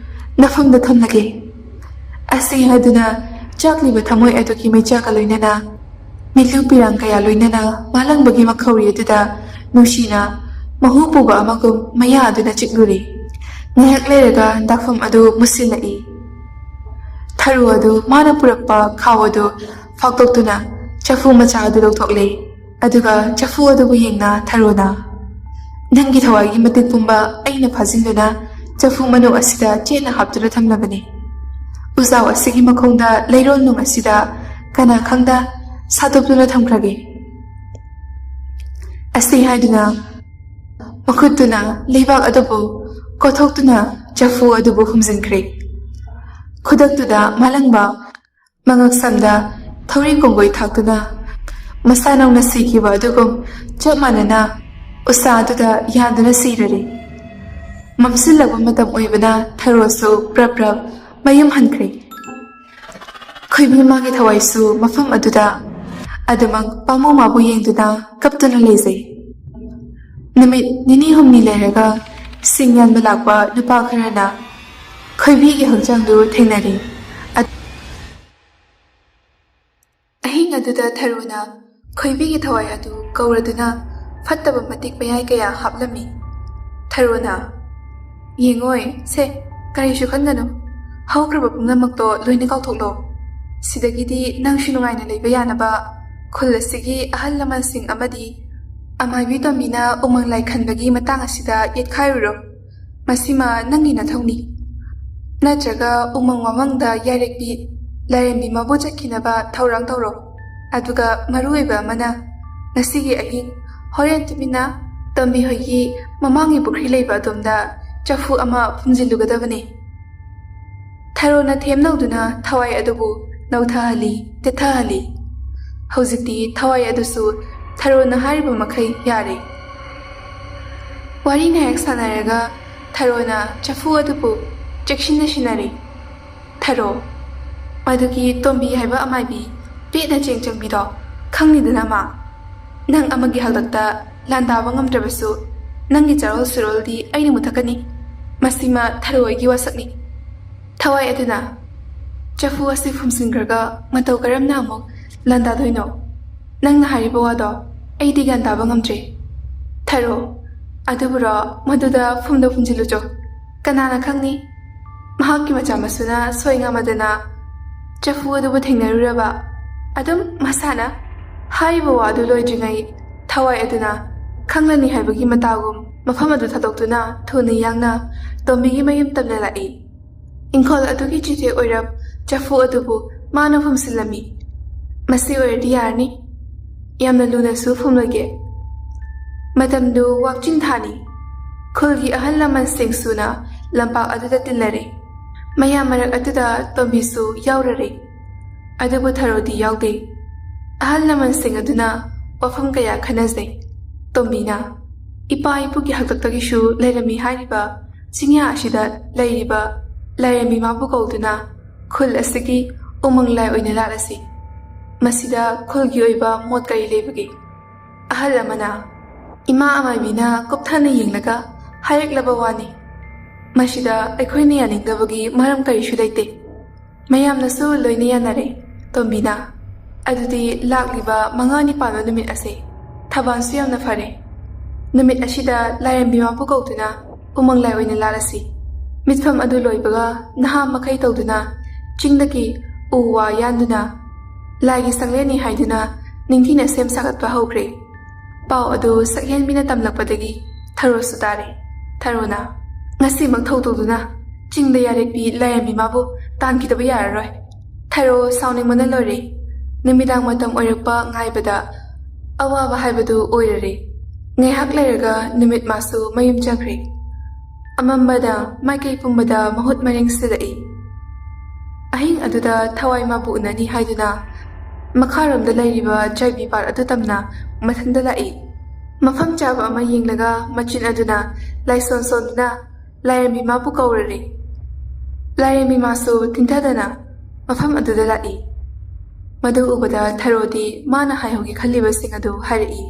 ꯅꯐꯝꯗ ꯊꯝꯂꯒꯦ. ꯑꯁꯤ ꯍꯥꯏꯗꯨꯅ ꯆꯥꯛꯂꯤꯕ ꯊꯃꯣꯏ ꯑꯗꯨꯒꯤ ꯃꯩꯆꯥꯛꯀ ꯂꯣꯏꯅꯅ ꯃꯤꯠꯂꯨ ꯄꯤꯔꯥꯡ ꯀꯌꯥ ꯂꯣꯏꯅꯅ ꯃꯥꯂꯪꯕꯒꯤ ꯃꯈꯧꯔꯤ ꯑꯗꯨꯗ ꯅꯨꯡꯁꯤꯅ ꯃꯍꯨ ꯄꯨꯕ ꯑꯃꯒꯨꯝ ꯃꯌꯥ ꯑꯗꯨꯅ ꯆꯤꯛꯂꯨꯔꯤ. ꯉꯥꯏꯍꯥꯛ ꯂꯩꯔꯒ ꯗꯥꯛꯐꯝ ꯑꯗꯨ ꯃꯨꯁꯤꯜꯂꯛꯏ. ꯊꯔꯣ ꯑꯗꯨ ꯃꯥꯅ ꯄꯨꯔꯛꯄ ꯈꯥꯎ ꯑꯗꯨ ꯐꯥꯛꯇꯣꯛꯇꯨꯅ ꯆꯐꯨ ꯃꯆꯥ ꯑꯗꯨ ꯂꯧꯊꯣꯛꯂꯦ. ꯑꯗꯨꯒ ꯆꯐꯨ ꯑꯗꯨꯕꯨ ꯌꯦꯡꯅ ꯊꯔꯣꯅ, ꯅꯪꯒꯤ ꯊꯋꯥꯏꯒꯤ ꯃꯇꯤꯛ ꯄꯨꯝꯕ ꯑꯩꯅ ꯐꯥꯖꯤꯟꯗꯨꯅ ꯆꯐꯨ ꯃꯅꯨꯡ ꯑꯁꯤꯗ ꯆꯦꯠꯅ ꯍꯥꯞꯇꯨꯅ ꯊꯝꯂꯕꯅꯤ. ꯎꯖꯥꯎ ꯑꯁꯤꯒꯤ ꯃꯈꯣꯡꯗ ꯂꯩꯔꯣꯟ ꯅꯨꯡ ꯑꯁꯤꯗ ꯀꯅꯥ ꯈꯪꯗ ꯁꯥꯗꯣꯛꯇꯨꯅ ꯊꯝꯈ꯭ꯔꯒꯦ. ꯑꯁꯤ ꯍꯥꯏꯗꯨꯅ ꯃꯈꯨꯠꯇꯨꯅ ꯂꯩꯕꯥꯛ ꯑꯗꯨꯕꯨ ꯀꯣꯊꯣꯛꯇꯨꯅ ꯆꯐꯨ ꯑꯗꯨꯕꯨ ꯍꯨꯝꯖꯤꯟꯈ꯭ꯔꯦ. ꯈꯨꯗꯛꯇꯨꯗ ꯃꯥꯂꯪꯕ ꯃꯉꯛꯁꯝꯗ ꯊꯧꯔꯤ ꯀꯣꯡꯒꯣꯏ ꯊꯥꯛꯇꯨꯅ ꯃꯁꯥ ꯅꯧꯅ ꯁꯤꯈꯤꯕ ꯑꯗꯨꯒꯨꯝ ꯆꯞ ꯃꯥꯟꯅꯅ ꯎꯁꯥ ꯑꯗꯨꯗ ꯌꯥꯟꯗꯨꯅ ꯁꯤꯔꯔꯦ. ꯃꯝꯁꯤꯜꯂꯛꯄ ꯃꯇꯝ ꯑꯣꯏꯕꯅ ꯊꯔꯣꯁꯨ ꯄ꯭ꯔꯞ ꯄ꯭ꯔꯞ ꯃꯌꯨꯝ ꯍꯟꯈ꯭ꯔꯦ. ꯈꯣꯏꯕꯤ ꯃꯥꯒꯤ ꯊꯋꯥꯏꯁꯨ ꯃꯐꯝ ꯑꯗꯨꯗ ꯑꯗꯨꯃꯛ ꯄꯥꯃꯨ ꯃꯥꯕꯨ ꯌꯦꯡꯗꯨꯅ ꯀꯞꯇꯨꯅ ꯂꯩꯖꯩ. ꯅꯨꯃꯤꯠ ꯅꯤꯅꯤ ꯍꯨꯝꯅꯤ ꯂꯩꯔꯒ ꯁꯤꯡ ꯌꯥꯟꯕ ꯂꯥꯛꯄ ꯅꯨꯄꯥ ꯈꯔꯅ ꯈꯣꯏꯕꯤꯒꯤ ꯍꯛꯆꯥꯡꯗꯨ ꯊꯦꯡꯅꯔꯤ. ꯑꯍꯤꯡ ꯑꯗꯨꯗ ꯊꯔꯣꯅ ꯈꯣꯏꯕꯤꯒꯤ ꯊꯋꯥꯏ ꯑꯗꯨ ꯀꯧꯔꯗꯨꯅ ꯐꯠꯇꯕ ꯃꯇꯤꯛ ꯃꯌꯥꯏ ꯀꯌꯥ ꯍꯥꯞꯂꯝꯃꯤ. ꯊꯔꯣꯅ, ꯌꯦꯡꯉꯣꯏ ꯁꯦ, ꯀꯔꯤꯁꯨ ꯈꯟꯒꯅꯨ. ꯍꯧꯈ꯭ꯔꯕ ꯄꯨꯝꯅꯃꯛꯇꯣ ꯂꯣꯏꯅ ꯀꯥꯎꯊꯣꯛꯂꯣ. ꯁꯤꯗꯒꯤꯗꯤ ꯅꯪꯁꯨ ꯅꯨꯡꯉꯥꯏꯅ ꯂꯩꯕ ꯌꯥꯅꯕ ꯈꯨꯜ ꯑꯁꯤꯒꯤ ꯑꯍꯜ ꯂꯃꯟꯁꯤꯡ ꯑꯃꯗꯤ ꯑꯃꯥꯏꯕꯤ ꯇꯣꯝꯕꯤꯅ ꯎꯃꯪ ꯂꯥꯏ ꯈꯟꯕꯒꯤ ꯃꯇꯥꯡ ꯑꯁꯤꯗ ꯌꯦꯠꯈꯥꯏꯔꯨꯔꯣ. ꯃꯁꯤꯃ ꯅꯪꯒꯤ ꯅꯊꯧꯅꯤ. ꯅꯠꯇ꯭ꯔꯒ ꯎꯃꯪ ꯋꯥꯃꯪꯗ ꯌꯥꯏꯔꯦꯛꯄꯤ ꯂꯥꯏꯔꯦꯝꯕꯤ ꯃꯕꯨ ꯆꯠꯈꯤꯅꯕ ꯊꯧꯔꯥꯡ ꯇꯧꯔꯣ. ꯑꯗꯨꯒ ꯃꯔꯨꯑꯣꯏꯕ ꯑꯃꯅ ꯉꯁꯤꯒꯤ ꯑꯍꯤꯡ ꯍꯣꯔꯦꯟ ꯇꯨꯃꯤꯟꯅ ꯇꯣꯝꯕꯤ ꯍꯣꯏꯒꯤ ꯃꯃꯥꯡꯒꯤ ꯄꯨꯈ꯭ꯔꯤ ꯂꯩꯕ ꯑꯗꯣꯝꯗ ꯆꯐꯨ ꯑꯃ ꯐꯨꯝꯖꯤꯜꯂꯨꯒꯗꯕꯅꯤ. ꯊꯔꯣꯅ ꯊꯦꯝꯅꯧꯗꯨꯅ ꯊꯋꯥꯏ ꯑꯗꯨꯕు ꯅꯧꯊꯍꯜꯂꯤ, ꯇꯦꯊꯍꯜꯂꯤ. ꯍꯧꯖꯤꯛꯇꯤ ꯊꯋꯥꯏ ꯑꯗꯨꯁꯨ ꯊꯔꯣꯅ ꯍꯥꯏꯔꯤꯕ ꯃꯈꯩ ꯌꯥꯔꯦ. ꯋꯥꯔꯤ ꯉꯥꯏꯍꯥꯛ ꯁꯥꯟꯅꯔꯒ ꯊꯔꯣꯅ ꯆꯐꯨ ꯑꯗꯨꯕꯨ ꯆꯦꯛꯁꯤꯟꯅ ꯁꯤꯟꯅꯔꯦ꯫ ꯊꯔꯣ, ꯃꯗꯨꯒꯤ ꯇꯣꯝꯕꯤ ꯍꯥꯏꯕ ꯑꯃꯥꯏꯕꯤ ꯄꯦꯠꯅ ꯆꯦꯡ ꯆꯪꯕꯤꯗꯣ ꯈꯪꯅꯤꯗꯅ ꯃꯥ? ꯅꯪ ꯑꯃꯒꯤ ꯍꯥꯛꯇꯛꯇ ꯂꯥꯟꯗꯥꯕ ꯉꯝꯗ꯭ꯔꯕꯁꯨ ꯅꯪꯒꯤ ꯆꯥꯔꯣꯜ ꯁꯨꯔꯣꯜꯗꯤ ꯑꯩꯅ ꯃꯨꯊꯛꯀꯅꯤ꯫ ꯃꯁꯤꯃ ꯊꯔꯣ ꯑꯩꯒꯤ ꯋꯥꯁꯛꯅꯤ꯫ ꯊꯋꯥꯏ ꯑꯗꯨꯅ ꯆꯐꯨ ꯑꯁꯤ ꯐꯨꯝꯖꯤꯟꯈ꯭ꯔꯒ ꯃꯇꯧ ꯀꯔꯝꯅ ꯑꯃꯨꯛ ꯂꯥꯟꯗꯥꯗꯣꯏꯅꯣ? ꯅꯪꯅ ꯍꯥꯏꯔꯤꯕ ꯋꯥꯗꯣ ꯑꯩꯗꯤ ꯒ꯭ꯌꯥꯟ ꯇꯥꯕ ꯉꯝꯗ꯭ꯔꯦ꯫ ꯊꯔꯣ, ꯑꯗꯨꯕꯨꯔꯣ ꯃꯗꯨꯗ ꯐꯨꯝꯗ ꯐꯨꯝꯖꯤꯜꯂꯨꯆꯣ꯫ ꯀꯅꯥꯅ ꯈꯪꯅꯤ ꯃꯍꯥꯛꯀꯤ ꯃꯆꯥ ꯃꯁꯨꯅ ꯁꯣꯏ ꯉꯥꯝꯃꯗꯅ ꯆꯐꯨ ꯑꯗꯨꯕꯨ ꯊꯦꯡꯅꯔꯨꯔꯕ ꯑꯗꯨꯝ ꯃꯁꯥꯅ ꯍꯥꯏꯔꯤꯕ ꯋꯥꯗꯨ ꯂꯣꯏꯗ꯭ꯔꯤꯉꯩ ꯊꯋꯥꯏ ꯑꯗꯨꯅ ꯈꯪꯂꯅꯤ ꯍꯥꯏꯕꯒꯤ ꯃꯇꯥꯒꯨꯝ ꯃꯐꯝ ꯑꯗꯨ ꯊꯥꯗꯣꯛꯇꯨꯅ ꯊꯨꯅ ꯌꯥꯡꯅ ꯇꯣꯝꯕꯤꯒꯤ ꯃꯌꯨꯝ ꯇꯝꯅ ꯂꯥꯛꯏ꯫ ꯏꯪꯈꯣꯜ ꯑꯗꯨꯒꯤ ꯆꯤꯊꯦ ꯑꯣꯏꯔꯞ ꯆꯐꯨ ꯑꯗꯨꯕꯨ ꯃꯥꯅ ꯐꯨꯝꯁꯤꯜꯂꯝꯃꯤ꯫ ꯃꯁꯤ ꯑꯣꯏꯔꯗꯤ ꯌꯥꯔꯅꯤ, ꯌꯥꯝꯅ ꯂꯨꯅꯁꯨ ꯐꯨꯝꯂꯒꯦ꯫ ꯃꯇꯝꯗꯨ ꯋꯥꯛꯆꯤꯡ ꯊꯥꯅꯤ꯫ ꯈꯨꯜꯒꯤ ꯑꯍꯜ ꯂꯃꯟꯁꯤꯡ ꯁꯨꯅ ꯂꯝꯄꯥꯛ ꯑꯗꯨꯗ ꯇꯤꯜꯂꯔꯦ꯫ ꯃꯌꯥꯝ ꯃꯔꯛ ꯑꯗꯨꯗ ꯇꯣꯝꯕꯤꯁꯨ ꯌꯥꯎꯔꯔꯦ꯫ ꯑꯗꯨꯕꯨ ꯊꯔꯣꯗꯤ ꯌꯥꯎꯗꯦ꯫ ꯑꯍꯜ ꯂꯃꯟꯁꯤꯡ ꯑꯗꯨꯅ ꯋꯥꯐꯝ ꯀꯌꯥ ꯈꯟꯅꯖꯩ꯫ ꯇꯣꯝꯕꯤꯅ ꯏꯄꯥ ꯏꯄꯨꯒꯤ ꯍꯥꯛꯇꯛꯇꯒꯤꯁꯨ ꯂꯩꯔꯝꯃꯤ ꯍꯥꯏꯔꯤꯕ ꯆꯤꯡꯌꯥ ꯑꯁꯤꯗ ꯂꯩꯔꯤꯕ ꯂꯥꯏꯔꯦꯝꯕꯤ ꯃꯥꯕꯨ ꯀꯧꯗꯨꯅ ꯈꯨꯜ ꯑꯁꯤꯒꯤ ꯎꯃꯪ ꯂꯥꯏ ꯑꯣꯏꯅ ꯂꯥꯠꯂꯁꯤ꯫ ꯃꯁꯤꯗ ꯈꯨꯜꯒꯤ ꯑꯣꯏꯕ ꯃꯣꯠ ꯀꯔꯤ ꯂꯩꯕꯒꯦ? ꯑꯍꯜ ꯑꯃꯅ ꯏꯃꯥ ꯑꯃꯥꯏꯕꯤꯅ ꯀꯨꯞꯊꯅ ꯌꯦꯡꯂꯒ ꯍꯥꯏꯔꯛꯂꯕ ꯋꯥꯅꯤ꯫ ꯃꯁꯤꯗ ꯑꯩꯈꯣꯏꯅ ꯌꯥꯅꯤꯡꯗꯕꯒꯤ ꯃꯔꯝ ꯀꯔꯤꯁꯨ ꯂꯩꯇꯦ꯫ ꯃꯌꯥꯝꯅꯁꯨ ꯂꯣꯏꯅ ꯌꯥꯅꯔꯦ꯫ ꯇꯣꯝꯕꯤꯅ ꯑꯗꯨꯗꯤ ꯂꯥꯛꯂꯤꯕ 5ꯅꯤ ꯄꯥꯟꯕ ꯅꯨꯃꯤꯠ ꯑꯁꯤ ꯊꯧꯕꯥꯜꯁꯨ ꯌꯥꯝꯅ ꯐꯔꯦ꯫ ꯅꯨꯃꯤꯠ ꯑꯁꯤꯗ ꯂꯥꯏꯔꯦꯝꯕꯤ ꯃꯥꯕꯨ ꯀꯧꯗꯨꯅ ꯎꯃꯪ ꯂꯥꯏ ꯑꯣꯏꯅ ꯂꯥꯠꯂꯁꯤ꯫ ꯃꯤꯠꯐꯝ ꯑꯗꯨ ꯂꯣꯏꯕꯒ ꯅꯍꯥ ꯃꯈꯩ ꯇꯧꯗꯨꯅ ꯆꯤꯡꯗꯒꯤ ꯎ ꯋꯥ ꯌꯥꯟꯗꯨꯅ ꯂꯥꯏꯒꯤ ꯁꯪꯂꯦꯟꯅꯤ ꯍꯥꯏꯗꯨꯅ ꯅꯤꯡꯊꯤꯅ ꯁꯦꯝ ꯁꯥꯒꯠꯄ ꯍꯧꯈ꯭ꯔꯦ꯫ ꯄꯥꯎ ꯑꯗꯨ ꯁꯛꯍꯦꯟꯕꯤꯅ ꯇꯝꯂꯛꯄꯗꯒꯤ ꯊꯔꯣꯁꯨ ꯇꯥꯔꯦ꯫ ꯊꯔꯣꯅ ꯉꯁꯤꯃꯛ ꯊꯧ ꯇꯧꯗꯨꯅ ꯆꯤꯡꯗ ꯌꯥꯔꯦꯛꯄꯤ ꯂꯥꯏꯔꯦꯝꯕꯤ ꯃꯥꯕꯨ ꯇꯥꯟꯈꯤꯗꯕ ꯌꯥꯔꯔꯣꯏ꯫ ꯊꯔꯣ ꯁꯥꯎꯅꯤꯡꯕꯅ ꯂꯣꯏꯔꯦ꯫ ꯅꯨꯃꯤꯗꯥꯡ ꯃꯇꯝ ꯑꯣꯏꯔꯛꯄ ꯉꯥꯏꯕꯗ ꯑꯋꯥꯕ ꯍꯥꯏꯕꯗꯨ ꯑꯣꯏꯔꯔꯦ꯫ ꯉꯥꯏꯍꯥꯛ ꯂꯩꯔꯒ ꯅꯨꯃꯤꯠ ꯃꯥꯁꯨ ꯃꯌꯨꯝ ꯆꯪꯈ꯭ꯔꯦ꯫ ꯑꯃꯝꯕꯗ ꯃꯥꯏꯀꯩ ꯄꯨꯝꯕꯗ ꯃꯍꯨꯠ ꯃꯔꯦꯡ ꯁꯤꯜꯂꯛꯏ꯫ ꯑꯍꯤꯡ ꯑꯗꯨꯗ ꯊꯋꯥꯏ ꯃꯥꯕꯨ ꯎꯅꯅꯤ ꯍꯥꯏꯗꯨꯅ ꯃꯈꯥꯔꯣꯝꯗ ꯂꯩꯔꯤꯕ ꯆꯥꯏꯕꯤ ꯄꯥꯠ ꯑꯗꯨ ꯇꯝꯅ ꯃꯊꯟꯗ ꯂꯥꯛꯏ꯫ ꯃꯐꯝ ꯆꯥꯕ ꯑꯃ ꯌꯦꯡꯂꯒ ꯃꯆꯤꯟ ꯑꯗꯨꯅ ꯂꯥꯏꯁꯣꯟ ꯁꯣꯟꯗꯨꯅ ꯂꯥꯏꯔꯦꯝꯕꯤ ꯃꯥꯕꯨ ꯀꯧꯔꯔꯦ꯫ ꯂꯥꯏꯔꯦꯝꯕꯤ ꯃꯥꯁꯨ ꯊꯤꯡꯊꯗꯅ ꯃꯐꯝ ꯑꯗꯨꯗ ꯂꯥꯛꯏ꯫ ꯃꯗꯨ ꯎꯕꯗ ꯊꯔꯣꯗꯤ ꯃꯥꯅ ꯍꯥꯏꯍꯧꯒꯦ ꯈꯜꯂꯤꯕꯁꯤꯡ ꯑꯗꯨ ꯍꯥꯏꯔꯛꯏ꯫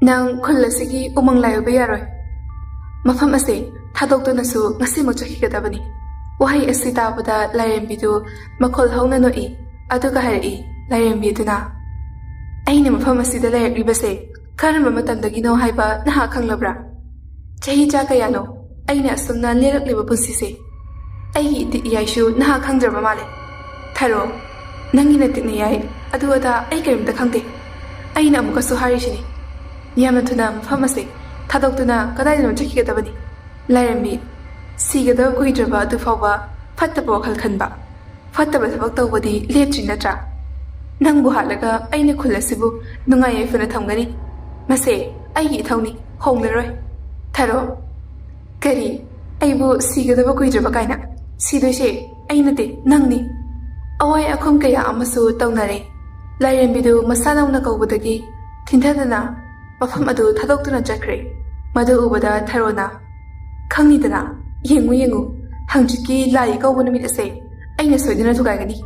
ꯅꯪ ꯈꯨꯜ ꯑꯁꯤꯒꯤ ꯎꯃꯪ ꯂꯥꯏ ꯑꯣꯏꯕ ꯌꯥꯔꯣꯏ꯫ ꯃꯐꯝ ꯑꯁꯤ ꯊꯥꯗꯣꯛꯇꯨꯅꯁꯨ ꯉꯁꯤꯃꯛ ꯆꯠꯈꯤꯒꯗꯕꯅꯤ꯫ ꯋꯥꯍꯩ ꯑꯁꯤ ꯇꯥꯕꯗ ꯂꯥꯏꯔꯦꯝꯕꯤꯗꯨ ꯃꯈꯣꯜ ꯍꯧꯅ ꯅꯣꯛꯏ꯫ ꯑꯗꯨꯒ ꯍꯥꯏꯔꯛꯏ ꯂꯥꯏꯔꯦꯝꯕꯤ ꯑꯗꯨꯅ, ꯑꯩꯅ ꯃꯐꯝ ꯑꯁꯤꯗ ꯂꯩꯔꯛꯂꯤꯕꯁꯦ ꯀꯔꯝꯕ ꯃꯇꯝꯗꯒꯤꯅꯣ ꯍꯥꯏꯕ ꯅꯍꯥꯛ ꯈꯪꯂꯕ꯭ꯔꯥ? ꯆꯍꯤ ꯆꯥ ꯀꯌꯥꯅꯣ ꯑꯩꯅ ꯑꯁꯨꯝꯅ ꯂꯦꯜꯂꯛꯂꯤꯕ ꯄꯨꯟꯁꯤꯁꯦ? ꯑꯩꯒꯤ ꯏꯇꯤꯛ ꯏꯌꯥꯏꯁꯨ ꯅꯍꯥꯛ ꯈꯪꯗ꯭ꯔꯕ ꯃꯥꯜꯂꯦ꯫ ꯊꯔꯣ, ꯅꯪꯒꯤ ꯅꯇꯤꯛ ꯅꯌꯥꯏ ꯑꯗꯨ ꯑꯗꯥ ꯑꯩ ꯀꯔꯤꯝꯇ ꯈꯪꯗꯦ꯫ ꯑꯩꯅ ꯑꯃꯨꯛꯀꯁꯨ ꯍꯥꯏꯔꯤꯁꯤꯅꯤ, ꯌꯥꯝꯅ ꯊꯨꯅ ꯃꯐꯝ ꯑꯁꯤ ꯊꯥꯗꯣꯛꯇꯨꯅ ꯀꯗꯥꯏꯗꯅꯣ ꯆꯠꯈꯤꯒꯗꯕꯅꯤ꯫ ꯂꯥꯏꯔꯦꯝꯕꯤ, ꯁꯤꯒꯗꯕ ꯀꯨꯏꯗ꯭ꯔꯕ ꯑꯗꯨ ꯐꯥꯎꯕ ꯐꯠꯇꯕ ꯋꯥꯈꯜ ꯈꯟꯕ, ꯐꯠꯇꯕ ꯊꯕꯛ ꯇꯧꯕꯗꯤ ꯂꯦꯞꯇ꯭ꯔꯤ ꯅꯠꯇ꯭ꯔꯥ? ꯅꯪꯕꯨ ꯍꯥꯠꯂꯒ ꯑꯩꯅ ꯈꯨꯜ ꯑꯁꯤꯕꯨ ꯅꯨꯡꯉꯥꯏ ꯌꯥꯏꯐꯅ ꯊꯝꯒꯅꯤ꯫ ꯃꯁꯦ ꯑꯩꯒꯤ ꯏꯊꯧꯅꯤ, ꯍꯣꯡꯂꯔꯣꯏ꯫ ꯊꯔꯣ, ꯀꯔꯤ ꯑꯩꯕꯨ ꯁꯤꯒꯗꯕ ꯀꯨꯏꯗ꯭ꯔꯕ ꯀꯥꯏꯅ? ꯁꯤꯗꯣꯏꯁꯦ ꯑꯩ ꯅꯠꯇꯦ, ꯅꯪꯅꯤ꯫ ꯑꯋꯥꯏ ꯑꯈꯨꯝ ꯀꯌꯥ ꯑꯃꯁꯨ ꯇꯧꯅꯔꯦ꯫ ꯂꯥꯏꯔꯦꯝꯕꯤꯗꯨ ꯃꯁꯥ ꯅꯧꯅ ꯀꯧꯕꯗꯒꯤ ꯊꯤꯟꯊꯗꯅ ꯃꯐꯝ ꯑꯗꯨ ꯊꯥꯗꯣꯛꯇꯨꯅ ꯆꯠꯈ꯭ꯔꯦ꯫ ꯃꯗꯨ ꯎꯕꯗ ꯊꯔꯣꯅ, ꯈꯪꯅꯤꯗꯅ, ꯌꯦꯡꯉꯨ ꯌꯦꯡꯉꯨ, ꯍꯪꯆꯤꯠꯀꯤ ꯂꯥꯏ ꯀꯧꯕ ꯅꯨꯃꯤꯠ ꯑꯁꯦ ꯑꯩꯅ ꯁꯣꯏꯗꯅ ꯊꯨꯒꯥꯏꯒꯅꯤ꯫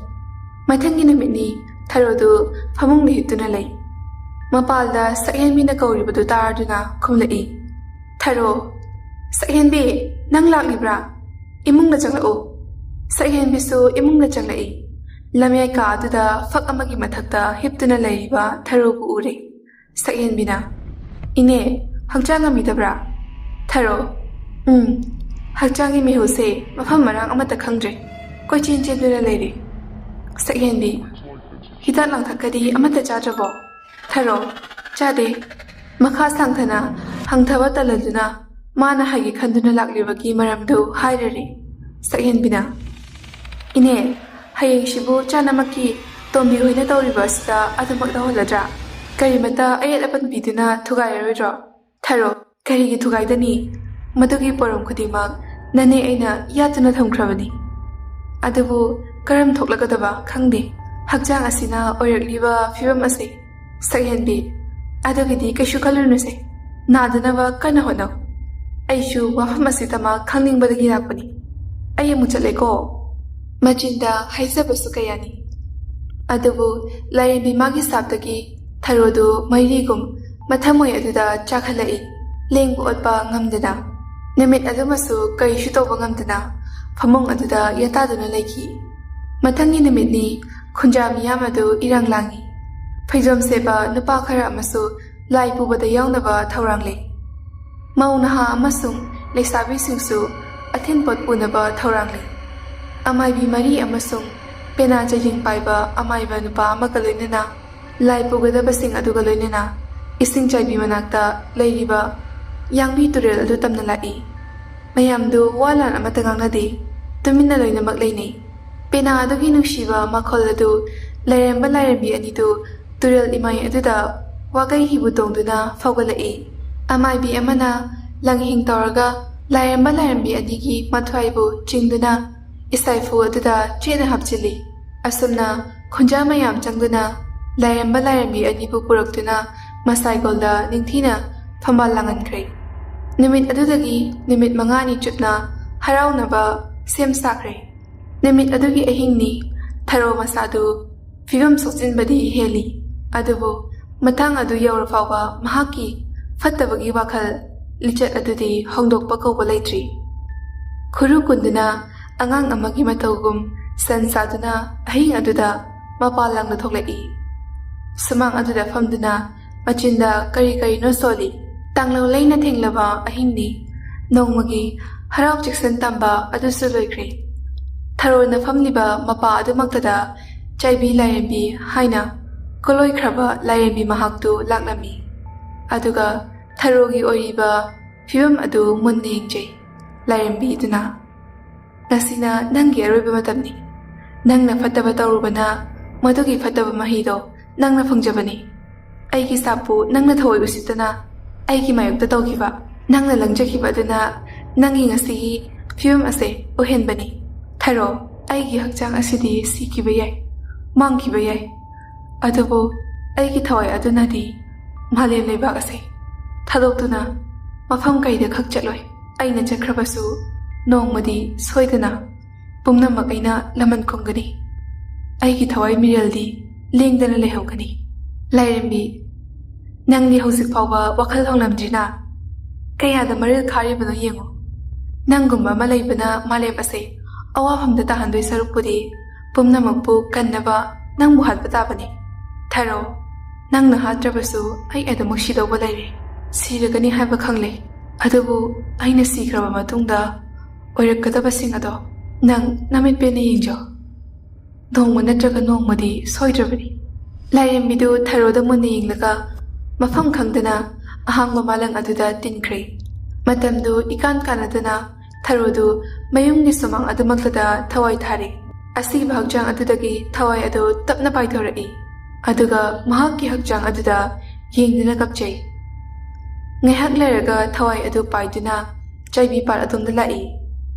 ꯃꯊꯪꯒꯤ ꯅꯨꯃꯤꯠꯅꯤ ꯊꯔꯣꯗꯨ ꯐꯃꯨꯡꯗ ꯍꯤꯞꯇꯨꯅ ꯂꯩ꯫ ꯃꯄꯥꯜꯗ ꯁꯛꯍꯦꯟꯕꯤꯅ ꯀꯧꯔꯤꯕꯗꯨ ꯇꯥꯔꯗꯨꯅ ꯈꯨꯝꯂꯛꯏ꯫ ꯊꯔꯣ, ꯁꯛꯍꯦꯟꯕꯤ, ꯅꯪ ꯂꯥꯛꯂꯤꯕ꯭ꯔꯥ? ꯏꯃꯨꯡꯗ ꯆꯪꯂꯛꯎ꯫ ꯁꯛꯍꯦꯟꯕꯤꯁꯨ ꯏꯃꯨꯡꯗ ꯆꯪꯂꯛꯏ꯫ ꯂꯝꯌꯥꯏ ꯀꯥ ꯑꯗꯨꯗ ꯐꯛ ꯑꯃꯒꯤ ꯃꯊꯛꯇ ꯍꯤꯞꯇꯨꯅ ꯂꯩꯔꯤꯕ ꯊꯔꯣꯕꯨ ꯎꯔꯦ꯫ ꯁꯛꯍꯦꯟꯕꯤꯅ, ꯏꯅꯦ, ꯍꯛꯆꯥꯡ ꯉꯝꯃꯤꯗꯕ꯭ꯔꯥ? ꯊꯔꯣ, ꯍꯛꯆꯥꯡꯒꯤ ꯃꯤꯍꯨꯜꯁꯦ ꯃꯐꯝ ꯃꯔꯥꯡ ꯑꯃꯠꯇ ꯈꯪꯗ꯭ꯔꯦ, ꯀꯣꯏꯆꯦꯟ ꯆꯦꯟꯗꯨꯅ ꯂꯩꯔꯦ꯫ ꯁꯛꯍꯦꯟꯕꯤ, ꯍꯤꯗꯥꯛ ꯂꯥꯡꯊꯛꯀꯗꯤ ꯑꯃꯠꯇ ꯆꯥꯗ꯭ꯔꯕꯣ? ꯊꯔꯣ, ꯆꯥꯗꯦ꯫ ꯃꯈꯥ ꯁꯥꯡꯊꯅ ꯍꯪꯊꯕ ꯇꯜꯂꯗꯨꯅ ꯃꯥꯅ ꯍꯥꯏꯒꯦ ꯈꯟꯗꯨꯅ ꯂꯥꯛꯂꯤꯕꯒꯤ ꯃꯔꯝꯗꯨ ꯍꯥꯏꯔꯔꯦ꯫ ꯁꯛꯍꯦꯟꯕꯤꯅ, ꯏꯅꯦ, ꯍꯌꯦꯡꯁꯤꯕꯨ ꯆꯥꯅꯃꯛꯀꯤ ꯇꯣꯝꯕꯤ ꯍꯣꯏꯅ ꯇꯧꯔꯤꯕ ꯑꯁꯤꯗ ꯑꯗꯨꯃꯛ ꯇꯧꯍꯜꯂꯗ꯭ꯔꯥ? ꯀꯔꯤꯃꯠꯇ ꯑꯌꯦꯠ ꯑꯄꯟ ꯄꯤꯗꯨꯅ ꯊꯨꯒꯥꯏꯔꯔꯣꯏꯗ꯭ꯔꯣ? ꯊꯔꯣ, ꯀꯔꯤꯒꯤ ꯊꯨꯒꯥꯏꯗꯅꯤ? ꯃꯗꯨꯒꯤ ꯄꯣꯔꯝ ꯈꯨꯗꯤꯡꯃꯛ ꯅꯅꯦ ꯑꯩꯅ ꯌꯥꯠꯇꯨꯅ ꯊꯝꯈ꯭ꯔꯕꯅꯤ꯫ ꯑꯗꯨꯕꯨ ꯀꯔꯝ ꯊꯣꯛꯂꯒꯗꯕ ꯈꯪꯗꯦ ꯍꯛꯆꯥꯡ ꯑꯁꯤꯅ ꯑꯣꯏꯔꯛꯂꯤꯕ ꯐꯤꯕꯝ ꯑꯁꯤ꯫ ꯁꯛꯍꯦꯟꯕꯤ, ꯑꯗꯨꯒꯤꯗꯤ ꯀꯩꯁꯨ ꯈꯜꯂꯨꯅꯨꯁꯦ, ꯅꯥꯗꯅꯕ ꯀꯟꯅ ꯍꯣꯠꯅꯧ꯫ ꯑꯩꯁꯨ ꯋꯥꯐꯝ ꯑꯁꯤꯗꯃꯛ ꯈꯪꯅꯤꯡꯕꯗꯒꯤ ꯂꯥꯛꯄꯅꯤ꯫ ꯑꯩ ꯑꯃꯨꯛ ꯆꯠꯂꯦꯀꯣ꯫ ꯃꯆꯤꯟꯗ ꯍꯥꯏꯖꯕꯁꯨ ꯀꯌꯥꯅꯤ꯫ ꯑꯗꯨꯕꯨ ꯂꯥꯏꯔꯦꯝꯕꯤ ꯃꯥꯒꯤ ꯁꯥꯞꯇꯒꯤ ꯊꯔꯣꯗꯨ ꯃꯩꯔꯤꯒꯨꯝ ꯃꯊꯃꯣꯏ ꯑꯗꯨꯗ ꯆꯥꯈꯠꯂꯛꯏ, ꯂꯦꯡꯕ ꯑꯣꯠꯄ ꯉꯝꯗꯅ꯫ ꯅꯨꯃꯤꯠ ꯑꯗꯨꯃꯁꯨ ꯀꯔꯤꯁꯨ ꯇꯧꯕ ꯉꯝꯗꯅ ꯐꯃꯨꯡ ꯑꯗꯨꯗ ꯌꯥꯇꯥꯗꯨꯅ ꯂꯩꯈꯤ꯫ ꯃꯊꯪꯒꯤ ꯅꯨꯃꯤꯠꯅꯤ ꯈꯨꯟꯖꯥ ꯃꯤꯌꯥꯝ ꯑꯗꯨ ꯏꯔꯥꯡ ꯂꯥꯡꯏ꯫ ꯐꯩꯖꯣꯝ ꯁꯦꯠꯄ ꯅꯨꯄꯥ ꯈꯔ ꯑꯃꯁꯨ ꯂꯥꯏ ꯄꯨꯕꯗ ꯌꯥꯎꯅꯕ ꯊꯧꯔꯥꯡ ꯂꯩ꯫ ꯃꯧ ꯅꯍꯥ ꯑꯃꯁꯨꯡ ꯂꯩꯁꯥꯕꯤꯁꯤꯡꯁꯨ ꯑꯊꯤꯟꯄꯣꯠ ꯄꯨꯅꯕ ꯊꯧꯔꯥꯡ ꯂꯩ꯫ ꯑꯃꯥꯏꯕꯤ ꯃꯔꯤ ꯑꯃꯁꯨꯡ ꯄꯦꯅꯥ ꯆꯩꯖꯤꯡ ꯄꯥꯏꯕ ꯑꯃꯥꯏꯕ ꯅꯨꯄꯥ ꯑꯃꯒ ꯂꯣꯏꯅꯅ ꯂꯥꯏ ꯄꯨꯒꯗꯕꯁꯤꯡ ꯑꯗꯨꯒ ꯂꯣꯏꯅꯅ ꯏꯁꯤꯡ ꯆꯥꯏꯕꯤ ꯃꯅꯥꯛꯇ ꯂꯩꯔꯤꯕ ꯌꯥꯡꯕꯤ ꯇꯨꯔꯦꯜ ꯑꯗꯨ ꯇꯝꯅ ꯂꯥꯛꯏ꯫ ꯃꯌꯥꯝꯗꯨ ꯋꯥ ꯂꯥꯟ ꯑꯃꯠꯇ ꯉꯥꯡꯅꯗꯦ, ꯇꯨꯃꯤꯟꯅ ꯂꯣꯏꯅꯃꯛ ꯂꯩꯅꯩ꯫ ꯄꯦꯅꯥ ꯑꯗꯨꯒꯤ ꯅꯨꯡꯁꯤꯕ ꯃꯈꯣꯜ ꯑꯗꯨ ꯂꯩꯔꯦꯝꯕ ꯂꯥꯏꯔꯦꯝꯕꯤ ꯑꯅꯤꯗꯨ ꯇꯨꯔꯦꯜ ꯏꯃꯥꯏ ꯑꯗꯨꯗ ꯋꯥꯒꯩ ꯍꯤꯕꯨ ꯇꯣꯡꯗꯨꯅ ꯐꯥꯎꯒꯠꯂꯛꯏ꯫ ꯑꯃꯥꯏꯕꯤ ꯑꯃꯅ ꯂꯪꯍꯤꯡ ꯇꯧꯔꯒ ꯂꯥꯏꯔꯦꯝꯕ ꯂꯥꯏꯔꯦꯝꯕꯤ ꯑꯅꯤꯒꯤ ꯃꯊ꯭ꯋꯥꯏꯕꯨ ꯆꯤꯡꯗꯨꯅ ꯏꯁꯥꯏꯐꯨ ꯑꯗꯨꯗ ꯆꯦꯠꯅ ꯍꯥꯞꯆꯤꯜꯂꯤ꯫ ꯑꯁꯨꯝꯅ ꯈꯨꯟꯖꯥ ꯃꯌꯥꯝ ꯆꯪꯗꯨꯅ ꯂꯥꯏꯔꯦꯝꯕ ꯂꯥꯏꯔꯦꯝꯕꯤ ꯑꯅꯤꯕꯨ ꯄꯨꯔꯛꯇꯨꯅ ꯃꯁꯥꯏꯒꯣꯜꯗ ꯅꯤꯡꯊꯤꯅ ꯐꯝꯕꯥꯜ ꯂꯥꯡꯍꯟꯈ꯭ꯔꯦ꯫ ꯅꯨꯃꯤꯠ ꯑꯗꯨꯗꯒꯤ ꯅꯨꯃꯤꯠ 5ꯅꯤ ꯆꯨꯞꯅ ꯍꯔꯥꯎꯅꯕ ꯁꯦꯝ ꯁꯥꯈ꯭ꯔꯦ꯫ ꯅꯨꯃꯤꯠ ꯑꯗꯨꯒꯤ ꯑꯍꯤꯡꯅꯤ ꯊꯔꯣ ꯃꯁꯥꯗꯨ ꯐꯤꯕꯝ ꯁꯣꯛꯆꯤꯟꯕꯗꯤ ꯍꯦꯜꯂꯤ꯫ ꯑꯗꯨꯕꯨ ꯃꯇꯥꯡ ꯑꯗꯨ ꯌꯧꯔ ꯐꯥꯎꯕ ꯃꯍꯥꯛꯀꯤ ꯐꯠꯇꯕꯒꯤ ꯋꯥꯈꯜ ꯂꯤꯆꯠ ꯑꯗꯨꯗꯤ ꯍꯣꯡꯗꯣꯛꯄ ꯀꯧꯕ ꯂꯩꯇ꯭ꯔꯤ꯫ ꯈꯨꯔꯨ ꯀꯨꯟꯗꯨꯅ ꯑꯉꯥꯡ ꯑꯃꯒꯤ ꯃꯇꯧꯒꯨꯝ ꯁꯟ ꯁꯥꯗꯨꯅ ꯑꯍꯤꯡ ꯑꯗꯨꯗ ꯃꯄꯥꯜ ꯂꯥꯡꯗ ꯊꯣꯛꯂꯛꯏ꯫ ꯁꯨꯃꯥꯡ ꯑꯗꯨꯗ ꯐꯝꯗꯨꯅ ꯃꯆꯤꯟꯗ ꯀꯔꯤ ꯀꯔꯤꯅꯣ ꯁꯣꯜꯂꯤ꯫ ꯇꯥꯡꯂꯧ ꯂꯩꯅ ꯊꯦꯡꯂꯕ ꯑꯍꯤꯡꯅꯤ꯫ ꯅꯣꯡꯃꯒꯤ ꯍꯔꯥꯎ ꯆꯦꯛꯁꯤꯟ ꯇꯝꯕ ꯑꯗꯨꯁꯨ ꯂꯣꯏꯈ꯭ꯔꯦ꯫ ꯊꯔꯣꯅ ꯐꯝꯂꯤꯕ ꯃꯄꯥ ꯑꯗꯨꯃꯛꯇꯗ ꯆꯥꯏꯕꯤ ꯂꯥꯏꯔꯦꯝꯕꯤ ꯍꯥꯏꯅ ꯀꯣꯂꯣꯏꯈ꯭ꯔꯕ ꯂꯥꯏꯔꯦꯝꯕꯤ ꯃꯍꯥꯛꯇꯨ ꯂꯥꯛꯂꯝꯃꯤ꯫ ꯑꯗꯨꯒ ꯊꯔꯣꯒꯤ ꯑꯣꯏꯔꯤꯕ ꯐꯤꯕꯝ ꯑꯗꯨ ꯃꯨꯟꯅ ꯌꯦꯡꯖꯩ꯫ ꯂꯥꯏꯔꯦꯝꯕꯤꯗꯨꯅ, ꯉꯁꯤꯅ ꯅꯪꯒꯤ ꯑꯔꯣꯏꯕ ꯃꯇꯝꯅꯤ꯫ ꯅꯪꯅ ꯐꯠꯇꯕ ꯇꯧꯔꯨꯕꯅ ꯃꯗꯨꯒꯤ ꯐꯠꯇꯕ ꯃꯍꯩꯗꯣ ꯅꯪꯅ ꯐꯪꯖꯕꯅꯤ꯫ ꯑꯩꯒꯤ ꯁꯥꯞꯄꯨ ꯅꯪꯅ ꯊꯑꯣꯏ ꯎꯁꯤꯠꯇꯅ ꯑꯩꯒꯤ ꯃꯥꯌꯣꯛꯇ ꯇꯧꯈꯤꯕ, ꯅꯪꯅ ꯂꯪꯖꯈꯤꯕ ꯑꯗꯨꯅ ꯅꯪꯒꯤ ꯉꯁꯤꯒꯤ ꯐꯤꯕꯝ ꯑꯁꯦ ꯑꯣꯏꯍꯟꯕꯅꯤ꯫ ꯊꯔꯣ, ꯑꯩꯒꯤ ꯍꯛꯆꯥꯡ ꯑꯁꯤꯗꯤ ꯁꯤꯈꯤꯕ ꯌꯥꯏ, ꯃꯥꯡꯈꯤꯕ ꯌꯥꯏ, ꯑꯗꯨꯕꯨ ꯑꯩꯒꯤ ꯊꯋꯥꯏ ꯑꯗꯨꯅꯗꯤ ꯃꯥꯂꯦꯝ ꯂꯩꯕꯥꯛ ꯑꯁꯦ ꯊꯥꯗꯣꯛꯇꯨꯅ ꯃꯐꯝ ꯀꯩꯗ ꯈꯛ ꯆꯠꯂꯣꯏ꯫ ꯑꯩꯅ ꯆꯠꯈ꯭ꯔꯕꯁꯨ ꯅꯣꯡꯃꯗꯤ ꯁꯣꯏꯗꯅ ꯄꯨꯝꯅꯃꯛ ꯑꯩꯅ ꯂꯃꯟ ꯈꯨꯝꯒꯅꯤ꯫ ꯑꯩꯒꯤ ꯊꯋꯥꯏ ꯃꯤꯔꯦꯜꯗꯤ ꯂꯦꯡꯗꯅ ꯂꯩꯍꯧꯒꯅꯤ꯫ ꯂꯥꯏꯔꯦꯝꯕꯤ, ꯅꯪꯗꯤ ꯍꯧꯖꯤꯛ ꯐꯥꯎꯕ ꯋꯥꯈꯜ ꯍꯣꯡꯂꯝꯗ꯭ꯔꯤꯅ? ꯀꯌꯥꯗ ꯃꯔꯤꯜ ꯈꯥꯔꯤꯕꯅꯣ ꯌꯦꯡꯉꯨ꯫ ꯅꯪꯒꯨꯝꯕ ꯑꯃ ꯂꯩꯕꯅ ꯃꯥꯂꯦꯝ ꯑꯁꯦ ꯑꯋꯥꯐꯝꯗ ꯇꯥꯍꯟꯗꯣꯏ ꯁꯔꯨꯛꯄꯨꯗꯤ ꯄꯨꯝꯅꯃꯛꯄꯨ ꯀꯟꯅꯕ ꯅꯪꯕꯨ ꯍꯥꯠꯄ ꯇꯥꯕꯅꯤ꯫ ꯊꯔꯣ, ꯅꯪꯅ ꯍꯥꯠꯇ꯭ꯔꯕꯁꯨ ꯑꯩ ꯑꯗꯨꯃꯛ ꯁꯤꯗꯧꯕ ꯂꯩꯔꯦ꯫ ꯁꯤꯔꯒꯅꯤ ꯍꯥꯏꯕ ꯈꯪꯂꯦ, ꯑꯗꯨꯕꯨ ꯑꯩꯅ ꯁꯤꯈ꯭ꯔꯕ ꯃꯇꯨꯡꯗ ꯑꯣꯏꯔꯛꯀꯗꯕꯁꯤꯡ ꯑꯗꯣ ꯅꯪ ꯅꯃꯤꯠ ꯄꯦꯟꯅ ꯌꯦꯡꯖꯧ꯫ ꯅꯣꯡꯃ ꯅꯠꯇ꯭ꯔꯒ ꯅꯣꯡꯃꯗꯤ ꯁꯣꯏꯗ꯭ꯔꯕꯅꯤ꯫ ꯂꯥꯏꯔꯦꯝꯕꯤꯗꯨ ꯊꯔꯣꯗ ꯃꯨꯟꯅ ꯌꯦꯡꯂꯒ ꯃꯐꯝ ꯈꯪꯗꯅ ꯑꯍꯥꯡꯕ ꯃꯥꯂꯪ ꯑꯗꯨꯗ ꯇꯤꯟꯈ꯭ꯔꯦ꯫ ꯃꯇꯝꯗꯨ ꯏꯀꯥꯟ ꯀꯥꯟꯅꯗꯅ ꯊꯔꯣꯗꯨ ꯃꯌꯨꯝꯒꯤ ꯁꯨꯃꯥꯡ ꯑꯗꯨꯃꯛꯇꯗ ꯊꯋꯥꯏ ꯊꯥꯔꯤ꯫ ꯑꯁꯤꯕ ꯍꯛꯆꯥꯡ ꯑꯗꯨꯗꯒꯤ ꯊꯋꯥꯏ ꯑꯗꯨ ꯇꯞꯅ ꯄꯥꯏꯊꯣꯔꯛꯏ꯫ ꯑꯗꯨꯒ ꯃꯍꯥꯛꯀꯤ ꯍꯛꯆꯥꯡ ꯑꯗꯨꯗ ꯌꯦꯡꯗꯨꯅ ꯀꯞꯆꯩ꯫ ꯉꯥꯏꯍꯥꯛ ꯂꯩꯔꯒ ꯊꯋꯥꯏ ꯑꯗꯨ ꯄꯥꯏꯗꯨꯅ ꯆꯥꯏꯕꯤ ꯄꯥꯠ ꯑꯗꯣꯝꯗ ꯂꯥꯛꯏ꯫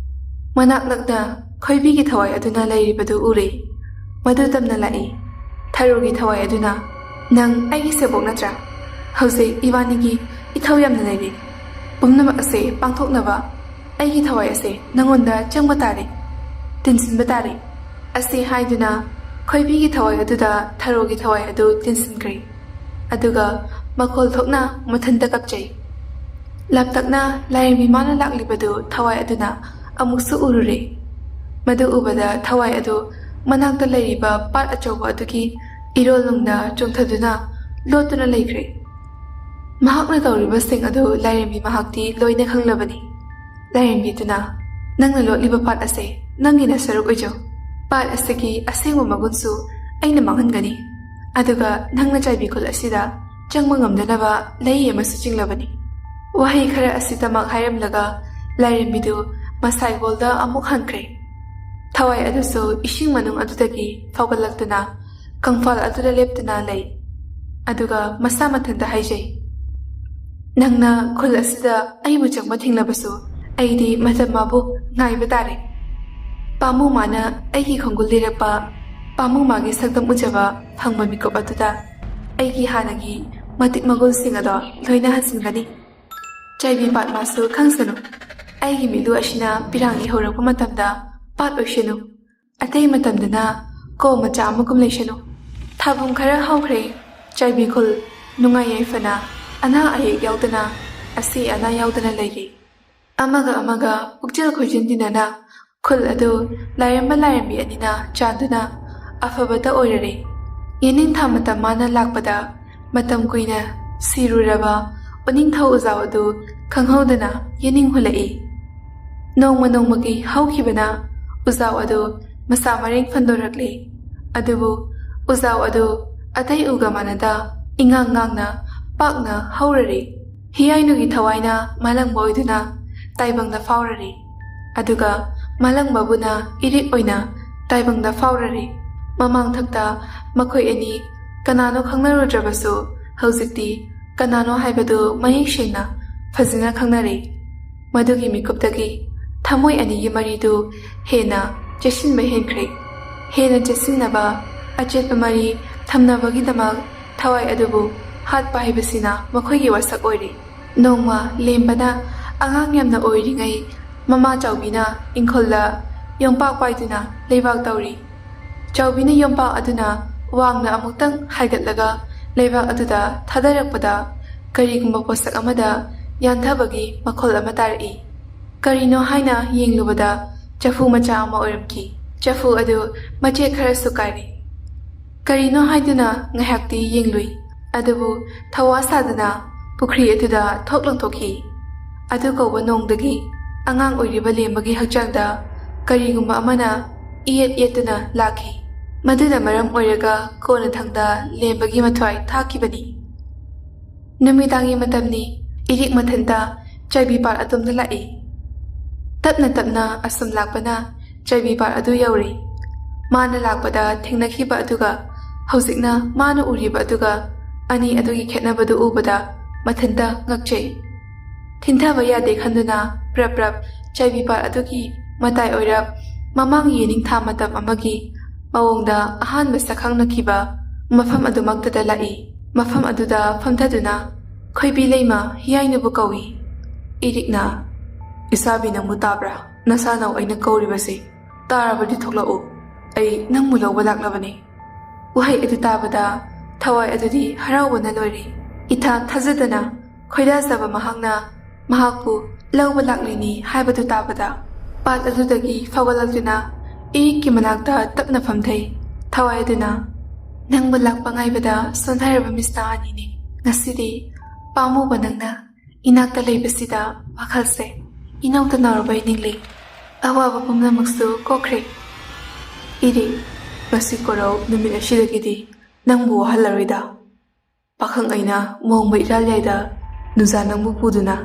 ꯃꯅꯥꯛ ꯅꯛꯅ ꯈꯣꯏꯕꯤꯒꯤ ꯊꯋꯥꯏ ꯑꯗꯨꯅ ꯂꯩꯔꯤꯕꯗꯨ ꯎꯔꯦ꯫ ꯃꯗꯨ ꯇꯝꯅ ꯂꯥꯛꯏ꯫ ꯊꯔꯣꯒꯤ ꯊꯋꯥꯏ ꯑꯗꯨꯅ, ꯅꯪ ꯑꯩꯒꯤ ꯁꯦꯕꯣꯛ ꯅꯠꯇ꯭ꯔꯥ? ꯍꯧꯖꯤꯛ ꯏꯕꯥꯅꯤꯒꯤ ꯏꯊꯧ ꯌꯥꯝꯅ ꯂꯩꯔꯤ꯫ ꯄꯨꯝꯅꯃꯛ ꯑꯁꯦ ꯄꯥꯡꯊꯣꯛꯅꯕ ꯑꯩꯒꯤ ꯊꯋꯥꯏ ꯑꯁꯦ ꯅꯪꯉꯣꯟꯗ ꯆꯪꯕ ꯇꯥꯔꯦ, ꯇꯤꯟꯁꯤꯟꯕ ꯇꯥꯔꯦ꯫ ꯑꯁꯤ ꯍꯥꯏꯗꯨꯅ ꯈꯣꯏꯕꯤꯒꯤ ꯊꯋꯥꯏ ꯑꯗꯨꯗ ꯊꯔꯣꯒꯤ ꯊꯋꯥꯏ ꯑꯗꯨ ꯇꯤꯟꯁꯤꯟꯈ꯭ꯔꯦ꯫ ꯑꯗꯨꯒ ꯃꯈꯣꯜ ꯊꯣꯛꯅ ꯃꯊꯟꯇ ꯀꯞꯆꯩ꯫ ꯂꯥꯞꯇꯛꯅ ꯂꯥꯏꯔꯦꯝꯕꯤ ꯃꯥꯅ ꯂꯥꯛꯂꯤꯕꯗꯨ ꯊꯋꯥꯏ ꯑꯗꯨꯅ ꯑꯃꯨꯛꯁꯨ ꯎꯔꯨꯔꯦ꯫ ꯃꯗꯨ ꯎꯕꯗ ꯊꯋꯥꯏ ꯑꯗꯨ ꯃꯅꯥꯛꯇ ꯂꯩꯔꯤꯕ ꯄꯥꯠ ꯑꯆꯧꯕ ꯑꯗꯨꯒꯤ ꯏꯔꯣꯜꯅꯨꯡꯗ ꯆꯣꯡꯊꯗꯨꯅ ꯂꯣꯠꯇꯨꯅ ꯂꯩꯈ꯭ꯔꯦ꯫ ꯃꯍꯥꯛꯅ ꯇꯧꯔꯤꯕꯁꯤꯡ ꯑꯗꯨ ꯂꯥꯏꯔꯦꯝꯕꯤ ꯃꯍꯥꯛꯇꯤ ꯂꯣꯏꯅ ꯈꯪꯂꯕꯅꯤ꯫ ꯂꯥꯏꯔꯦꯝꯕꯤꯗꯨꯅ, ꯅꯪꯅ ꯂꯣꯠꯂꯤꯕ ꯄꯥꯠ ꯑꯁꯦ ꯅꯪꯒꯤꯅ ꯁꯔꯨꯛ ꯑꯣꯏꯖꯧ꯫ ꯄꯥꯠ ꯑꯁꯤꯒꯤ ꯑꯁꯦꯡꯕ ꯃꯒꯨꯟꯁꯨ ꯑꯩꯅ ꯃꯥꯡꯍꯟꯒꯅꯤ꯫ ꯑꯗꯨꯒ ꯅꯪꯅ ꯆꯥꯏꯕꯤ ꯈꯨꯜ ꯑꯁꯤꯗ ꯆꯪꯕ ꯉꯝꯗꯅꯕ ꯂꯩ ꯑꯃꯁꯨ ꯆꯤꯡꯂꯕꯅꯤ꯫ ꯋꯥꯍꯩ ꯈꯔ ꯑꯁꯤꯗꯃꯛ ꯍꯥꯏꯔꯝꯂꯒ ꯂꯥꯏꯔꯦꯝꯕꯤꯗꯨ ꯃꯁꯥꯏꯒꯣꯜꯗ ꯑꯃꯨꯛ ꯍꯟꯈ꯭ꯔꯦ꯫ ꯊꯋꯥꯏ ꯑꯗꯨꯁꯨ ꯏꯁꯤꯡ ꯃꯅꯨꯡ ꯑꯗꯨꯗꯒꯤ ꯐꯥꯎꯒꯠꯂꯛꯇꯨꯅ ꯀꯪꯐꯥꯜ ꯑꯗꯨꯗ ꯂꯦꯞꯇꯨꯅ ꯂꯩ꯫ ꯑꯗꯨꯒ ꯃꯁꯥ ꯃꯊꯟꯇ ꯍꯥꯏꯖꯩ, ꯅꯪꯅ ꯈꯨꯜ ꯑꯁꯤꯗ ꯑꯩꯕꯨ ꯆꯪꯕ ꯊꯤꯡꯂꯕꯁꯨ ꯑꯩꯗꯤ ꯃꯇꯝ ꯃꯥꯕꯨ ꯉꯥꯏꯕ ꯇꯥꯔꯦ꯫ ꯄꯥꯃꯨ ꯃꯥꯅ ꯑꯩꯒꯤ ꯈꯣꯡꯒꯨꯜ ꯂꯤꯔꯛꯄ, ꯄꯥꯃꯨ ꯃꯥꯒꯤ ꯁꯛꯇꯝ ꯎꯖꯕ ꯐꯪꯕ ꯃꯤꯀꯨꯞ ꯑꯗꯨꯗ ꯑꯩꯒꯤ ꯍꯥꯟꯅꯒꯤ ꯃꯇꯤꯛ ꯃꯒꯨꯟꯁꯤꯡ ꯑꯗꯣ ꯂꯣꯏꯅ ꯍꯟꯖꯤꯟꯒꯅꯤ꯫ ꯆꯥꯏꯕꯤ ꯄꯥꯠ ꯃꯥꯁꯨ ꯈꯪꯁꯅꯨ ꯑꯩꯒꯤ ꯃꯤꯠꯂꯨ ꯑꯁꯤꯅ ꯄꯤꯔꯥꯡꯒꯤ ꯍꯧꯔꯛꯄ ꯃꯇꯝꯗ ꯄꯥꯠ ꯑꯣꯏꯁꯅꯨ ꯑꯇꯩ ꯃꯇꯝꯗꯅ ꯀꯣ ꯃꯆꯥ ꯑꯃꯒꯨꯝ ꯂꯩꯁꯅꯨ ꯊꯥꯕꯨꯝ ꯈꯔ ꯍꯧꯈ꯭ꯔꯦ ꯆꯥꯏꯕꯤ ꯈꯨꯜ ꯅꯨꯡꯉꯥꯏ ꯌꯥꯏꯐꯅ ꯑꯅꯥ ꯑꯌꯦꯛ ꯌꯥꯎꯗꯅ ꯑꯁꯤ ꯑꯅꯥ ꯌꯥꯎꯗꯅ ꯂꯩꯔꯤ ꯑꯃꯒ ꯄꯨꯛꯆꯦꯜ ꯈꯣꯏꯖꯤꯟ ꯇꯤꯟꯅꯅ ꯈꯨꯜ ꯑꯗꯨ ꯂꯥꯏꯔꯦꯝꯕ ꯂꯥꯏꯔꯦꯝꯕꯤ ꯑꯅꯤꯅ ꯆꯥꯟꯗꯨꯅ ꯑꯐꯕꯇ ꯑꯣꯏꯔꯔꯦ ꯌꯦꯅꯤꯡꯊꯥ ꯃꯇꯝ ꯃꯥꯅ ꯂꯥꯛꯄꯗ ꯃꯇꯝ ꯀꯨꯏꯅ ꯁꯤꯔꯨꯔꯕ ꯎꯅꯤꯡꯊꯧ ꯎꯖꯥꯎ ꯑꯗꯨ ꯈꯪꯍꯧꯗꯅ ꯌꯦꯅꯤꯡ ꯍꯨꯜꯂꯛꯏ ꯅꯣꯡꯃꯒꯤ ꯍꯧꯈꯤꯕꯅ ꯎꯖꯥꯎ ꯑꯗꯨ ꯃꯁꯥ ꯃꯔꯦꯡ ꯐꯟꯗꯣꯔꯛꯂꯤ ꯑꯗꯨꯕꯨ ꯎꯖꯥꯎ ꯑꯗꯨ ꯑꯇꯩ ꯎꯒ ꯃꯥꯟꯅꯗ ꯏꯉꯥꯡ ꯉꯥꯡꯅ ꯄꯥꯛꯅ ꯍꯧꯔꯔꯤ ꯍꯤꯌꯥꯏꯅꯨꯒꯤ ꯊꯋꯥꯏꯅ ꯃꯥꯂꯪꯕ ꯑꯣꯏꯗꯨꯅ ꯇꯥꯏꯕꯪꯗ ꯐꯥꯎꯔꯔꯤ ꯑꯗꯨꯒ ꯃꯥꯂꯪꯕꯕꯨꯅ ꯏꯔꯤꯛ ꯑꯣꯏꯅ ꯇꯥꯏꯕꯪꯗ ꯐꯥꯎꯔꯔꯤ ꯃꯃꯥꯡꯊꯛꯇ ꯃꯈꯣꯏ ꯑꯅꯤ ꯀꯅꯥꯅꯣ ꯈꯪꯅꯔꯨꯗ꯭ꯔꯕꯁꯨ ꯍꯧꯖꯤꯛꯇꯤ ꯀꯅꯥꯅꯣ ꯍꯥꯏꯕꯗꯨ ꯃꯌꯦꯛ ꯁꯦꯡꯅ ꯐꯖꯅ ꯈꯪꯅꯔꯤ ꯃꯗꯨꯒꯤ ꯃꯤꯀꯨꯞꯇꯒꯤ ꯊꯃꯣꯏ ꯑꯅꯤꯒꯤ ꯃꯔꯤꯗꯨ ꯍꯦꯟꯅ ꯆꯦꯠꯁꯤꯟꯕ ꯍꯦꯟꯈ꯭ꯔꯦ ꯍꯦꯟꯅ ꯆꯦꯠꯁꯤꯟꯅꯕ ꯑꯆꯦꯠꯄ ꯃꯔꯤ ꯊꯝꯅꯕꯒꯤꯗꯃꯛ ꯊꯋꯥꯏ ꯑꯗꯨꯕꯨ ꯍꯥꯠꯄ ꯍꯥꯏꯕꯁꯤꯅ ꯃꯈꯣꯏꯒꯤ ꯋꯥꯁꯛ ꯑꯣꯏꯔꯤ ꯅꯣꯡꯃ ꯂꯦꯝꯕꯅ ꯑꯉꯥꯡ ꯌꯥꯝꯅ ꯑꯣꯏꯔꯤꯉꯩ ꯃꯃꯥ ꯆꯥꯎꯕꯤꯅ ꯏꯪꯈꯣꯜꯗ ꯌꯣꯡꯄꯥꯛ ꯄꯥꯏꯗꯨꯅ ꯂꯩꯕꯥꯛ ꯇꯧꯔꯤ ꯆꯥꯎꯕꯤꯅ ꯌꯣꯡꯄꯥꯛ ꯑꯗꯨꯅ ꯋꯥꯡꯅ ꯑꯃꯨꯛꯇꯪ ꯍꯥꯏꯒꯠꯂꯒ ꯂꯩꯕꯥꯛ ꯑꯗꯨꯗ ꯊꯥꯗꯔꯛꯄꯗ ꯀꯔꯤꯒꯨꯝꯕ ꯄꯣꯠꯁꯛ ꯑꯃꯗ ꯌꯥꯟꯊꯕꯒꯤ ꯃꯈꯣꯜ ꯑꯃ ꯇꯥꯔꯛꯏ ꯀꯔꯤꯅꯣ ꯍꯥꯏꯅ ꯌꯦꯡꯂꯨꯕꯗ ꯆꯐꯨ ꯃꯆꯥ ꯑꯃ ꯑꯣꯏꯔꯝꯈꯤ ꯆꯐꯨ ꯑꯗꯨ ꯃꯆꯦꯠ ꯈꯔꯁꯨ ꯀꯥꯏꯔꯤ ꯀꯔꯤꯅꯣ ꯍꯥꯏꯗꯨꯅ ꯉꯥꯏꯍꯥꯛꯇꯤ ꯌꯦꯡꯂꯨꯏ ꯑꯗꯨꯕꯨ ꯊꯋꯥ ꯁꯥꯗꯨꯅ ꯄꯨꯈ꯭ꯔꯤ ꯑꯗꯨꯗ ꯊꯣꯛ ꯂꯪꯊꯣꯛꯈꯤ ꯑꯗꯨ ꯀꯧꯕ ꯅꯣꯡꯗꯒꯤ ꯑꯉꯥꯡ ꯑꯣꯏꯔꯤꯕ ꯂꯦꯝꯕꯒꯤ ꯍꯛꯆꯥꯡꯗ ꯀꯔꯤꯒꯨꯝꯕ ꯑꯃꯅ ꯏꯌꯦꯠ ꯌꯦꯠꯇꯨꯅ ꯂꯥꯛꯈꯤ ꯃꯗꯨꯅ ꯃꯔꯝ ꯑꯣꯏꯔꯒ ꯀꯣꯟꯅꯊꯪꯗ ꯂꯦꯝꯕꯒꯤ ꯃꯊ꯭ꯋꯥꯏ ꯊꯥꯈꯤꯕꯅꯤ ꯅꯨꯃꯤꯗꯥꯡꯒꯤ ꯃꯇꯝꯅꯤ ꯏꯔꯤꯛ ꯃꯊꯟꯇ ꯆꯥꯏꯕꯤ ꯄꯥꯠ ꯑꯗꯣꯝꯗ ꯂꯥꯛꯏ ꯇꯞꯅ ꯑꯁꯨꯝ ꯂꯥꯛꯄꯅ ꯆꯥꯏꯕꯤ ꯄꯥꯠ ꯑꯗꯨ ꯌꯧꯔꯤ ꯃꯥꯅ ꯂꯥꯛꯄꯗ ꯊꯦꯡꯅꯈꯤꯕ ꯑꯗꯨꯒ ꯍꯧꯖꯤꯛꯅ ꯃꯥꯅ ꯎꯔꯤꯕ ꯑꯗꯨꯒ ꯑꯅꯤ ꯑꯗꯨꯒꯤ ꯈꯦꯠꯅꯕꯗꯨ ꯎꯕꯗ ꯃꯊꯟꯇ ꯉꯛꯆꯩ ꯊꯤꯟꯊꯕ ꯌꯥꯗꯦ ꯈꯟꯗꯨꯅ ꯄ꯭ꯔꯞ ꯆꯥꯏꯕꯤ ꯄꯥꯠ ꯑꯗꯨꯒꯤ ꯃꯇꯥꯏ ꯑꯣꯏꯔꯞ ꯃꯃꯥꯡ ꯌꯦꯅꯤꯡꯊꯥ ꯃꯇꯝ ꯑꯃꯒꯤ ꯃꯑꯣꯡꯗ ꯑꯍꯥꯟꯕ ꯁꯛꯈꯪꯅꯈꯤꯕ ꯃꯐꯝ ꯑꯗꯨꯃꯛꯇꯗ ꯂꯥꯛꯏ ꯃꯐꯝ ꯑꯗꯨꯗ ꯐꯝꯊꯗꯨꯅ ꯈꯣꯏꯕꯤ ꯂꯩꯃ ꯍꯤꯌꯥꯏꯅꯨꯕꯨ ꯀꯧꯏ ꯏꯔꯤꯛꯅ ꯏꯁꯥꯕꯤ ꯅꯪꯕꯨ ꯇꯥꯕ꯭ꯔꯥ ꯅꯁꯥꯅꯧ ꯑꯩꯅ ꯀꯧꯔꯤꯕꯁꯤ ꯇꯥꯔꯕꯗꯤ ꯊꯣꯛꯂꯛꯎ ꯑꯩ ꯅꯪꯕꯨ ꯂꯧꯕ ꯂꯥꯛꯂꯕꯅꯤ ꯋꯥꯍꯩ ꯑꯗꯨ ꯇꯥꯕꯗ ꯊꯋꯥꯏ ꯑꯗꯨꯗꯤ ꯍꯔꯥꯎꯕꯅ ꯂꯣꯏꯔꯤ ꯏꯊꯥ ꯊꯥꯖꯗꯅ ꯈꯣꯏꯗꯥꯖꯕ ꯃꯍꯥꯛꯅ ꯃꯍꯥꯛꯄꯨ ꯂꯧꯕ ꯂꯥꯛꯂꯤꯅꯤ ꯍꯥꯏꯕꯗꯨ ꯇꯥꯕꯗ ꯄꯥꯠ ꯑꯗꯨꯗꯒꯤ ꯐꯥꯎꯒꯠꯂꯛꯇꯨꯅ ꯏꯔꯤꯛꯀꯤ ꯃꯅꯥꯛꯇ ꯇꯞꯅ ꯐꯝꯊꯩ ꯊꯋꯥꯏ ꯑꯗꯨꯅ ꯅꯪꯕꯨ ꯂꯥꯛꯄ ꯉꯥꯏꯕꯗ ꯁꯣꯟꯊꯔꯕ ꯃꯤꯁꯅ ꯑꯅꯤꯅꯤ ꯉꯁꯤꯗꯤ ꯄꯥꯝꯃꯨꯕ ꯅꯪꯅ ꯏꯅꯥꯛꯇ ꯂꯩꯕꯁꯤꯗ ꯋꯥꯈꯜꯁꯦ ꯏꯅꯧꯇ ꯅꯧꯔꯕꯩ ꯅꯤꯡꯂꯤ ꯑꯋꯥꯕ ꯄꯨꯝꯅꯃꯛꯁꯨ ꯀꯣꯛꯈ꯭ꯔꯦ ꯏꯔꯤꯛ ꯉꯁꯤ ꯀꯣꯔꯧ ꯅꯨꯃꯤꯠ ꯑꯁꯤꯗꯒꯤꯗꯤ ꯅꯪꯕꯨ ꯋꯥꯍꯜꯂꯔꯣꯏꯗ ꯄꯥꯈꯪ ꯑꯩꯅ ꯃꯣꯡꯕ ꯏꯔꯥꯜꯌꯥꯏꯗ ꯅꯨꯖꯥ ꯅꯪꯕꯨ ꯄꯨꯗꯨꯅ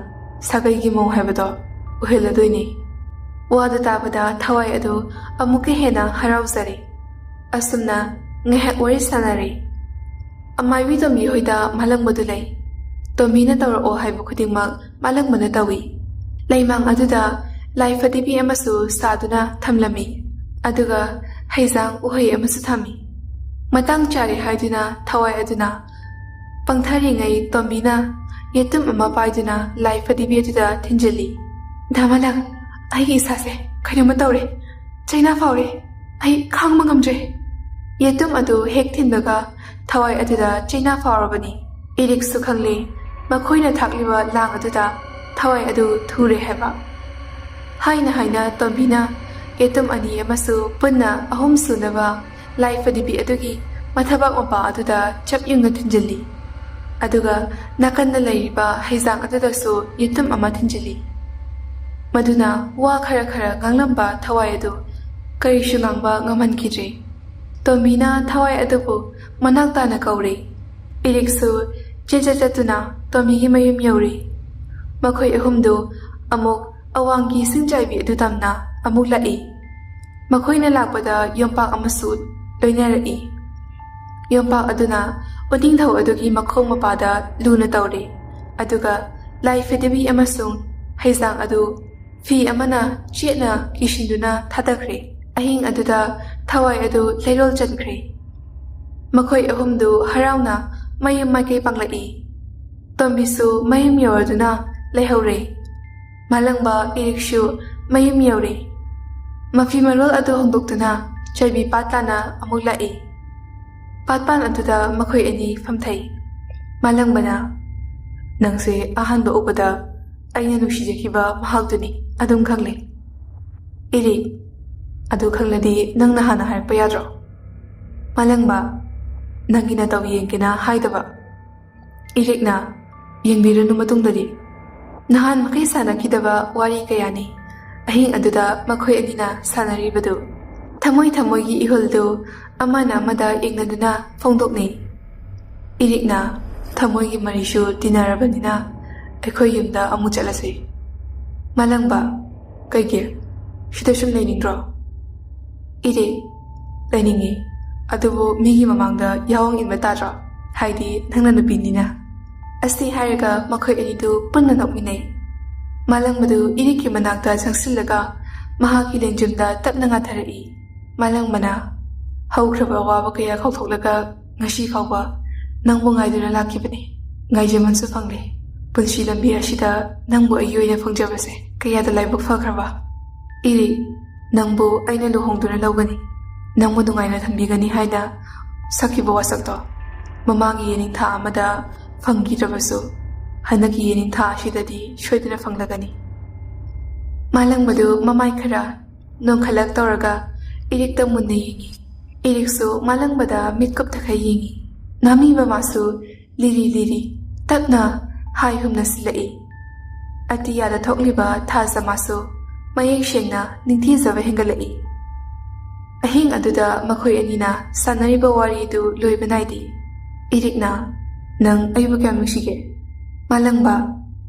ꯁꯥꯒꯩꯒꯤ ꯃꯧ ꯍꯥꯏꯕꯗꯣ ꯎꯍꯜꯂꯗꯣꯏꯅꯤ ꯋꯥꯗꯨ ꯇꯥꯕꯗ ꯊꯋꯥꯏ ꯑꯗꯨ ꯑꯃꯨꯛꯀ ꯍꯦꯟꯅ ꯍꯔꯥꯎꯖꯔꯤ ꯑꯁꯨꯝꯅ ꯉꯥꯏꯍꯥꯛ ꯋꯥꯔꯤ ꯁꯥꯟꯅꯔꯤ ꯑꯃꯥꯏꯕꯤ ꯇꯣꯝꯕꯤ ꯍꯣꯏꯗ ꯃꯥꯂꯪꯕꯗꯨ ꯂꯩ ꯇꯣꯝꯕꯤꯅ ꯇꯧꯔꯛꯑꯣ ꯍꯥꯏꯕ ꯈꯨꯗꯤꯡꯃꯛ ꯃꯥꯂꯪꯕꯅ ꯇꯧꯏ ꯂꯩꯃꯥꯡ ꯑꯗꯨꯗ ꯂꯥꯏ ꯐꯗꯤꯕꯤ ꯑꯃꯁꯨ ꯁꯥꯗꯨꯅ ꯊꯝꯂꯝꯃꯤ ꯑꯗꯨꯒ ꯍꯩꯖꯥꯡ ꯎꯍꯩ ꯑꯃꯁꯨ ꯊꯝꯃꯤ ꯃꯇꯥꯡ ꯆꯥꯔꯦ ꯍꯥꯏꯗꯨꯅ ꯊꯋꯥꯏ ꯑꯗꯨꯅ ꯄꯪꯊꯔꯤꯉꯩ ꯇꯣꯝꯕꯤꯅ ꯌꯦꯇꯨꯝ ꯑꯃ ꯄꯥꯏꯗꯨꯅ ꯂꯥꯏ ꯐꯗꯤꯕꯤ ꯑꯗꯨꯗ ꯊꯤꯟꯖꯤꯜꯂꯤ ꯙꯥꯃꯥꯂꯪ ꯑꯩꯒꯤ ꯏꯁꯥꯁꯦ ꯀꯩꯅꯣꯝꯃ ꯇꯧꯔꯦ ꯆꯩꯅꯥ ꯐꯥꯎꯔꯦ ꯑꯩ ꯈꯥꯡꯕ ꯉꯝꯗ꯭ꯔꯦ ꯌꯦꯇꯨꯝ ꯑꯗꯨ ꯍꯦꯛ ꯊꯤꯟꯕꯒ ꯊꯋꯥꯏ ꯑꯗꯨꯗ ꯆꯩꯅꯥ ꯐꯥꯎꯔꯕꯅꯤ ꯏꯔꯤꯛꯁꯨ ꯈꯪꯂꯤ ꯃꯈꯣꯏꯅ ꯊꯥꯛꯂꯤꯕ ꯂꯥꯡ ꯑꯗꯨꯗ ꯊꯋꯥꯏ ꯑꯗꯨ ꯊꯨꯔꯦ ꯍꯥꯏꯕ ꯍꯥꯏꯅ ꯇꯣꯝꯕꯤꯅ ꯌꯦꯇꯨꯝ ꯑꯅꯤ ꯑꯃꯁꯨ ꯄꯨꯟꯅ ꯑꯍꯨꯝ ꯁꯨꯅꯕ ꯂꯥꯏ ꯐꯗꯤꯕꯤ ꯑꯗꯨꯒꯤ ꯃꯊꯕꯥꯛ ꯃꯄꯥ ꯑꯗꯨꯗ ꯆꯞ ꯌꯨꯡꯅ ꯊꯤꯟꯖꯤꯜꯂꯤ ꯑꯗꯨꯒ ꯅꯥꯀꯟꯗ ꯂꯩꯔꯤꯕ ꯍꯩꯖꯥꯡ ꯑꯗꯨꯗꯁꯨ ꯌꯦꯇꯨꯝ ꯑꯃ ꯊꯤꯟꯖꯤꯜꯂꯤ ꯃꯗꯨꯅ ꯋꯥ ꯈꯔ ꯉꯥꯡꯂꯝꯕ ꯊꯋꯥꯏ ꯑꯗꯨ ꯀꯔꯤꯁꯨ ꯉꯥꯡꯕ ꯉꯝꯍꯟꯈꯤꯗ꯭ꯔꯦ ꯇꯣꯝꯕꯤꯅ ꯊꯋꯥꯏ ꯑꯗꯨꯕꯨ ꯃꯅꯥꯛ ꯇꯥꯅ ꯀꯧꯔꯤ ꯏꯔꯤꯛꯁꯨ ꯆꯠꯇꯨꯅ ꯇꯣꯝꯕꯤꯒꯤ ꯃꯌꯨꯝ ꯌꯧꯔꯤ ꯃꯈꯣꯏ ꯑꯍꯨꯝꯗꯨ ꯑꯃꯨꯛ ꯑꯋꯥꯡꯒꯤ ꯁꯤꯡꯆꯥꯏꯕꯤ ꯑꯗꯨ ꯇꯝꯅ ꯑꯃꯨꯛ ꯂꯥꯛꯏ ꯃꯈꯣꯏꯅ ꯂꯥꯛꯄꯗ ꯌꯣꯝꯄꯥꯛ ꯑꯃꯁꯨ ꯂꯣꯏꯅꯔꯛꯏ ꯌꯣꯝꯄꯥꯛ ꯑꯗꯨꯅ ꯎꯅꯤꯡꯊꯧ ꯑꯗꯨꯒꯤ ꯃꯈꯣꯡ ꯃꯄꯥꯗ ꯂꯨꯅ ꯇꯧꯔꯤ ꯑꯗꯨꯒ ꯂꯥꯏ ꯐꯗꯤꯕꯤ ꯑꯃꯁꯨꯡ ꯍꯩꯖꯥꯡ ꯑꯗꯨ ꯐꯤ ꯑꯃꯅ ꯆꯦꯠꯅ ꯀꯤꯁꯤꯟꯗꯨꯅ ꯊꯥꯗꯈ꯭ꯔꯦ ꯑꯍꯤꯡ ꯑꯗꯨꯗ ꯊꯋꯥꯏ ꯑꯗꯨ ꯂꯩꯔꯣꯜ ꯆꯟꯈ꯭ꯔꯦ ꯃꯈꯣꯏ ꯑꯍꯨꯝꯗꯨ ꯍꯔꯥꯎꯅ ꯃꯌꯨꯝ ꯃꯥꯏꯀꯩ ꯄꯥꯡꯂꯛꯏ ꯇꯣꯝꯕꯤꯁꯨ ꯃꯌꯨꯝ ꯌꯧꯔꯗꯨꯅ ꯂꯩꯍꯧꯔꯦ꯫ ꯃꯥꯂꯪꯕ ꯏꯔꯤꯛꯁꯨ ꯃꯌꯨꯝ ꯌꯧꯔꯦ꯫ ꯃꯐꯤ ꯃꯔꯣꯜ ꯑꯗꯨ ꯍꯣꯡꯗꯣꯛꯇꯨꯅ ꯆꯥꯏꯕꯤ ꯄꯥꯠ ꯇꯥꯅ ꯑꯃꯨꯛ ꯂꯥꯛꯏ꯫ ꯄꯥꯠꯄꯥꯟ ꯑꯗꯨꯗ ꯃꯈꯣꯏ ꯑꯅꯤ ꯐꯝꯊꯩ꯫ ꯃꯥꯂꯪꯕꯅ "ꯅꯪꯁꯦ ꯑꯍꯥꯟꯕ ꯎꯕꯗ ꯑꯩꯅ ꯅꯨꯡꯁꯤꯖꯈꯤꯕ ꯃꯍꯥꯛꯇꯨꯅꯤ ꯑꯗꯨꯝ ꯈꯪꯂꯦ꯫ ꯏꯔꯤꯛ, ꯑꯗꯨ ꯈꯪꯂꯗꯤ ꯅꯪꯅ ꯍꯥꯟꯅ ꯍꯥꯏꯔꯛꯄ ꯌꯥꯗ꯭ꯔꯣ?" ꯃꯥꯂꯪꯕ "ꯅꯪꯒꯤ ꯅꯇꯧ ꯌꯦꯡꯒꯦꯅ ꯍꯥꯏꯗꯕ." ꯏꯔꯤꯛꯅ "ꯌꯦꯡꯕꯤꯔꯨꯅꯨ ꯃꯇꯨꯡꯗꯗꯤ꯫ ꯅꯍꯥꯟ ꯃꯈꯩ ꯁꯥꯟꯅꯈꯤꯗꯕ ꯋꯥꯔꯤ ꯀꯌꯥꯅꯤ ꯑꯍꯤꯡ ꯑꯗꯨꯗ ꯃꯈꯣꯏ ꯑꯅꯤꯅ ꯁꯥꯟꯅꯔꯤꯕꯗꯨ꯫ ꯊꯃꯣꯏ ꯊꯃꯣꯏꯒꯤꯏꯍꯨꯜꯗꯨ ꯑꯃꯅ ꯑꯃꯗ ꯌꯦꯡꯅꯗꯨꯅ ꯐꯣꯡꯗꯣꯛꯅꯩ꯫ ꯏꯔꯤꯛꯅ "ꯊꯃꯣꯏꯒꯤ ꯃꯔꯤꯁꯨ ꯇꯤꯟꯅꯔꯕꯅꯤꯅ ꯑꯩꯈꯣꯏ ꯌꯨꯝꯗ ꯑꯃꯨꯛ ꯆꯠꯂꯁꯤ." ꯃꯥꯂꯪꯕ "ꯀꯩꯒꯤ? ꯁꯤꯗ ꯁꯨꯝ ꯂꯩꯅꯤꯡꯗ꯭ꯔꯣ?" ꯏꯔꯤꯛ "ꯂꯩꯅꯤꯡꯉꯤ, ꯑꯗꯨꯕꯨ ꯃꯤꯒꯤ ꯃꯃꯥꯡꯗ ꯌꯥꯋꯣꯡ ꯏꯟꯕ ꯇꯥꯗ꯭ꯔꯣ? ꯍꯥꯏꯗꯤ ꯅꯪꯅ ꯅꯨꯄꯤꯅꯤꯅ." ꯑꯁꯤ ꯍꯥꯏꯔꯒ ꯃꯈꯣꯏ ꯑꯅꯤꯗꯨ ꯄꯨꯟꯅ ꯅꯣꯛꯃꯤꯟꯅꯩ꯫ ꯃꯥꯂꯪꯕꯗꯨ ꯏꯔꯤꯛꯀꯤ ꯃꯅꯥꯛꯇ ꯆꯪꯁꯤꯜꯂꯒ ꯃꯍꯥꯛꯀꯤ ꯂꯦꯡꯖꯨꯝꯗ ꯇꯞꯅ ꯉꯥꯊꯔꯛꯏ꯫ ꯃꯥꯂꯪꯕꯅ "ꯍꯧꯈ꯭ꯔꯕ ꯑꯋꯥꯕ ꯀꯌꯥ ꯀꯥꯎꯊꯣꯛꯂꯒ ꯉꯁꯤ ꯐꯥꯎꯕ ꯅꯪꯕꯨ ꯉꯥꯏꯗꯨꯅ ꯂꯥꯛꯈꯤꯕꯅꯤ꯫ ꯉꯥꯏꯖꯃꯟꯁꯨ ꯐꯪꯂꯦ꯫ ꯄꯨꯟꯁꯤ ꯂꯝꯕꯤ ꯑꯁꯤꯗ ꯅꯪꯕꯨ ꯑꯩꯒꯤ ꯑꯣꯏꯅ ꯐꯪꯖꯕꯁꯦ ꯀꯌꯥꯗ ꯂꯥꯏꯕꯛ ꯐꯈ꯭ꯔꯕ꯫ ꯏꯔꯤꯛ, ꯅꯪꯕꯨ ꯑꯩꯅ ꯂꯨꯍꯣꯡꯗꯨꯅ ꯂꯧꯒꯅꯤ, ꯅꯪꯕꯨ ꯅꯨꯡꯉꯥꯏꯅ ꯊꯝꯕꯤꯒꯅꯤ ꯍꯥꯏꯅ ꯁꯛꯈꯤꯕ ꯋꯥꯁꯛꯇꯣ ꯃꯃꯥꯡꯒꯤ ꯌꯦꯅꯤꯡꯊꯥ ꯑꯃꯗ ꯐꯪꯈꯤꯗ꯭ꯔꯕꯁꯨ ꯍꯟꯗꯛꯀꯤ ꯌꯦꯅꯤꯡꯊꯥ ꯑꯁꯤꯗꯗꯤ ꯁꯣꯏꯗꯅ ꯐꯪꯂꯒꯅꯤ." ꯃꯥꯂꯪꯕꯗꯨ ꯃꯃꯥꯏ ꯈꯔ ꯅꯣꯡꯈꯠꯂꯛ ꯇꯧꯔꯒ ꯏꯔꯤꯛꯇ ꯃꯨꯟꯅ ꯌꯦꯡꯉꯤ꯫ ꯏꯔꯤꯛꯁꯨ ꯃꯥꯂꯪꯕꯗ ꯃꯤꯠ ꯀꯨꯞꯊꯈꯩ ꯌꯦꯡꯉꯤ꯫ ꯉꯥꯃꯤꯕ ꯃꯥꯁꯨ ꯂꯤꯔꯤ ꯂꯤꯔꯤ ꯇꯞꯅ ꯍꯥꯏ ꯍꯨꯝꯅ ꯁꯤꯜꯂꯛꯏ꯫ ꯑꯇꯤꯌꯥꯗ ꯊꯣꯛꯂꯤꯕ ꯊꯥꯖ ꯃꯥꯁꯨ ꯃꯌꯦꯛ ꯁꯦꯡꯅ ꯅꯤꯡꯊꯤꯖꯕ ꯍꯦꯟꯒꯠꯂꯛꯏ꯫ ꯑꯍꯤꯡ ꯑꯗꯨꯗ ꯃꯈꯣꯏ ꯑꯅꯤꯅ ꯁꯥꯟꯅꯔꯤꯕ ꯋꯥꯔꯤꯗꯨ ꯂꯣꯏꯕ ꯅꯥꯏꯗꯦ꯫ ꯏꯔꯤꯛꯅ "ꯅꯪ ꯑꯩꯕꯨ ꯀꯌꯥꯝ ꯅꯨꯡꯁꯤꯒꯦ?" ꯃꯥꯂꯪꯕ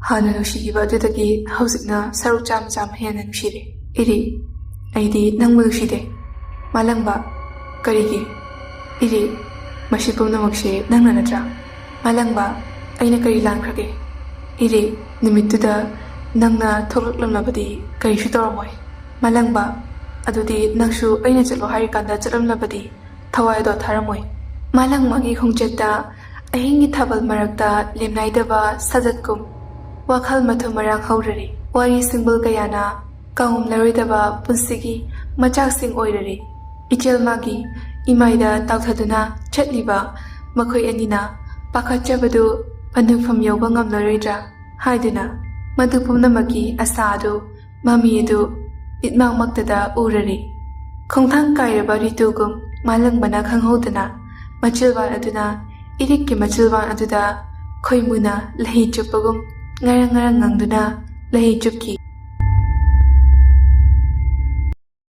"ꯍꯥꯟꯅ ꯅꯨꯡꯁꯤꯈꯤꯕ ꯑꯗꯨꯗꯒꯤ ꯍꯧꯖꯤꯛꯅ ꯁꯔꯨꯛ ꯆꯥꯝꯃ ꯍꯦꯟꯅ ꯅꯨꯡꯁꯤꯔꯦ꯫ ꯏꯔꯤꯛ, ꯑꯩꯗꯤ ꯅꯪꯕꯨ ꯅꯨꯡꯁꯤꯗꯦ." ꯃꯥꯂꯪꯕ "ꯀꯔꯤꯒꯤ?" ꯏꯔꯤꯛ "ꯃꯁꯤ ꯄꯨꯝꯅꯃꯛꯁꯦ ꯅꯪꯅ ꯅꯠꯇ꯭ꯔꯥ?" ꯃꯥꯂꯪꯕ "ꯑꯩꯅ ꯀꯔꯤ ꯂꯥꯟꯈ꯭ꯔꯒꯦ?" ꯏꯔꯤꯛ "ꯅꯨꯃꯤꯠꯇꯨꯗ ꯅꯪꯅ ꯊꯣꯛꯂꯛꯂꯝꯂꯕꯗꯤ ꯀꯔꯤꯁꯨ ꯇꯧꯔꯝꯃꯣꯏ." ꯃꯥꯂꯪꯕ "ꯑꯗꯨꯗꯤ ꯅꯪꯁꯨ ꯑꯩꯅ ꯆꯠꯂꯣ ꯍꯥꯏꯔꯤꯀꯥꯟꯗ ꯆꯠꯂꯝꯂꯕꯗꯤ ꯊꯋꯥꯏ ꯑꯗꯣ ꯊꯥꯔꯝꯃꯣꯏ." ꯃꯥꯂꯪꯕꯒꯤ ꯈꯣꯡꯆꯠꯇ ꯑꯍꯤꯡꯒꯤ ꯊꯥꯕꯜ ꯃꯔꯛꯇ ꯂꯦꯝꯅꯥꯏꯗꯕ ꯁꯥꯖꯠꯀꯨꯝ ꯋꯥꯈꯜ ꯃꯊꯨꯝ ꯃꯔꯥꯡ ꯍꯧꯔꯔꯤ꯫ ꯋꯥꯔꯤ ꯁꯤꯡꯕꯨꯜ ꯀꯌꯥꯅ ꯀꯥꯎꯉꯝꯂꯔꯣꯏꯗꯕ ꯄꯨꯟꯁꯤꯒꯤ ꯃꯆꯥꯛꯁꯤꯡ ꯑꯣꯏꯔꯔꯤ꯫ ꯏꯆꯦꯜꯃꯥꯒꯤ ꯏꯃꯥꯏꯗ ꯇꯥꯎꯊꯗꯨꯅ ꯆꯠꯂꯤꯕ ꯃꯈꯣꯏ ꯑꯅꯤꯅ ꯄꯥꯈꯠꯆꯕꯗꯨ ꯄꯟꯊꯨꯡꯐꯝ ꯌꯧꯕ ꯉꯝꯂꯔꯣꯏꯗ꯭ꯔꯥ ꯍꯥꯏꯗꯨꯅ ꯃꯗꯨ ꯄꯨꯝꯅꯃꯛꯀꯤ ꯑꯁꯥ ꯑꯗꯨ ꯃꯃꯤ ꯑꯗꯨ ꯃꯤꯠꯃꯥꯡꯃꯛꯇꯗ ꯎꯔꯔꯤ꯫ ꯈꯣꯡꯊꯥꯡ ꯀꯥꯏꯔꯕ ꯔꯤꯇꯨꯒꯨꯝ ꯃꯥꯂꯪꯕꯅ ꯈꯪꯍꯧꯗꯅ ꯃꯆꯤꯜꯕꯥꯟ ꯑꯗꯨꯅ ꯏꯔꯤꯛꯀꯤ ꯃꯆꯤꯜꯕꯥꯟ ꯑꯗꯨꯗ ꯈꯣꯏꯃꯨꯅ ꯂꯩꯍꯤ ꯆꯨꯞꯄꯒꯨꯝ ꯉꯔꯪ ꯉꯔꯪ ꯉꯪꯗꯨꯅ ꯂꯩꯍꯤ ꯆꯨꯞꯈꯤ꯫